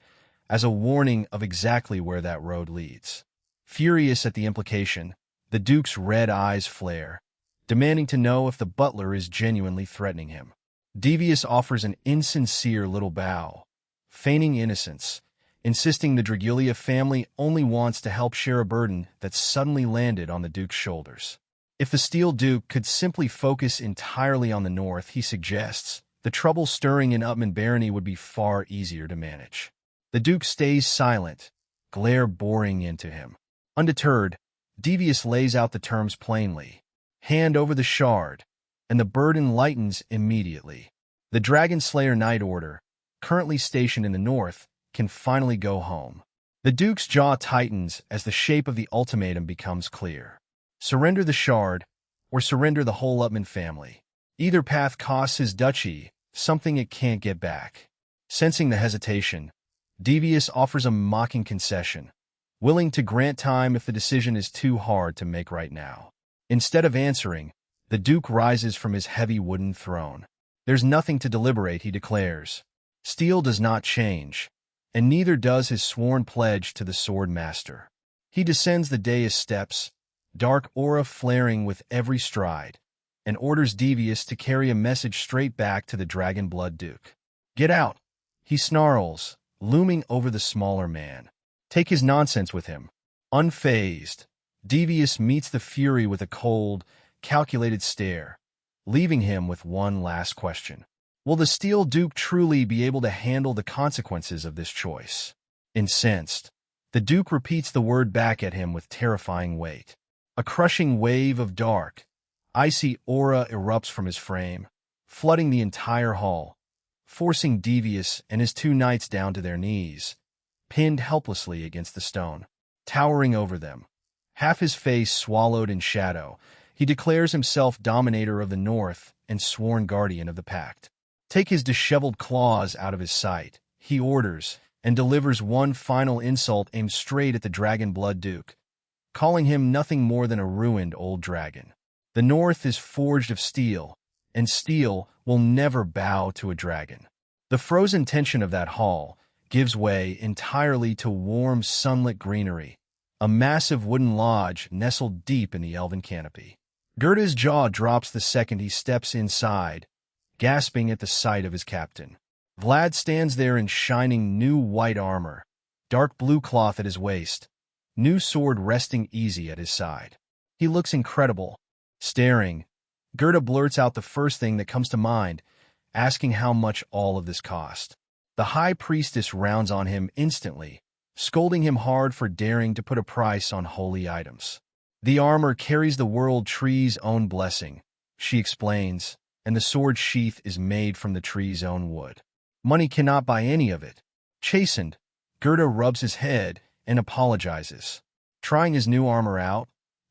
as a warning of exactly where that road leads. Furious at the implication, the Duke's red eyes flare, demanding to know if the butler is genuinely threatening him. Devious offers an insincere little bow, feigning innocence, insisting the Dragulia family only wants to help share a burden that suddenly landed on the Duke's shoulders. If the Steel Duke could simply focus entirely on the north, he suggests, the trouble stirring in Upman Barony would be far easier to manage. The Duke stays silent, glare boring into him. Undeterred, Devious lays out the terms plainly. Hand over the shard, and the burden lightens immediately. The Dragon Slayer Knight Order, currently stationed in the north, can finally go home. The Duke's jaw tightens as the shape of the ultimatum becomes clear. Surrender the shard, or surrender the whole Upman family. Either path costs his duchy something it can't get back. Sensing the hesitation, Devious offers a mocking concession, willing to grant time if the decision is too hard to make right now. Instead of answering, the Duke rises from his heavy wooden throne. There's nothing to deliberate, he declares. Steel does not change, and neither does his sworn pledge to the Swordmaster. He descends the dais steps, dark aura flaring with every stride, and orders Devious to carry a message straight back to the Dragon Blood Duke. Get out, he snarls, looming over the smaller man. Take his nonsense with him. Unfazed, Devious meets the Fury with a cold, calculated stare, leaving him with one last question. Will the Steel Duke truly be able to handle the consequences of this choice? Incensed, the Duke repeats the word back at him with terrifying weight. A crushing wave of dark, icy aura erupts from his frame, flooding the entire hall, forcing Devious and his two knights down to their knees, pinned helplessly against the stone. Towering over them, half his face swallowed in shadow, he declares himself dominator of the North and sworn guardian of the pact. Take his disheveled claws out of his sight, he orders, and delivers one final insult aimed straight at the Dragon Blood Duke, calling him nothing more than a ruined old dragon. The North is forged of steel, and steel will never bow to a dragon. The frozen tension of that hall gives way entirely to warm, sunlit greenery, a massive wooden lodge nestled deep in the elven canopy. Gerda's jaw drops the second he steps inside, gasping at the sight of his captain. Vlad stands there in shining new white armor, dark blue cloth at his waist, new sword resting easy at his side. He looks incredible. Staring, 𝗬𝗏 blurts out the first thing that comes to mind, asking how much all of this cost. The high priestess rounds on him instantly, scolding him hard for daring to put a price on holy items. The armor carries the world tree's own blessing, she explains, and the sword sheath is made from the tree's own wood. Money cannot buy any of it. Chastened, 𝗬𝗏 rubs his head and apologizes. Trying his new armor out,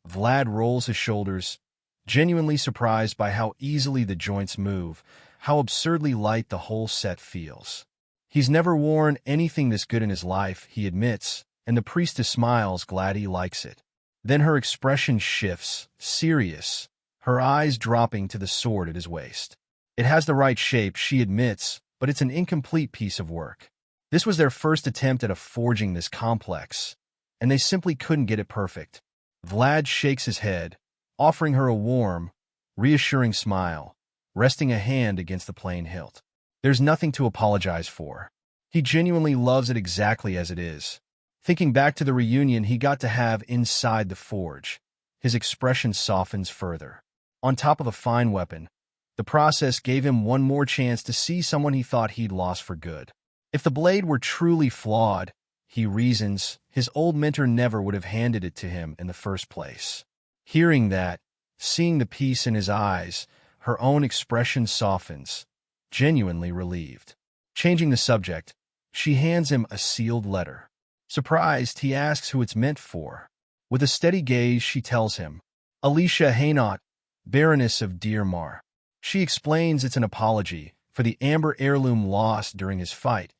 Vlad rolls his shoulders, genuinely surprised by how easily the joints move, how absurdly light the whole set feels. He's never worn anything this good in his life, he admits, and the priestess smiles, glad he likes it. Then her expression shifts, serious, her eyes dropping to the sword at his waist. It has the right shape, she admits, but it's an incomplete piece of work. This was their first attempt at a forging this complex, and they simply couldn't get it perfect. Vlad shakes his head, offering her a warm, reassuring smile, resting a hand against the plain hilt. There's nothing to apologize for. He genuinely loves it exactly as it is. Thinking back to the reunion he got to have inside the forge, his expression softens further. On top of a fine weapon, the process gave him one more chance to see someone he thought he'd lost for good. If the blade were truly flawed, he reasons, his old mentor never would have handed it to him in the first place. Hearing that, seeing the peace in his eyes, her own expression softens, genuinely relieved. Changing the subject, she hands him a sealed letter. Surprised, he asks who it's meant for. With a steady gaze, she tells him, Alicia Hainaut, Baroness of Dearmar. She explains it's an apology for the amber heirloom lost during his fight,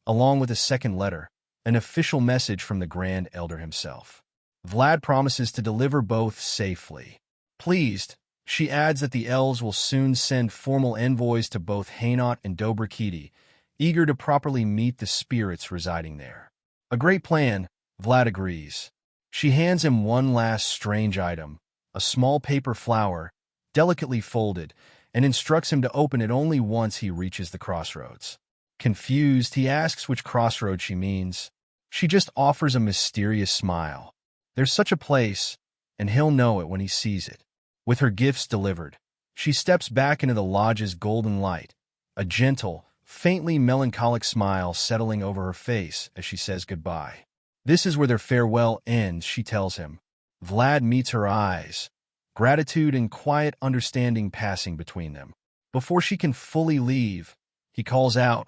along with a second letter, an official message from the Grand Elder himself. Vlad promises to deliver both safely. Pleased, she adds that the elves will soon send formal envoys to both Hainaut and 𝗏𝗏, eager to properly meet the spirits residing there. A great plan, Vlad agrees. She hands him one last strange item, a small paper flower, delicately folded, and instructs him to open it only once he reaches the crossroads. Confused, he asks which crossroad she means. She just offers a mysterious smile. There's such a place, and he'll know it when he sees it. With her gifts delivered, she steps back into the lodge's golden light, a gentle, faintly melancholic smile settling over her face as she says goodbye. This is where their farewell ends, she tells him. Vlad meets her eyes, gratitude and quiet understanding passing between them. Before she can fully leave, he calls out,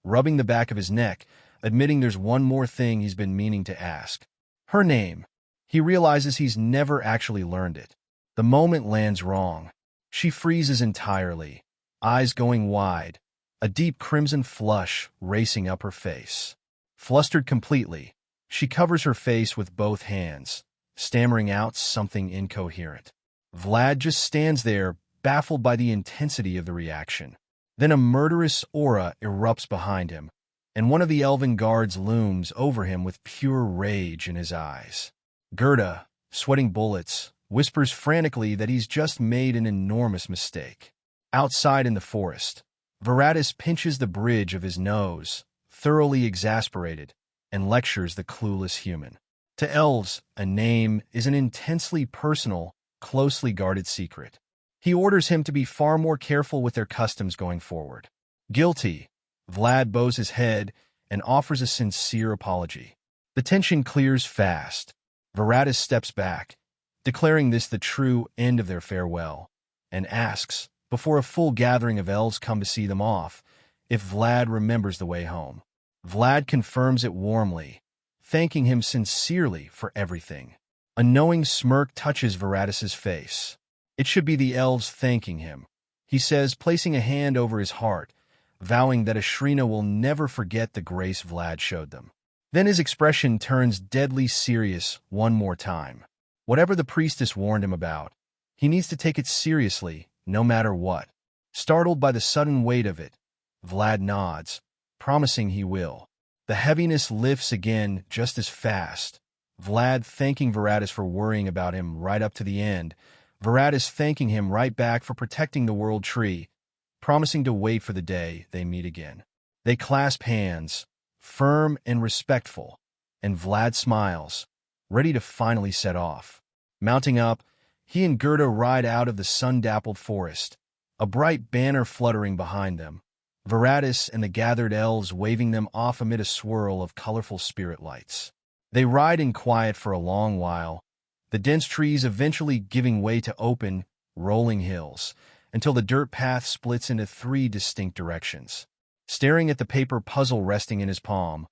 rubbing the back of his neck, admitting there's one more thing he's been meaning to ask. Her name. He realizes he's never actually learned it. The moment lands wrong. She freezes entirely, eyes going wide, a deep crimson flush racing up her face. Flustered completely, she covers her face with both hands, stammering out something incoherent. Vlad just stands there, baffled by the intensity of the reaction. Then a murderous aura erupts behind him, and one of the elven guards looms over him with pure rage in his eyes. 𝗬𝗏, sweating bullets, whispers frantically that he's just made an enormous mistake. Outside in the forest, Varatus pinches the bridge of his nose, thoroughly exasperated, and lectures the clueless human. To elves, a name is an intensely personal, closely guarded secret. He orders him to be far more careful with their customs going forward. Guilty, Vlad bows his head and offers a sincere apology. The tension clears fast. Varatus steps back, declaring this the true end of their farewell, and asks, before a full gathering of elves come to see them off, if Vlad remembers the way home. Vlad confirms it warmly, thanking him sincerely for everything. A knowing smirk touches Varatus's face. It should be the elves thanking him, he says, placing a hand over his heart, vowing that Ashrina will never forget the grace Vlad showed them. Then his expression turns deadly serious one more time. Whatever the priestess warned him about, he needs to take it seriously, no matter what. Startled by the sudden weight of it, Vlad nods, promising he will. The heaviness lifts again just as fast. Vlad thanking Varatus for worrying about him right up to the end, Varatus thanking him right back for protecting the world tree, promising to wait for the day they meet again. They clasp hands, firm and respectful, and Vlad smiles, ready to finally set off. Mounting up, he and Gerda ride out of the sun-dappled forest, a bright banner fluttering behind them, Varatis and the gathered elves waving them off amid a swirl of colorful spirit lights. They ride in quiet for a long while, the dense trees eventually giving way to open, rolling hills, until the dirt path splits into 3 distinct directions. Staring at the paper puzzle resting in his palm,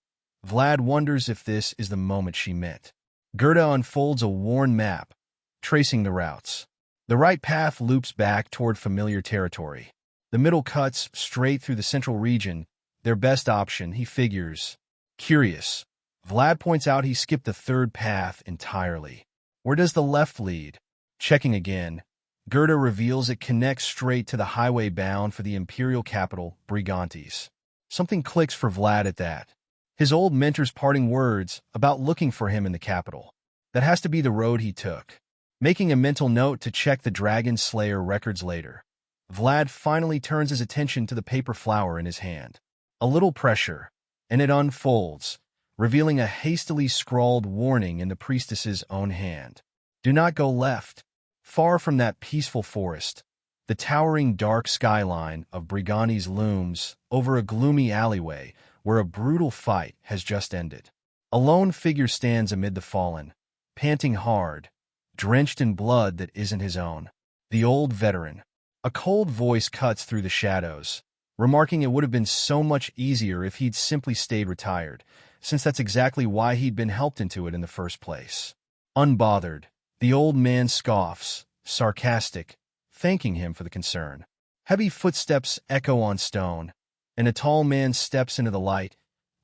Vlad wonders if this is the moment she meant. Gerda unfolds a worn map, tracing the routes. The right path loops back toward familiar territory. The middle cuts straight through the central region, their best option, he figures. Curious, Vlad points out he skipped the third path entirely. Where does the left lead? Checking again, Gerda reveals it connects straight to the highway bound for the imperial capital, Brigantes. Something clicks for Vlad at that. His old mentor's parting words about looking for him in the capital. That has to be the road he took. Making a mental note to check the Dragon Slayer records later, Vlad finally turns his attention to the paper flower in his hand. A little pressure, and it unfolds, revealing a hastily scrawled warning in the priestess's own hand. Do not go left. Far from that peaceful forest, the towering dark skyline of Brigantes looms over a gloomy alleyway where a brutal fight has just ended. A lone figure stands amid the fallen, panting hard, drenched in blood that isn't his own. The old veteran. A cold voice cuts through the shadows, remarking it would have been so much easier if he'd simply stayed retired, since that's exactly why he'd been helped into it in the first place. Unbothered, the old man scoffs, sarcastic, thanking him for the concern. Heavy footsteps echo on stone, and a tall man steps into the light,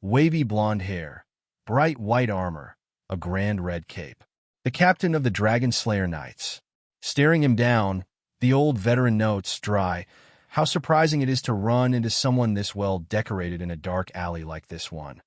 wavy blonde hair, bright white armor, a grand red cape. The captain of the Dragon Slayer Knights. Staring him down, the old veteran notes, dry, how surprising it is to run into someone this well decorated in a dark alley like this one.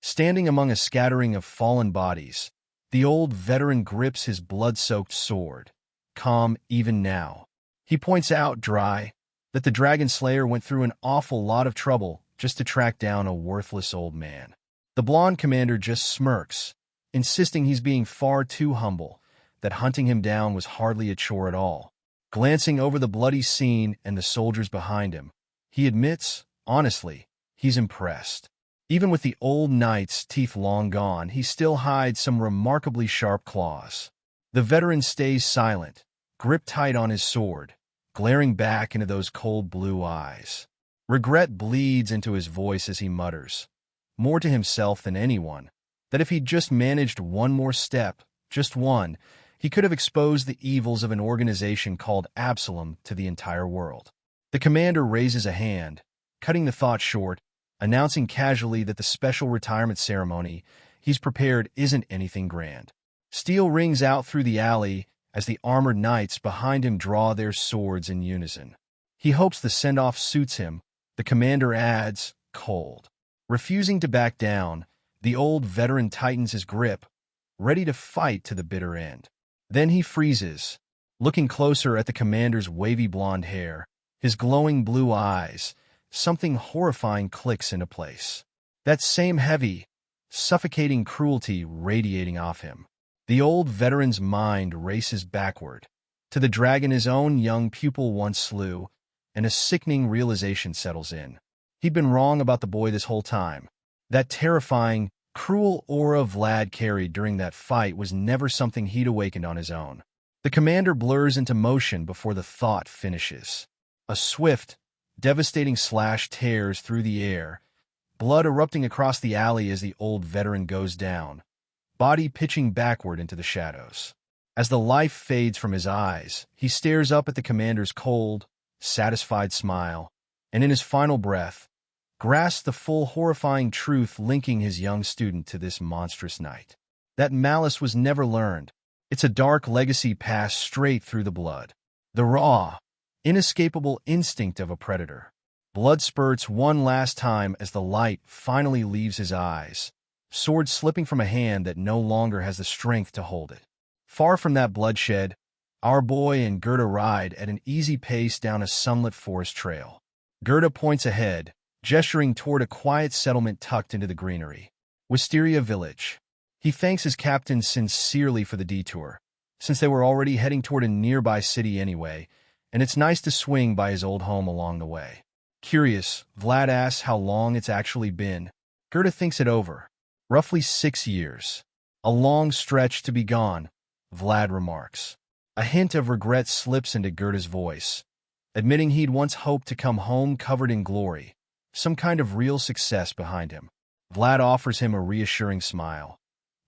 Standing among a scattering of fallen bodies, the old veteran grips his blood-soaked sword, calm even now. He points out, dry, that the Dragon Slayer went through an awful lot of trouble just to track down a worthless old man. The blonde commander just smirks, insisting he's being far too humble, that hunting him down was hardly a chore at all. Glancing over the bloody scene and the soldiers behind him, he admits, honestly, he's impressed. Even with the old knight's teeth long gone, he still hides some remarkably sharp claws. The veteran stays silent, gripped tight on his sword, glaring back into those cold blue eyes. Regret bleeds into his voice as he mutters, more to himself than anyone, that if he'd just managed one more step, just one, he could have exposed the evils of an organization called Absalom to the entire world. The commander raises a hand, cutting the thought short, announcing casually that the special retirement ceremony he's prepared isn't anything grand. Steel rings out through the alley as the armored knights behind him draw their swords in unison. He hopes the send-off suits him, the commander adds, cold. Refusing to back down, the old veteran tightens his grip, ready to fight to the bitter end. Then he freezes, looking closer at the commander's wavy blonde hair, his glowing blue eyes. Something horrifying clicks into place. That same heavy, suffocating cruelty radiating off him. The old veteran's mind races backward, to the dragon his own young pupil once slew, and a sickening realization settles in. He'd been wrong about the boy this whole time. That terrifying, cruel aura Vlad carried during that fight was never something he'd awakened on his own. The commander blurs into motion before the thought finishes. A swift, devastating slash tears through the air, blood erupting across the alley as the old veteran goes down, body pitching backward into the shadows. As the life fades from his eyes, he stares up at the commander's cold, satisfied smile, and in his final breath, grasps the full horrifying truth linking his young student to this monstrous night. That malice was never learned. It's a dark legacy passed straight through the blood. The raw, inescapable instinct of a predator. Blood spurts one last time as the light finally leaves his eyes, sword slipping from a hand that no longer has the strength to hold it. Far from that bloodshed, Our boy and Gerda ride at an easy pace down a sunlit forest trail. Gerda points ahead, gesturing toward a quiet settlement tucked into the greenery. Wisteria Village. He thanks his captain sincerely for the detour, since they were already heading toward a nearby city anyway, and it's nice to swing by his old home along the way. Curious, Vlad asks how long it's actually been. Gerda thinks it over. Roughly 6 years. A long stretch to be gone, Vlad remarks. A hint of regret slips into Gerda's voice, admitting he'd once hoped to come home covered in glory, some kind of real success behind him. Vlad offers him a reassuring smile,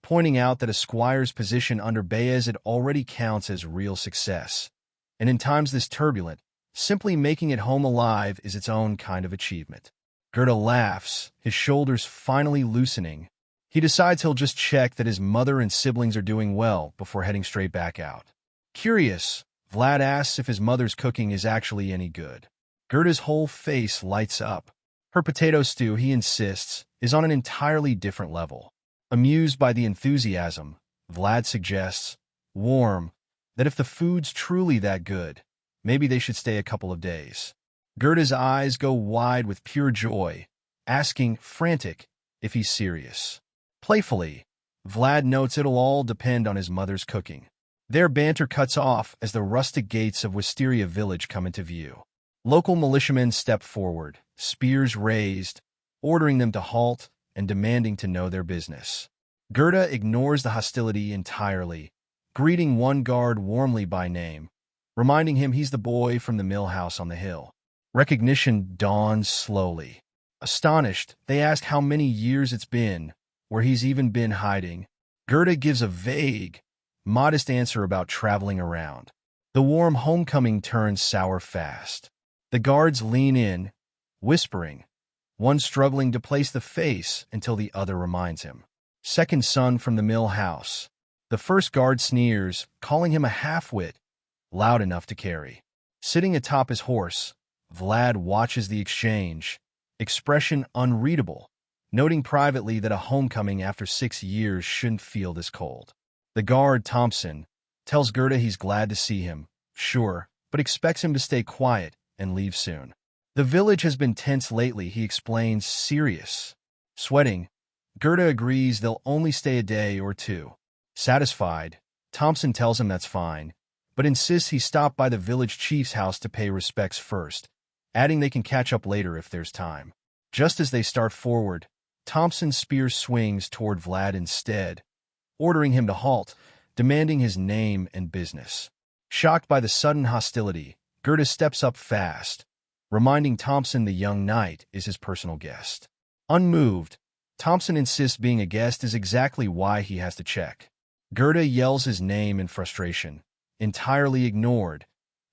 pointing out that a squire's position under Vayezid already counts as real success, and in times this turbulent, simply making it home alive is its own kind of achievement. Gerda laughs, his shoulders finally loosening. He decides he'll just check that his mother and siblings are doing well before heading straight back out. Curious, Vlad asks if his mother's cooking is actually any good. Gerda's whole face lights up. Her potato stew, he insists, is on an entirely different level. Amused by the enthusiasm, Vlad suggests, warm, that if the food's truly that good, maybe they should stay a couple of days. Gerda's eyes go wide with pure joy, asking, frantic, if he's serious. Playfully, Vlad notes it'll all depend on his mother's cooking. Their banter cuts off as the rustic gates of Wisteria Village come into view. Local militiamen step forward, spears raised, ordering them to halt and demanding to know their business. Gerda ignores the hostility entirely, greeting one guard warmly by name, reminding him he's the boy from the mill house on the hill. Recognition dawns slowly. Astonished, they ask how many years it's been, where he's even been hiding. Gerda gives a vague, modest answer about traveling around. The warm homecoming turns sour fast. The guards lean in, whispering, one struggling to place the face until the other reminds him. Second son from the mill house. The first guard sneers, calling him a half-wit, loud enough to carry. Sitting atop his horse, Vlad watches the exchange, expression unreadable, noting privately that a homecoming after 6 years shouldn't feel this cold. The guard, Thompson, tells Gerda he's glad to see him, sure, but expects him to stay quiet and leave soon. The village has been tense lately, he explains, serious. Sweating, Gerda agrees they'll only stay a day or two. Satisfied, Thompson tells him that's fine, but insists he stop by the village chief's house to pay respects first, adding they can catch up later if there's time. Just as they start forward, Thompson's spear swings toward Vlad instead, ordering him to halt, demanding his name and business. Shocked by the sudden hostility, Gerda steps up fast, reminding Thompson the young knight is his personal guest. Unmoved, Thompson insists being a guest is exactly why he has to check. Gerda yells his name in frustration, entirely ignored,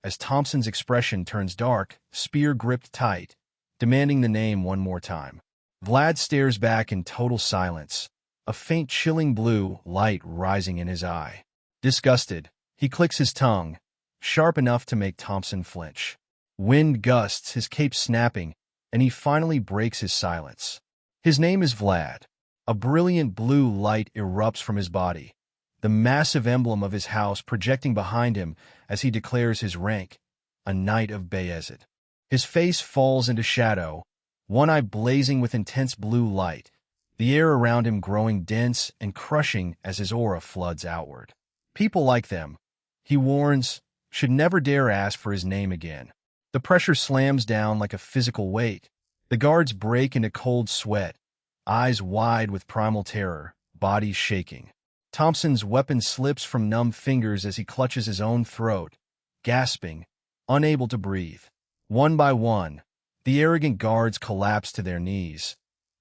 as Thompson's expression turns dark, spear gripped tight, demanding the name one more time. Vlad stares back in total silence, a faint chilling blue light rising in his eye. Disgusted, he clicks his tongue, sharp enough to make Thompson flinch. Wind gusts, his cape snapping, and he finally breaks his silence. His name is Vlad. A brilliant blue light erupts from his body, the massive emblem of his house projecting behind him as he declares his rank, a Knight of Vayezid. His face falls into shadow, one eye blazing with intense blue light, the air around him growing dense and crushing as his aura floods outward. People like them, he warns, should never dare ask for his name again. The pressure slams down like a physical weight. The guards break into cold sweat, eyes wide with primal terror, bodies shaking. Thompson's weapon slips from numb fingers as he clutches his own throat, gasping, unable to breathe. One by one, the arrogant guards collapse to their knees,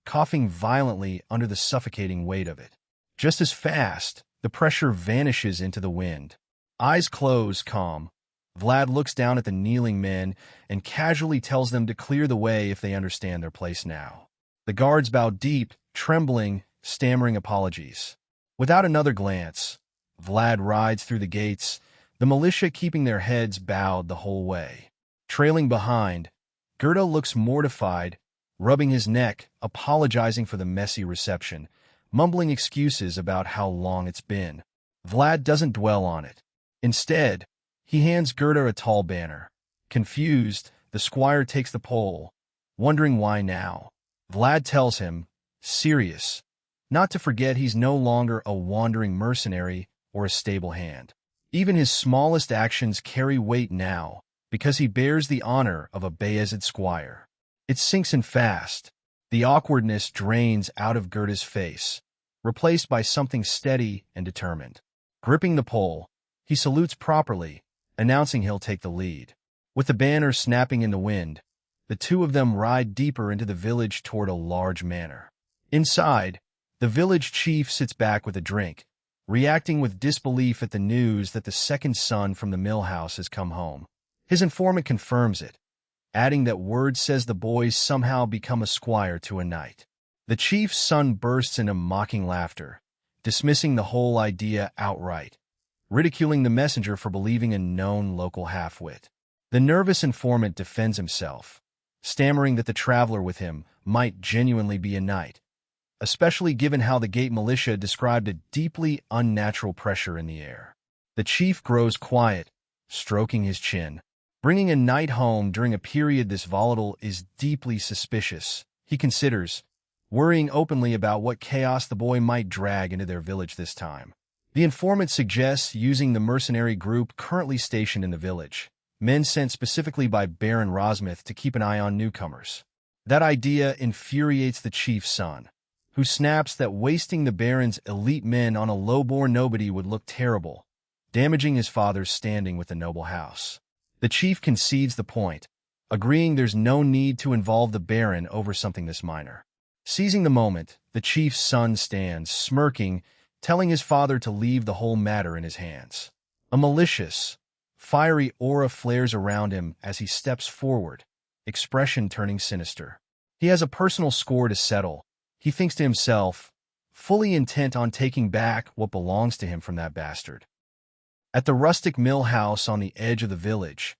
coughing violently under the suffocating weight of it. Just as fast, the pressure vanishes into the wind. Eyes closed, calm, Vlad looks down at the kneeling men and casually tells them to clear the way if they understand their place now. The guards bow deep, trembling, stammering apologies. Without another glance, Vlad rides through the gates, the militia keeping their heads bowed the whole way. Trailing behind, Gerda looks mortified, rubbing his neck, apologizing for the messy reception, mumbling excuses about how long it's been. Vlad doesn't dwell on it. Instead, He hands 𝗏 a tall banner. Confused, the squire takes the pole, wondering why now. Vlad tells him, serious, not to forget he's no longer a wandering mercenary or a stable hand. Even his smallest actions carry weight now, because he bears the honor of a Vayezid squire. It sinks in fast. The awkwardness drains out of 𝗏's face, replaced by something steady and determined. Gripping the pole, he salutes properly, announcing he'll take the lead. With the banner snapping in the wind, the two of them ride deeper into the village toward a large manor. Inside, the village chief sits back with a drink, reacting with disbelief at the news that the second son from the mill house has come home. His informant confirms it, adding that word says the boys somehow become a squire to a knight. The chief's son bursts into mocking laughter, dismissing the whole idea outright, ridiculing the messenger for believing a known local half-wit. The nervous informant defends himself, stammering that the traveler with him might genuinely be a knight, especially given how the gate militia described a deeply unnatural pressure in the air. The chief grows quiet, stroking his chin. Bringing a knight home during a period this volatile is deeply suspicious, he considers, worrying openly about what chaos the boy might drag into their village this time. The informant suggests using the mercenary group currently stationed in the village, men sent specifically by Baron Rosmith to keep an eye on newcomers. That idea infuriates the chief's son, who snaps that wasting the Baron's elite men on a low-born nobody would look terrible, damaging his father's standing with the noble house. The chief concedes the point, agreeing there's no need to involve the Baron over something this minor. Seizing the moment, the chief's son stands, smirking, telling his father to leave the whole matter in his hands. A malicious, fiery aura flares around him as he steps forward, expression turning sinister. He has a personal score to settle, he thinks to himself, fully intent on taking back what belongs to him from that bastard. At the rustic mill house on the edge of the village,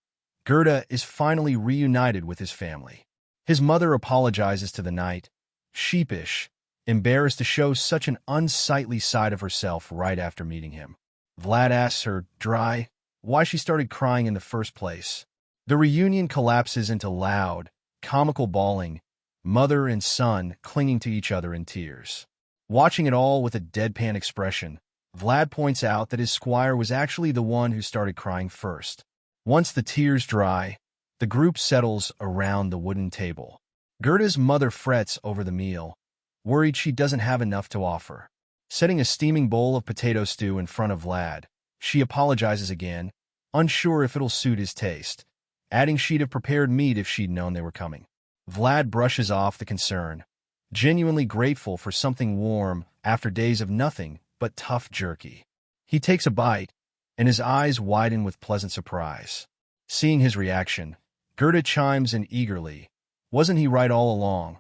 𝗏 is finally reunited with his family. His mother apologizes to the knight, sheepish, embarrassed to show such an unsightly side of herself right after meeting him. Vlad asks her, dry, why she started crying in the first place. The reunion collapses into loud, comical bawling, mother and son clinging to each other in tears. Watching it all with a deadpan expression, Vlad points out that his squire was actually the one who started crying first. Once the tears dry, the group settles around the wooden table. 𝗏's mother frets over the meal, worried she doesn't have enough to offer. Setting a steaming bowl of potato stew in front of Vlad, she apologizes again, unsure if it'll suit his taste, adding she'd have prepared meat if she'd known they were coming. Vlad brushes off the concern, genuinely grateful for something warm after days of nothing but tough jerky. He takes a bite, and his eyes widen with pleasant surprise. Seeing his reaction, 𝗏 chimes in eagerly, wasn't he right all along,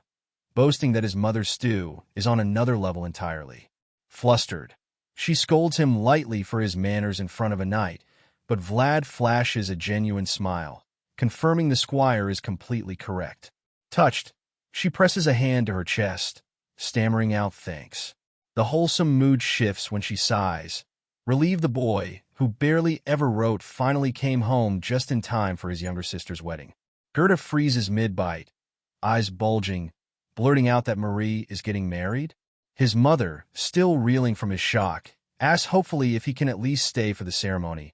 boasting that his mother's stew is on another level entirely. Flustered, she scolds him lightly for his manners in front of a knight, but Vlad flashes a genuine smile, confirming the squire is completely correct. Touched, she presses a hand to her chest, stammering out thanks. The wholesome mood shifts when she sighs, relieved the boy, who barely ever wrote, finally came home just in time for his younger sister's wedding. 𝗏 freezes mid-bite, eyes bulging, blurting out that Marie is getting married. His mother, still reeling from his shock, asks hopefully if he can at least stay for the ceremony,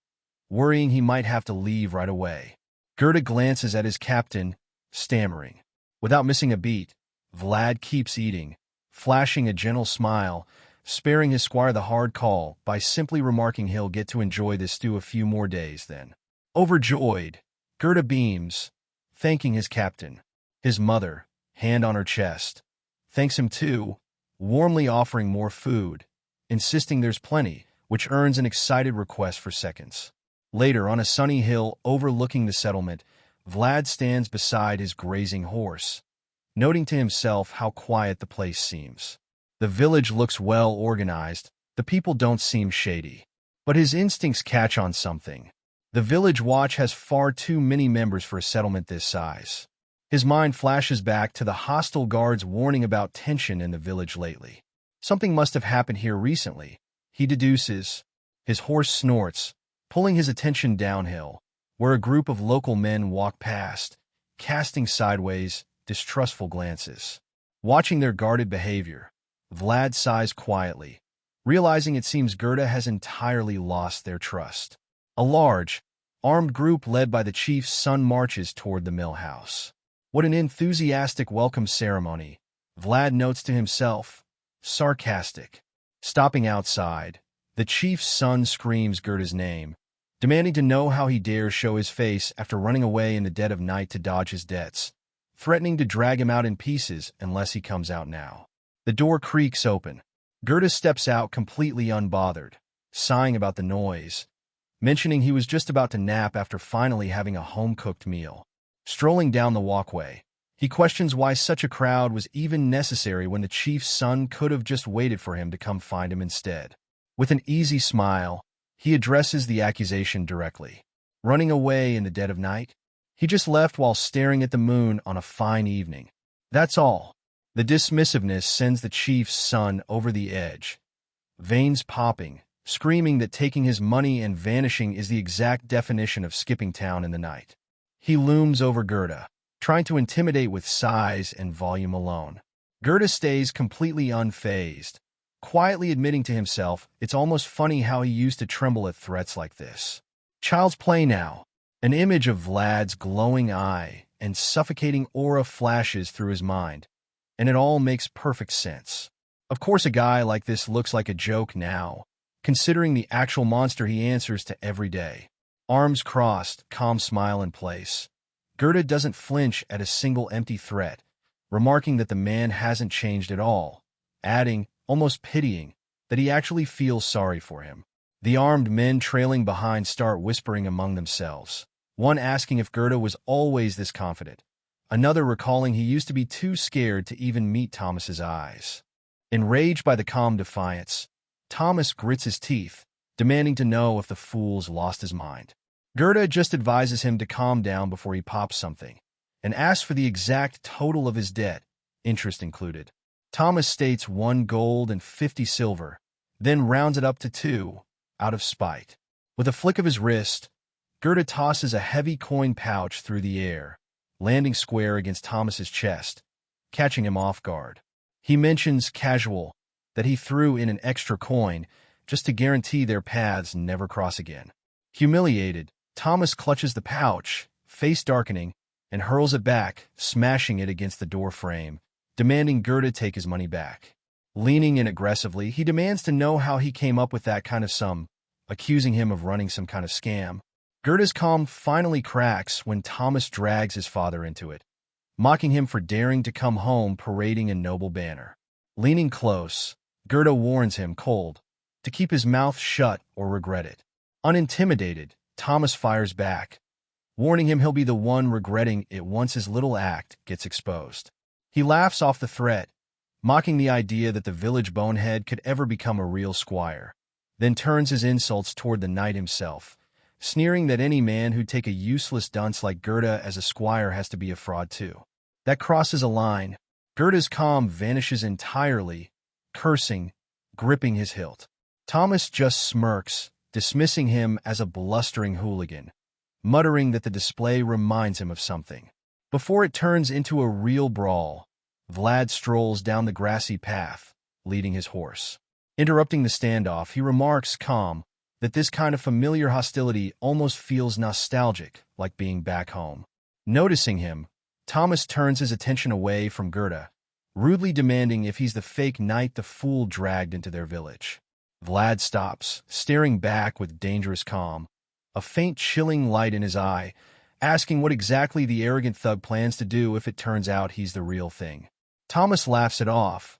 worrying he might have to leave right away. 𝗏 glances at his captain, stammering. Without missing a beat, Vlad keeps eating, flashing a gentle smile, sparing his squire the hard call by simply remarking he'll get to enjoy this stew a few more days then. Overjoyed, 𝗏 beams, thanking his captain. His mother, hand on her chest, thanks him too, warmly offering more food, insisting there's plenty, which earns an excited request for seconds. Later, on a sunny hill overlooking the settlement, Vlad stands beside his grazing horse, noting to himself how quiet the place seems. The village looks well organized, the people don't seem shady. But his instincts catch on something. The village watch has far too many members for a settlement this size. His mind flashes back to the hostile guards warning about tension in the village lately. Something must have happened here recently, he deduces. His horse snorts, pulling his attention downhill, where a group of local men walk past, casting sideways, distrustful glances. Watching their guarded behavior, Vlad sighs quietly, realizing it seems 𝗀𝗏 has entirely lost their trust. A large, armed group led by the chief's son marches toward the mill house. What an enthusiastic welcome ceremony, Vlad notes to himself, sarcastic. Stopping outside, the chief's son screams 𝗀𝗏's name, demanding to know how he dares show his face after running away in the dead of night to dodge his debts, threatening to drag him out in pieces unless he comes out now. The door creaks open. 𝗀𝗏 steps out completely unbothered, sighing about the noise, mentioning he was just about to nap after finally having a home-cooked meal. Strolling down the walkway, he questions why such a crowd was even necessary when the chief's son could have just waited for him to come find him instead. With an easy smile, he addresses the accusation directly. Running away in the dead of night? He just left while staring at the moon on a fine evening. That's all. The dismissiveness sends the chief's son over the edge, veins popping, screaming that taking his money and vanishing is the exact definition of skipping town in the night. He looms over 𝗀𝗏, trying to intimidate with size and volume alone. 𝗀𝗏 stays completely unfazed, quietly admitting to himself it's almost funny how he used to tremble at threats like this. Child's play now. An image of Vlad's glowing eye and suffocating aura flashes through his mind, and it all makes perfect sense. Of course a guy like this looks like a joke now, considering the actual monster he answers to every day. Arms crossed, calm smile in place. 𝗀𝗏 doesn't flinch at a single empty threat, remarking that the man hasn't changed at all, adding, almost pitying, that he actually feels sorry for him. The armed men trailing behind start whispering among themselves, one asking if 𝗀𝗏 was always this confident, another recalling he used to be too scared to even meet Thomas's eyes. Enraged by the calm defiance, Thomas grits his teeth, demanding to know if the fool's lost his mind. 𝗀𝗏 just advises him to calm down before he pops something, and asks for the exact total of his debt, interest included. Thomas states 1 gold and 50 silver, then rounds it up to 2, out of spite. With a flick of his wrist, 𝗀𝗏 tosses a heavy coin pouch through the air, landing square against Thomas's chest, catching him off guard. He mentions, casual, that he threw in an extra coin just to guarantee their paths never cross again. Humiliated, Thomas clutches the pouch, face darkening, and hurls it back, smashing it against the door frame, demanding 𝗀𝗏 take his money back. Leaning in aggressively, he demands to know how he came up with that kind of sum, accusing him of running some kind of scam. 𝗀𝗏's calm finally cracks when Thomas drags his father into it, mocking him for daring to come home parading a noble banner. Leaning close, 𝗀𝗏 warns him, cold, to keep his mouth shut or regret it. Unintimidated, Thomas fires back, warning him he'll be the one regretting it once his little act gets exposed. He laughs off the threat, mocking the idea that the village bonehead could ever become a real squire, then turns his insults toward the knight himself, sneering that any man who'd take a useless dunce like 𝗀𝗏 as a squire has to be a fraud too. That crosses a line. 𝗀𝗏's calm vanishes entirely, cursing, gripping his hilt. Thomas just smirks, dismissing him as a blustering hooligan, muttering that the display reminds him of something. Before it turns into a real brawl, Vlad strolls down the grassy path, leading his horse. Interrupting the standoff, he remarks, calm, that this kind of familiar hostility almost feels nostalgic, like being back home. Noticing him, Thomas turns his attention away from 𝗀𝗏, rudely demanding if he's the fake knight the fool dragged into their village. Vlad stops, staring back with dangerous calm, a faint chilling light in his eye, asking what exactly the arrogant thug plans to do if it turns out he's the real thing. Thomas laughs it off,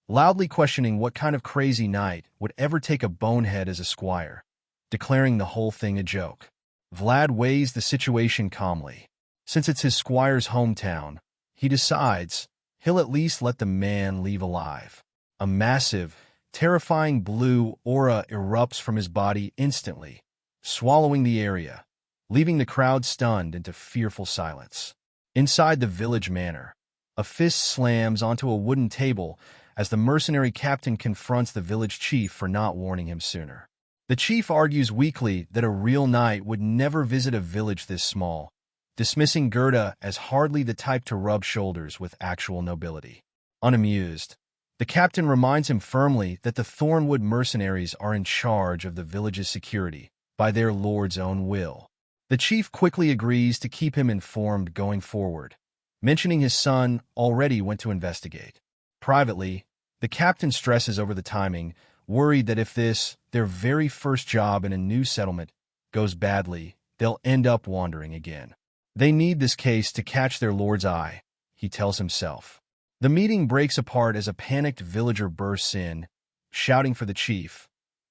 loudly questioning what kind of crazy knight would ever take a bonehead as a squire, declaring the whole thing a joke. Vlad weighs the situation calmly. Since it's his squire's hometown, he decides he'll at least let the man leave alive. A massive, terrifying blue aura erupts from his body instantly, swallowing the area, leaving the crowd stunned into fearful silence. Inside the village manor, a fist slams onto a wooden table as the mercenary captain confronts the village chief for not warning him sooner. The chief argues weakly that a real knight would never visit a village this small, dismissing Gerda as hardly the type to rub shoulders with actual nobility. Unamused, the captain reminds him firmly that the Thornwood mercenaries are in charge of the village's security by their lord's own will. The chief quickly agrees to keep him informed going forward, mentioning his son already went to investigate. Privately, the captain stresses over the timing, worried that if this, their very first job in a new settlement, goes badly, they'll end up wandering again. They need this case to catch their lord's eye, he tells himself. The meeting breaks apart as a panicked villager bursts in, shouting for the chief,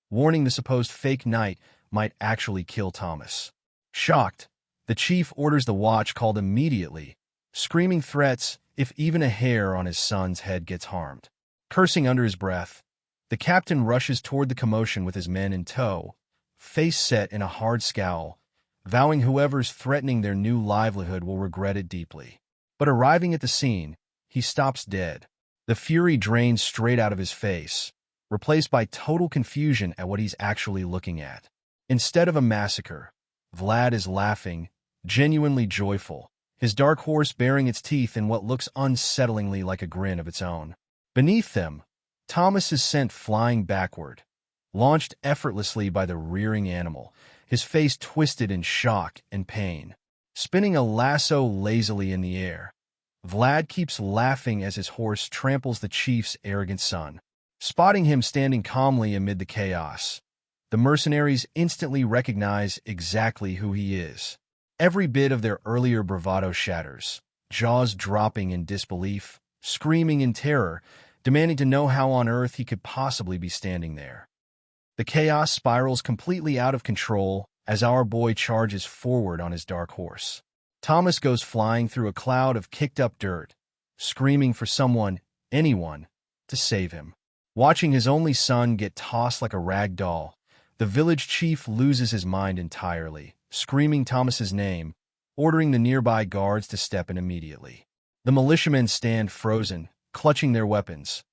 warning the supposed fake knight might actually kill Thomas. Shocked, the chief orders the watch called immediately, screaming threats if even a hair on his son's head gets harmed. Cursing under his breath, the captain rushes toward the commotion with his men in tow, face set in a hard scowl, vowing whoever's threatening their new livelihood will regret it deeply. But arriving at the scene, he stops dead. The fury drains straight out of his face, replaced by total confusion at what he's actually looking at. Instead of a massacre, Vlad is laughing, genuinely joyful, his dark horse baring its teeth in what looks unsettlingly like a grin of its own. Beneath them, Thomas is sent flying backward, launched effortlessly by the rearing animal, his face twisted in shock and pain. Spinning a lasso lazily in the air, Vlad keeps laughing as his horse tramples the chief's arrogant son. Spotting him standing calmly amid the chaos, the mercenaries instantly recognize exactly who he is. Every bit of their earlier bravado shatters, jaws dropping in disbelief, screaming in terror, demanding to know how on earth he could possibly be standing there. The chaos spirals completely out of control as our boy charges forward on his dark horse. Thomas goes flying through a cloud of kicked-up dirt, screaming for someone, anyone, to save him. Watching his only son get tossed like a rag doll, the village chief loses his mind entirely, screaming Thomas's name, ordering the nearby guards to step in immediately. The militiamen stand frozen, clutching their weapons,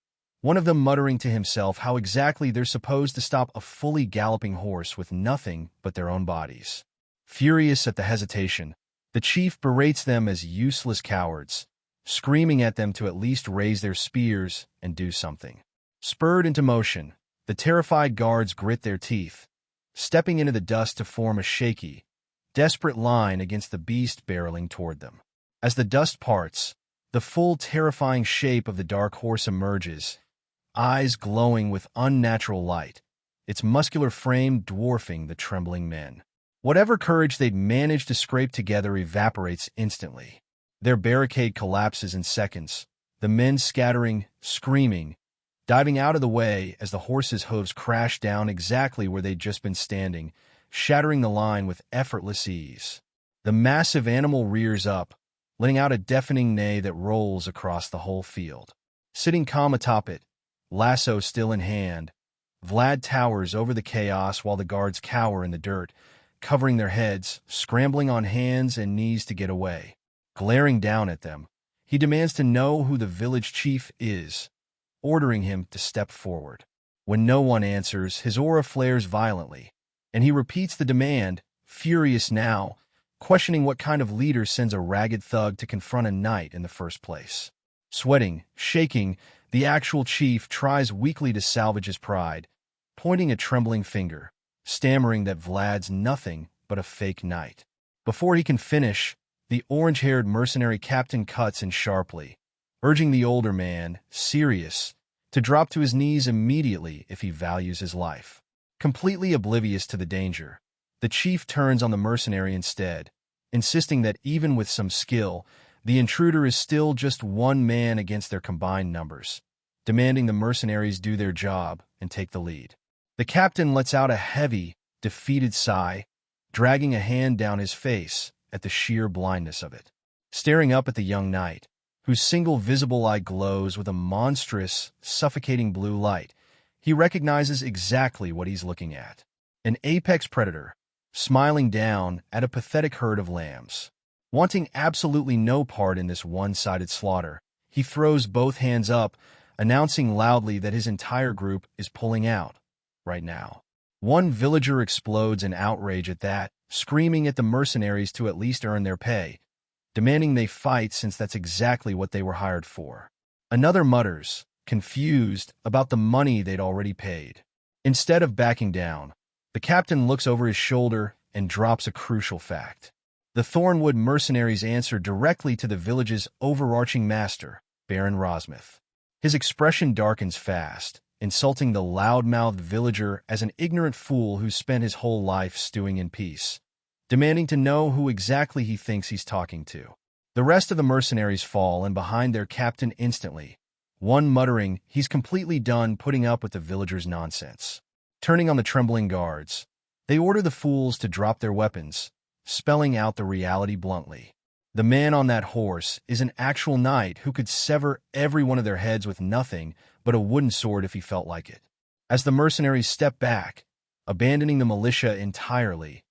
one of them muttering to himself how exactly they're supposed to stop a fully galloping horse with nothing but their own bodies. Furious at the hesitation, the chief berates them as useless cowards, screaming at them to at least raise their spears and do something. Spurred into motion, the terrified guards grit their teeth, stepping into the dust to form a shaky, desperate line against the beast barreling toward them. As the dust parts, the full terrifying shape of the dark horse emerges, eyes glowing with unnatural light, its muscular frame dwarfing the trembling men. Whatever courage they'd managed to scrape together evaporates instantly. Their barricade collapses in seconds, the men scattering, screaming, diving out of the way as the horse's hooves crash down exactly where they'd just been standing, shattering the line with effortless ease. The massive animal rears up, letting out a deafening neigh that rolls across the whole field. Sitting calm atop it, lasso still in hand, Vlad towers over the chaos while the guards cower in the dirt, covering their heads, scrambling on hands and knees to get away. Glaring down at them, he demands to know who the village chief is, ordering him to step forward. When no one answers, his aura flares violently, and he repeats the demand, furious now, questioning what kind of leader sends a ragged thug to confront a knight in the first place. Sweating, shaking, the actual chief tries weakly to salvage his pride, pointing a trembling finger, stammering that Vlad's nothing but a fake knight. Before he can finish, the orange-haired mercenary captain cuts in sharply, urging the older man, serious, to drop to his knees immediately if he values his life. Completely oblivious to the danger, the chief turns on the mercenary instead, insisting that even with some skill, the intruder is still just one man against their combined numbers, demanding the mercenaries do their job and take the lead. The captain lets out a heavy, defeated sigh, dragging a hand down his face at the sheer blindness of it. Staring up at the young knight, whose single visible eye glows with a monstrous, suffocating blue light, he recognizes exactly what he's looking at. An apex predator, smiling down at a pathetic herd of lambs. Wanting absolutely no part in this one-sided slaughter, he throws both hands up, announcing loudly that his entire group is pulling out, right now. One villager explodes in outrage at that, screaming at the mercenaries to at least earn their pay, demanding they fight since that's exactly what they were hired for. Another mutters, confused about the money they'd already paid. Instead of backing down, the captain looks over his shoulder and drops a crucial fact. The Thornwood mercenaries answer directly to the village's overarching master, Baron Rosmith. His expression darkens fast, insulting the loud-mouthed villager as an ignorant fool who spent his whole life stewing in peace, demanding to know who exactly he thinks he's talking to. The rest of the mercenaries fall and behind their captain instantly, one muttering he's completely done putting up with the villager's nonsense. Turning on the trembling guards, they order the fools to drop their weapons, spelling out the reality bluntly. The man on that horse is an actual knight who could sever every one of their heads with nothing but a wooden sword if he felt like it. As the mercenaries step back, abandoning the militia entirely,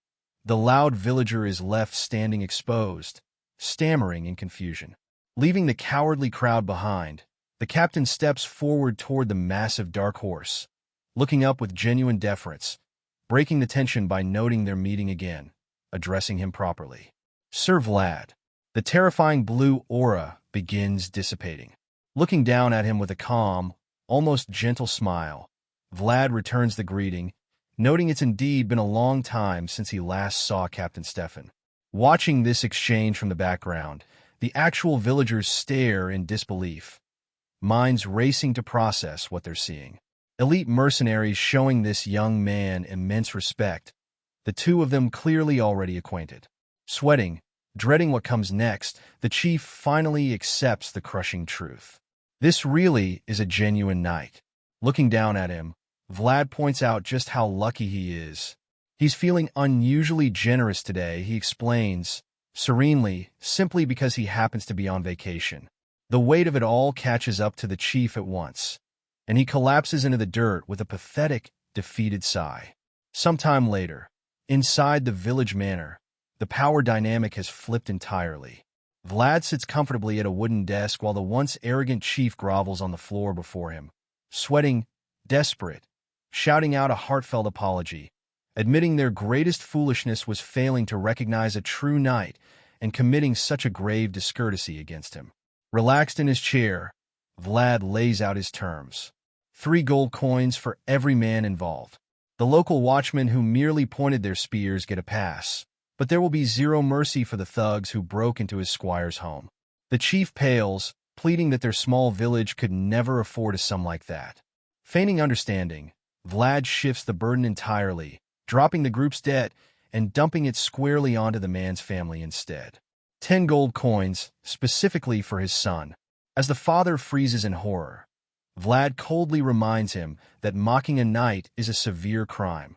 the loud villager is left standing exposed, stammering in confusion. Leaving the cowardly crowd behind, the captain steps forward toward the massive dark horse, looking up with genuine deference, breaking the tension by noting their meeting again, addressing him properly. Sir Vlad. The terrifying blue aura begins dissipating. Looking down at him with a calm, almost gentle smile, Vlad returns the greeting, noting it's indeed been a long time since he last saw Captain Stefan. Watching this exchange from the background, the actual villagers stare in disbelief, minds racing to process what they're seeing. Elite mercenaries showing this young man immense respect, the two of them clearly already acquainted. Sweating, dreading what comes next, the chief finally accepts the crushing truth. This really is a genuine knight. Looking down at him, Vlad points out just how lucky he is. He's feeling unusually generous today, he explains, serenely, simply because he happens to be on vacation. The weight of it all catches up to the chief at once, and he collapses into the dirt with a pathetic, defeated sigh. Sometime later, inside the village manor, the power dynamic has flipped entirely. Vlad sits comfortably at a wooden desk while the once arrogant chief grovels on the floor before him, sweating, desperate, shouting out a heartfelt apology, admitting their greatest foolishness was failing to recognize a true knight and committing such a grave discourtesy against him. Relaxed in his chair, Vlad lays out his terms. 3 gold coins for every man involved. The local watchmen who merely pointed their spears get a pass, but there will be 0 mercy for the thugs who broke into his squire's home. The chief pales, pleading that their small village could never afford a sum like that. Feigning understanding, Vlad shifts the burden entirely, dropping the group's debt and dumping it squarely onto the man's family instead. 10 gold coins, specifically for his son. As the father freezes in horror, Vlad coldly reminds him that mocking a knight is a severe crime,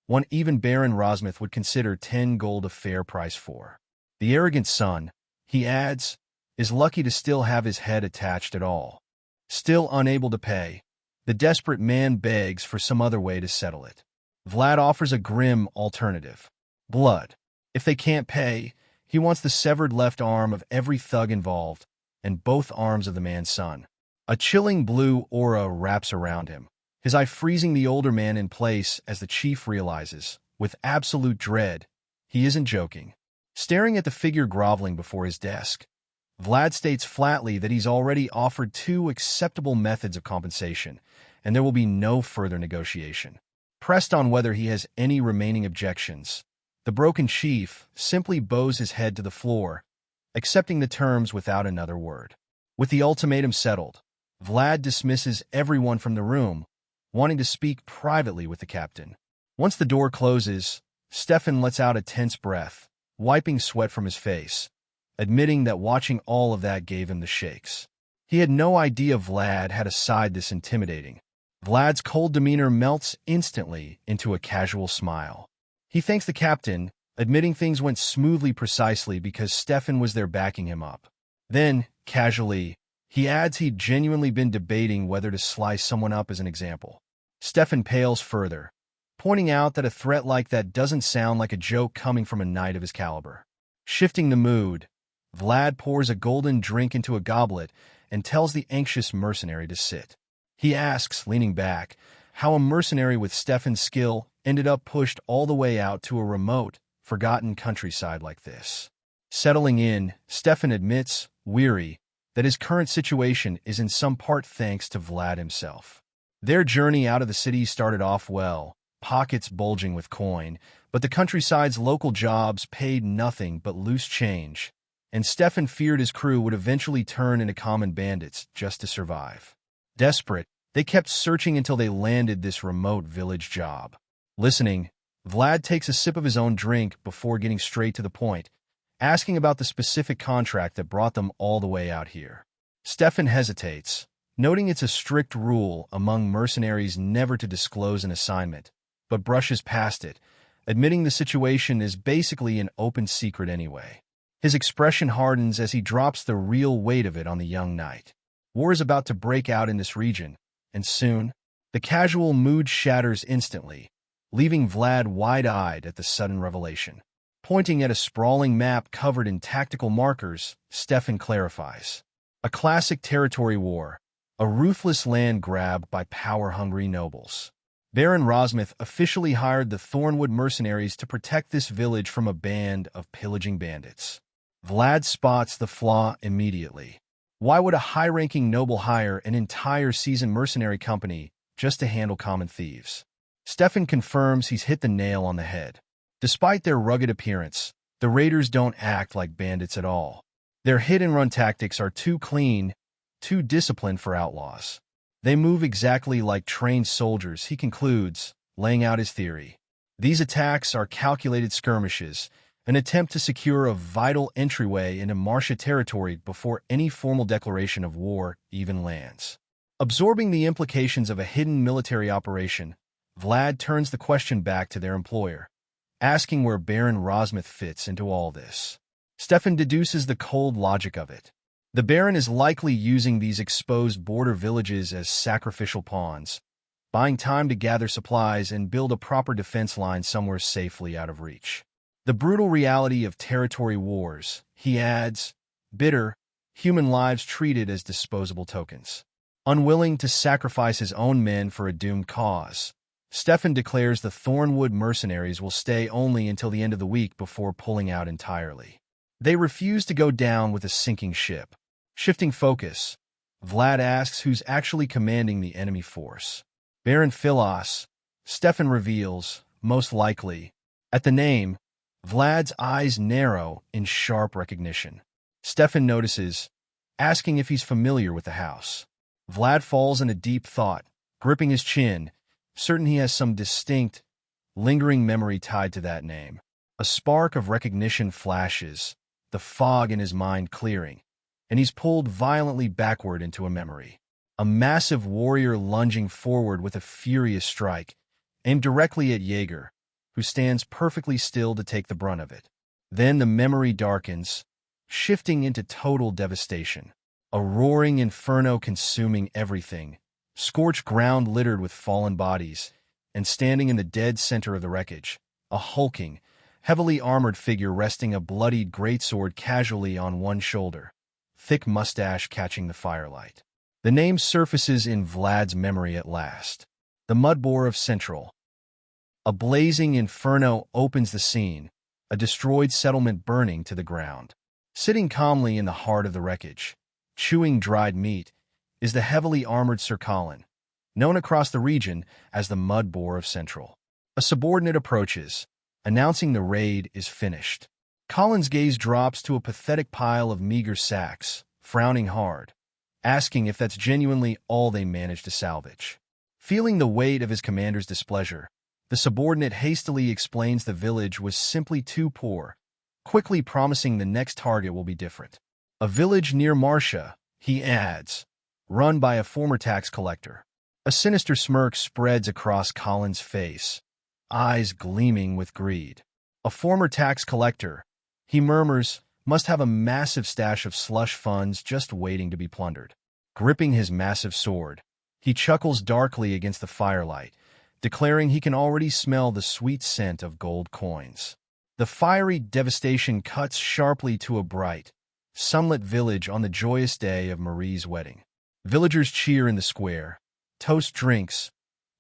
one even Baron Rosmith would consider 10 gold a fair price for. The arrogant son, he adds, is lucky to still have his head attached at all. Still unable to pay, the desperate man begs for some other way to settle it. Vlad offers a grim alternative. Blood. If they can't pay, he wants the severed left arm of every thug involved, and both arms of the man's son. A chilling blue aura wraps around him, his eye freezing the older man in place as the chief realizes, with absolute dread, he isn't joking. Staring at the figure groveling before his desk, Vlad states flatly that he's already offered 2 acceptable methods of compensation, and there will be no further negotiation. Pressed on whether he has any remaining objections, the broken chief simply bows his head to the floor, accepting the terms without another word. With the ultimatum settled, Vlad dismisses everyone from the room, wanting to speak privately with the captain. Once the door closes, Stefan lets out a tense breath, wiping sweat from his face, admitting that watching all of that gave him the shakes. He had no idea Vlad had a side this intimidating. Vlad's cold demeanor melts instantly into a casual smile. He thanks the captain, admitting things went smoothly precisely because Stefan was there backing him up. Then, casually, he adds he'd genuinely been debating whether to slice someone up as an example. Stefan pales further, pointing out that a threat like that doesn't sound like a joke coming from a knight of his caliber. Shifting the mood, Vlad pours a golden drink into a goblet and tells the anxious mercenary to sit. He asks, leaning back, how a mercenary with Stefan's skill ended up pushed all the way out to a remote, forgotten countryside like this. Settling in, Stefan admits, weary, that his current situation is in some part thanks to Vlad himself. Their journey out of the city started off well, pockets bulging with coin, but the countryside's local jobs paid nothing but loose change, and Stefan feared his crew would eventually turn into common bandits just to survive. Desperate, they kept searching until they landed this remote village job. Listening, Vlad takes a sip of his own drink before getting straight to the point, asking about the specific contract that brought them all the way out here. Stefan hesitates, noting it's a strict rule among mercenaries never to disclose an assignment, but brushes past it, admitting the situation is basically an open secret anyway. His expression hardens as he drops the real weight of it on the young knight. War is about to break out in this region, and soon, the casual mood shatters instantly, leaving Vlad wide-eyed at the sudden revelation. Pointing at a sprawling map covered in tactical markers, Stefan clarifies. A classic territory war, a ruthless land grab by power-hungry nobles. Baron 𝗦𝘁 officially hired the Thornwood mercenaries to protect this village from a band of pillaging bandits. Vlad spots the flaw immediately. Why would a high-ranking noble hire an entire seasoned mercenary company just to handle common thieves? Stefan confirms he's hit the nail on the head. Despite their rugged appearance, the raiders don't act like bandits at all. Their hit-and-run tactics are too clean, too disciplined for outlaws. They move exactly like trained soldiers, he concludes, laying out his theory. These attacks are calculated skirmishes, an attempt to secure a vital entryway into Martia territory before any formal declaration of war even lands. Absorbing the implications of a hidden military operation, Vlad turns the question back to their employer, asking where Baron 𝗦𝘁 fits into all this. Stefan deduces the cold logic of it. The Baron is likely using these exposed border villages as sacrificial pawns, buying time to gather supplies and build a proper defense line somewhere safely out of reach. The brutal reality of territory wars, he adds, bitter, human lives treated as disposable tokens. Unwilling to sacrifice his own men for a doomed cause, Stefan declares the Thornwood mercenaries will stay only until the end of the week before pulling out entirely. They refuse to go down with a sinking ship. Shifting focus, Vlad asks who's actually commanding the enemy force. Baron 𝗏𝗏, Stefan reveals, most likely. At the name, Vlad's eyes narrow in sharp recognition. Stefan notices, asking if he's familiar with the house. Vlad falls in a deep thought, gripping his chin, certain he has some distinct, lingering memory tied to that name. A spark of recognition flashes, the fog in his mind clearing, and he's pulled violently backward into a memory. A massive warrior lunging forward with a furious strike, aimed directly at Jaeger, who stands perfectly still to take the brunt of it. Then the memory darkens, shifting into total devastation. A roaring inferno consuming everything, scorched ground littered with fallen bodies, and standing in the dead center of the wreckage, a hulking, heavily armored figure resting a bloodied greatsword casually on one shoulder, thick mustache catching the firelight. The name surfaces in Vlad's memory at last. The mud boar of Central. A blazing inferno opens the scene, a destroyed settlement burning to the ground. Sitting calmly in the heart of the wreckage, chewing dried meat, is the heavily armored 𝗏𝗏, known across the region as the mud boar of Central. A subordinate approaches, announcing the raid is finished. 𝗏𝗏's gaze drops to a pathetic pile of meager sacks, frowning hard, asking if that's genuinely all they managed to salvage. Feeling the weight of his commander's displeasure, the subordinate hastily explains the village was simply too poor, quickly promising the next target will be different. A village near Martia, he adds, run by a former tax collector. A sinister smirk spreads across 𝗏𝗏's face, eyes gleaming with greed. A former tax collector, he murmurs, must have a massive stash of slush funds just waiting to be plundered. Gripping his massive sword, he chuckles darkly against the firelight, declaring he can already smell the sweet scent of gold coins. The fiery devastation cuts sharply to a bright, sunlit village on the joyous day of Marie's wedding. Villagers cheer in the square, toast drinks,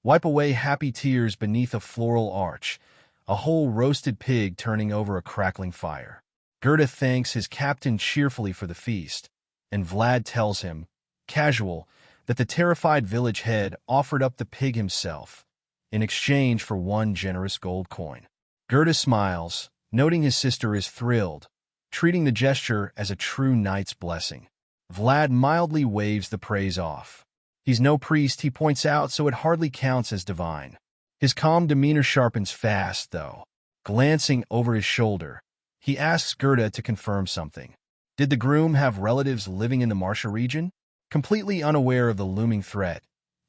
Wipe away happy tears beneath a floral arch, a whole roasted pig turning over a crackling fire. 𝗀 thanks his captain cheerfully for the feast, and Vlad tells him, casual, that the terrified village head offered up the pig himself, in exchange for one generous gold coin. 𝗀 smiles, noting his sister is thrilled, treating the gesture as a true knight's blessing. Vlad mildly waves the praise off. He's no priest, he points out, so it hardly counts as divine. His calm demeanor sharpens fast, though. Glancing over his shoulder, he asks 𝗀 to confirm something. Did the groom have relatives living in the Marsha region? Completely unaware of the looming threat,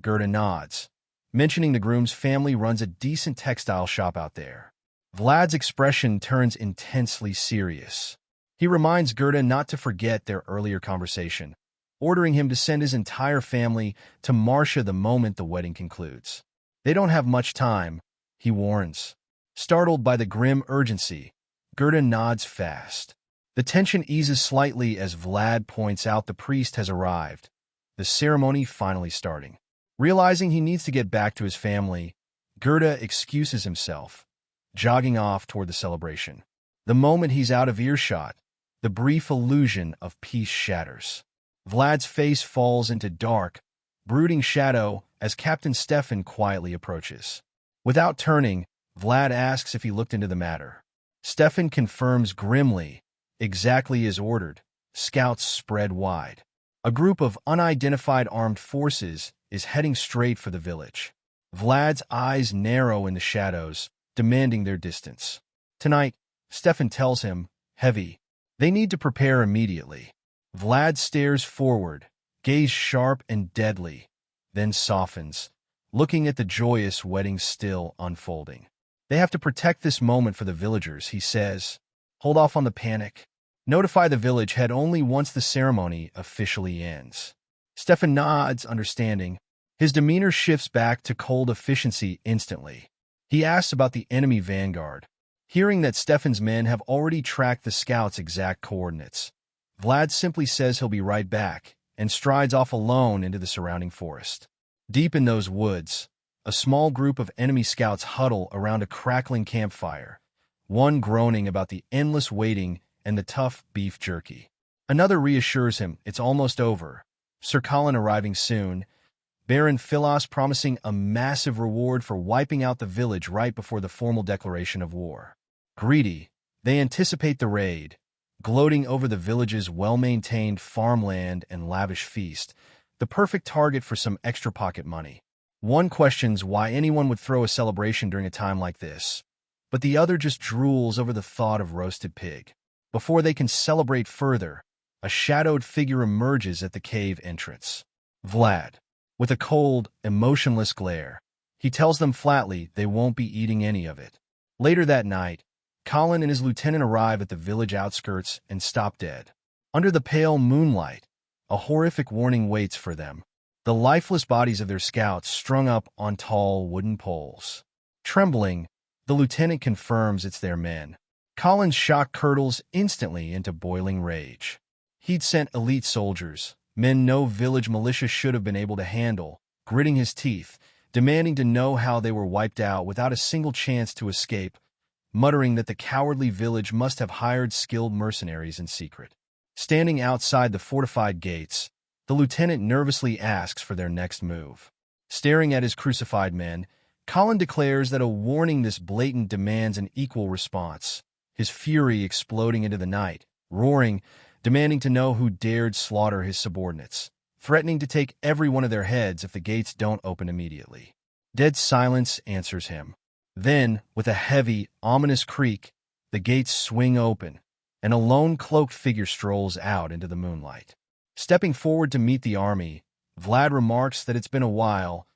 𝗀 nods, mentioning the groom's family runs a decent textile shop out there. Vlad's expression turns intensely serious. He reminds 𝗀 not to forget their earlier conversation, ordering him to send his entire family to Marsha the moment the wedding concludes. They don't have much time, he warns. Startled by the grim urgency, 𝗀 nods fast. The tension eases slightly as Vlad points out the priest has arrived, the ceremony finally starting. Realizing he needs to get back to his family, 𝗀 excuses himself, jogging off toward the celebration. The moment he's out of earshot, the brief illusion of peace shatters. Vlad's face falls into dark, brooding shadow as Captain Stefan quietly approaches. Without turning, Vlad asks if he looked into the matter. Stefan confirms grimly, exactly as ordered, scouts spread wide. A group of unidentified armed forces is heading straight for the village. Vlad's eyes narrow in the shadows, demanding their distance. Tonight, Stefan tells him, heavy, they need to prepare immediately. Vlad stares forward, gaze sharp and deadly, then softens, looking at the joyous wedding still unfolding. They have to protect this moment for the villagers, he says. Hold off on the panic. Notify the village head only once the ceremony officially ends. Stefan nods, understanding. His demeanor shifts back to cold efficiency instantly. He asks about the enemy vanguard, hearing that Stefan's men have already tracked the scouts' exact coordinates. Vlad simply says he'll be right back, and strides off alone into the surrounding forest. Deep in those woods, a small group of enemy scouts huddle around a crackling campfire, one groaning about the endless waiting and the tough beef jerky. Another reassures him it's almost over, 𝗀 arriving soon, Baron Philos promising a massive reward for wiping out the village right before the formal declaration of war. Greedy, they anticipate the raid, gloating over the village's well-maintained farmland and lavish feast, the perfect target for some extra pocket money. One questions why anyone would throw a celebration during a time like this, but the other just drools over the thought of roasted pig. Before they can celebrate further, a shadowed figure emerges at the cave entrance. Vlad. With a cold, emotionless glare, he tells them flatly they won't be eating any of it. Later that night, Colin and his lieutenant arrive at the village outskirts and stop dead. Under the pale moonlight, a horrific warning waits for them. The lifeless bodies of their scouts strung up on tall wooden poles. Trembling, the lieutenant confirms it's their men. Colin's shock curdles instantly into boiling rage. He'd sent elite soldiers, men no village militia should have been able to handle, gritting his teeth, demanding to know how they were wiped out without a single chance to escape, muttering that the cowardly village must have hired skilled mercenaries in secret. Standing outside the fortified gates, the lieutenant nervously asks for their next move. Staring at his crucified men, Colin declares that a warning this blatant demands an equal response, his fury exploding into the night, roaring, demanding to know who dared slaughter his subordinates, threatening to take every one of their heads if the gates don't open immediately. Dead silence answers him. Then, with a heavy, ominous creak, the gates swing open, and a lone cloaked figure strolls out into the moonlight. Stepping forward to meet the army, Vlad remarks that it's been a while,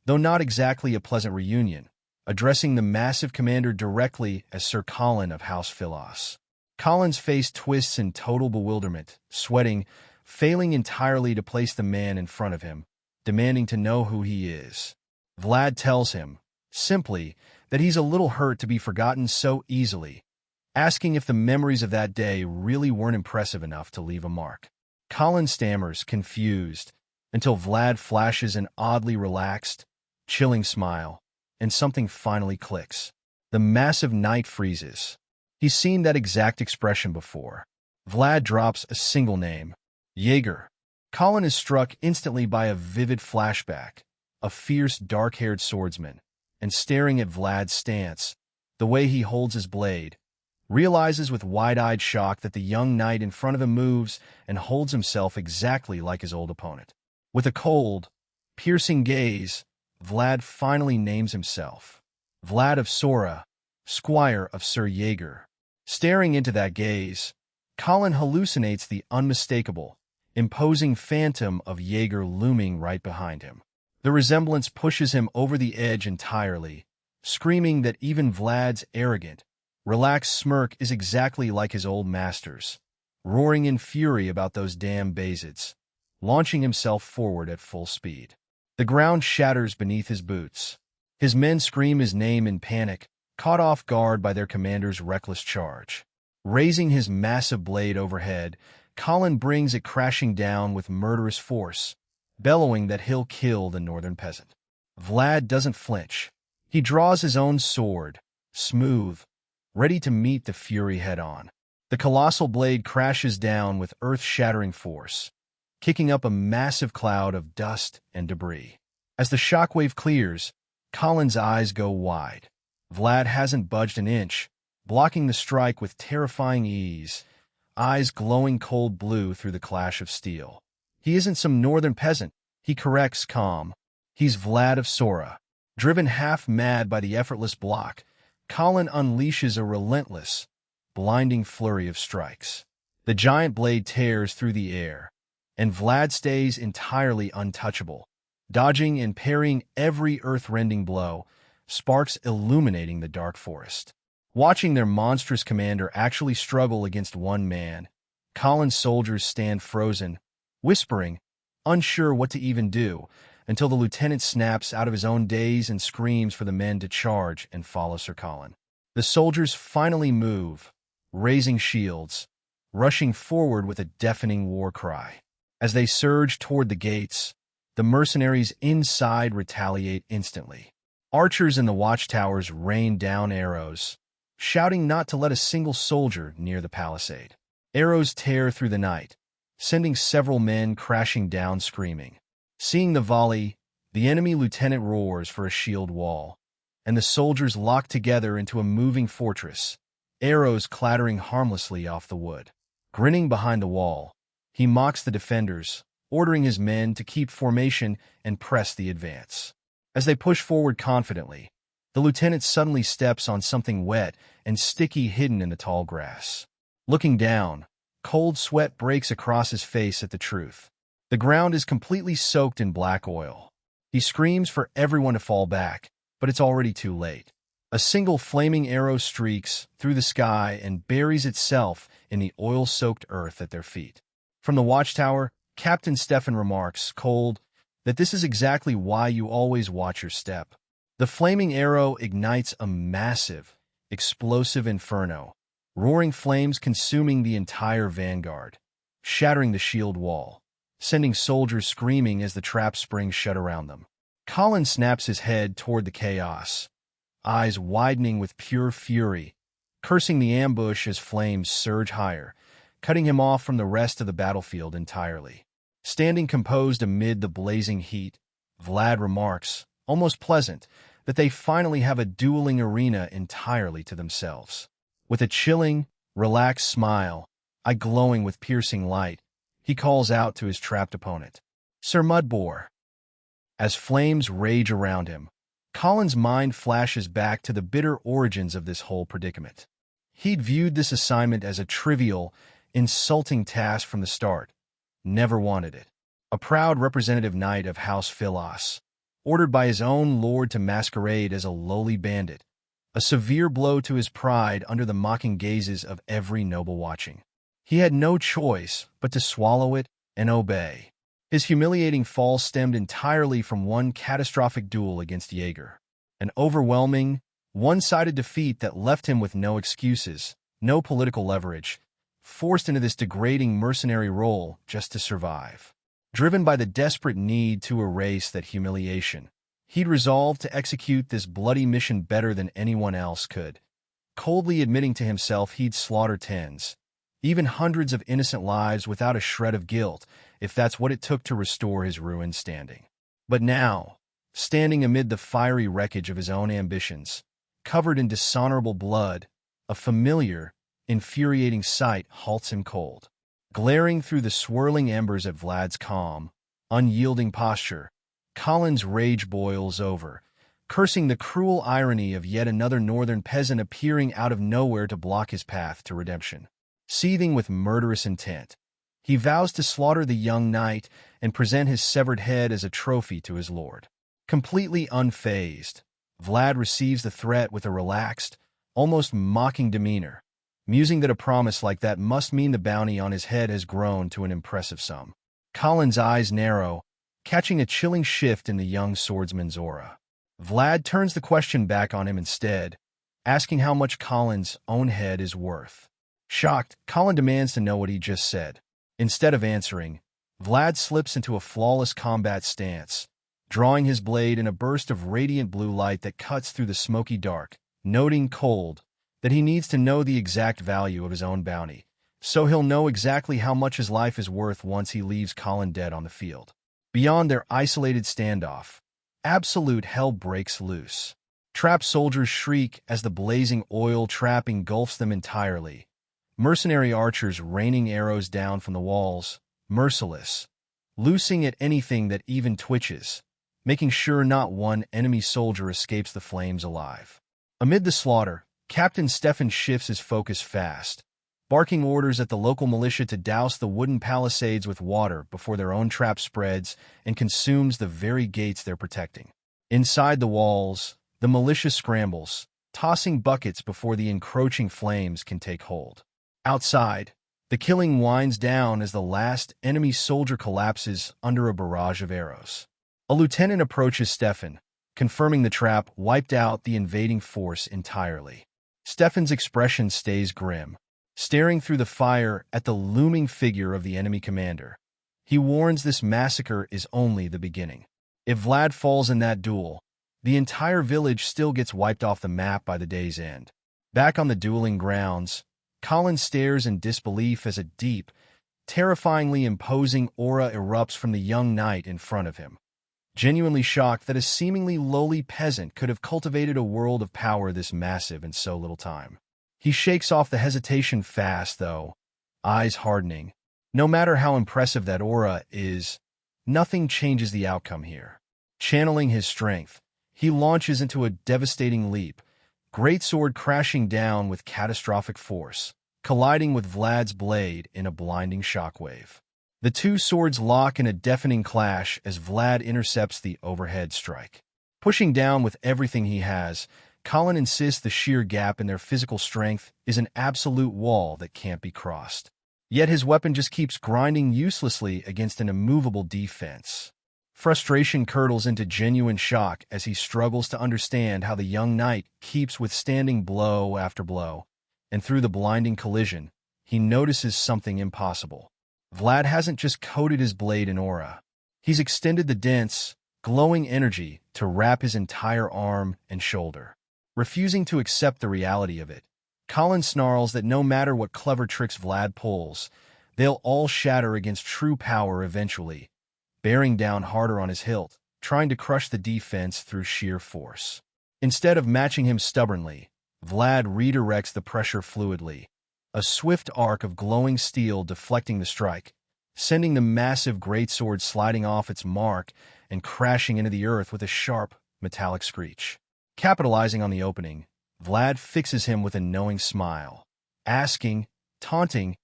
though not exactly a pleasant reunion, addressing the massive commander directly as Sir Colin of House Vayezid. Colin's face twists in total bewilderment, sweating, failing entirely to place the man in front of him, demanding to know who he is. Vlad tells him, simply, that he's a little hurt to be forgotten so easily, asking if the memories of that day really weren't impressive enough to leave a mark. Colin stammers, confused, until Vlad flashes an oddly relaxed, chilling smile, and something finally clicks. The massive knight freezes. He's seen that exact expression before. Vlad drops a single name, Jaeger. Colin is struck instantly by a vivid flashback, a fierce, dark-haired swordsman, and staring at Vlad's stance, the way he holds his blade, realizes with wide-eyed shock that the young knight in front of him moves and holds himself exactly like his old opponent. With a cold, piercing gaze, Vlad finally names himself, Vlad of Schoarra, squire of Sir Jaeger. Staring into that gaze, Colin hallucinates the unmistakable, imposing phantom of Jaeger looming right behind him. The resemblance pushes him over the edge entirely, screaming that even Vlad's arrogant, relaxed smirk is exactly like his old master's, roaring in fury about those damn Vayezids, launching himself forward at full speed. The ground shatters beneath his boots. His men scream his name in panic, caught off guard by their commander's reckless charge. Raising his massive blade overhead, Colin brings it crashing down with murderous force, bellowing that he'll kill the northern peasant. Vlad doesn't flinch. He draws his own sword, smooth, ready to meet the fury head-on. The colossal blade crashes down with earth-shattering force, kicking up a massive cloud of dust and debris. As the shockwave clears, Colin's eyes go wide. Vlad hasn't budged an inch, blocking the strike with terrifying ease, eyes glowing cold blue through the clash of steel. He isn't some northern peasant, he corrects calm. He's Vlad of Schoarra. Driven half-mad by the effortless block, Colin unleashes a relentless, blinding flurry of strikes. The giant blade tears through the air, and Vlad stays entirely untouchable, dodging and parrying every earth-rending blow, sparks illuminating the dark forest. Watching their monstrous commander actually struggle against one man, Colin's soldiers stand frozen, whispering, unsure what to even do, until the lieutenant snaps out of his own daze and screams for the men to charge and follow Sir Colin. The soldiers finally move, raising shields, rushing forward with a deafening war cry. As they surge toward the gates, the mercenaries inside retaliate instantly. Archers in the watchtowers rain down arrows, shouting not to let a single soldier near the palisade. Arrows tear through the night, sending several men crashing down screaming. Seeing the volley, the enemy lieutenant roars for a shield wall, and the soldiers lock together into a moving fortress, arrows clattering harmlessly off the wood. Grinning behind the wall, he mocks the defenders, ordering his men to keep formation and press the advance. As they push forward confidently, the lieutenant suddenly steps on something wet and sticky hidden in the tall grass. Looking down, cold sweat breaks across his face at the truth. The ground is completely soaked in black oil. He screams for everyone to fall back, but it's already too late. A single flaming arrow streaks through the sky and buries itself in the oil-soaked earth at their feet. From the watchtower, Captain Stefan remarks, cold, that this is exactly why you always watch your step. The flaming arrow ignites a massive, explosive inferno, roaring flames consuming the entire vanguard, shattering the shield wall, sending soldiers screaming as the trap springs shut around them. Colin snaps his head toward the chaos, eyes widening with pure fury, cursing the ambush as flames surge higher, cutting him off from the rest of the battlefield entirely. Standing composed amid the blazing heat, Vlad remarks, almost pleasant, that they finally have a dueling arena entirely to themselves. With a chilling, relaxed smile, eye glowing with piercing light, he calls out to his trapped opponent, Sir 𝗦𝘁. As flames rage around him, Colin's mind flashes back to the bitter origins of this whole predicament. He'd viewed this assignment as a trivial, insulting task from the start, never wanted it. A proud representative knight of House Vayezid, ordered by his own lord to masquerade as a lowly bandit, a severe blow to his pride under the mocking gazes of every noble watching. He had no choice but to swallow it and obey. His humiliating fall stemmed entirely from one catastrophic duel against Jaeger, an overwhelming, one-sided defeat that left him with no excuses, no political leverage, forced into this degrading mercenary role just to survive. Driven by the desperate need to erase that humiliation, He'd resolved to execute this bloody mission better than anyone else could, coldly admitting to himself he'd slaughter tens, even hundreds of innocent lives without a shred of guilt, if that's what it took to restore his ruined standing. But now, standing amid the fiery wreckage of his own ambitions, covered in dishonorable blood, a familiar, infuriating sight halts him cold. Glaring through the swirling embers at Vlad's calm, unyielding posture, Colin's rage boils over, cursing the cruel irony of yet another northern peasant appearing out of nowhere to block his path to redemption. Seething with murderous intent, he vows to slaughter the young knight and present his severed head as a trophy to his lord. Completely unfazed, Vlad receives the threat with a relaxed, almost mocking demeanor, musing that a promise like that must mean the bounty on his head has grown to an impressive sum. Colin's eyes narrow, catching a chilling shift in the young swordsman's aura. Vlad turns the question back on him instead, asking how much Colin's own head is worth. Shocked, Colin demands to know what he just said. Instead of answering, Vlad slips into a flawless combat stance, drawing his blade in a burst of radiant blue light that cuts through the smoky dark, noting cold that he needs to know the exact value of his own bounty, so he'll know exactly how much his life is worth once he leaves Colin dead on the field. Beyond their isolated standoff, absolute hell breaks loose. Trapped soldiers shriek as the blazing oil trap engulfs them entirely. Mercenary archers raining arrows down from the walls, merciless, loosing at anything that even twitches, making sure not one enemy soldier escapes the flames alive. Amid the slaughter, Captain Stefan shifts his focus fast, barking orders at the local militia to douse the wooden palisades with water before their own trap spreads and consumes the very gates they're protecting. Inside the walls, the militia scrambles, tossing buckets before the encroaching flames can take hold. Outside, the killing winds down as the last enemy soldier collapses under a barrage of arrows. A lieutenant approaches Stefan, confirming the trap wiped out the invading force entirely. Stefan's expression stays grim, staring through the fire at the looming figure of the enemy commander. He warns this massacre is only the beginning. If Vlad falls in that duel, the entire village still gets wiped off the map by the day's end. Back on the dueling grounds, Colin stares in disbelief as a deep, terrifyingly imposing aura erupts from the young knight in front of him. Genuinely shocked that a seemingly lowly peasant could have cultivated a world of power this massive in so little time. He shakes off the hesitation fast, though, eyes hardening. No matter how impressive that aura is, nothing changes the outcome here. Channeling his strength, he launches into a devastating leap, greatsword crashing down with catastrophic force, colliding with Vlad's blade in a blinding shockwave. The two swords lock in a deafening clash as Vlad intercepts the overhead strike. Pushing down with everything he has, Colin insists the sheer gap in their physical strength is an absolute wall that can't be crossed. Yet his weapon just keeps grinding uselessly against an immovable defense. Frustration curdles into genuine shock as he struggles to understand how the young knight keeps withstanding blow after blow, and through the blinding collision, he notices something impossible. Vlad hasn't just coated his blade in aura. He's extended the dense, glowing energy to wrap his entire arm and shoulder. Refusing to accept the reality of it, Colin snarls that no matter what clever tricks Vlad pulls, they'll all shatter against true power eventually, bearing down harder on his hilt, trying to crush the defense through sheer force. Instead of matching him stubbornly, Vlad redirects the pressure fluidly, a swift arc of glowing steel deflecting the strike, sending the massive greatsword sliding off its mark and crashing into the earth with a sharp, metallic screech. Capitalizing on the opening, Vlad fixes him with a knowing smile, asking, taunting,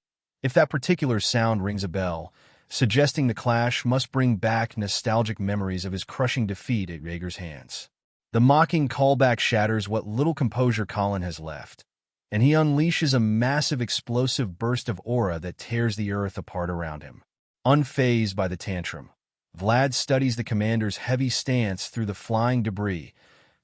if that particular sound rings a bell, suggesting the clash must bring back nostalgic memories of his crushing defeat at Jaeger's hands. The mocking callback shatters what little composure Colin has left, and he unleashes a massive explosive burst of aura that tears the earth apart around him. Unfazed by the tantrum, Vlad studies the commander's heavy stance through the flying debris,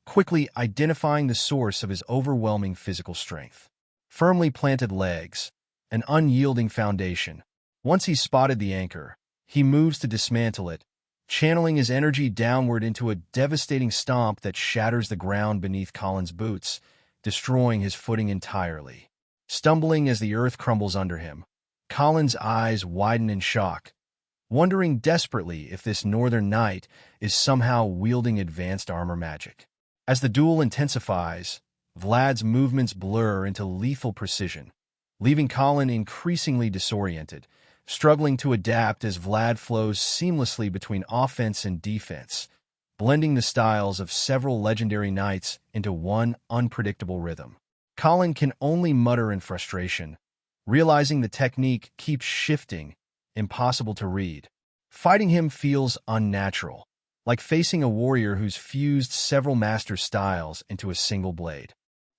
quickly identifying the source of his overwhelming physical strength. Firmly planted legs, an unyielding foundation. Once he's spotted the anchor, he moves to dismantle it, channeling his energy downward into a devastating stomp that shatters the ground beneath Colin's boots, destroying his footing entirely. Stumbling as the earth crumbles under him, Colin's eyes widen in shock, wondering desperately if this northern knight is somehow wielding advanced armor magic. As the duel intensifies, Vlad's movements blur into lethal precision, leaving Colin increasingly disoriented, struggling to adapt as Vlad flows seamlessly between offense and defense, blending the styles of several legendary knights into one unpredictable rhythm. Colin can only mutter in frustration, realizing the technique keeps shifting, impossible to read. Fighting him feels unnatural, like facing a warrior who's fused several master styles into a single blade.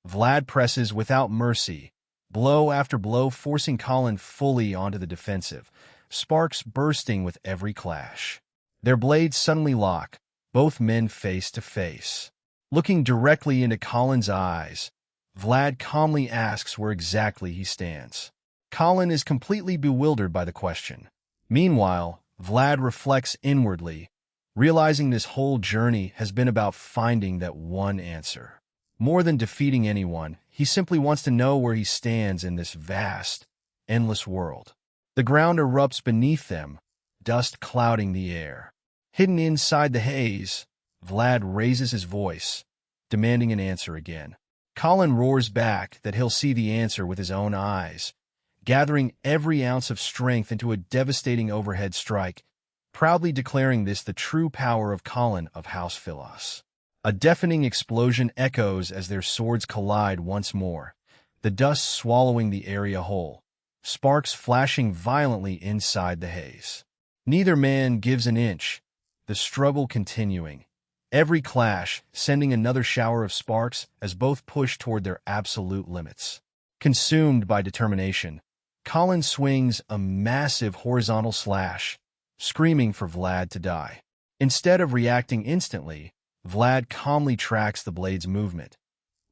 Vlad presses without mercy, blow after blow, forcing Colin fully onto the defensive, sparks bursting with every clash. Their blades suddenly lock, both men face to face. Looking directly into Colin's eyes, Vlad calmly asks where exactly he stands. Colin is completely bewildered by the question. Meanwhile, Vlad reflects inwardly, realizing this whole journey has been about finding that one answer. More than defeating anyone, he simply wants to know where he stands in this vast, endless world. The ground erupts beneath them, dust clouding the air. Hidden inside the haze, Vlad raises his voice, demanding an answer again. Colin roars back that he'll see the answer with his own eyes, gathering every ounce of strength into a devastating overhead strike, proudly declaring this the true power of Colin of House Vayezid. A deafening explosion echoes as their swords collide once more, the dust swallowing the area whole, sparks flashing violently inside the haze. Neither man gives an inch, the struggle continuing, every clash sending another shower of sparks as both push toward their absolute limits. Consumed by determination, Colin swings a massive horizontal slash, screaming for Vlad to die. Instead of reacting instantly, Vlad calmly tracks the blade's movement,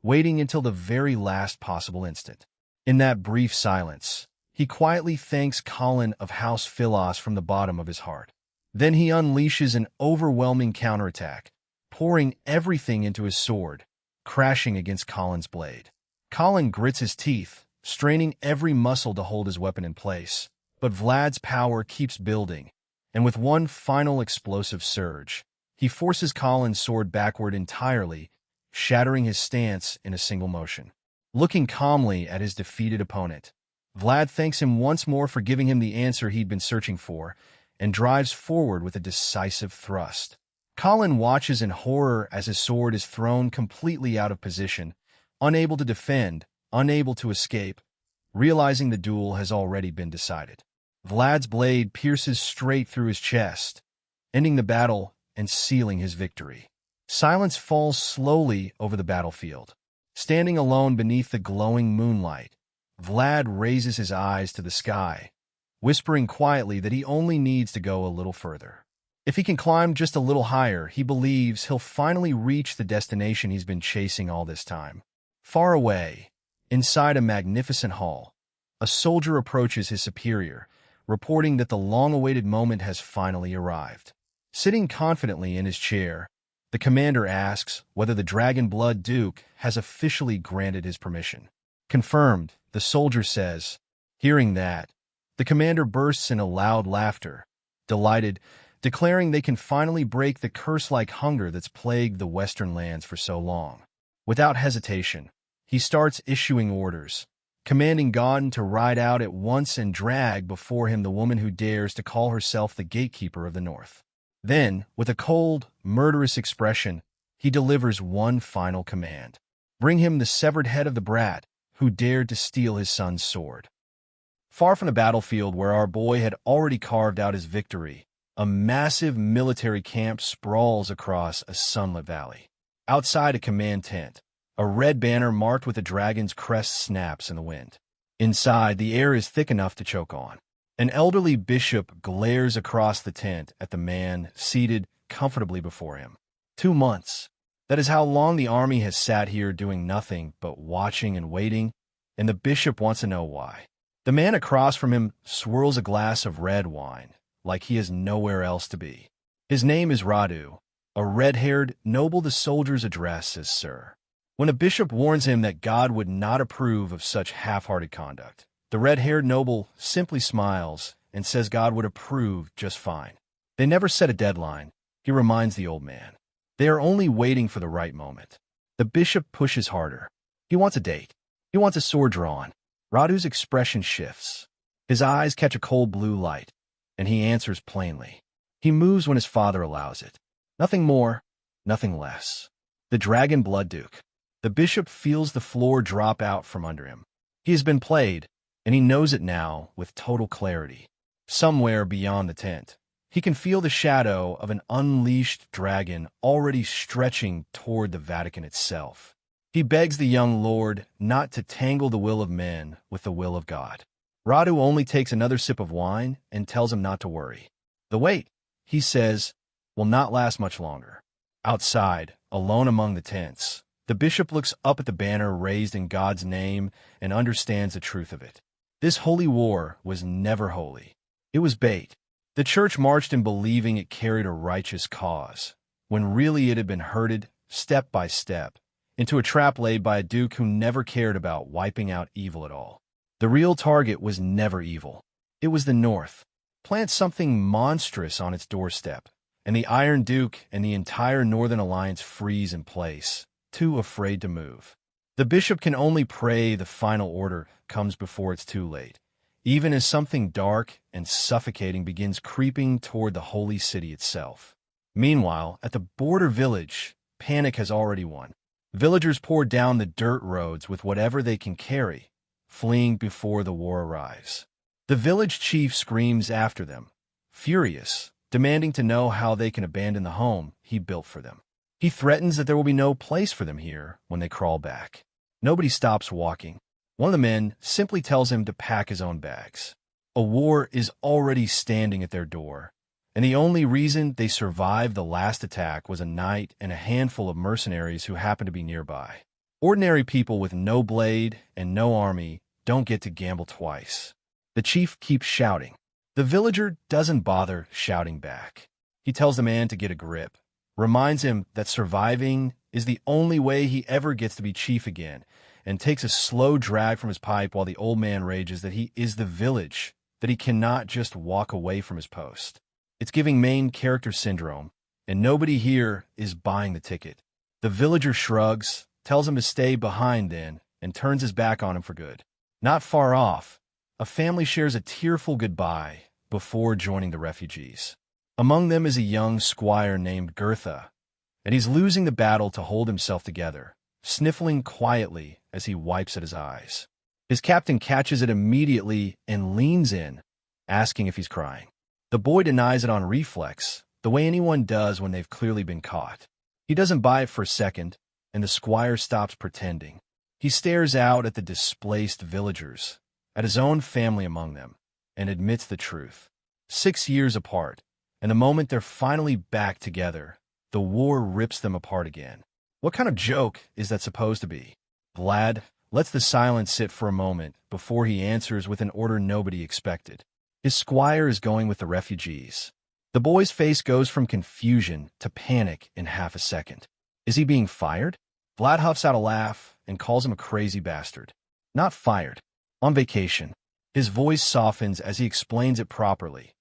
waiting until the very last possible instant. In that brief silence, he quietly thanks Colin of House Vayezid from the bottom of his heart. Then he unleashes an overwhelming counterattack, pouring everything into his sword, crashing against Colin's blade. Colin grits his teeth, straining every muscle to hold his weapon in place, but Vlad's power keeps building, and with one final explosive surge, he forces Colin's sword backward entirely, shattering his stance in a single motion. Looking calmly at his defeated opponent, Vlad thanks him once more for giving him the answer he'd been searching for, and drives forward with a decisive thrust. Colin watches in horror as his sword is thrown completely out of position, unable to defend, unable to escape, realizing the duel has already been decided. Vlad's blade pierces straight through his chest, ending the battle and sealing his victory. Silence falls slowly over the battlefield. Standing alone beneath the glowing moonlight, Vlad raises his eyes to the sky, whispering quietly that he only needs to go a little further. If he can climb just a little higher, he believes he'll finally reach the destination he's been chasing all this time. Far away, inside a magnificent hall, a soldier approaches his superior, reporting that the long-awaited moment has finally arrived. Sitting confidently in his chair, the commander asks whether the Dragon Blood Duke has officially granted his permission. Confirmed, the soldier says. Hearing that, the commander bursts in a loud laughter, delighted, declaring they can finally break the curse-like hunger that's plagued the western lands for so long. Without hesitation, he starts issuing orders, commanding Godin to ride out at once and drag before him the woman who dares to call herself the gatekeeper of the North. Then, with a cold, murderous expression, he delivers one final command. Bring him the severed head of the brat who dared to steal his son's sword. Far from the battlefield where our boy had already carved out his victory, a massive military camp sprawls across a sunlit valley. Outside a command tent, a red banner marked with a dragon's crest snaps in the wind. Inside, the air is thick enough to choke on. An elderly bishop glares across the tent at the man seated comfortably before him. 2 months. That is how long the army has sat here doing nothing but watching and waiting, and the bishop wants to know why. The man across from him swirls a glass of red wine, like he has nowhere else to be. His name is Radu, a red-haired noble the soldiers address as Sir. When a bishop warns him that God would not approve of such half-hearted conduct, the red-haired noble simply smiles and says God would approve just fine. They never set a deadline, he reminds the old man. They are only waiting for the right moment. The bishop pushes harder. He wants a date. He wants a sword drawn. Radu's expression shifts. His eyes catch a cold blue light, and he answers plainly. He moves when his father allows it. Nothing more, nothing less. The dragon blood duke. The bishop feels the floor drop out from under him. He has been played, and he knows it now with total clarity. Somewhere beyond the tent, he can feel the shadow of an unleashed dragon already stretching toward the Vatican itself. He begs the young lord not to tangle the will of men with the will of God. Radu only takes another sip of wine and tells him not to worry. The wait, he says, will not last much longer. Outside, alone among the tents, the bishop looks up at the banner raised in God's name and understands the truth of it. This holy war was never holy. It was bait. The church marched in believing it carried a righteous cause, when really it had been herded, step by step, into a trap laid by a duke who never cared about wiping out evil at all. The real target was never evil. It was the North. Plant something monstrous on its doorstep, and the Iron Duke and the entire Northern Alliance freeze in place, too afraid to move. The bishop can only pray the final order comes before it's too late, even as something dark and suffocating begins creeping toward the holy city itself. Meanwhile, at the border village, panic has already won. Villagers pour down the dirt roads with whatever they can carry, fleeing before the war arrives. The village chief screams after them, furious, demanding to know how they can abandon the home he built for them. He threatens that there will be no place for them here when they crawl back. Nobody stops walking. One of the men simply tells him to pack his own bags. A war is already standing at their door, and the only reason they survived the last attack was a knight and a handful of mercenaries who happened to be nearby. Ordinary people with no blade and no army don't get to gamble twice. The chief keeps shouting. The villager doesn't bother shouting back. He tells the man to get a grip, reminds him that surviving is the only way he ever gets to be chief again, and takes a slow drag from his pipe while the old man rages that he is the village, that he cannot just walk away from his post. It's giving main character syndrome, and nobody here is buying the ticket. The villager shrugs, tells him to stay behind then, and turns his back on him for good. Not far off, a family shares a tearful goodbye before joining the refugees. Among them is a young squire named 𝗏𝗏, and he's losing the battle to hold himself together, sniffling quietly as he wipes at his eyes. His captain catches it immediately and leans in, asking if he's crying. The boy denies it on reflex, the way anyone does when they've clearly been caught. He doesn't buy it for a second, and the squire stops pretending. He stares out at the displaced villagers, at his own family among them, and admits the truth. 6 years apart, and the moment they're finally back together, the war rips them apart again. What kind of joke is that supposed to be? Vlad lets the silence sit for a moment before he answers with an order nobody expected. His squire is going with the refugees. The boy's face goes from confusion to panic in half a second. Is he being fired? Vlad huffs out a laugh and calls him a crazy bastard. Not fired. On vacation. His voice softens as he explains it properly.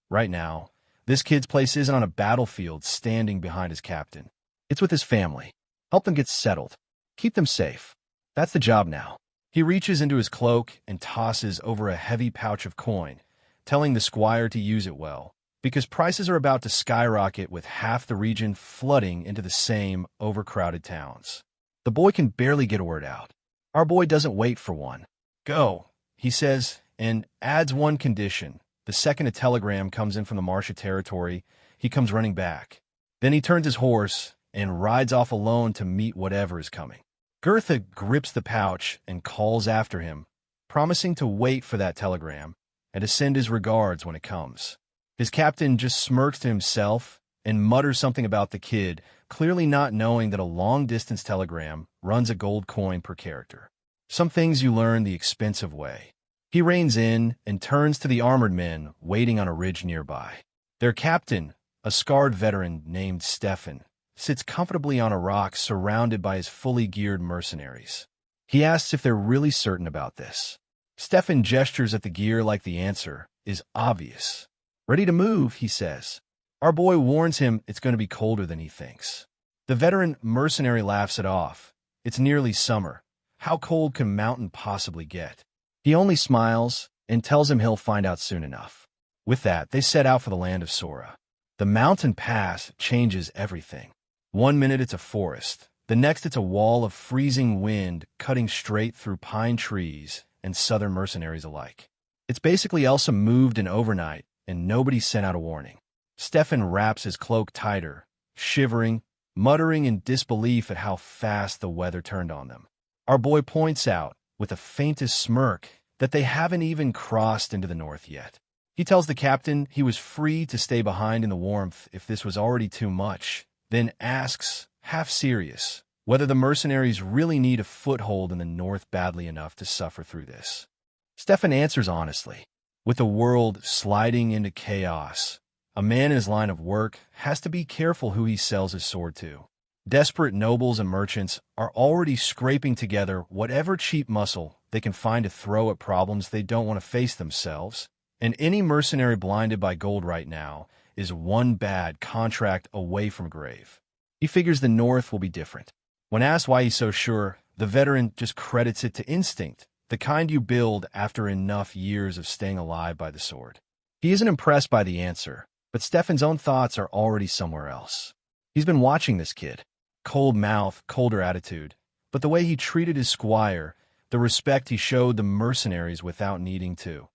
Right now, this kid's place isn't on a battlefield standing behind his captain. It's with his family. Help them get settled. Keep them safe. That's the job now. He reaches into his cloak and tosses over a heavy pouch of coin, telling the squire to use it well, because prices are about to skyrocket with half the region flooding into the same overcrowded towns. The boy can barely get a word out. Our boy doesn't wait for one. Go, he says, and adds one condition. The second a telegram comes in from the Martia territory, he comes running back. Then he turns his horse and rides off alone to meet whatever is coming. 𝗏𝗏 grips the pouch and calls after him, promising to wait for that telegram and to send his regards when it comes. His captain just smirks to himself and mutters something about the kid, clearly not knowing that a long-distance telegram runs a gold coin per character. Some things you learn the expensive way. He reins in and turns to the armored men waiting on a ridge nearby. Their captain, A scarred veteran named Stefan sits comfortably on a rock surrounded by his fully geared mercenaries. He asks if they're really certain about this. Stefan gestures at the gear like the answer is obvious. "Ready to move," he says. Our boy warns him it's going to be colder than he thinks. The veteran mercenary laughs it off. It's nearly summer. How cold can mountain possibly get? He only smiles and tells him he'll find out soon enough. With that, they set out for the land of Schoarra. The mountain pass changes everything. One minute it's a forest. The next it's a wall of freezing wind cutting straight through pine trees and southern mercenaries alike. It's basically Elsa moved in overnight and nobody sent out a warning. Stefan wraps his cloak tighter, shivering, muttering in disbelief at how fast the weather turned on them. Our boy points out, with the faintest smirk, that they haven't even crossed into the north yet. He tells the captain he was free to stay behind in the warmth if this was already too much, then asks, half serious, whether the mercenaries really need a foothold in the north badly enough to suffer through this. Stefan answers honestly. With the world sliding into chaos, a man in his line of work has to be careful who he sells his sword to. Desperate nobles and merchants are already scraping together whatever cheap muscle they can find to throw at problems they don't want to face themselves, and any mercenary blinded by gold right now is one bad contract away from grave. He figures the North will be different. When asked why he's so sure, the veteran just credits it to instinct, the kind you build after enough years of staying alive by the sword. He isn't impressed by the answer, but Stefan's own thoughts are already somewhere else. He's been watching this kid. Cold mouth, colder attitude, but the way he treated his squire, the respect he showed the mercenaries without needing to.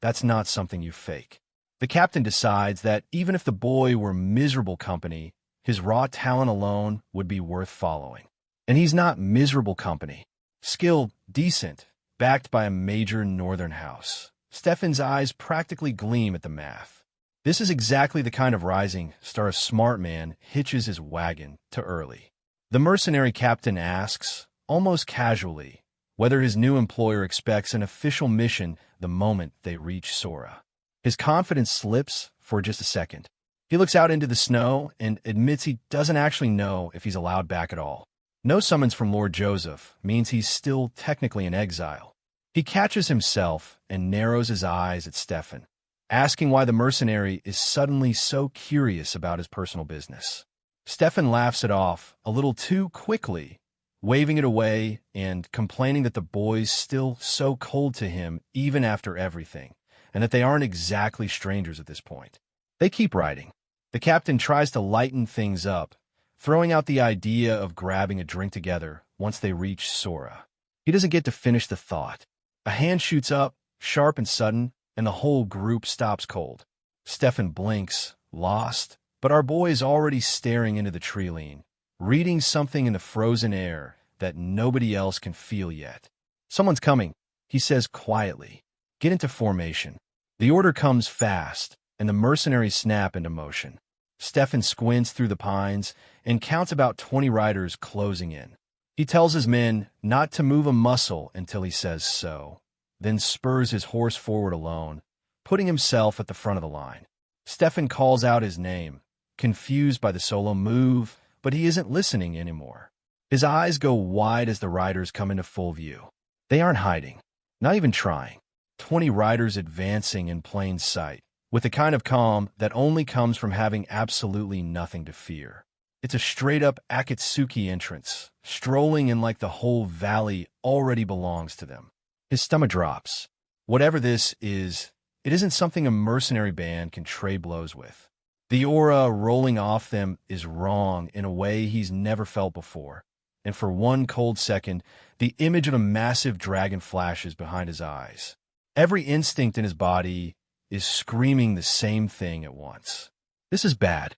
That's not something you fake. The captain decides that even if the boy were miserable company, his raw talent alone would be worth following. And he's not miserable company. Skilled, decent, backed by a major northern house. Stefan's eyes practically gleam at the math. This is exactly the kind of rising star a smart man hitches his wagon to early. The mercenary captain asks, almost casually, whether his new employer expects an official mission the moment they reach Schoarra. His confidence slips for just a second. He looks out into the snow and admits he doesn't actually know if he's allowed back at all. No summons from Lord Joseph means he's still technically in exile. He catches himself and narrows his eyes at Stefan, asking why the mercenary is suddenly so curious about his personal business. Stefan laughs it off a little too quickly, waving it away and complaining that the boy's still so cold to him even after everything, and that they aren't exactly strangers at this point. They keep riding. The captain tries to lighten things up, throwing out the idea of grabbing a drink together once they reach Schoarra. He doesn't get to finish the thought. A hand shoots up, sharp and sudden, and the whole group stops cold. Stefan blinks, lost, but our boy is already staring into the tree line, reading something in the frozen air that nobody else can feel yet. "Someone's coming," he says quietly. "Get into formation." The order comes fast, and the mercenaries snap into motion. Stefan squints through the pines and counts about 20 riders closing in. He tells his men not to move a muscle until he says so, then spurs his horse forward alone, putting himself at the front of the line. Stefan calls out his name, confused by the solo move, but he isn't listening anymore. His eyes go wide as the riders come into full view. They aren't hiding, not even trying. 20 riders advancing in plain sight, with the kind of calm that only comes from having absolutely nothing to fear. It's a straight-up 𝗦𝗏𝗏𝗏𝗏 entrance, strolling in like the whole valley already belongs to them. His stomach drops. Whatever this is, it isn't something a mercenary band can trade blows with. The aura rolling off them is wrong in a way he's never felt before, and for one cold second, the image of a massive dragon flashes behind his eyes. Every instinct in his body is screaming the same thing at once. This is bad.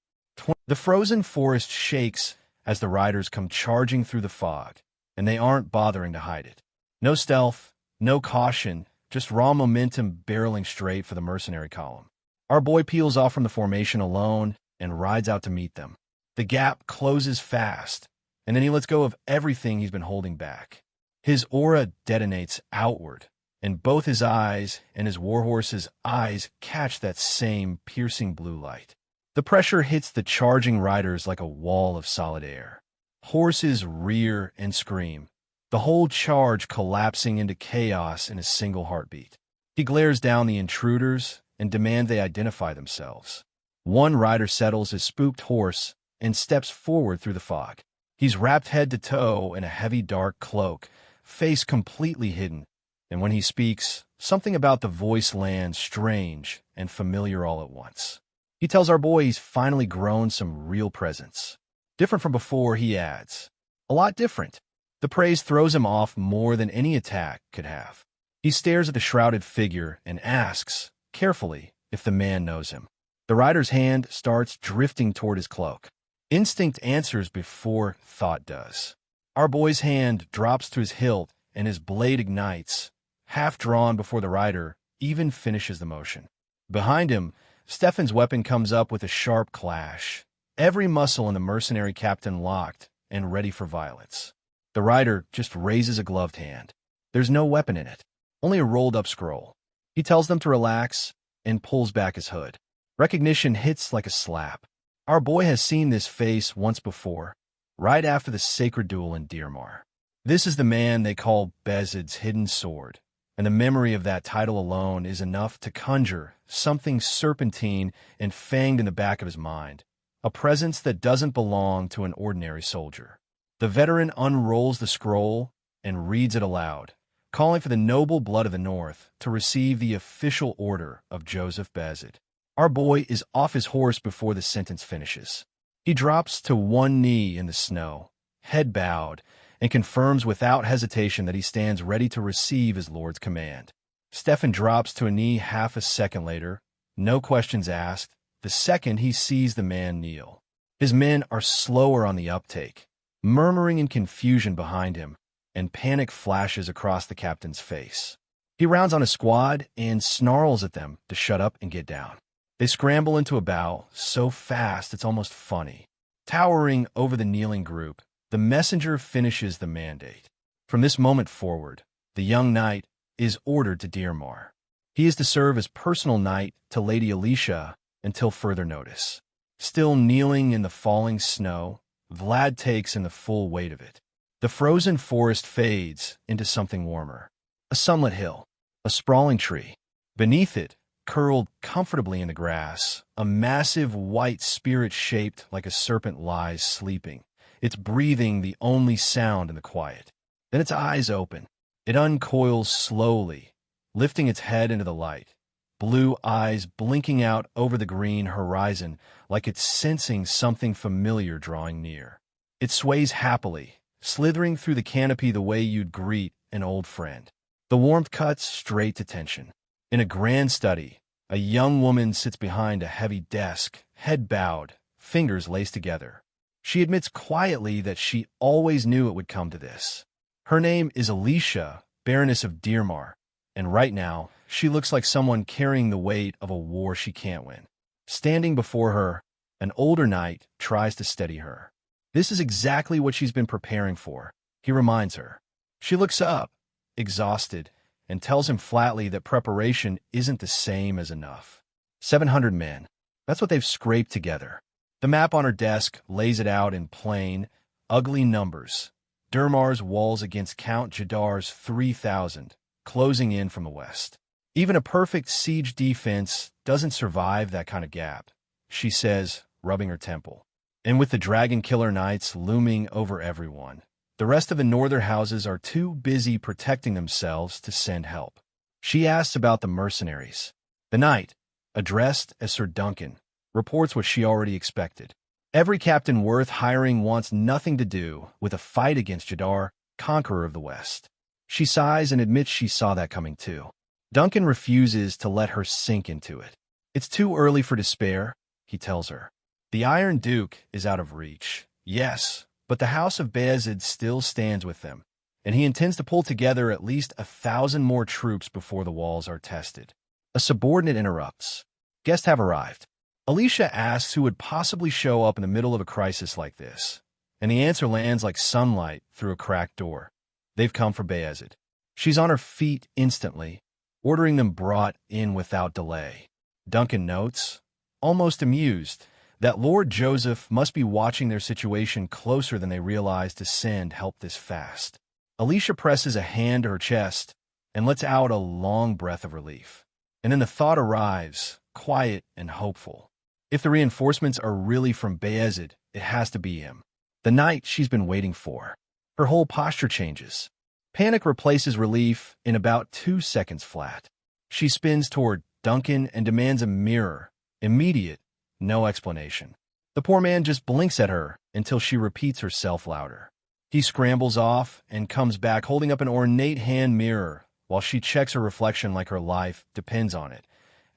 The frozen forest shakes as the riders come charging through the fog, and they aren't bothering to hide it. No stealth, no caution, just raw momentum barreling straight for the mercenary column. Our boy peels off from the formation alone and rides out to meet them. The gap closes fast, and then he lets go of everything he's been holding back. His aura detonates outward, and both his eyes and his warhorse's eyes catch that same piercing blue light. The pressure hits the charging riders like a wall of solid air. Horses rear and scream, the whole charge collapsing into chaos in a single heartbeat. He glares down the intruders and demands they identify themselves. One rider settles his spooked horse and steps forward through the fog. He's wrapped head to toe in a heavy dark cloak, face completely hidden, and when he speaks, something about the voice lands strange and familiar all at once. He tells our boy he's finally grown some real presence. Different from before, he adds. A lot different. The praise throws him off more than any attack could have. He stares at the shrouded figure and asks, carefully, if the man knows him. The rider's hand starts drifting toward his cloak. Instinct answers before thought does. Our boy's hand drops to his hilt and his blade ignites, half drawn before the rider even finishes the motion. Behind him, Stefan's weapon comes up with a sharp clash, every muscle in the mercenary captain locked and ready for violence. The rider just raises a gloved hand. There's no weapon in it, only a rolled-up scroll. He tells them to relax and pulls back his hood. Recognition hits like a slap. Our boy has seen this face once before, right after the sacred duel in 𝗬𝗎. This is the man they call Vayezid's hidden sword, and the memory of that title alone is enough to conjure something serpentine and fanged in the back of his mind, a presence that doesn't belong to an ordinary soldier. The veteran unrolls the scroll and reads it aloud, calling for the noble blood of the North to receive the official order of Joseph Vayezid. Our boy is off his horse before the sentence finishes. He drops to one knee in the snow, head bowed, and confirms without hesitation that he stands ready to receive his Lord's command. Stefan drops to a knee half a second later, no questions asked, the second he sees the man kneel. His men are slower on the uptake, murmuring in confusion behind him, and panic flashes across the captain's face. He rounds on his squad and snarls at them to shut up and get down. They scramble into a bow, so fast it's almost funny. Towering over the kneeling group, the messenger finishes the mandate. From this moment forward, the young knight is ordered to 𝗬𝗎. He is to serve as personal knight to Lady Alicia until further notice. Still kneeling in the falling snow, Vlad takes in the full weight of it. The frozen forest fades into something warmer. A sunlit hill, a sprawling tree. Beneath it, curled comfortably in the grass, a massive white spirit shaped like a serpent lies sleeping, its breathing the only sound in the quiet. Then its eyes open. It uncoils slowly, lifting its head into the light, blue eyes blinking out over the green horizon like it's sensing something familiar drawing near. It sways happily, slithering through the canopy the way you'd greet an old friend. The warmth cuts straight to tension. In a grand study, a young woman sits behind a heavy desk, head bowed, fingers laced together. She admits quietly that she always knew it would come to this. Her name is Alicia, Baroness of 𝗬𝗎, and right now, she looks like someone carrying the weight of a war she can't win. Standing before her, an older knight tries to steady her. This is exactly what she's been preparing for, he reminds her. She looks up, exhausted, and tells him flatly that preparation isn't the same as enough. 700 men. That's what they've scraped together. The map on her desk lays it out in plain, ugly numbers. 𝗬𝗎's walls against Count Jadar's 3,000, closing in from the west. Even a perfect siege defense doesn't survive that kind of gap, she says, rubbing her temple. And with the dragon killer knights looming over everyone, the rest of the northern houses are too busy protecting themselves to send help. She asks about the mercenaries. The knight, addressed as Sir Duncan, reports what she already expected. Every captain worth hiring wants nothing to do with a fight against Jadar, conqueror of the West. She sighs and admits she saw that coming too. Duncan refuses to let her sink into it. It's too early for despair, he tells her. The Iron Duke is out of reach, yes, but the House of Vayezid still stands with them, and he intends to pull together at least 1,000 more troops before the walls are tested. A subordinate interrupts. Guests have arrived. Alicia asks who would possibly show up in the middle of a crisis like this, and the answer lands like sunlight through a cracked door. They've come for Vayezid. She's on her feet instantly, ordering them brought in without delay. Duncan notes, almost amused, that Lord Joseph must be watching their situation closer than they realize to send help this fast. Alicia presses a hand to her chest and lets out a long breath of relief. And then the thought arrives, quiet and hopeful. If the reinforcements are really from Vayezid, it has to be him. The night she's been waiting for. Her whole posture changes. Panic replaces relief in about 2 seconds flat. She spins toward Duncan and demands a mirror. Immediate, no explanation. The poor man just blinks at her until she repeats herself louder. He scrambles off and comes back holding up an ornate hand mirror while she checks her reflection like her life depends on it,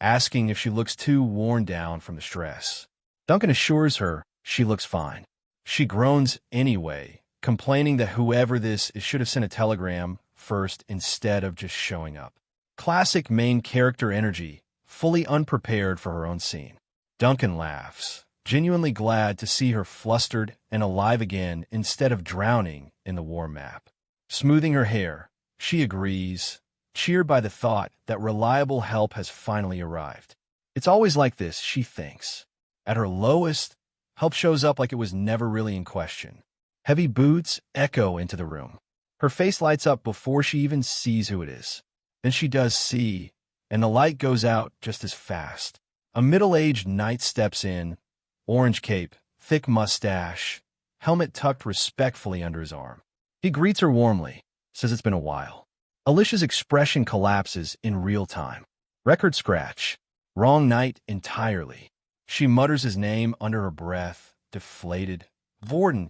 asking if she looks too worn down from the stress. Duncan assures her she looks fine. She groans anyway, complaining that whoever this is should have sent a telegram first instead of just showing up. Classic main character energy, fully unprepared for her own scene. Duncan laughs, genuinely glad to see her flustered and alive again instead of drowning in the war map. Smoothing her hair, she agrees, cheered by the thought that reliable help has finally arrived. It's always like this, she thinks. At her lowest, help shows up like it was never really in question. Heavy boots echo into the room. Her face lights up before she even sees who it is. Then she does see, and the light goes out just as fast. A middle-aged knight steps in, orange cape, thick mustache, helmet tucked respectfully under his arm. He greets her warmly, says it's been a while. Alicia's expression collapses in real time. Record scratch. Wrong knight entirely. She mutters his name under her breath, deflated. Vorden,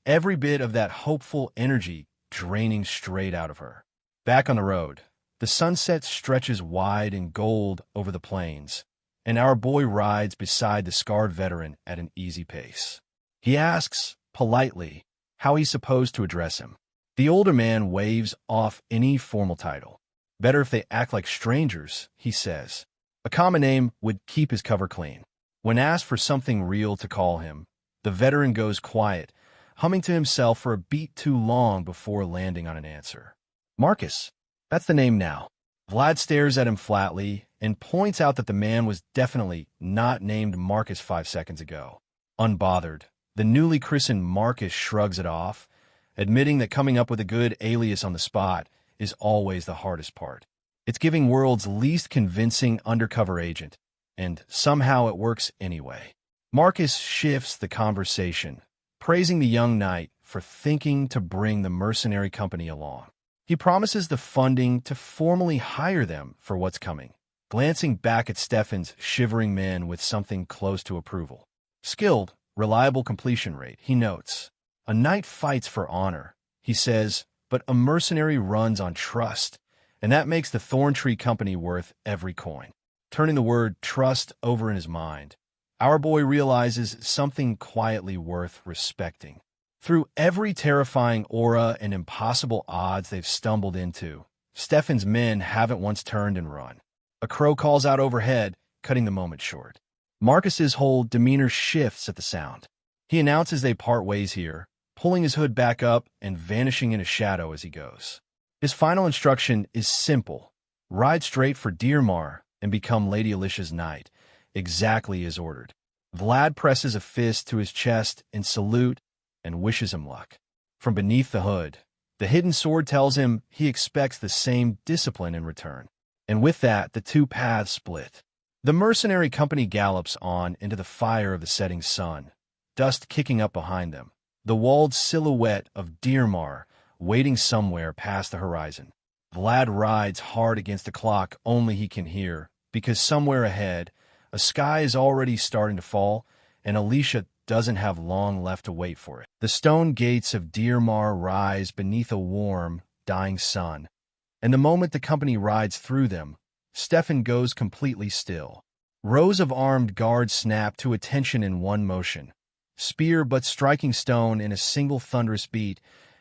every bit of that hopeful energy draining straight out of her. Back on the road, the sunset stretches wide and gold over the plains, and our boy rides beside the scarred veteran at an easy pace. He asks, politely, how he's supposed to address him. The older man waves off any formal title. Better if they act like strangers, he says. A common name would keep his cover clean. When asked for something real to call him, the veteran goes quiet, humming to himself for a beat too long before landing on an answer. Marcus. That's the name now. Vlad stares at him flatly and points out that the man was definitely not named Marcus 5 seconds ago. Unbothered, the newly christened Marcus shrugs it off, admitting that coming up with a good alias on the spot is always the hardest part. It's giving world's least convincing undercover agent, and somehow it works anyway. Marcus shifts the conversation, praising the young knight for thinking to bring the mercenary company along. He promises the funding to formally hire them for what's coming, glancing back at Stefan's shivering men with something close to approval. Skilled, reliable completion rate, he notes. A knight fights for honor, he says, but a mercenary runs on trust, and that makes the Thorntree Company worth every coin. Turning the word trust over in his mind, our boy realizes something quietly worth respecting. Through every terrifying aura and impossible odds they've stumbled into, Stefan's men haven't once turned and run. A crow calls out overhead, cutting the moment short. Marcus's whole demeanor shifts at the sound. He announces they part ways here, pulling his hood back up and vanishing in a shadow as he goes. His final instruction is simple. Ride straight for Dearmar and become Lady Alicia's knight, exactly as ordered. Vlad presses a fist to his chest in salute and wishes him luck. From beneath the hood, the hidden sword tells him he expects the same discipline in return. And with that, the two paths split. The mercenary company gallops on into the fire of the setting sun, dust kicking up behind them, the walled silhouette of Dearmar waiting somewhere past the horizon. Vlad rides hard against the clock only he can hear, because somewhere ahead, a sky is already starting to fall, and Alicia doesn't have long left to wait for it. The stone gates of Dearmar rise beneath a warm, dying sun, and the moment the company rides through them, Stefan goes completely still. Rows of armed guards snap to attention in one motion, spear but striking stone in a single thunderous beat,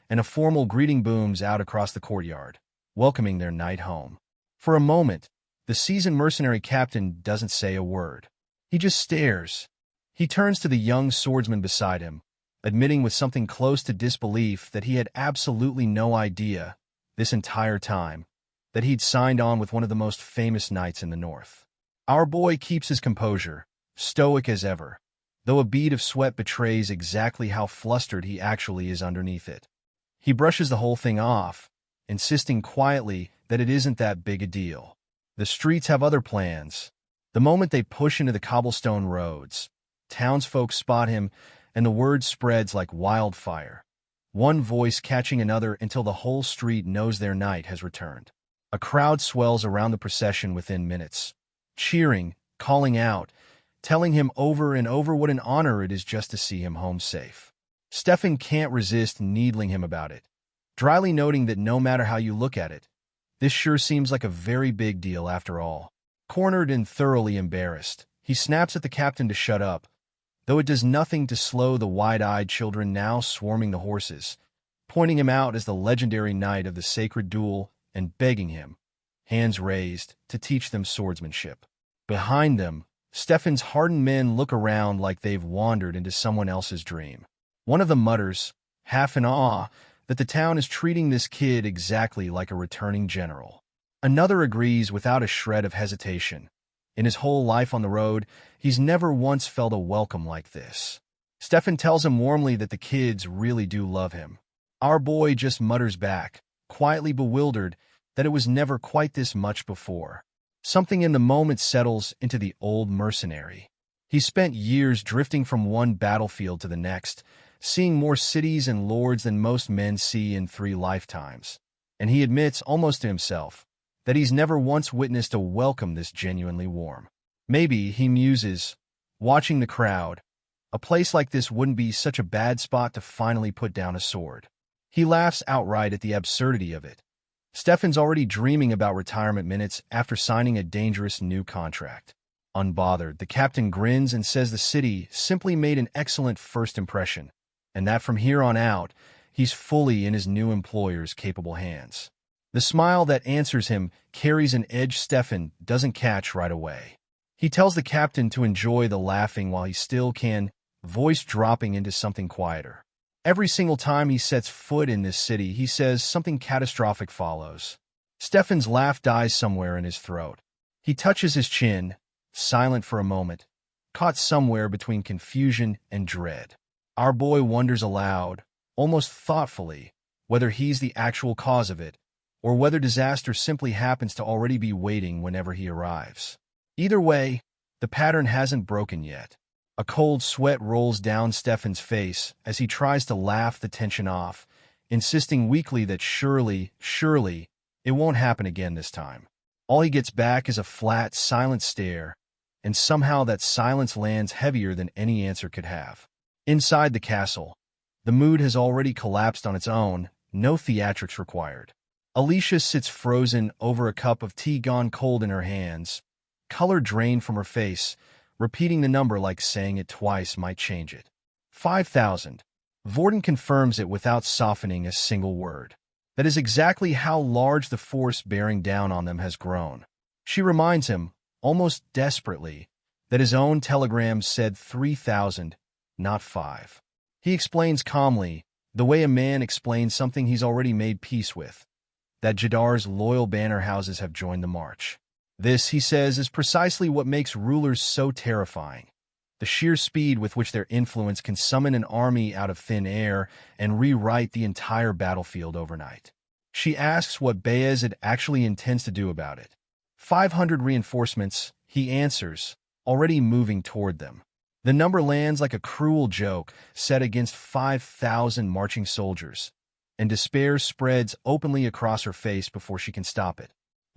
and a formal greeting booms out across the courtyard, welcoming their knight home. For a moment, the seasoned mercenary captain doesn't say a word. He just stares. He turns to the young swordsman beside him, admitting with something close to disbelief that he had absolutely no idea, this entire time, that he'd signed on with one of the most famous knights in the North. Our boy keeps his composure, stoic as ever, though a bead of sweat betrays exactly how flustered he actually is underneath it. He brushes the whole thing off, insisting quietly that it isn't that big a deal. The streets have other plans. The moment they push into the cobblestone roads, townsfolk spot him, and the word spreads like wildfire, one voice catching another until the whole street knows their knight has returned. A crowd swells around the procession within minutes, cheering, calling out, telling him over and over what an honor it is just to see him home safe. Stefan can't resist needling him about it, dryly noting that no matter how you look at it, this sure seems like a very big deal after all. Cornered and thoroughly embarrassed, he snaps at the captain to shut up, though it does nothing to slow the wide-eyed children now swarming the horses, pointing him out as the legendary knight of the sacred duel and begging him, hands raised, to teach them swordsmanship. Behind them, Stefan's hardened men look around like they've wandered into someone else's dream. One of them mutters, half in awe, that the town is treating this kid exactly like a returning general. Another agrees without a shred of hesitation. In his whole life on the road, he's never once felt a welcome like this. Stefan tells him warmly that the kids really do love him. Our boy just mutters back, quietly bewildered, that it was never quite this much before. Something in the moment settles into the old mercenary. He spent years drifting from one battlefield to the next, seeing more cities and lords than most men see in 3 lifetimes. And he admits, almost to himself, that he's never once witnessed a welcome this genuinely warm. Maybe, he muses, watching the crowd, a place like this wouldn't be such a bad spot to finally put down a sword. He laughs outright at the absurdity of it. Stefan's already dreaming about retirement minutes after signing a dangerous new contract. Unbothered, the captain grins and says the city simply made an excellent first impression, and that from here on out, he's fully in his new employer's capable hands. The smile that answers him carries an edge Stefan doesn't catch right away. He tells the captain to enjoy the laughing while he still can, voice dropping into something quieter. Every single time he sets foot in this city, he says something catastrophic follows. Stefan's laugh dies somewhere in his throat. He touches his chin, silent for a moment, caught somewhere between confusion and dread. Our boy wonders aloud, almost thoughtfully, whether he's the actual cause of it, or whether disaster simply happens to already be waiting whenever he arrives. Either way, the pattern hasn't broken yet. A cold sweat rolls down Stefan's face as he tries to laugh the tension off, insisting weakly that surely, it won't happen again this time. All he gets back is a flat, silent stare, and somehow that silence lands heavier than any answer could have. Inside the castle, the mood has already collapsed on its own, no theatrics required. Alicia sits frozen over a cup of tea gone cold in her hands, color drained from her face, repeating the number like saying it twice might change it. 5,000. Vorden confirms it without softening a single word. That is exactly how large the force bearing down on them has grown. She reminds him, almost desperately, that his own telegram said 3,000, not 5. He explains calmly, the way a man explains something he's already made peace with, that Jadar's loyal banner houses have joined the march. This, he says, is precisely what makes rulers so terrifying. The sheer speed with which their influence can summon an army out of thin air and rewrite the entire battlefield overnight. She asks what Vayezid actually intends to do about it. 500 reinforcements, he answers, already moving toward them. The number lands like a cruel joke set against 5,000 marching soldiers, and despair spreads openly across her face before she can stop it.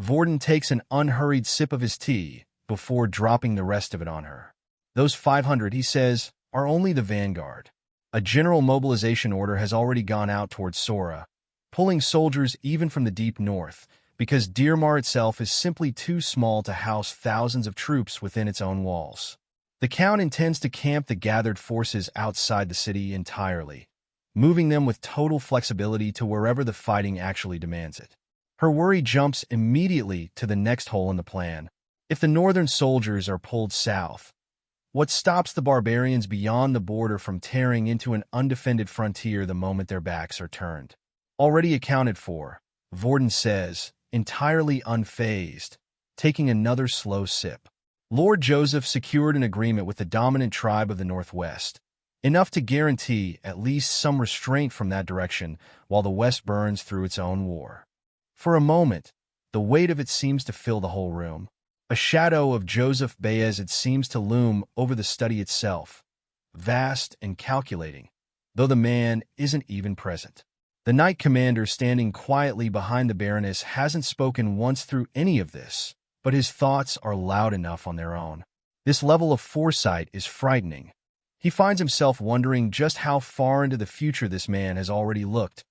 Vorden takes an unhurried sip of his tea before dropping the rest of it on her. Those 500, he says, are only the vanguard. A general mobilization order has already gone out towards Schoarra, pulling soldiers even from the deep north, because Dronzer itself is simply too small to house thousands of troops within its own walls. The Count intends to camp the gathered forces outside the city entirely, moving them with total flexibility to wherever the fighting actually demands it. Her worry jumps immediately to the next hole in the plan. If the northern soldiers are pulled south, what stops the barbarians beyond the border from tearing into an undefended frontier the moment their backs are turned? Already accounted for, Vorden says, entirely unfazed, taking another slow sip. Lord Joseph secured an agreement with the dominant tribe of the Northwest, enough to guarantee at least some restraint from that direction while the West burns through its own war. For a moment, the weight of it seems to fill the whole room. A shadow of Joseph Vayezid seems to loom over the study itself, vast and calculating, though the man isn't even present. The Knight Commander standing quietly behind the Baroness hasn't spoken once through any of this, but his thoughts are loud enough on their own. This level of foresight is frightening. He finds himself wondering just how far into the future this man has already looked,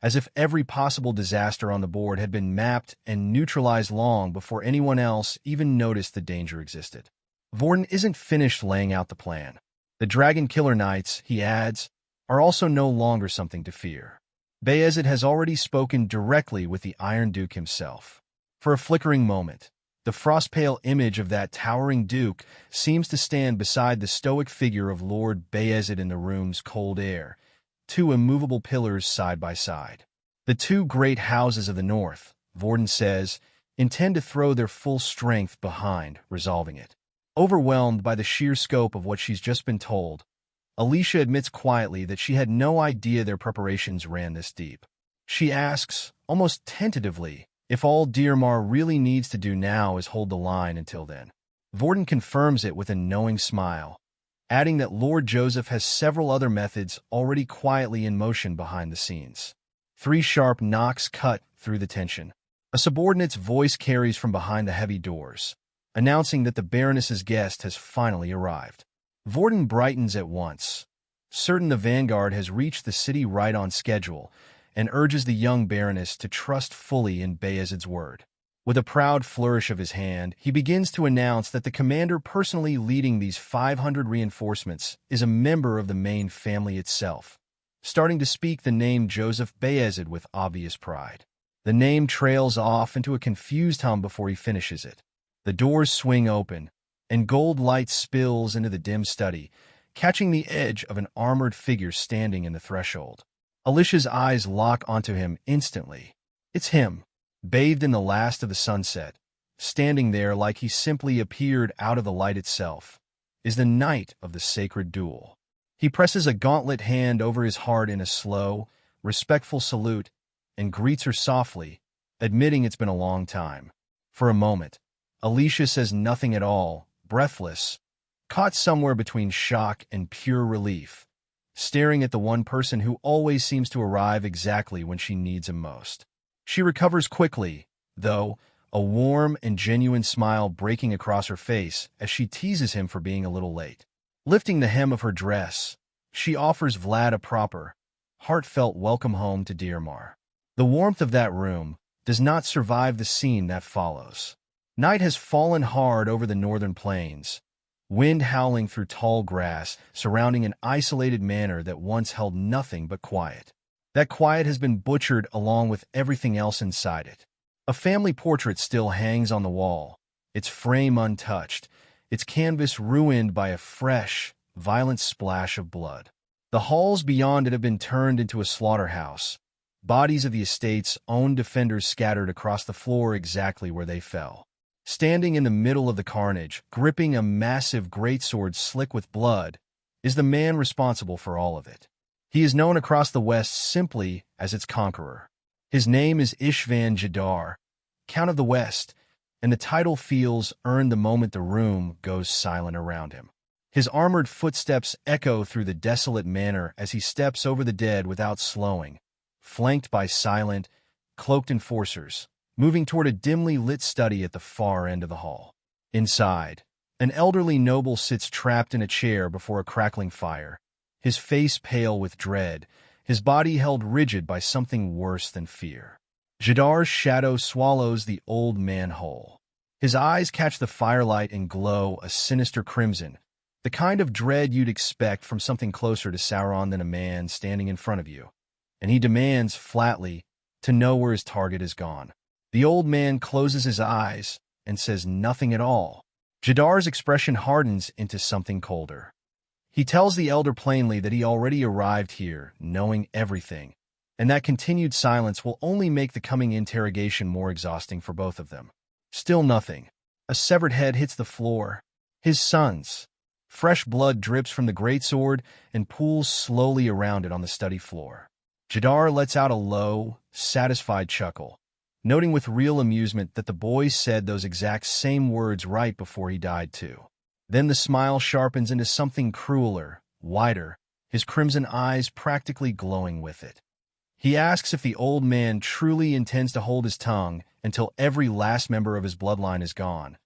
as if every possible disaster on the board had been mapped and neutralized long before anyone else even noticed the danger existed. Vorden isn't finished laying out the plan. The Dragon Killer Knights, he adds, are also no longer something to fear. Vayezid has already spoken directly with the Iron Duke himself. For a flickering moment, the frost-pale image of that towering duke seems to stand beside the stoic figure of Lord Vayezid in the room's cold air, two immovable pillars side by side. The two great houses of the north, Vorden says, intend to throw their full strength behind resolving it. Overwhelmed by the sheer scope of what she's just been told, Alicia admits quietly that she had no idea their preparations ran this deep. She asks, almost tentatively, if all 𝗬𝗎 really needs to do now is hold the line until then. Vorden confirms it with a knowing smile, adding that Lord Joseph has several other methods already quietly in motion behind the scenes. 3 sharp knocks cut through the tension. A subordinate's voice carries from behind the heavy doors, announcing that the Baroness's guest has finally arrived. Vorden brightens at once, certain the vanguard has reached the city right on schedule, and urges the young Baroness to trust fully in Vayezid's word. With a proud flourish of his hand, he begins to announce that the commander personally leading these 500 reinforcements is a member of the main family itself, starting to speak the name Joseph Vayezid with obvious pride. The name trails off into a confused hum before he finishes it. The doors swing open, and gold light spills into the dim study, catching the edge of an armored figure standing in the threshold. Alicia's eyes lock onto him instantly. It's him, bathed in the last of the sunset, standing there like he simply appeared out of the light itself, is the Knight of the Sacred Duel. He presses a gauntlet hand over his heart in a slow, respectful salute and greets her softly, admitting it's been a long time. For a moment, Alicia says nothing at all, breathless, caught somewhere between shock and pure relief, staring at the one person who always seems to arrive exactly when she needs him most. She recovers quickly, though, a warm and genuine smile breaking across her face as she teases him for being a little late. Lifting the hem of her dress, she offers Vlad a proper, heartfelt welcome home to 𝗬𝗎. The warmth of that room does not survive the scene that follows. Night has fallen hard over the northern plains, wind howling through tall grass surrounding an isolated manor that once held nothing but quiet. That quiet has been butchered along with everything else inside it. A family portrait still hangs on the wall, its frame untouched, its canvas ruined by a fresh, violent splash of blood. The halls beyond it have been turned into a slaughterhouse, bodies of the estate's own defenders scattered across the floor exactly where they fell. Standing in the middle of the carnage, gripping a massive greatsword slick with blood, is the man responsible for all of it. He is known across the West simply as its conqueror. His name is Ishvan Jadar, Count of the West, and the title feels earned the moment the room goes silent around him. His armored footsteps echo through the desolate manor as he steps over the dead without slowing, flanked by silent, cloaked enforcers, moving toward a dimly lit study at the far end of the hall. Inside, an elderly noble sits trapped in a chair before a crackling fire, his face pale with dread, his body held rigid by something worse than fear. Jadar's shadow swallows the old man whole. His eyes catch the firelight and glow a sinister crimson, the kind of dread you'd expect from something closer to Sauron than a man standing in front of you. And he demands, flatly, to know where his target is gone. The old man closes his eyes and says nothing at all. Jadar's expression hardens into something colder. He tells the elder plainly that he already arrived here, knowing everything, and that continued silence will only make the coming interrogation more exhausting for both of them. Still nothing. A severed head hits the floor. His son's. Fresh blood drips from the greatsword and pools slowly around it on the study floor. Jadar lets out a low, satisfied chuckle, noting with real amusement that the boy said those exact same words right before he died too. Then the smile sharpens into something crueler, wider, his crimson eyes practically glowing with it. He asks if the old man truly intends to hold his tongue until every last member of his bloodline is gone,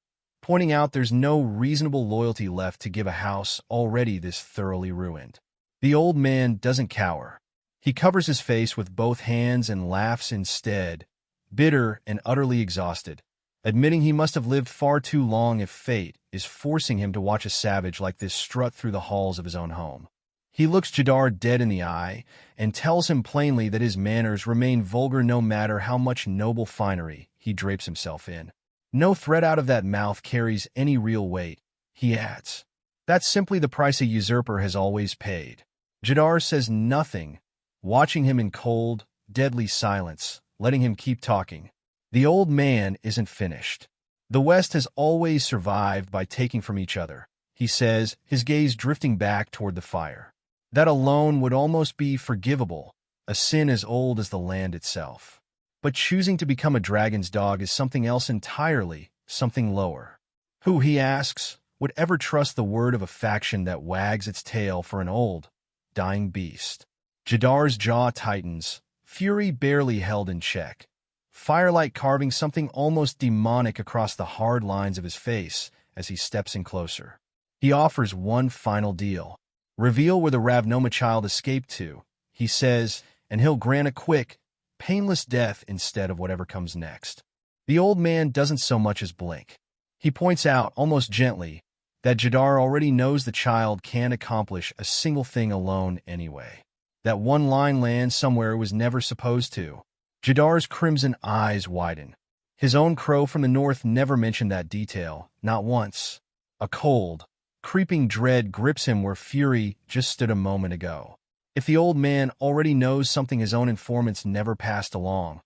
pointing out there's no reasonable loyalty left to give a house already this thoroughly ruined. The old man doesn't cower. He covers his face with both hands and laughs instead, bitter and utterly exhausted, admitting he must have lived far too long if fate is forcing him to watch a savage like this strut through the halls of his own home. He looks Jadar dead in the eye and tells him plainly that his manners remain vulgar no matter how much noble finery he drapes himself in. No threat out of that mouth carries any real weight, he adds. That's simply the price a usurper has always paid. Jadar says nothing, watching him in cold, deadly silence, letting him keep talking. The old man isn't finished. The West has always survived by taking from each other, he says, his gaze drifting back toward the fire. That alone would almost be forgivable, a sin as old as the land itself. But choosing to become a dragon's dog is something else entirely, something lower. Who, he asks, would ever trust the word of a faction that wags its tail for an old, dying beast? Jadar's jaw tightens, fury barely held in check, firelight carving something almost demonic across the hard lines of his face as he steps in closer. He offers one final deal. Reveal where the Ravnoma child escaped to, he says, and he'll grant a quick, painless death instead of whatever comes next. The old man doesn't so much as blink. He points out, almost gently, that Jadar already knows the child can't accomplish a single thing alone anyway. That one line lands somewhere it was never supposed to. Jadar's crimson eyes widen. His own crow from the north never mentioned that detail, not once. A cold, creeping dread grips him where fury just stood a moment ago. If the old man already knows something his own informants never passed along,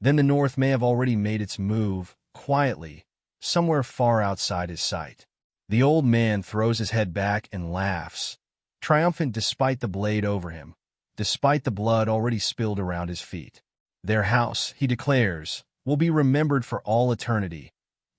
then the North may have already made its move, quietly, somewhere far outside his sight. The old man throws his head back and laughs, triumphant despite the blade over him, despite the blood already spilled around his feet. Their house, he declares, will be remembered for all eternity,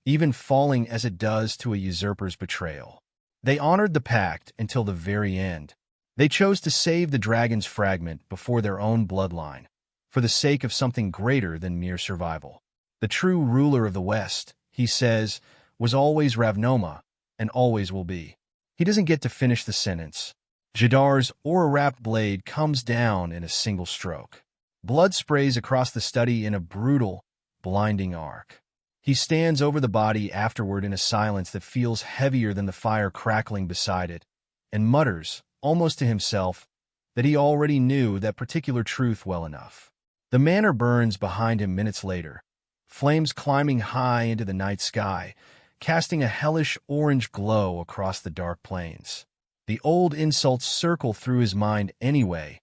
even falling as it does to a usurper's betrayal. They honored the pact until the very end. They chose to save the dragon's fragment before their own bloodline, for the sake of something greater than mere survival. The true ruler of the West, he says, was always Ravnoma, and always will be. He doesn't get to finish the sentence. Jadar's aura-wrapped blade comes down in a single stroke. Blood sprays across the study in a brutal, blinding arc. He stands over the body afterward in a silence that feels heavier than the fire crackling beside it, and mutters, almost to himself, that he already knew that particular truth well enough. The manor burns behind him minutes later, flames climbing high into the night sky, casting a hellish orange glow across the dark plains. The old insults circle through his mind anyway,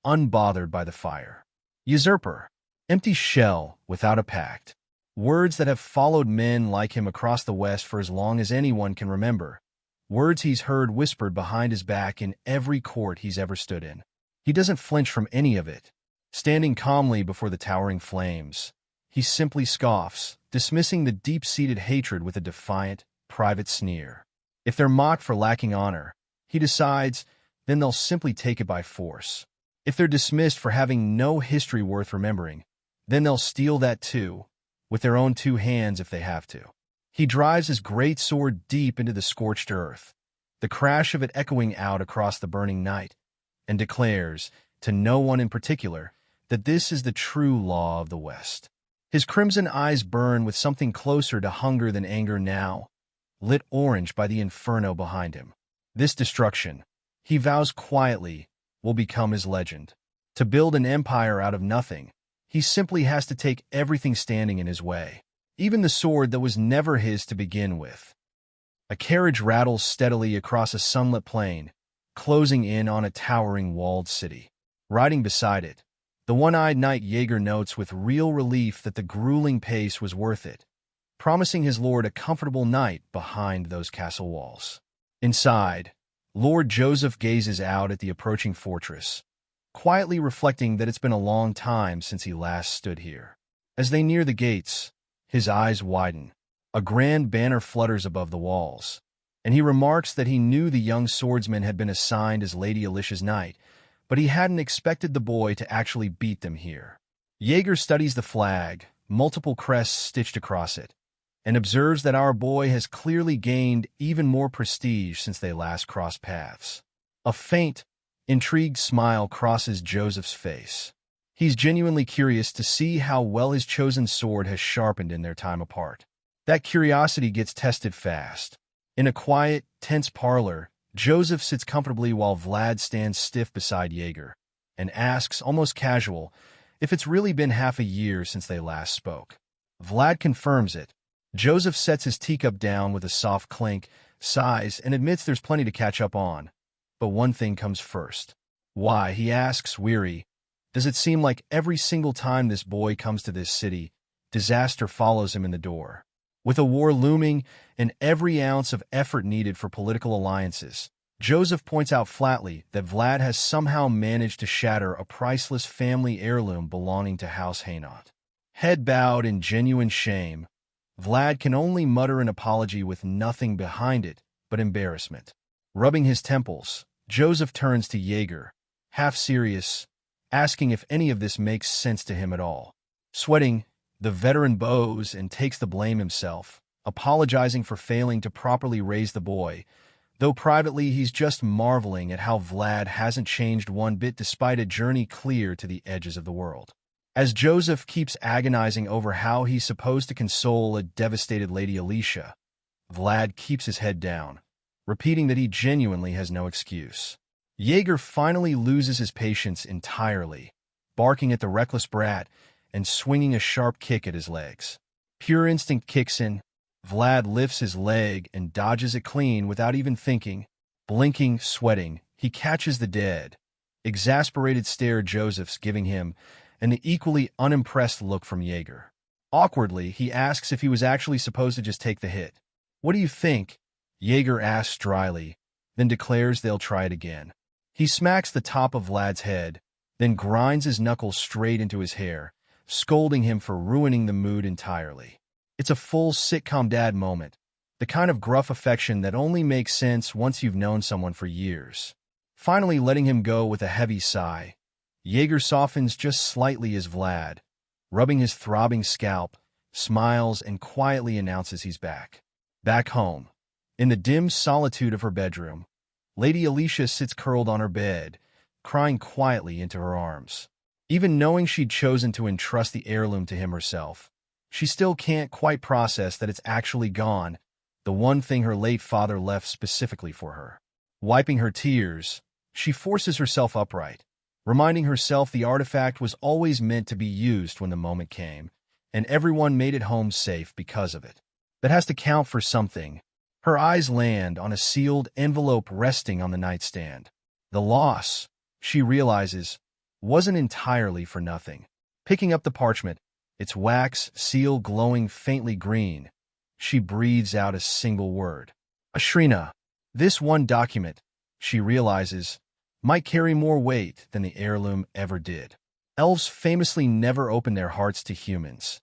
unbothered by the fire. Usurper. Empty shell without a pact. Words that have followed men like him across the West for as long as anyone can remember. Words he's heard whispered behind his back in every court he's ever stood in. He doesn't flinch from any of it. Standing calmly before the towering flames, he simply scoffs, dismissing the deep-seated hatred with a defiant, private sneer. If they're mocked for lacking honor, he decides, then they'll simply take it by force. If they're dismissed for having no history worth remembering, then they'll steal that too, with their own two hands if they have to. He drives his great sword deep into the scorched earth, the crash of it echoing out across the burning night, and declares, to no one in particular, that this is the true law of the West. His crimson eyes burn with something closer to hunger than anger now, lit orange by the inferno behind him. This destruction, he vows quietly, will become his legend. To build an empire out of nothing, he simply has to take everything standing in his way, even the sword that was never his to begin with. A carriage rattles steadily across a sunlit plain, closing in on a towering walled city. Riding beside it, the one-eyed knight Jaeger notes with real relief that the grueling pace was worth it, promising his lord a comfortable night behind those castle walls. Inside, Lord Joseph gazes out at the approaching fortress, quietly reflecting that it's been a long time since he last stood here. As they near the gates, his eyes widen. A grand banner flutters above the walls, and he remarks that he knew the young swordsman had been assigned as Lady Alicia's knight, but he hadn't expected the boy to actually beat them here. Jaeger studies the flag, multiple crests stitched across it, and observes that our boy has clearly gained even more prestige since they last crossed paths. A faint, intrigued smile crosses Joseph's face. He's genuinely curious to see how well his chosen sword has sharpened in their time apart. That curiosity gets tested fast. In a quiet, tense parlor, Joseph sits comfortably while Vlad stands stiff beside Jaeger and asks, almost casual, if it's really been half a year since they last spoke. Vlad confirms it. Joseph sets his teacup down with a soft clink, sighs, and admits there's plenty to catch up on. But one thing comes first. Why, he asks, weary, does it seem like every single time this boy comes to this city, disaster follows him in the door? With a war looming and every ounce of effort needed for political alliances, Joseph points out flatly that Vlad has somehow managed to shatter a priceless family heirloom belonging to House Vayezid. Head bowed in genuine shame, Vlad can only mutter an apology with nothing behind it but embarrassment. Rubbing his temples, Joseph turns to Jaeger, half serious, asking if any of this makes sense to him at all. Sweating, the veteran bows and takes the blame himself, apologizing for failing to properly raise the boy, though privately he's just marveling at how Vlad hasn't changed one bit despite a journey clear to the edges of the world. As Joseph keeps agonizing over how he's supposed to console a devastated Lady Alicia, Vlad keeps his head down, repeating that he genuinely has no excuse. Jaeger finally loses his patience entirely, barking at the reckless brat and swinging a sharp kick at his legs. Pure instinct kicks in. Vlad lifts his leg and dodges it clean without even thinking. Blinking, sweating, he catches the dead, exasperated stare Joseph's giving him and the equally unimpressed look from Jaeger. Awkwardly, he asks if he was actually supposed to just take the hit. "What do you think?" Jaeger asks dryly, then declares they'll try it again. He smacks the top of Vlad's head, then grinds his knuckles straight into his hair, scolding him for ruining the mood entirely. It's a full sitcom dad moment, the kind of gruff affection that only makes sense once you've known someone for years. Finally letting him go with a heavy sigh, Jaeger softens just slightly as Vlad, rubbing his throbbing scalp, smiles and quietly announces he's back. Back home, in the dim solitude of her bedroom, Lady Alicia sits curled on her bed, crying quietly into her arms. Even knowing she'd chosen to entrust the heirloom to him herself, she still can't quite process that it's actually gone, the one thing her late father left specifically for her. Wiping her tears, she forces herself upright, reminding herself the artifact was always meant to be used when the moment came, and everyone made it home safe because of it. That has to count for something. Her eyes land on a sealed envelope resting on the nightstand. The loss, she realizes, wasn't entirely for nothing. Picking up the parchment, its wax seal glowing faintly green, she breathes out a single word. Ashrina. This one document, she realizes, might carry more weight than the heirloom ever did. Elves famously never open their hearts to humans,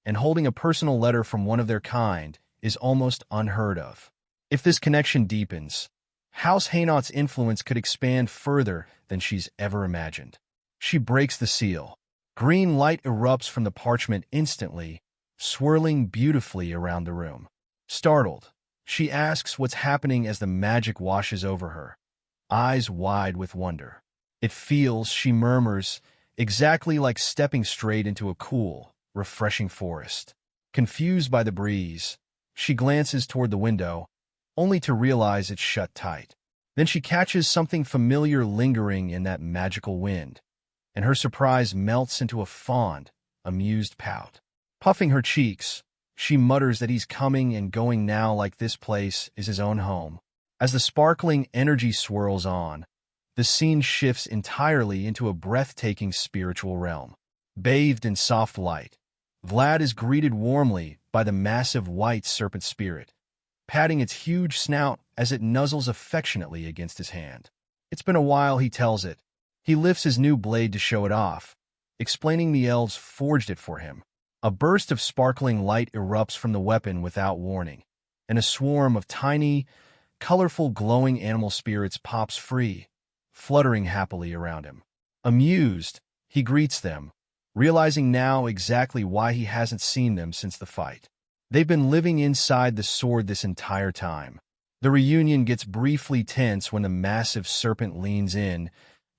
and holding a personal letter from one of their kind is almost unheard of. If this connection deepens, House Vayezid's influence could expand further than she's ever imagined. She breaks the seal. Green light erupts from the parchment instantly, swirling beautifully around the room. Startled, she asks what's happening as the magic washes over her, eyes wide with wonder. It feels, she murmurs, exactly like stepping straight into a cool, refreshing forest. Confused by the breeze, she glances toward the window, only to realize it's shut tight. Then she catches something familiar lingering in that magical wind, and her surprise melts into a fond, amused pout. Puffing her cheeks, she mutters that he's coming and going now like this place is his own home. As the sparkling energy swirls on, the scene shifts entirely into a breathtaking spiritual realm. Bathed in soft light, Vlad is greeted warmly by the massive white serpent spirit, patting its huge snout as it nuzzles affectionately against his hand. It's been a while, he tells it. He lifts his new blade to show it off, explaining the elves forged it for him. A burst of sparkling light erupts from the weapon without warning, and a swarm of tiny, colorful, glowing animal spirits pops free, fluttering happily around him. Amused, he greets them, realizing now exactly why he hasn't seen them since the fight. They've been living inside the sword this entire time. The reunion gets briefly tense when the massive serpent leans in,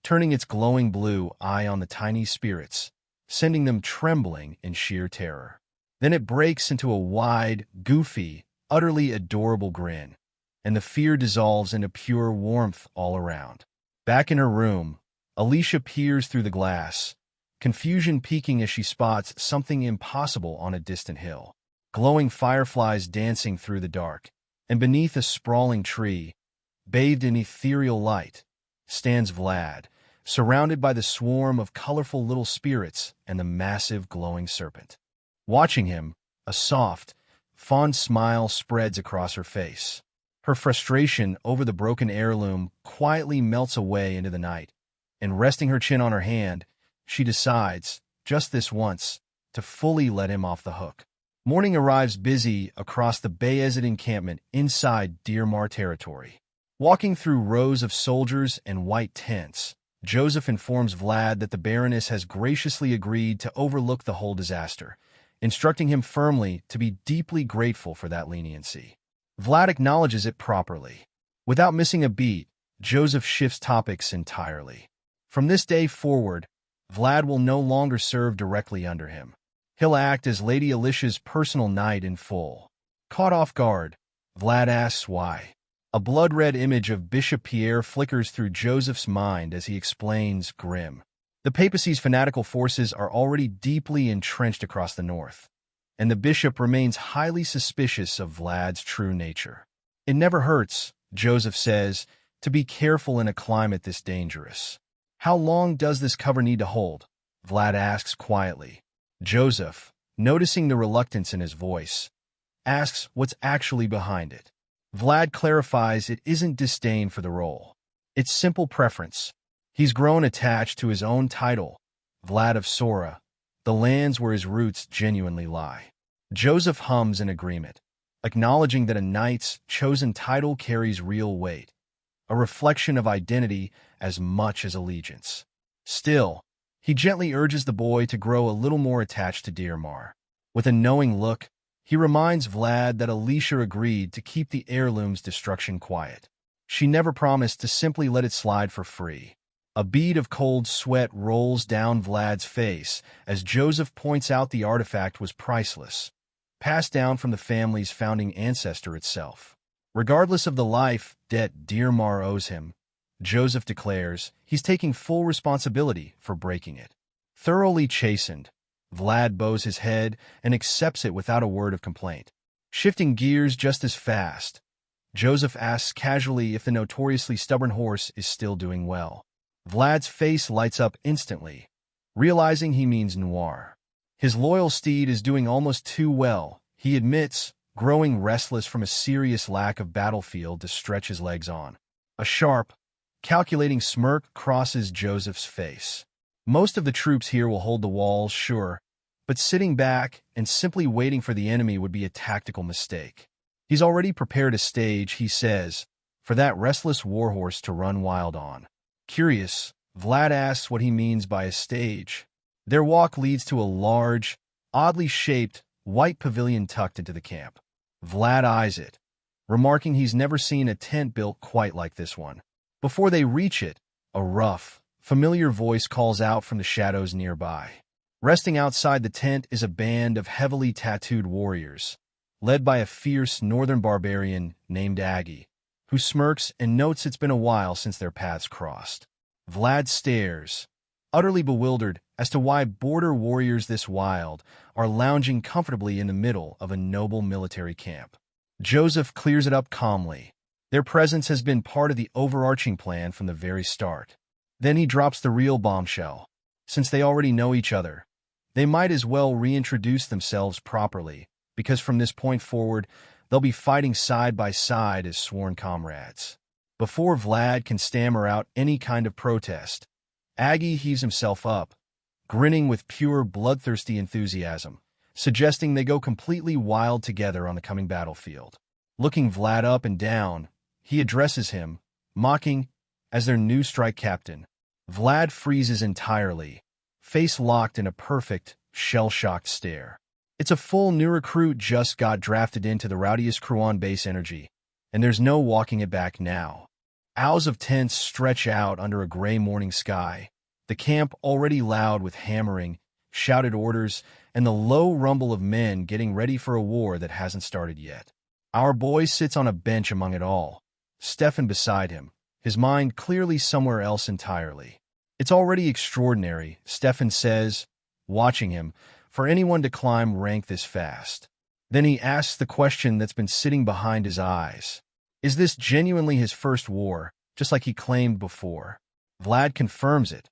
turning its glowing blue eye on the tiny spirits, sending them trembling in sheer terror. Then it breaks into a wide, goofy, utterly adorable grin, and the fear dissolves into pure warmth all around. Back in her room, Alicia peers through the glass, confusion peaking as she spots something impossible on a distant hill. Glowing fireflies dancing through the dark, and beneath a sprawling tree, bathed in ethereal light, stands Vlad, surrounded by the swarm of colorful little spirits and the massive glowing serpent. Watching him, a soft, fond smile spreads across her face. Her frustration over the broken heirloom quietly melts away into the night, and resting her chin on her hand, she decides, just this once, to fully let him off the hook. Morning arrives busy across the Vayezid encampment inside 𝗬𝗪 territory. Walking through rows of soldiers and white tents, Joseph informs Vlad that the Baroness has graciously agreed to overlook the whole disaster, instructing him firmly to be deeply grateful for that leniency. Vlad acknowledges it properly. Without missing a beat, Joseph shifts topics entirely. From this day forward, Vlad will no longer serve directly under him. He'll act as Lady Alicia's personal knight in full. Caught off guard, Vlad asks why. A blood-red image of Bishop Pierre flickers through Joseph's mind as he explains, grim. The papacy's fanatical forces are already deeply entrenched across the north, and the bishop remains highly suspicious of Vlad's true nature. It never hurts, Joseph says, to be careful in a climate this dangerous. How long does this cover need to hold? Vlad asks quietly. Joseph, noticing the reluctance in his voice, asks what's actually behind it. Vlad clarifies it isn't disdain for the role. It's simple preference. He's grown attached to his own title, Vlad of Schoarra, the lands where his roots genuinely lie. Joseph hums in agreement, acknowledging that a knight's chosen title carries real weight, a reflection of identity as much as allegiance. Still, he gently urges the boy to grow a little more attached to 𝗬𝗪. With a knowing look, he reminds Vlad that Alicia agreed to keep the heirloom's destruction quiet. She never promised to simply let it slide for free. A bead of cold sweat rolls down Vlad's face as Joseph points out the artifact was priceless, passed down from the family's founding ancestor itself. Regardless of the life debt 𝗬𝗪 owes him, Joseph declares he's taking full responsibility for breaking it. Thoroughly chastened, Vlad bows his head and accepts it without a word of complaint. Shifting gears just as fast, Joseph asks casually if the notoriously stubborn horse is still doing well. Vlad's face lights up instantly, realizing he means Noir. His loyal steed is doing almost too well, he admits, growing restless from a serious lack of battlefield to stretch his legs on. A sharp, calculating smirk crosses Joseph's face. Most of the troops here will hold the walls, sure, but sitting back and simply waiting for the enemy would be a tactical mistake. He's already prepared a stage, he says, for that restless warhorse to run wild on. Curious, Vlad asks what he means by a stage. Their walk leads to a large, oddly shaped, white pavilion tucked into the camp. Vlad eyes it, remarking he's never seen a tent built quite like this one. Before they reach it, a rough, familiar voice calls out from the shadows nearby. Resting outside the tent is a band of heavily tattooed warriors, led by a fierce northern barbarian named Aggie, who smirks and notes it's been a while since their paths crossed. Vlad stares, utterly bewildered as to why border warriors this wild are lounging comfortably in the middle of a noble military camp. Joseph clears it up calmly. Their presence has been part of the overarching plan from the very start. Then he drops the real bombshell. Since they already know each other, They might as well reintroduce themselves properly, because from this point forward, they'll be fighting side by side as sworn comrades. Before Vlad can stammer out any kind of protest, Aggie heaves himself up, grinning with pure bloodthirsty enthusiasm, suggesting they go completely wild together on the coming battlefield. Looking Vlad up and down, he addresses him, mocking, as their new strike captain. Vlad freezes entirely, face locked in a perfect, shell-shocked stare. It's a full new recruit just got drafted into the rowdiest crew on base energy, and there's no walking it back now. Hours of tents stretch out under a gray morning sky, the camp already loud with hammering, shouted orders, and the low rumble of men getting ready for a war that hasn't started yet. Our boy sits on a bench among it all, Stefan beside him, his mind clearly somewhere else entirely. It's already extraordinary, Stefan says, watching him, for anyone to climb rank this fast. Then he asks the question that's been sitting behind his eyes. Is this genuinely his first war, just like he claimed before? Vlad confirms it,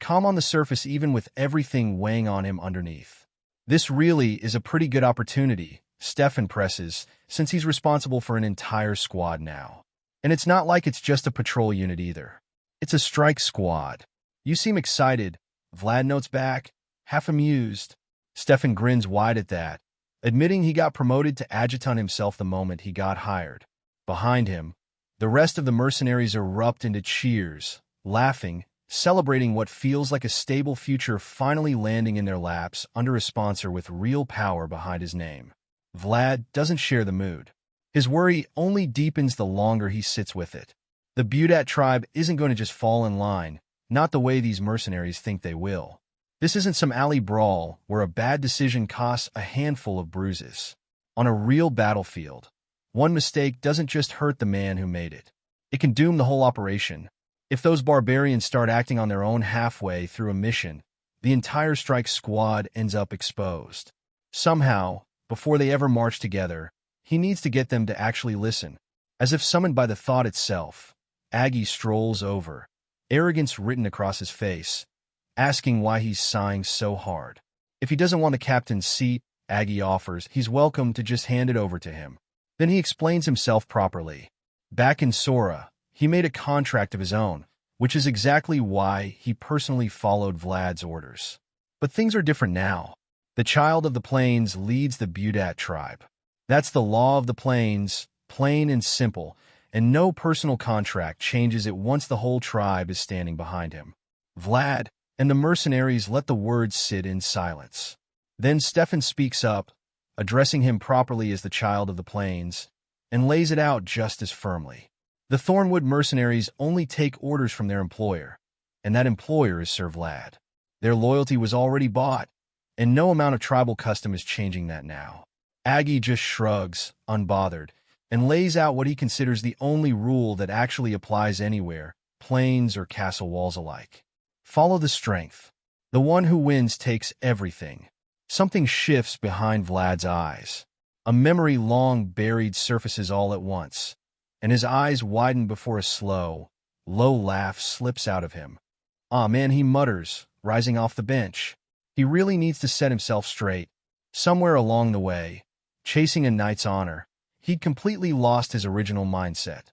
calm on the surface even with everything weighing on him underneath. This really is a pretty good opportunity, Stefan presses, since he's responsible for an entire squad now. And it's not like it's just a patrol unit either. It's a strike squad. You seem excited, Vlad notes back, half amused. Stefan grins wide at that, admitting he got promoted to adjutant himself the moment he got hired. Behind him, the rest of the mercenaries erupt into cheers, laughing, celebrating what feels like a stable future finally landing in their laps under a sponsor with real power behind his name. Vlad doesn't share the mood. His worry only deepens the longer he sits with it. The 𝗦𝘗 tribe isn't going to just fall in line, not the way these mercenaries think they will. This isn't some alley brawl where a bad decision costs a handful of bruises. On a real battlefield, one mistake doesn't just hurt the man who made it. It can doom the whole operation. If those barbarians start acting on their own halfway through a mission, the entire strike squad ends up exposed. Somehow, before they ever march together, he needs to get them to actually listen. As if summoned by the thought itself, Aggie strolls over, arrogance written across his face, asking why he's sighing so hard. If he doesn't want the captain's seat, Aggie offers he's welcome to just hand it over to him. Then he explains himself properly. Back in Schoarra, he made a contract of his own, which is exactly why he personally followed Vlad's orders. But things are different now. The child of the plains leads the 𝗦𝘗 tribe. That's the law of the plains, plain and simple, and no personal contract changes it once the whole tribe is standing behind him. Vlad and the mercenaries let the words sit in silence. Then Stefan speaks up, addressing him properly as the child of the plains, and lays it out just as firmly. The Thornwood mercenaries only take orders from their employer, and that employer is Sir Vlad. Their loyalty was already bought, and no amount of tribal custom is changing that now. Aggie just shrugs, unbothered, and lays out what he considers the only rule that actually applies anywhere, plains or castle walls alike. Follow the strength. The one who wins takes everything. Something shifts behind Vlad's eyes. A memory long buried surfaces all at once, and his eyes widen before a slow, low laugh slips out of him. "Aw man," he mutters, rising off the bench. He really needs to set himself straight. Somewhere along the way, chasing a knight's honor, he'd completely lost his original mindset.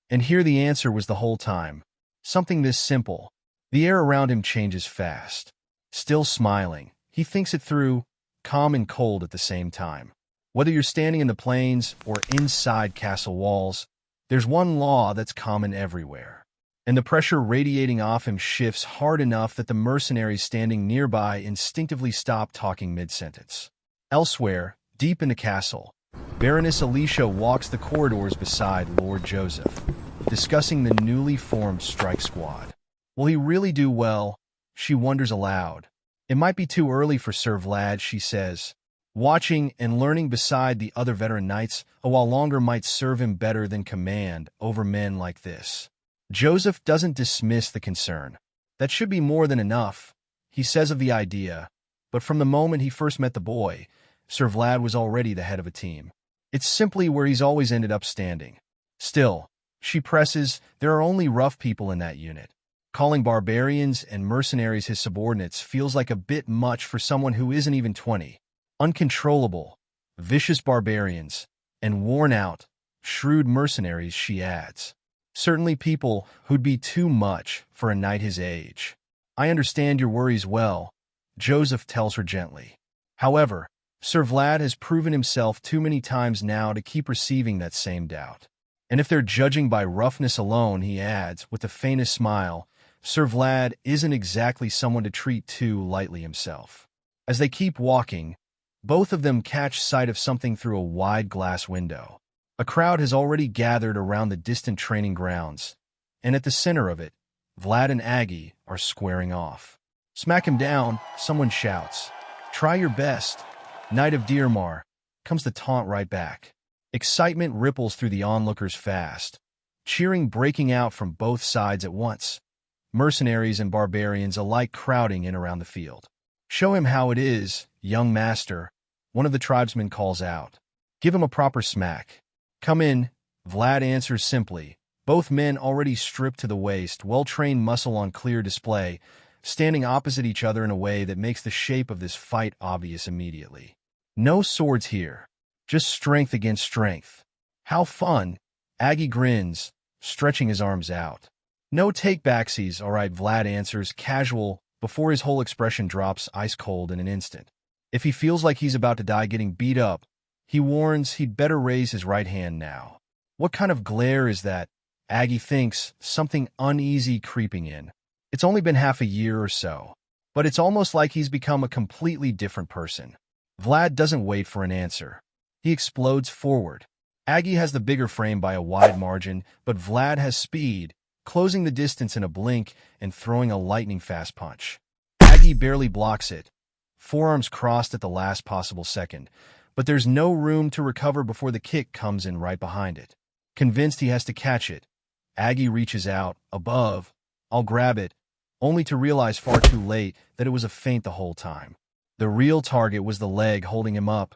And here the answer was the whole time. Something this simple. The air around him changes fast. Still smiling, he thinks it through, calm and cold at the same time. Whether you're standing in the plains or inside castle walls, there's one law that's common everywhere. And the pressure radiating off him shifts hard enough that the mercenaries standing nearby instinctively stop talking mid-sentence. Elsewhere, deep in the castle, Baroness Alicia walks the corridors beside Lord Joseph, discussing the newly formed strike squad. Will he really do well? She wonders aloud. It might be too early for Sir Vlad, she says. Watching and learning beside the other veteran knights, a while longer might serve him better than command over men like this. Joseph doesn't dismiss the concern. That should be more than enough, he says of the idea, but from the moment he first met the boy, Sir Vlad was already the head of a team. It's simply where he's always ended up standing. Still, she presses, there are only rough people in that unit. Calling barbarians and mercenaries his subordinates feels like a bit much for someone who isn't even 20. Uncontrollable, vicious barbarians, and worn-out, shrewd mercenaries, she adds. Certainly people who'd be too much for a knight his age. I understand your worries well, Joseph tells her gently. However, Sir Vlad has proven himself too many times now to keep receiving that same doubt. And if they're judging by roughness alone, he adds, with the faintest smile, Sir Vlad isn't exactly someone to treat too lightly himself. As they keep walking, both of them catch sight of something through a wide glass window. A crowd has already gathered around the distant training grounds, and at the center of it, Vlad and Aggie are squaring off. Smack him down, someone shouts. Try your best, Knight of Dearmar, comes the taunt right back. Excitement ripples through the onlookers fast, cheering breaking out from both sides at once. Mercenaries and barbarians alike crowding in around the field. Show him how it is, young master, one of the tribesmen calls out. Give him a proper smack. Come in, Vlad answers simply. Both men already stripped to the waist, well-trained muscle on clear display, standing opposite each other in a way that makes the shape of this fight obvious immediately. No swords here, just strength against strength. How fun, Aggie grins, stretching his arms out. No take-backsies, all right, Vlad answers, casual, before his whole expression drops ice cold in an instant. If he feels like he's about to die getting beat up, he warns he'd better raise his right hand now. What kind of glare is that? Aggie thinks, something uneasy creeping in. It's only been half a year or so, but it's almost like he's become a completely different person. Vlad doesn't wait for an answer. He explodes forward. Aggie has the bigger frame by a wide margin, but Vlad has speed, closing the distance in a blink and throwing a lightning-fast punch. Aggie barely blocks it, forearms crossed at the last possible second, but there's no room to recover before the kick comes in right behind it. Convinced he has to catch it, Aggie reaches out, above, I'll grab it, only to realize far too late that it was a feint the whole time. The real target was the leg holding him up,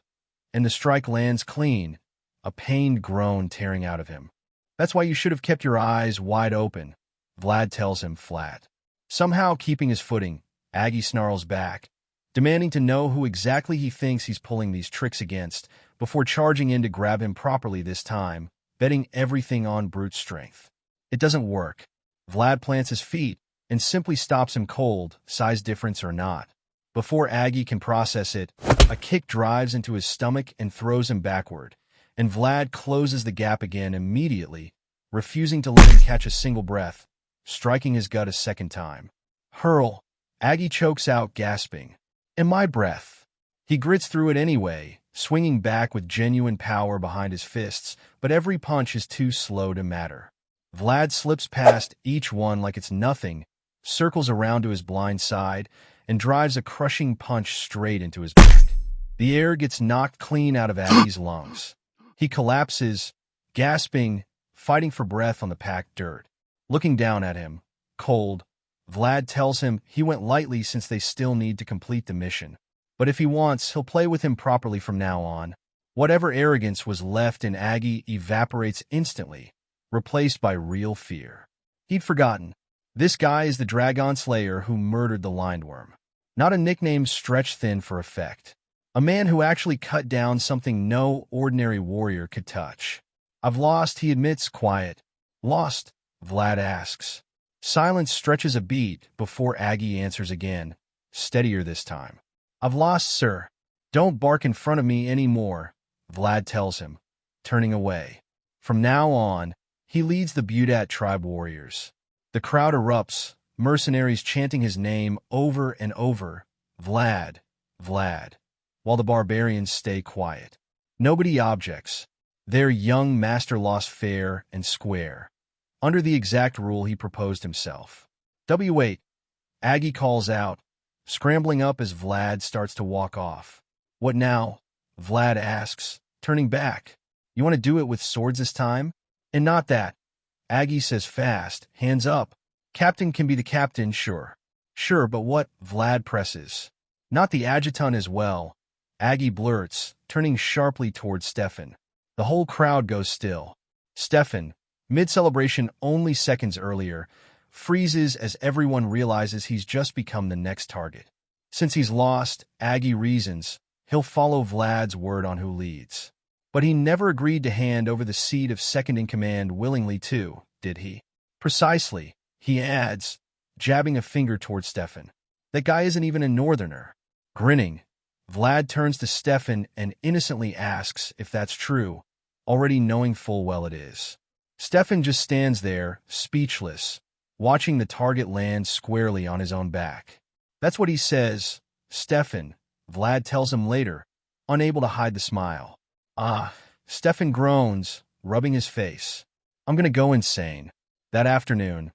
and the strike lands clean, a pained groan tearing out of him. That's why you should have kept your eyes wide open, Vlad tells him flat. Somehow keeping his footing, Aggie snarls back, demanding to know who exactly he thinks he's pulling these tricks against, before charging in to grab him properly this time, betting everything on brute strength. It doesn't work. Vlad plants his feet and simply stops him cold, size difference or not. Before Aggie can process it, a kick drives into his stomach and throws him backward, and Vlad closes the gap again immediately, refusing to let him catch a single breath, striking his gut a second time. Hurl, Aggie chokes out, gasping. And my breath. He grits through it anyway, swinging back with genuine power behind his fists, but every punch is too slow to matter. Vlad slips past each one like it's nothing, circles around to his blind side, and drives a crushing punch straight into his back. The air gets knocked clean out of Aggie's lungs. He collapses, gasping, fighting for breath on the packed dirt. Looking down at him, cold, Vlad tells him he went lightly since they still need to complete the mission. But if he wants, he'll play with him properly from now on. Whatever arrogance was left in Aggie evaporates instantly, replaced by real fear. He'd forgotten. This guy is the Dragon Slayer who murdered the Lindworm. Not a nickname stretched thin for effect. A man who actually cut down something no ordinary warrior could touch. I've lost, he admits, quiet. Lost? Vlad asks. Silence stretches a beat before Aggie answers again, steadier this time. I've lost, sir. Don't bark in front of me anymore, Vlad tells him, turning away. From now on, he leads the 𝗦𝘗 tribe warriors. The crowd erupts, mercenaries chanting his name over and over, Vlad, Vlad, while the barbarians stay quiet. Nobody objects. Their young master lost fair and square, under the exact rule he proposed himself. W8, Aggie calls out, scrambling up as Vlad starts to walk off. What now? Vlad asks, turning back. You want to do it with swords this time? And not that. Aggie says fast, hands up. Captain can be the captain, sure. Sure, but what? Vlad presses. Not the adjutant as well. Aggie blurts, turning sharply towards Stefan. The whole crowd goes still. Stefan, mid-celebration only seconds earlier, freezes as everyone realizes he's just become the next target. Since he's lost, Aggie reasons he'll follow Vlad's word on who leads. But he never agreed to hand over the seat of second-in-command willingly too, did he? Precisely, he adds, jabbing a finger toward Stefan. That guy isn't even a northerner. Grinning, Vlad turns to Stefan and innocently asks if that's true, already knowing full well it is. Stefan just stands there, speechless, watching the target land squarely on his own back. That's what he says, Stefan, Vlad tells him later, unable to hide the smile. Ah, Stefan groans, rubbing his face. I'm gonna go insane. That afternoon,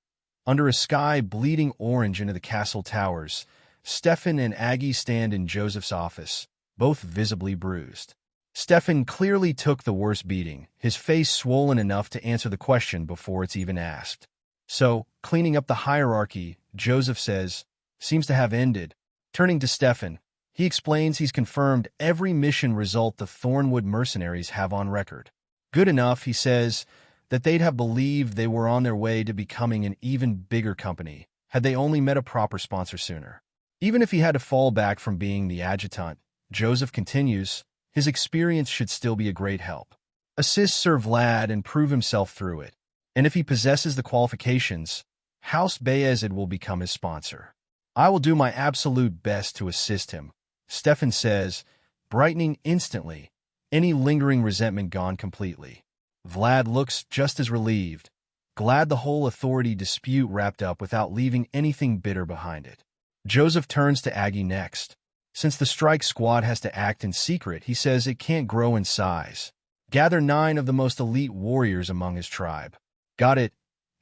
under a sky bleeding orange into the castle towers, Stefan and Aggie stand in Joseph's office, both visibly bruised. Stefan clearly took the worst beating, his face swollen enough to answer the question before it's even asked. So, cleaning up the hierarchy, Joseph says, seems to have ended. Turning to Stefan, he explains he's confirmed every mission result the Thornwood mercenaries have on record. Good enough, he says, that they'd have believed they were on their way to becoming an even bigger company, had they only met a proper sponsor sooner. Even if he had to fall back from being the adjutant, Joseph continues, his experience should still be a great help. Assist Sir Vlad and prove himself through it. And if he possesses the qualifications, House Vayezid will become his sponsor. I will do my absolute best to assist him, Stefan says, brightening instantly, any lingering resentment gone completely. Vlad looks just as relieved, glad the whole authority dispute wrapped up without leaving anything bitter behind it. Joseph turns to Aggie next. Since the strike squad has to act in secret, he says it can't grow in size. Gather 9 of the most elite warriors among his tribe. Got it,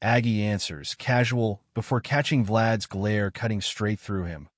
Aggie answers, casual, before catching Vlad's glare cutting straight through him.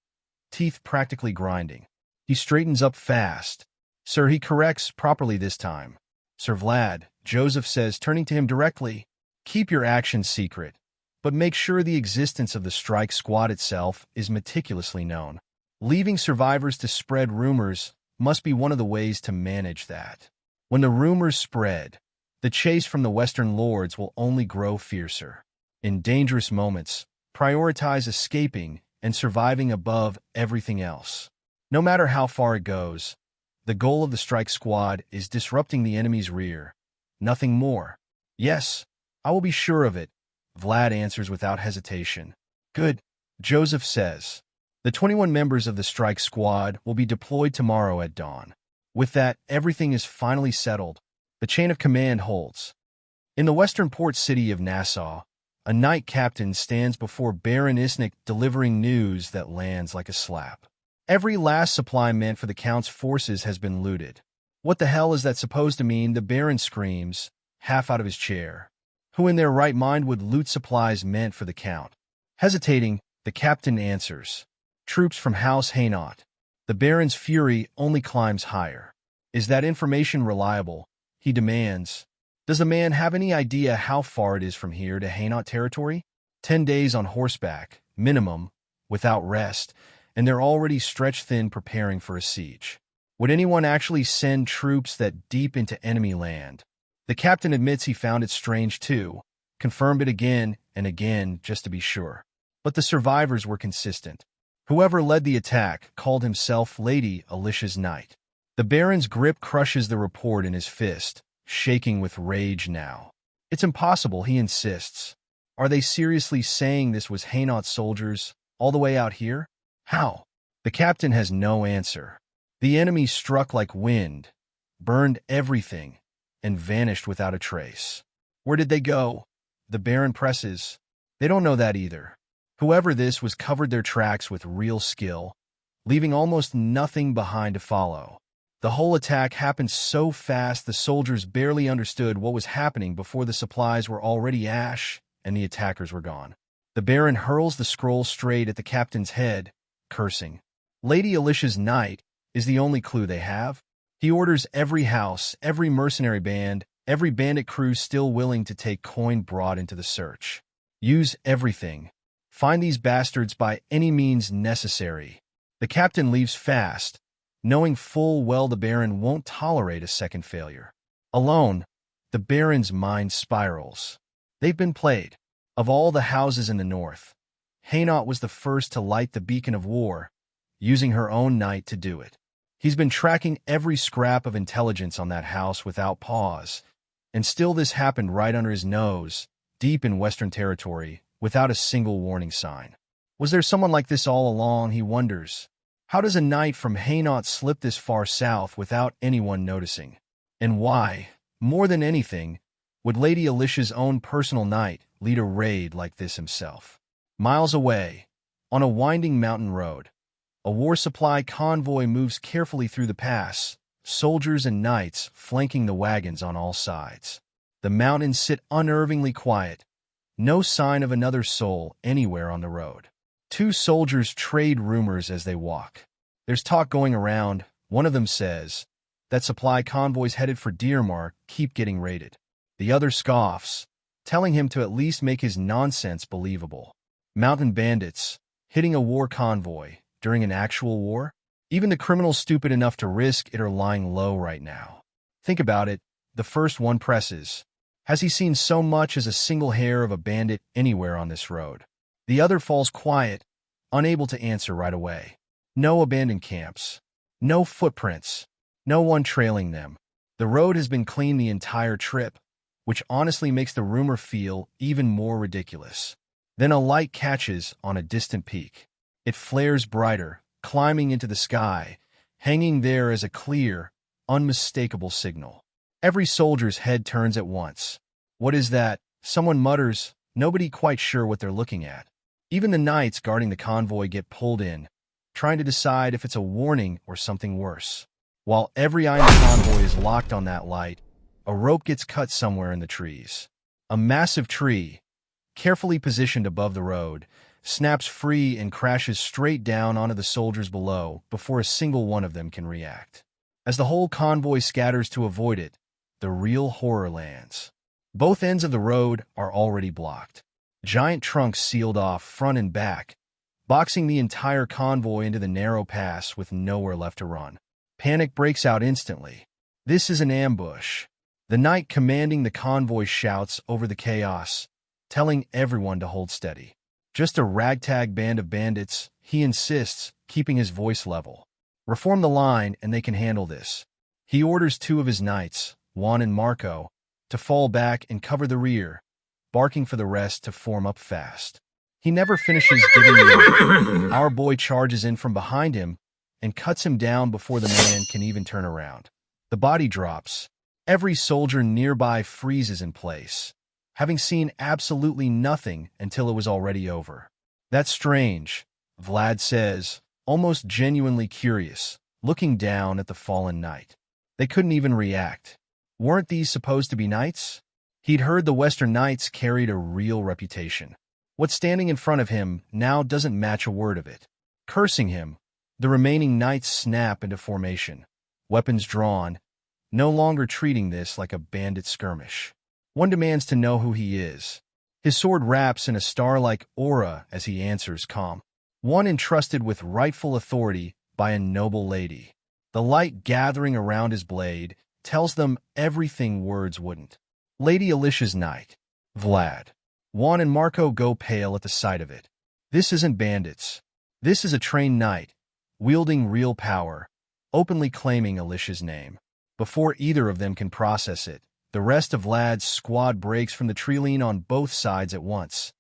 Teeth practically grinding. He straightens up fast. Sir, he corrects properly this time. Sir Vlad, Joseph says, turning to him directly, keep your actions secret, but make sure the existence of the strike squad itself is meticulously known. Leaving survivors to spread rumors must be one of the ways to manage that. When the rumors spread, the chase from the Western lords will only grow fiercer. In dangerous moments, prioritize escaping and surviving above everything else. No matter how far it goes, the goal of the strike squad is disrupting the enemy's rear. Nothing more. Yes, I will be sure of it, Vlad answers without hesitation. Good, Joseph says. The 21 members of the strike squad will be deployed tomorrow at dawn. With that, everything is finally settled. The chain of command holds. In the western port city of Nassau, a knight captain stands before Baron Isnik delivering news that lands like a slap. Every last supply meant for the Count's forces has been looted. What the hell is that supposed to mean? The Baron screams, half out of his chair. Who in their right mind would loot supplies meant for the Count? Hesitating, the captain answers. Troops from House Vayezid. The Baron's fury only climbs higher. Is that information reliable? He demands. Does the man have any idea how far it is from here to Vayezid territory? 10 days on horseback, minimum, without rest, and they're already stretched thin preparing for a siege. Would anyone actually send troops that deep into enemy land? The captain admits he found it strange too, confirmed it again and again just to be sure. But the survivors were consistent. Whoever led the attack called himself Lady Alicia's Knight. The Baron's grip crushes the report in his fist, shaking with rage now. It's impossible, he insists. Are they seriously saying this was Vayezid soldiers, all the way out here? How? The captain has no answer. The enemy struck like wind, burned everything, and vanished without a trace. Where did they go? The Baron presses. They don't know that either. Whoever this was covered their tracks with real skill, leaving almost nothing behind to follow. The whole attack happened so fast the soldiers barely understood what was happening before the supplies were already ash and the attackers were gone. The Baron hurls the scroll straight at the captain's head, cursing. Lady Alicia's Knight is the only clue they have. He orders every house, every mercenary band, every bandit crew still willing to take coin brought into the search. Use everything. Find these bastards by any means necessary. The captain leaves fast, knowing full well the Baron won't tolerate a second failure. Alone, the Baron's mind spirals. They've been played. Of all the houses in the north, 𝗦𝘁 was the first to light the beacon of war, using her own knight to do it. He's been tracking every scrap of intelligence on that house without pause, and still this happened right under his nose, deep in Western territory, without a single warning sign. Was there someone like this all along, he wonders? How does a knight from 𝗦𝘁 slip this far south without anyone noticing? And why, more than anything, would Lady Alicia's own personal knight lead a raid like this himself? Miles away, on a winding mountain road, a war supply convoy moves carefully through the pass, soldiers and knights flanking the wagons on all sides. The mountains sit unnervingly quiet, no sign of another soul anywhere on the road. Two soldiers trade rumors as they walk. There's talk going around. One of them says that supply convoys headed for Dronzer keep getting raided. The other scoffs, telling him to at least make his nonsense believable. Mountain bandits, hitting a war convoy during an actual war? Even the criminals stupid enough to risk it are lying low right now. Think about it, the first one presses. Has he seen so much as a single hair of a bandit anywhere on this road? The other falls quiet, unable to answer right away. No abandoned camps. No footprints. No one trailing them. The road has been clean the entire trip, which honestly makes the rumor feel even more ridiculous. Then a light catches on a distant peak. It flares brighter, climbing into the sky, hanging there as a clear, unmistakable signal. Every soldier's head turns at once. What is that? Someone mutters, nobody quite sure what they're looking at. Even the knights guarding the convoy get pulled in, trying to decide if it's a warning or something worse. While every eye in the convoy is locked on that light, a rope gets cut somewhere in the trees. A massive tree, carefully positioned above the road, snaps free and crashes straight down onto the soldiers below before a single one of them can react. As the whole convoy scatters to avoid it, the real horror lands. Both ends of the road are already blocked. Giant trunks sealed off front and back, boxing the entire convoy into the narrow pass with nowhere left to run. Panic breaks out instantly. This is an ambush. The knight commanding the convoy shouts over the chaos, telling everyone to hold steady. Just a ragtag band of bandits, he insists, keeping his voice level. Reform the line and they can handle this. He orders two of his knights, Juan and Marco, to fall back and cover the rear, barking for the rest to form up fast. He never finishes giving the order. Our boy charges in from behind him and cuts him down before the man can even turn around. The body drops. Every soldier nearby freezes in place, having seen absolutely nothing until it was already over. That's strange, Vlad says, almost genuinely curious, looking down at the fallen knight. They couldn't even react. Weren't these supposed to be knights? He'd heard the Western knights carried a real reputation. What's standing in front of him now doesn't match a word of it. Cursing him, the remaining knights snap into formation, weapons drawn, no longer treating this like a bandit skirmish. One demands to know who he is. His sword wraps in a star-like aura as he answers calm. One entrusted with rightful authority by a noble lady. The light gathering around his blade tells them everything words wouldn't. Lady Alicia's knight, Vlad. Juan and Marco go pale at the sight of it. This isn't bandits. This is a trained knight, wielding real power, openly claiming Alicia's name. Before either of them can process it, the rest of Vlad's squad breaks from the tree line on both sides at once,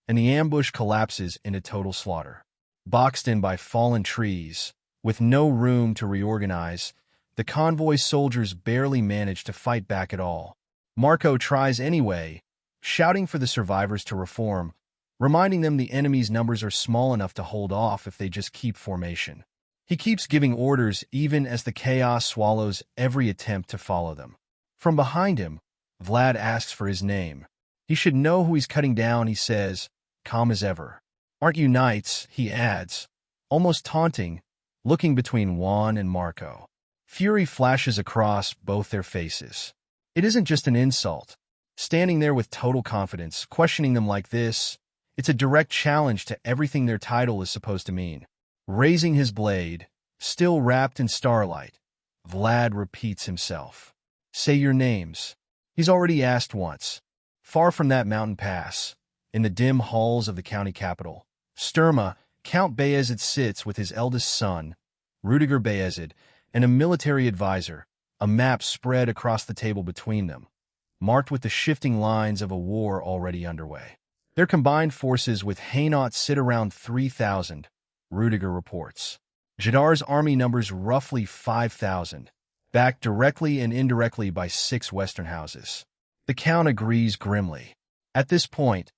and the ambush collapses into total slaughter. Boxed in by fallen trees, with no room to reorganize, the convoy soldiers barely manage to fight back at all. Marco tries anyway, shouting for the survivors to reform, reminding them the enemy's numbers are small enough to hold off if they just keep formation. He keeps giving orders even as the chaos swallows every attempt to follow them. From behind him, Vlad asks for his name. He should know who he's cutting down, he says, calm as ever. Aren't you knights, he adds, almost taunting, looking between Juan and Marco. Fury flashes across both their faces. It isn't just an insult. Standing there with total confidence, questioning them like this, it's a direct challenge to everything their title is supposed to mean. Raising his blade, still wrapped in starlight, Vlad repeats himself. Say your names. He's already asked once. Far from that mountain pass, in the dim halls of the county capital, Sterma, Count Vayezid sits with his eldest son, Rudiger Vayezid, and a military advisor, a map spread across the table between them, marked with the shifting lines of a war already underway. Their combined forces with 𝗦𝘄cie sit around 3,000, Rudiger reports. 𝗦𝘄dar's army numbers roughly 5,000, backed directly and indirectly by 6 Western houses. The Count agrees grimly. At this point,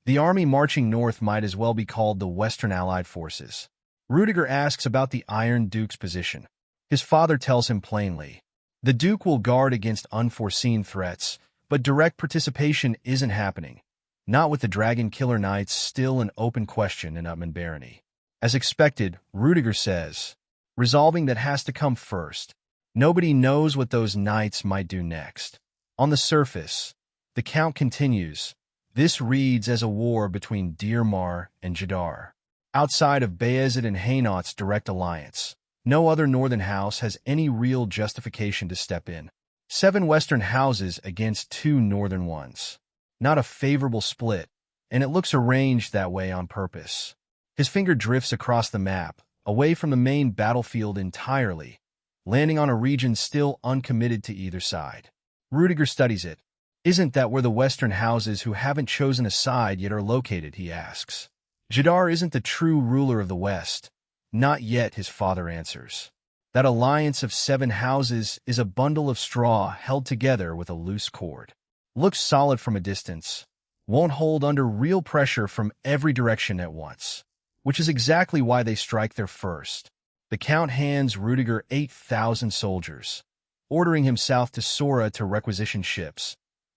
the army marching north might as well be called the Western Allied Forces. Rudiger asks about the Iron Duke's position. His father tells him plainly. The Duke will guard against unforeseen threats, but direct participation isn't happening. Not with the Dragon Killer Knights still an open question in Utman Barony. As expected, Rudiger says, resolving that has to come first. Nobody knows what those knights might do next. On the surface, the Count continues, this reads as a war between Dronzer and 𝗦𝗏dar. Outside of Vayezid and 𝗦𝘄cie's direct alliance, no other northern house has any real justification to step in. 7 western houses against 2 northern ones. Not a favorable split, and it looks arranged that way on purpose. His finger drifts across the map, away from the main battlefield entirely, landing on a region still uncommitted to either side. Rudiger studies it. Isn't that where the western houses who haven't chosen a side yet are located, he asks. 𝗦𝗏dar isn't the true ruler of the West. Not yet, his father answers. That alliance of 7 houses is a bundle of straw held together with a loose cord. Looks solid from a distance. Won't hold under real pressure from every direction at once. Which is exactly why they strike there first. The Count hands Rudiger 8,000 soldiers, ordering him south to Schoarra to requisition ships,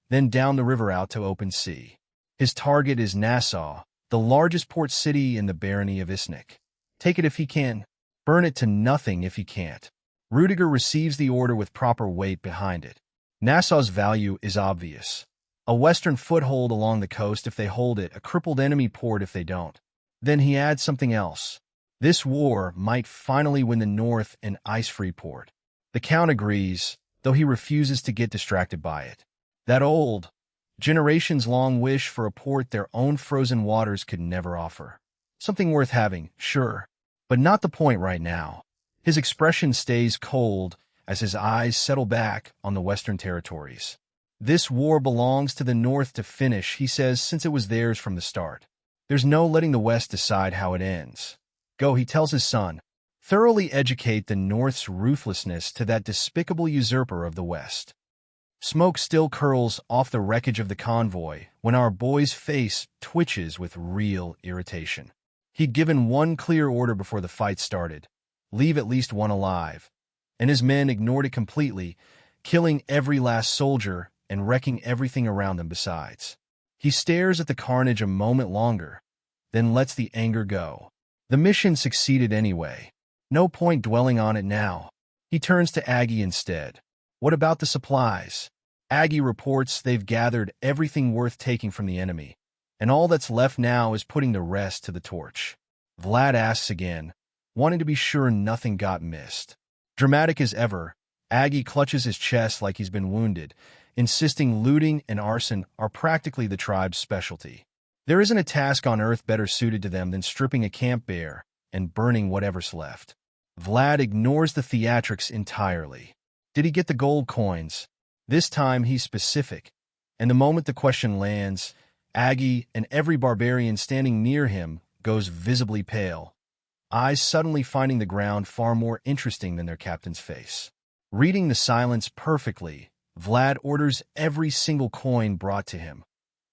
then down the river out to open sea. His target is Nassau, the largest port city in the barony of Isnik. Take it if he can, burn it to nothing if he can't. Rudiger receives the order with proper weight behind it. Nassau's value is obvious. A western foothold along the coast if they hold it, a crippled enemy port if they don't. Then he adds something else. This war might finally win the north an ice-free port. The Count agrees, though he refuses to get distracted by it. That old, generations-long wish for a port their own frozen waters could never offer. Something worth having, sure, but not the point right now. His expression stays cold as his eyes settle back on the western territories. This war belongs to the north to finish, he says, since it was theirs from the start. There's no letting the west decide how it ends. Go, he tells his son, thoroughly educate the north's ruthlessness to that despicable usurper of the west. Smoke still curls off the wreckage of the convoy when our boy's face twitches with real irritation. He'd given one clear order before the fight started, leave at least one alive, and his men ignored it completely, killing every last soldier and wrecking everything around them besides. He stares at the carnage a moment longer, then lets the anger go. The mission succeeded anyway. No point dwelling on it now. He turns to Aggie instead. What about the supplies? Aggie reports they've gathered everything worth taking from the enemy, and all that's left now is putting the rest to the torch. Vlad asks again, wanting to be sure nothing got missed. Dramatic as ever, Aggie clutches his chest like he's been wounded, insisting looting and arson are practically the tribe's specialty. There isn't a task on Earth better suited to them than stripping a camp bare and burning whatever's left. Vlad ignores the theatrics entirely. Did he get the gold coins? This time he's specific, and the moment the question lands, Aggie and every barbarian standing near him goes visibly pale, eyes suddenly finding the ground far more interesting than their captain's face. Reading the silence perfectly, Vlad orders every single coin brought to him,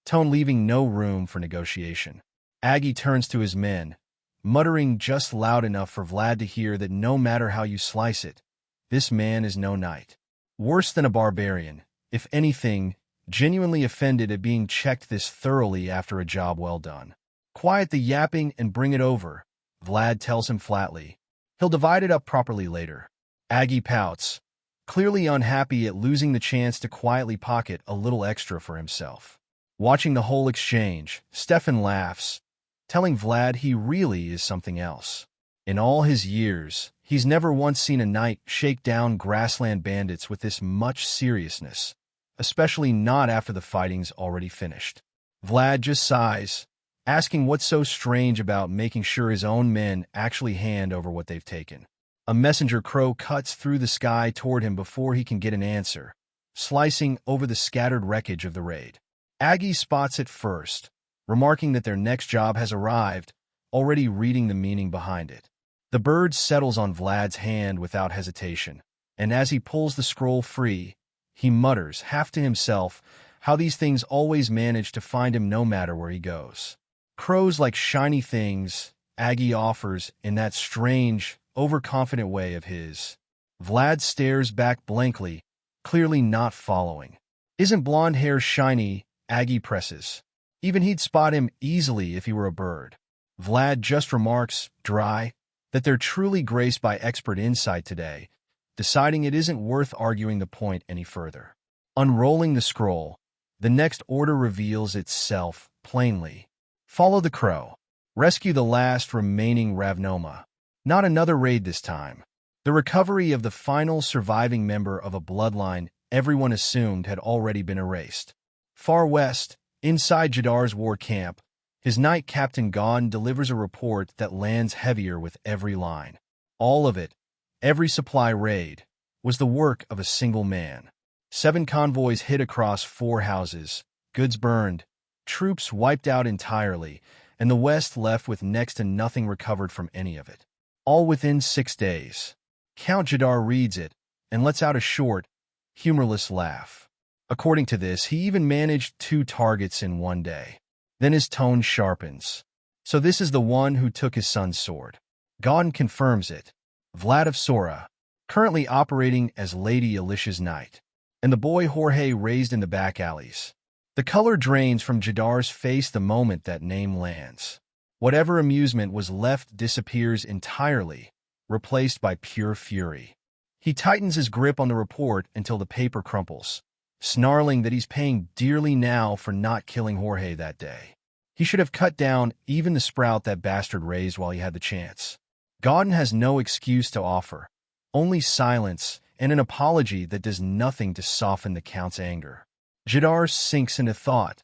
tone leaving no room for negotiation. Aggie turns to his men, muttering just loud enough for Vlad to hear that no matter how you slice it, this man is no knight. Worse than a barbarian, if anything, genuinely offended at being checked this thoroughly after a job well done. Quiet the yapping and bring it over, Vlad tells him flatly. He'll divide it up properly later. Aggie pouts, clearly unhappy at losing the chance to quietly pocket a little extra for himself. Watching the whole exchange, Stefan laughs, telling Vlad he really is something else. In all his years, he's never once seen a knight shake down grassland bandits with this much seriousness, especially not after the fighting's already finished. Vlad just sighs, asking what's so strange about making sure his own men actually hand over what they've taken. A messenger crow cuts through the sky toward him before he can get an answer, slicing over the scattered wreckage of the raid. Aggie spots it first, remarking that their next job has arrived, already reading the meaning behind it. The bird settles on Vlad's hand without hesitation, and as he pulls the scroll free, he mutters, half to himself, how these things always manage to find him no matter where he goes. Crows like shiny things, Aggie offers in that strange, overconfident way of his. Vlad stares back blankly, clearly not following. Isn't blonde hair shiny? Aggie presses. Even he'd spot him easily if he were a bird. Vlad just remarks, dry, that they're truly graced by expert insight today, deciding it isn't worth arguing the point any further. Unrolling the scroll, the next order reveals itself plainly. Follow the crow. Rescue the last remaining Ravnoma. Not another raid this time. The recovery of the final surviving member of a bloodline everyone assumed had already been erased. Far west, inside Jadar's war camp, his knight Captain Gon delivers a report that lands heavier with every line. All of it, every supply raid, was the work of a single man. 7 convoys hit across 4 houses, goods burned, troops wiped out entirely, and the West left with next to nothing recovered from any of it. All within 6 days. Count Jadar reads it and lets out a short, humorless laugh. According to this, he even managed 2 targets in one day. Then his tone sharpens. So this is the one who took his son's sword. Gon confirms it. Vlad of Sora, currently operating as Lady Alicia's knight, and the boy Jorge raised in the back alleys. The color drains from Jadar's face the moment that name lands. Whatever amusement was left disappears entirely, replaced by pure fury. He tightens his grip on the report until the paper crumples, snarling that he's paying dearly now for not killing Jorge that day. He should have cut down even the sprout that bastard raised while he had the chance. Godden has no excuse to offer, only silence and an apology that does nothing to soften the Count's anger. Jadar sinks into thought,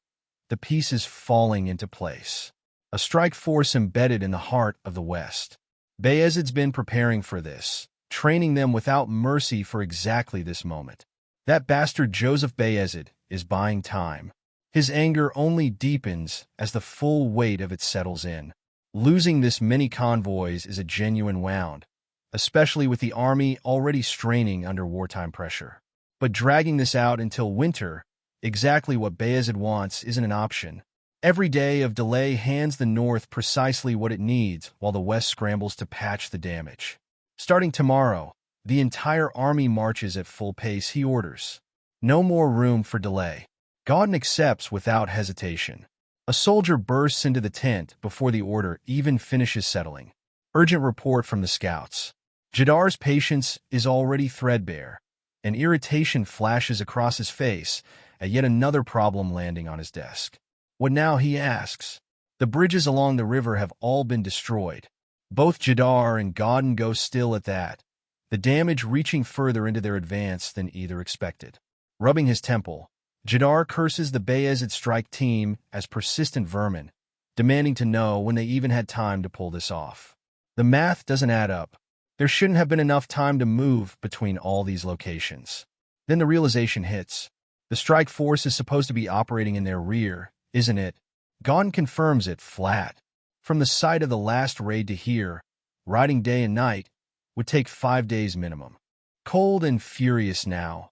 the pieces falling into place. A strike force embedded in the heart of the West. Vayezid's been preparing for this, training them without mercy for exactly this moment. That bastard Joseph Vayezid is buying time. His anger only deepens as the full weight of it settles in. Losing this many convoys is a genuine wound, especially with the army already straining under wartime pressure. But dragging this out until winter, exactly what Vayezid wants, isn't an option. Every day of delay hands the North precisely what it needs while the West scrambles to patch the damage. Starting tomorrow, the entire army marches at full pace, he orders. No more room for delay. Godden accepts without hesitation. A soldier bursts into the tent before the order even finishes settling. Urgent report from the scouts. Jadar's patience is already threadbare, and irritation flashes across his face at yet another problem landing on his desk. What now, he asks. The bridges along the river have all been destroyed. Both Jadar and Godden go still at that, the damage reaching further into their advance than either expected. Rubbing his temple, Jadar curses the Vayezid strike team as persistent vermin, demanding to know when they even had time to pull this off. The math doesn't add up. There shouldn't have been enough time to move between all these locations. Then the realization hits. The strike force is supposed to be operating in their rear, isn't it? Gon confirms it flat. From the site of the last raid to here, riding day and night would take 5 days minimum. Cold and furious now,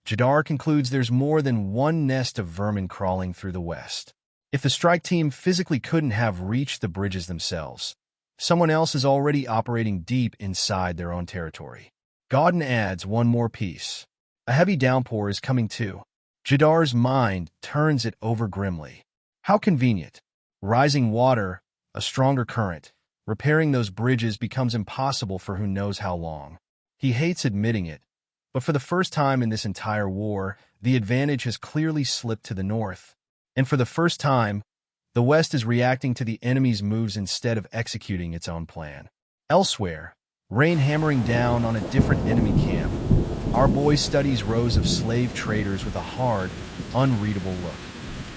Jadar concludes there's more than one nest of vermin crawling through the West. If the strike team physically couldn't have reached the bridges themselves, someone else is already operating deep inside their own territory. Godden adds one more piece. A heavy downpour is coming too. Jadar's mind turns it over grimly. How convenient. Rising water, a stronger current. Repairing those bridges becomes impossible for who knows how long. He hates admitting it, but for the first time in this entire war, the advantage has clearly slipped to the North. And for the first time, the West is reacting to the enemy's moves instead of executing its own plan. Elsewhere, rain hammering down on a different enemy camp, our boy studies rows of slave traders with a hard, unreadable look.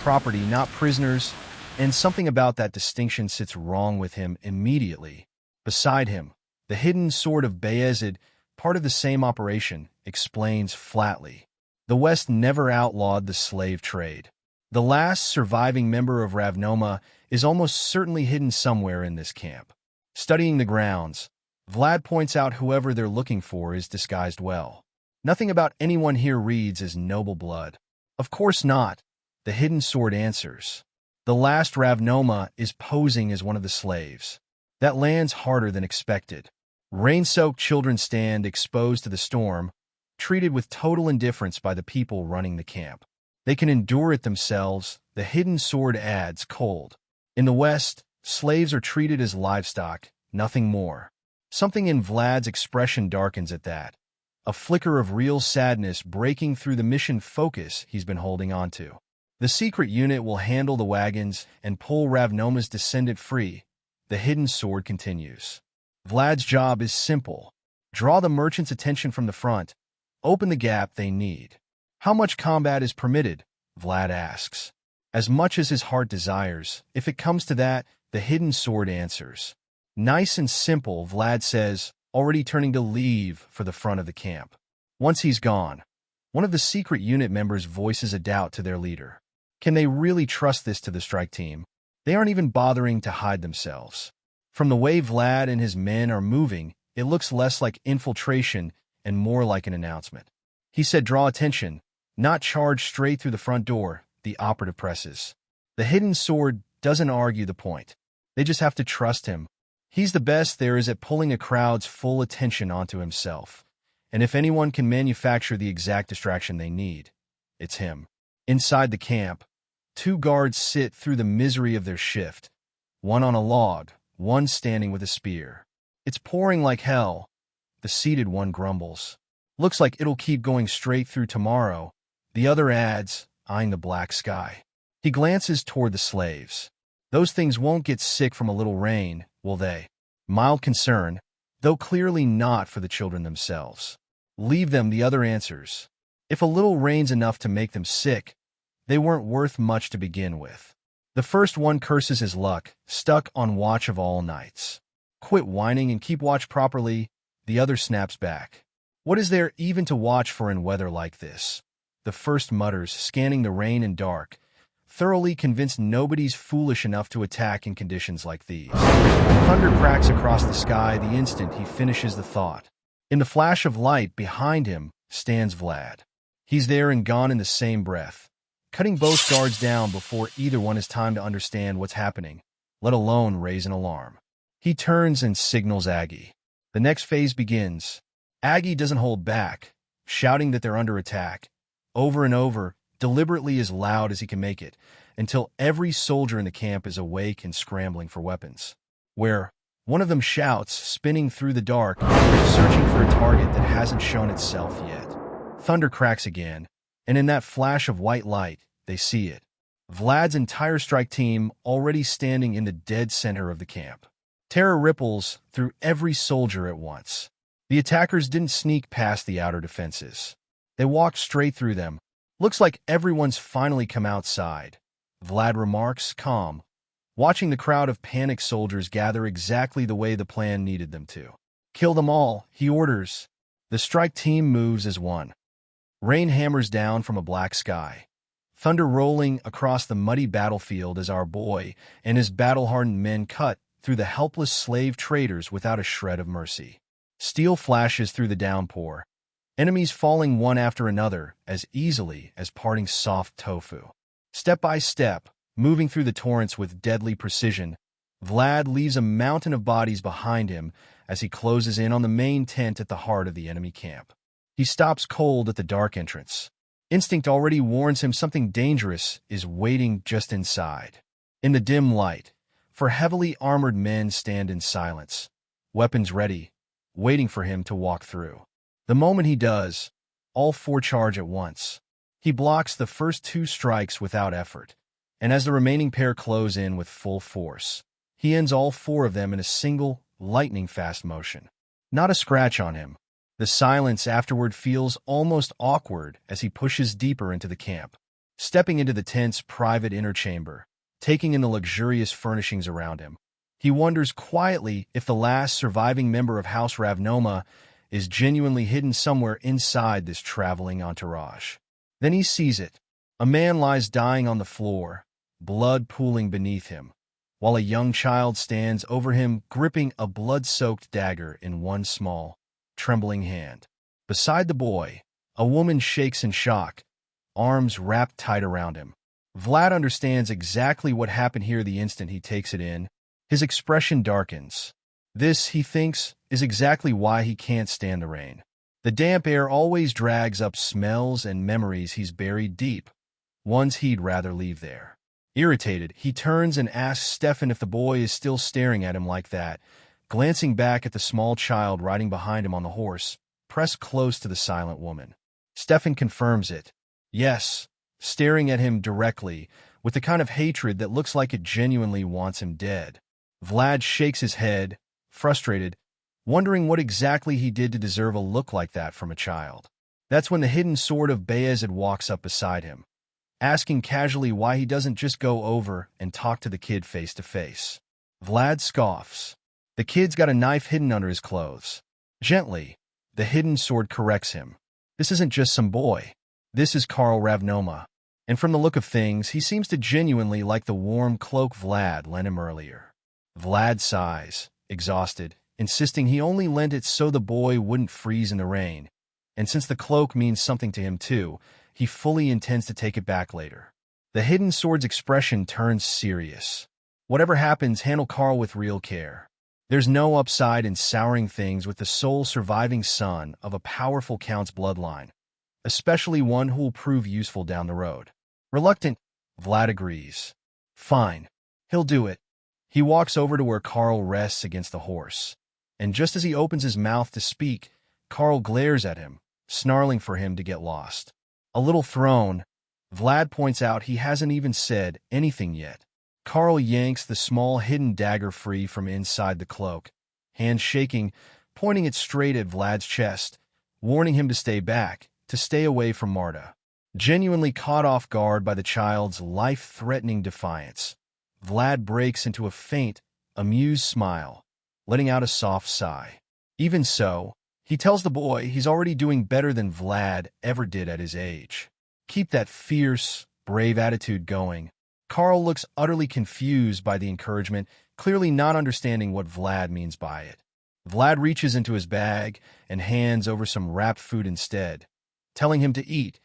property, not prisoners, and something about that distinction sits wrong with him immediately. Beside him, the hidden sword of Vayezid, part of the same operation, explains flatly. The West never outlawed the slave trade. The last surviving member of Ravnoma is almost certainly hidden somewhere in this camp. Studying the grounds, Vlad points out whoever they're looking for is disguised well. Nothing about anyone here reads as noble blood. Of course not, the hidden sword answers. The last Ravnoma is posing as one of the slaves. That lands harder than expected. Rain-soaked children stand exposed to the storm, treated with total indifference by the people running the camp. They can endure it themselves, the hidden sword adds, cold. In the West, slaves are treated as livestock, nothing more. Something in Vlad's expression darkens at that. A flicker of real sadness breaking through the mission focus he's been holding onto. The secret unit will handle the wagons and pull Ravnoma's descendant free, the hidden sword continues. Vlad's job is simple. Draw the merchant's attention from the front. Open the gap they need. How much combat is permitted? Vlad asks. As much as his heart desires. If it comes to that, the hidden sword answers. Nice and simple, Vlad says, already turning to leave for the front of the camp. Once he's gone, one of the secret unit members voices a doubt to their leader. Can they really trust this to the strike team? They aren't even bothering to hide themselves. From the way Vlad and his men are moving, it looks less like infiltration and more like an announcement. He said, draw attention, not charge straight through the front door, the operative presses. The hidden sword doesn't argue the point. They just have to trust him. He's the best there is at pulling a crowd's full attention onto himself. And if anyone can manufacture the exact distraction they need, it's him. Inside the camp, 2 guards sit through the misery of their shift. One on a log, one standing with a spear. It's pouring like hell. The seated one grumbles. Looks like it'll keep going straight through tomorrow. The other adds, eyeing the black sky. He glances toward the slaves. Those things won't get sick from a little rain, will they? Mild concern, though clearly not for the children themselves. Leave them, the other answers. If a little rain's enough to make them sick, they weren't worth much to begin with. The first one curses his luck, stuck on watch of all nights. Quit whining and keep watch properly, the other snaps back. What is there even to watch for in weather like this? The first mutters, scanning the rain and dark, thoroughly convinced nobody's foolish enough to attack in conditions like these. Thunder cracks across the sky the instant he finishes the thought. In the flash of light behind him stands Vlad. He's there and gone in the same breath, cutting both guards down before either one has time to understand what's happening, let alone raise an alarm. He turns and signals Aggie. The next phase begins. Aggie doesn't hold back, shouting that they're under attack, over and over, deliberately as loud as he can make it, until every soldier in the camp is awake and scrambling for weapons. Where one of them shouts, spinning through the dark, searching for a target that hasn't shown itself yet. Thunder cracks again, and in that flash of white light, they see it. Vlad's entire strike team already standing in the dead center of the camp. Terror ripples through every soldier at once. The attackers didn't sneak past the outer defenses. They walked straight through them. Looks like everyone's finally come outside. Vlad remarks, calm, watching the crowd of panicked soldiers gather exactly the way the plan needed them to. Kill them all, he orders. The strike team moves as one. Rain hammers down from a black sky. Thunder rolling across the muddy battlefield as our boy and his battle-hardened men cut through the helpless slave traders without a shred of mercy. Steel flashes through the downpour, enemies falling one after another as easily as parting soft tofu. Step by step, moving through the torrents with deadly precision, Vlad leaves a mountain of bodies behind him as he closes in on the main tent at the heart of the enemy camp. He stops cold at the dark entrance. Instinct already warns him something dangerous is waiting just inside. In the dim light, 4 heavily armored men stand in silence, weapons ready, waiting for him to walk through. The moment he does, all 4 charge at once. He blocks the first 2 strikes without effort, and as the remaining pair close in with full force, he ends all 4 of them in a single, lightning-fast motion. Not a scratch on him. The silence afterward feels almost awkward as he pushes deeper into the camp. stepping into the tent's private inner chamber, taking in the luxurious furnishings around him. He wonders quietly if the last surviving member of House Ravnoma is genuinely hidden somewhere inside this traveling entourage. Then he sees it. A man lies dying on the floor, blood pooling beneath him, while a young child stands over him gripping a blood-soaked dagger in one small, trembling hand. Beside the boy, a woman shakes in shock, arms wrapped tight around him. Vlad understands exactly what happened here the instant he takes it in. His expression darkens. This, he thinks, is exactly why he can't stand the rain. The damp air always drags up smells and memories he's buried deep, ones he'd rather leave there. Irritated, he turns and asks Stefan if the boy is still staring at him like that, glancing back at the small child riding behind him on the horse, pressed close to the silent woman. Stefan confirms it. Yes, staring at him directly, with the kind of hatred that looks like it genuinely wants him dead. Vlad shakes his head, frustrated, wondering what exactly he did to deserve a look like that from a child. That's when the hidden sword of Vayezid walks up beside him, asking casually why he doesn't just go over and talk to the kid face to face. Vlad scoffs. The kid's got a knife hidden under his clothes. Gently, the hidden sword corrects him. This isn't just some boy. This is Karl Ravnoma. And from the look of things, he seems to genuinely like the warm cloak Vlad lent him earlier. Vlad sighs, exhausted, insisting he only lent it so the boy wouldn't freeze in the rain. And since the cloak means something to him too, he fully intends to take it back later. The hidden sword's expression turns serious. Whatever happens, handle Karl with real care. There's no upside in souring things with the sole surviving son of a powerful count's bloodline, especially one who will prove useful down the road. Reluctant, Vlad agrees. Fine, he'll do it. He walks over to where Karl rests against the horse, and just as he opens his mouth to speak, Karl glares at him, snarling for him to get lost. A little thrown, Vlad points out he hasn't even said anything yet. Karl yanks the small hidden dagger free from inside the cloak, hands shaking, pointing it straight at Vlad's chest, warning him to stay back, to stay away from Marta. Genuinely caught off guard by the child's life-threatening defiance, Vlad breaks into a faint, amused smile, letting out a soft sigh. Even so, he tells the boy he's already doing better than Vlad ever did at his age. Keep that fierce, brave attitude going. Karl looks utterly confused by the encouragement, clearly not understanding what Vlad means by it. Vlad reaches into his bag and hands over some wrapped food instead, telling him to eat,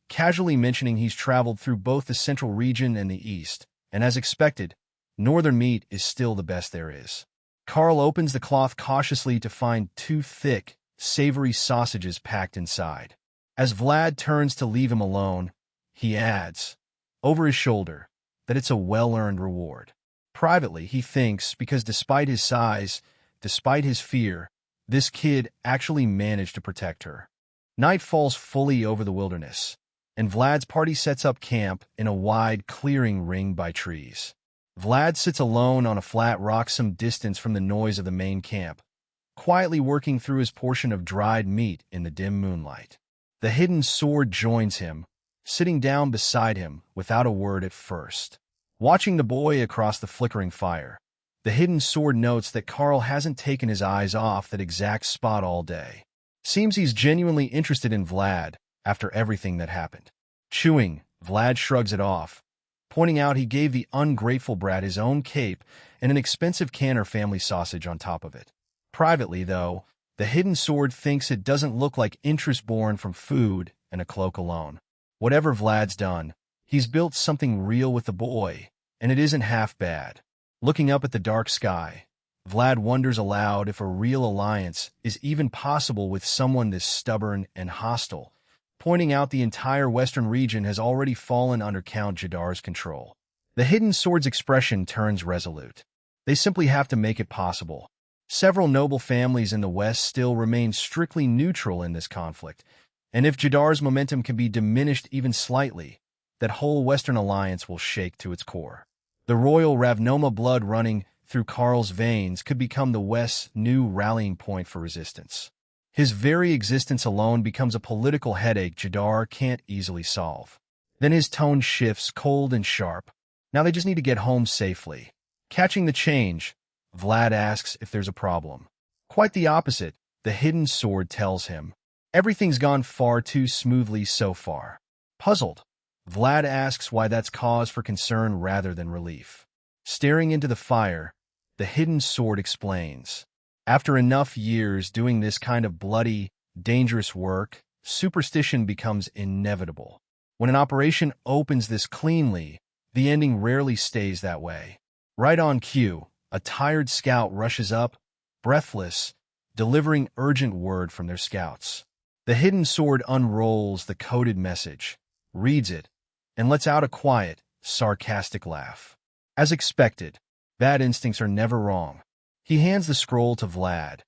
casually mentioning he's traveled through both the central region and the east, and as expected, northern meat is still the best there is. Karl opens the cloth cautiously to find 2 thick, savory sausages packed inside. As Vlad turns to leave him alone, he adds, over his shoulder, that it's a well-earned reward. Privately, he thinks, because despite his size, despite his fear, this kid actually managed to protect her. Night falls fully over the wilderness, and Vlad's party sets up camp in a wide clearing ringed by trees. Vlad sits alone on a flat rock some distance from the noise of the main camp, quietly working through his portion of dried meat in the dim moonlight. The hidden sword joins him, sitting down beside him without a word at first. Watching the boy across the flickering fire, the hidden sword notes that Karl hasn't taken his eyes off that exact spot all day. Seems he's genuinely interested in Vlad after everything that happened. Chewing, Vlad shrugs it off, pointing out he gave the ungrateful brat his own cape and an expensive Canner family sausage on top of it. Privately, though, the hidden sword thinks it doesn't look like interest born from food and a cloak alone. Whatever Vlad's done, he's built something real with the boy, and it isn't half bad. Looking up at the dark sky, Vlad wonders aloud if a real alliance is even possible with someone this stubborn and hostile, pointing out the entire western region has already fallen under Count Jadar's control. The hidden sword's expression turns resolute. They simply have to make it possible. Several noble families in the west still remain strictly neutral in this conflict, and if Jadar's momentum can be diminished even slightly, that whole western alliance will shake to its core. The royal Ravnoma blood running through Karl's veins could become the West's new rallying point for resistance. His very existence alone becomes a political headache Jadar can't easily solve. Then his tone shifts, cold and sharp. Now they just need to get home safely. Catching the change, Vlad asks if there's a problem. Quite the opposite, the hidden sword tells him. Everything's gone far too smoothly so far. Puzzled, Vlad asks why that's cause for concern rather than relief. Staring into the fire, the hidden sword explains. After enough years doing this kind of bloody, dangerous work, superstition becomes inevitable. When an operation opens this cleanly, the ending rarely stays that way. Right on cue, a tired scout rushes up, breathless, delivering urgent word from their scouts. The hidden sword unrolls the coded message, reads it, and lets out a quiet, sarcastic laugh. As expected, bad instincts are never wrong. He hands the scroll to Vlad,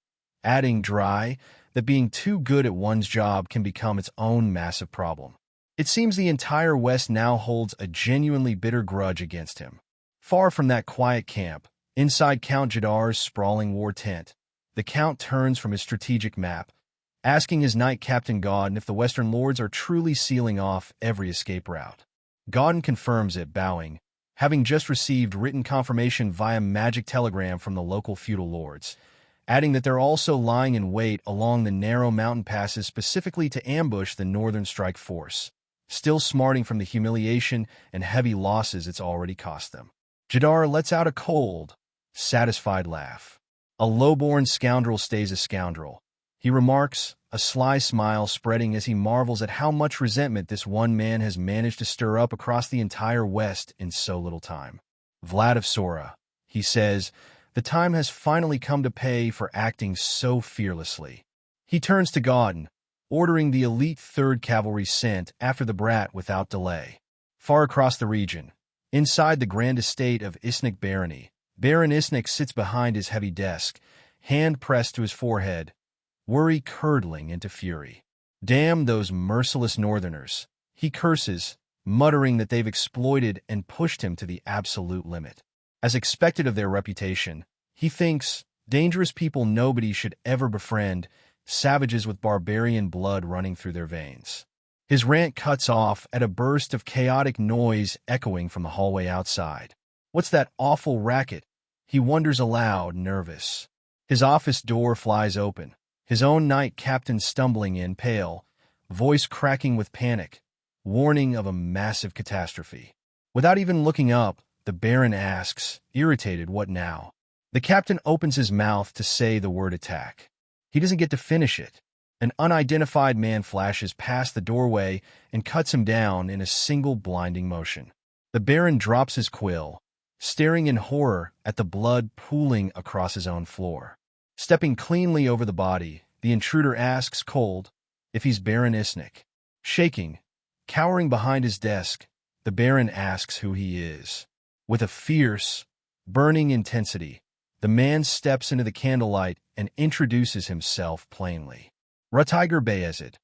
adding dry that being too good at one's job can become its own massive problem. It seems the entire West now holds a genuinely bitter grudge against him. Far from that quiet camp, inside Count Jadar's sprawling war tent, the Count turns from his strategic map, asking his knight Captain Gauden if the Western Lords are truly sealing off every escape route. Gauden confirms it, bowing, having just received written confirmation via magic telegram from the local feudal lords, adding that they're also lying in wait along the narrow mountain passes specifically to ambush the Northern Strike Force, still smarting from the humiliation and heavy losses it's already cost them. Jadar lets out a cold, satisfied laugh. A low-born scoundrel stays a scoundrel, he remarks, a sly smile spreading as he marvels at how much resentment this one man has managed to stir up across the entire West in so little time. Vlad of Schoarra, he says, the time has finally come to pay for acting so fearlessly. He turns to Gauden, ordering the elite 3rd Cavalry sent after the brat without delay. Far across the region, inside the grand estate of Isnik Barony, Baron Isnik sits behind his heavy desk, hand pressed to his forehead, worry curdling into fury. Damn those merciless northerners, he curses, muttering that they've exploited and pushed him to the absolute limit. As expected of their reputation, he thinks, dangerous people nobody should ever befriend, savages with barbarian blood running through their veins. His rant cuts off at a burst of chaotic noise echoing from the hallway outside. What's that awful racket? He wonders aloud, nervous. His office door flies open. His own knight captain stumbling in, pale, voice cracking with panic, warning of a massive catastrophe. Without even looking up, the Baron asks, irritated, what now? The captain opens his mouth to say the word attack. He doesn't get to finish it. An unidentified man flashes past the doorway and cuts him down in a single blinding motion. The Baron drops his quill, staring in horror at the blood pooling across his own floor. Stepping cleanly over the body, the intruder asks, cold, if he's Baron Isnik. Shaking, cowering behind his desk, the Baron asks who he is. With a fierce, burning intensity, the man steps into the candlelight and introduces himself plainly. 𝗦𝘄cie𝗿-𝗀,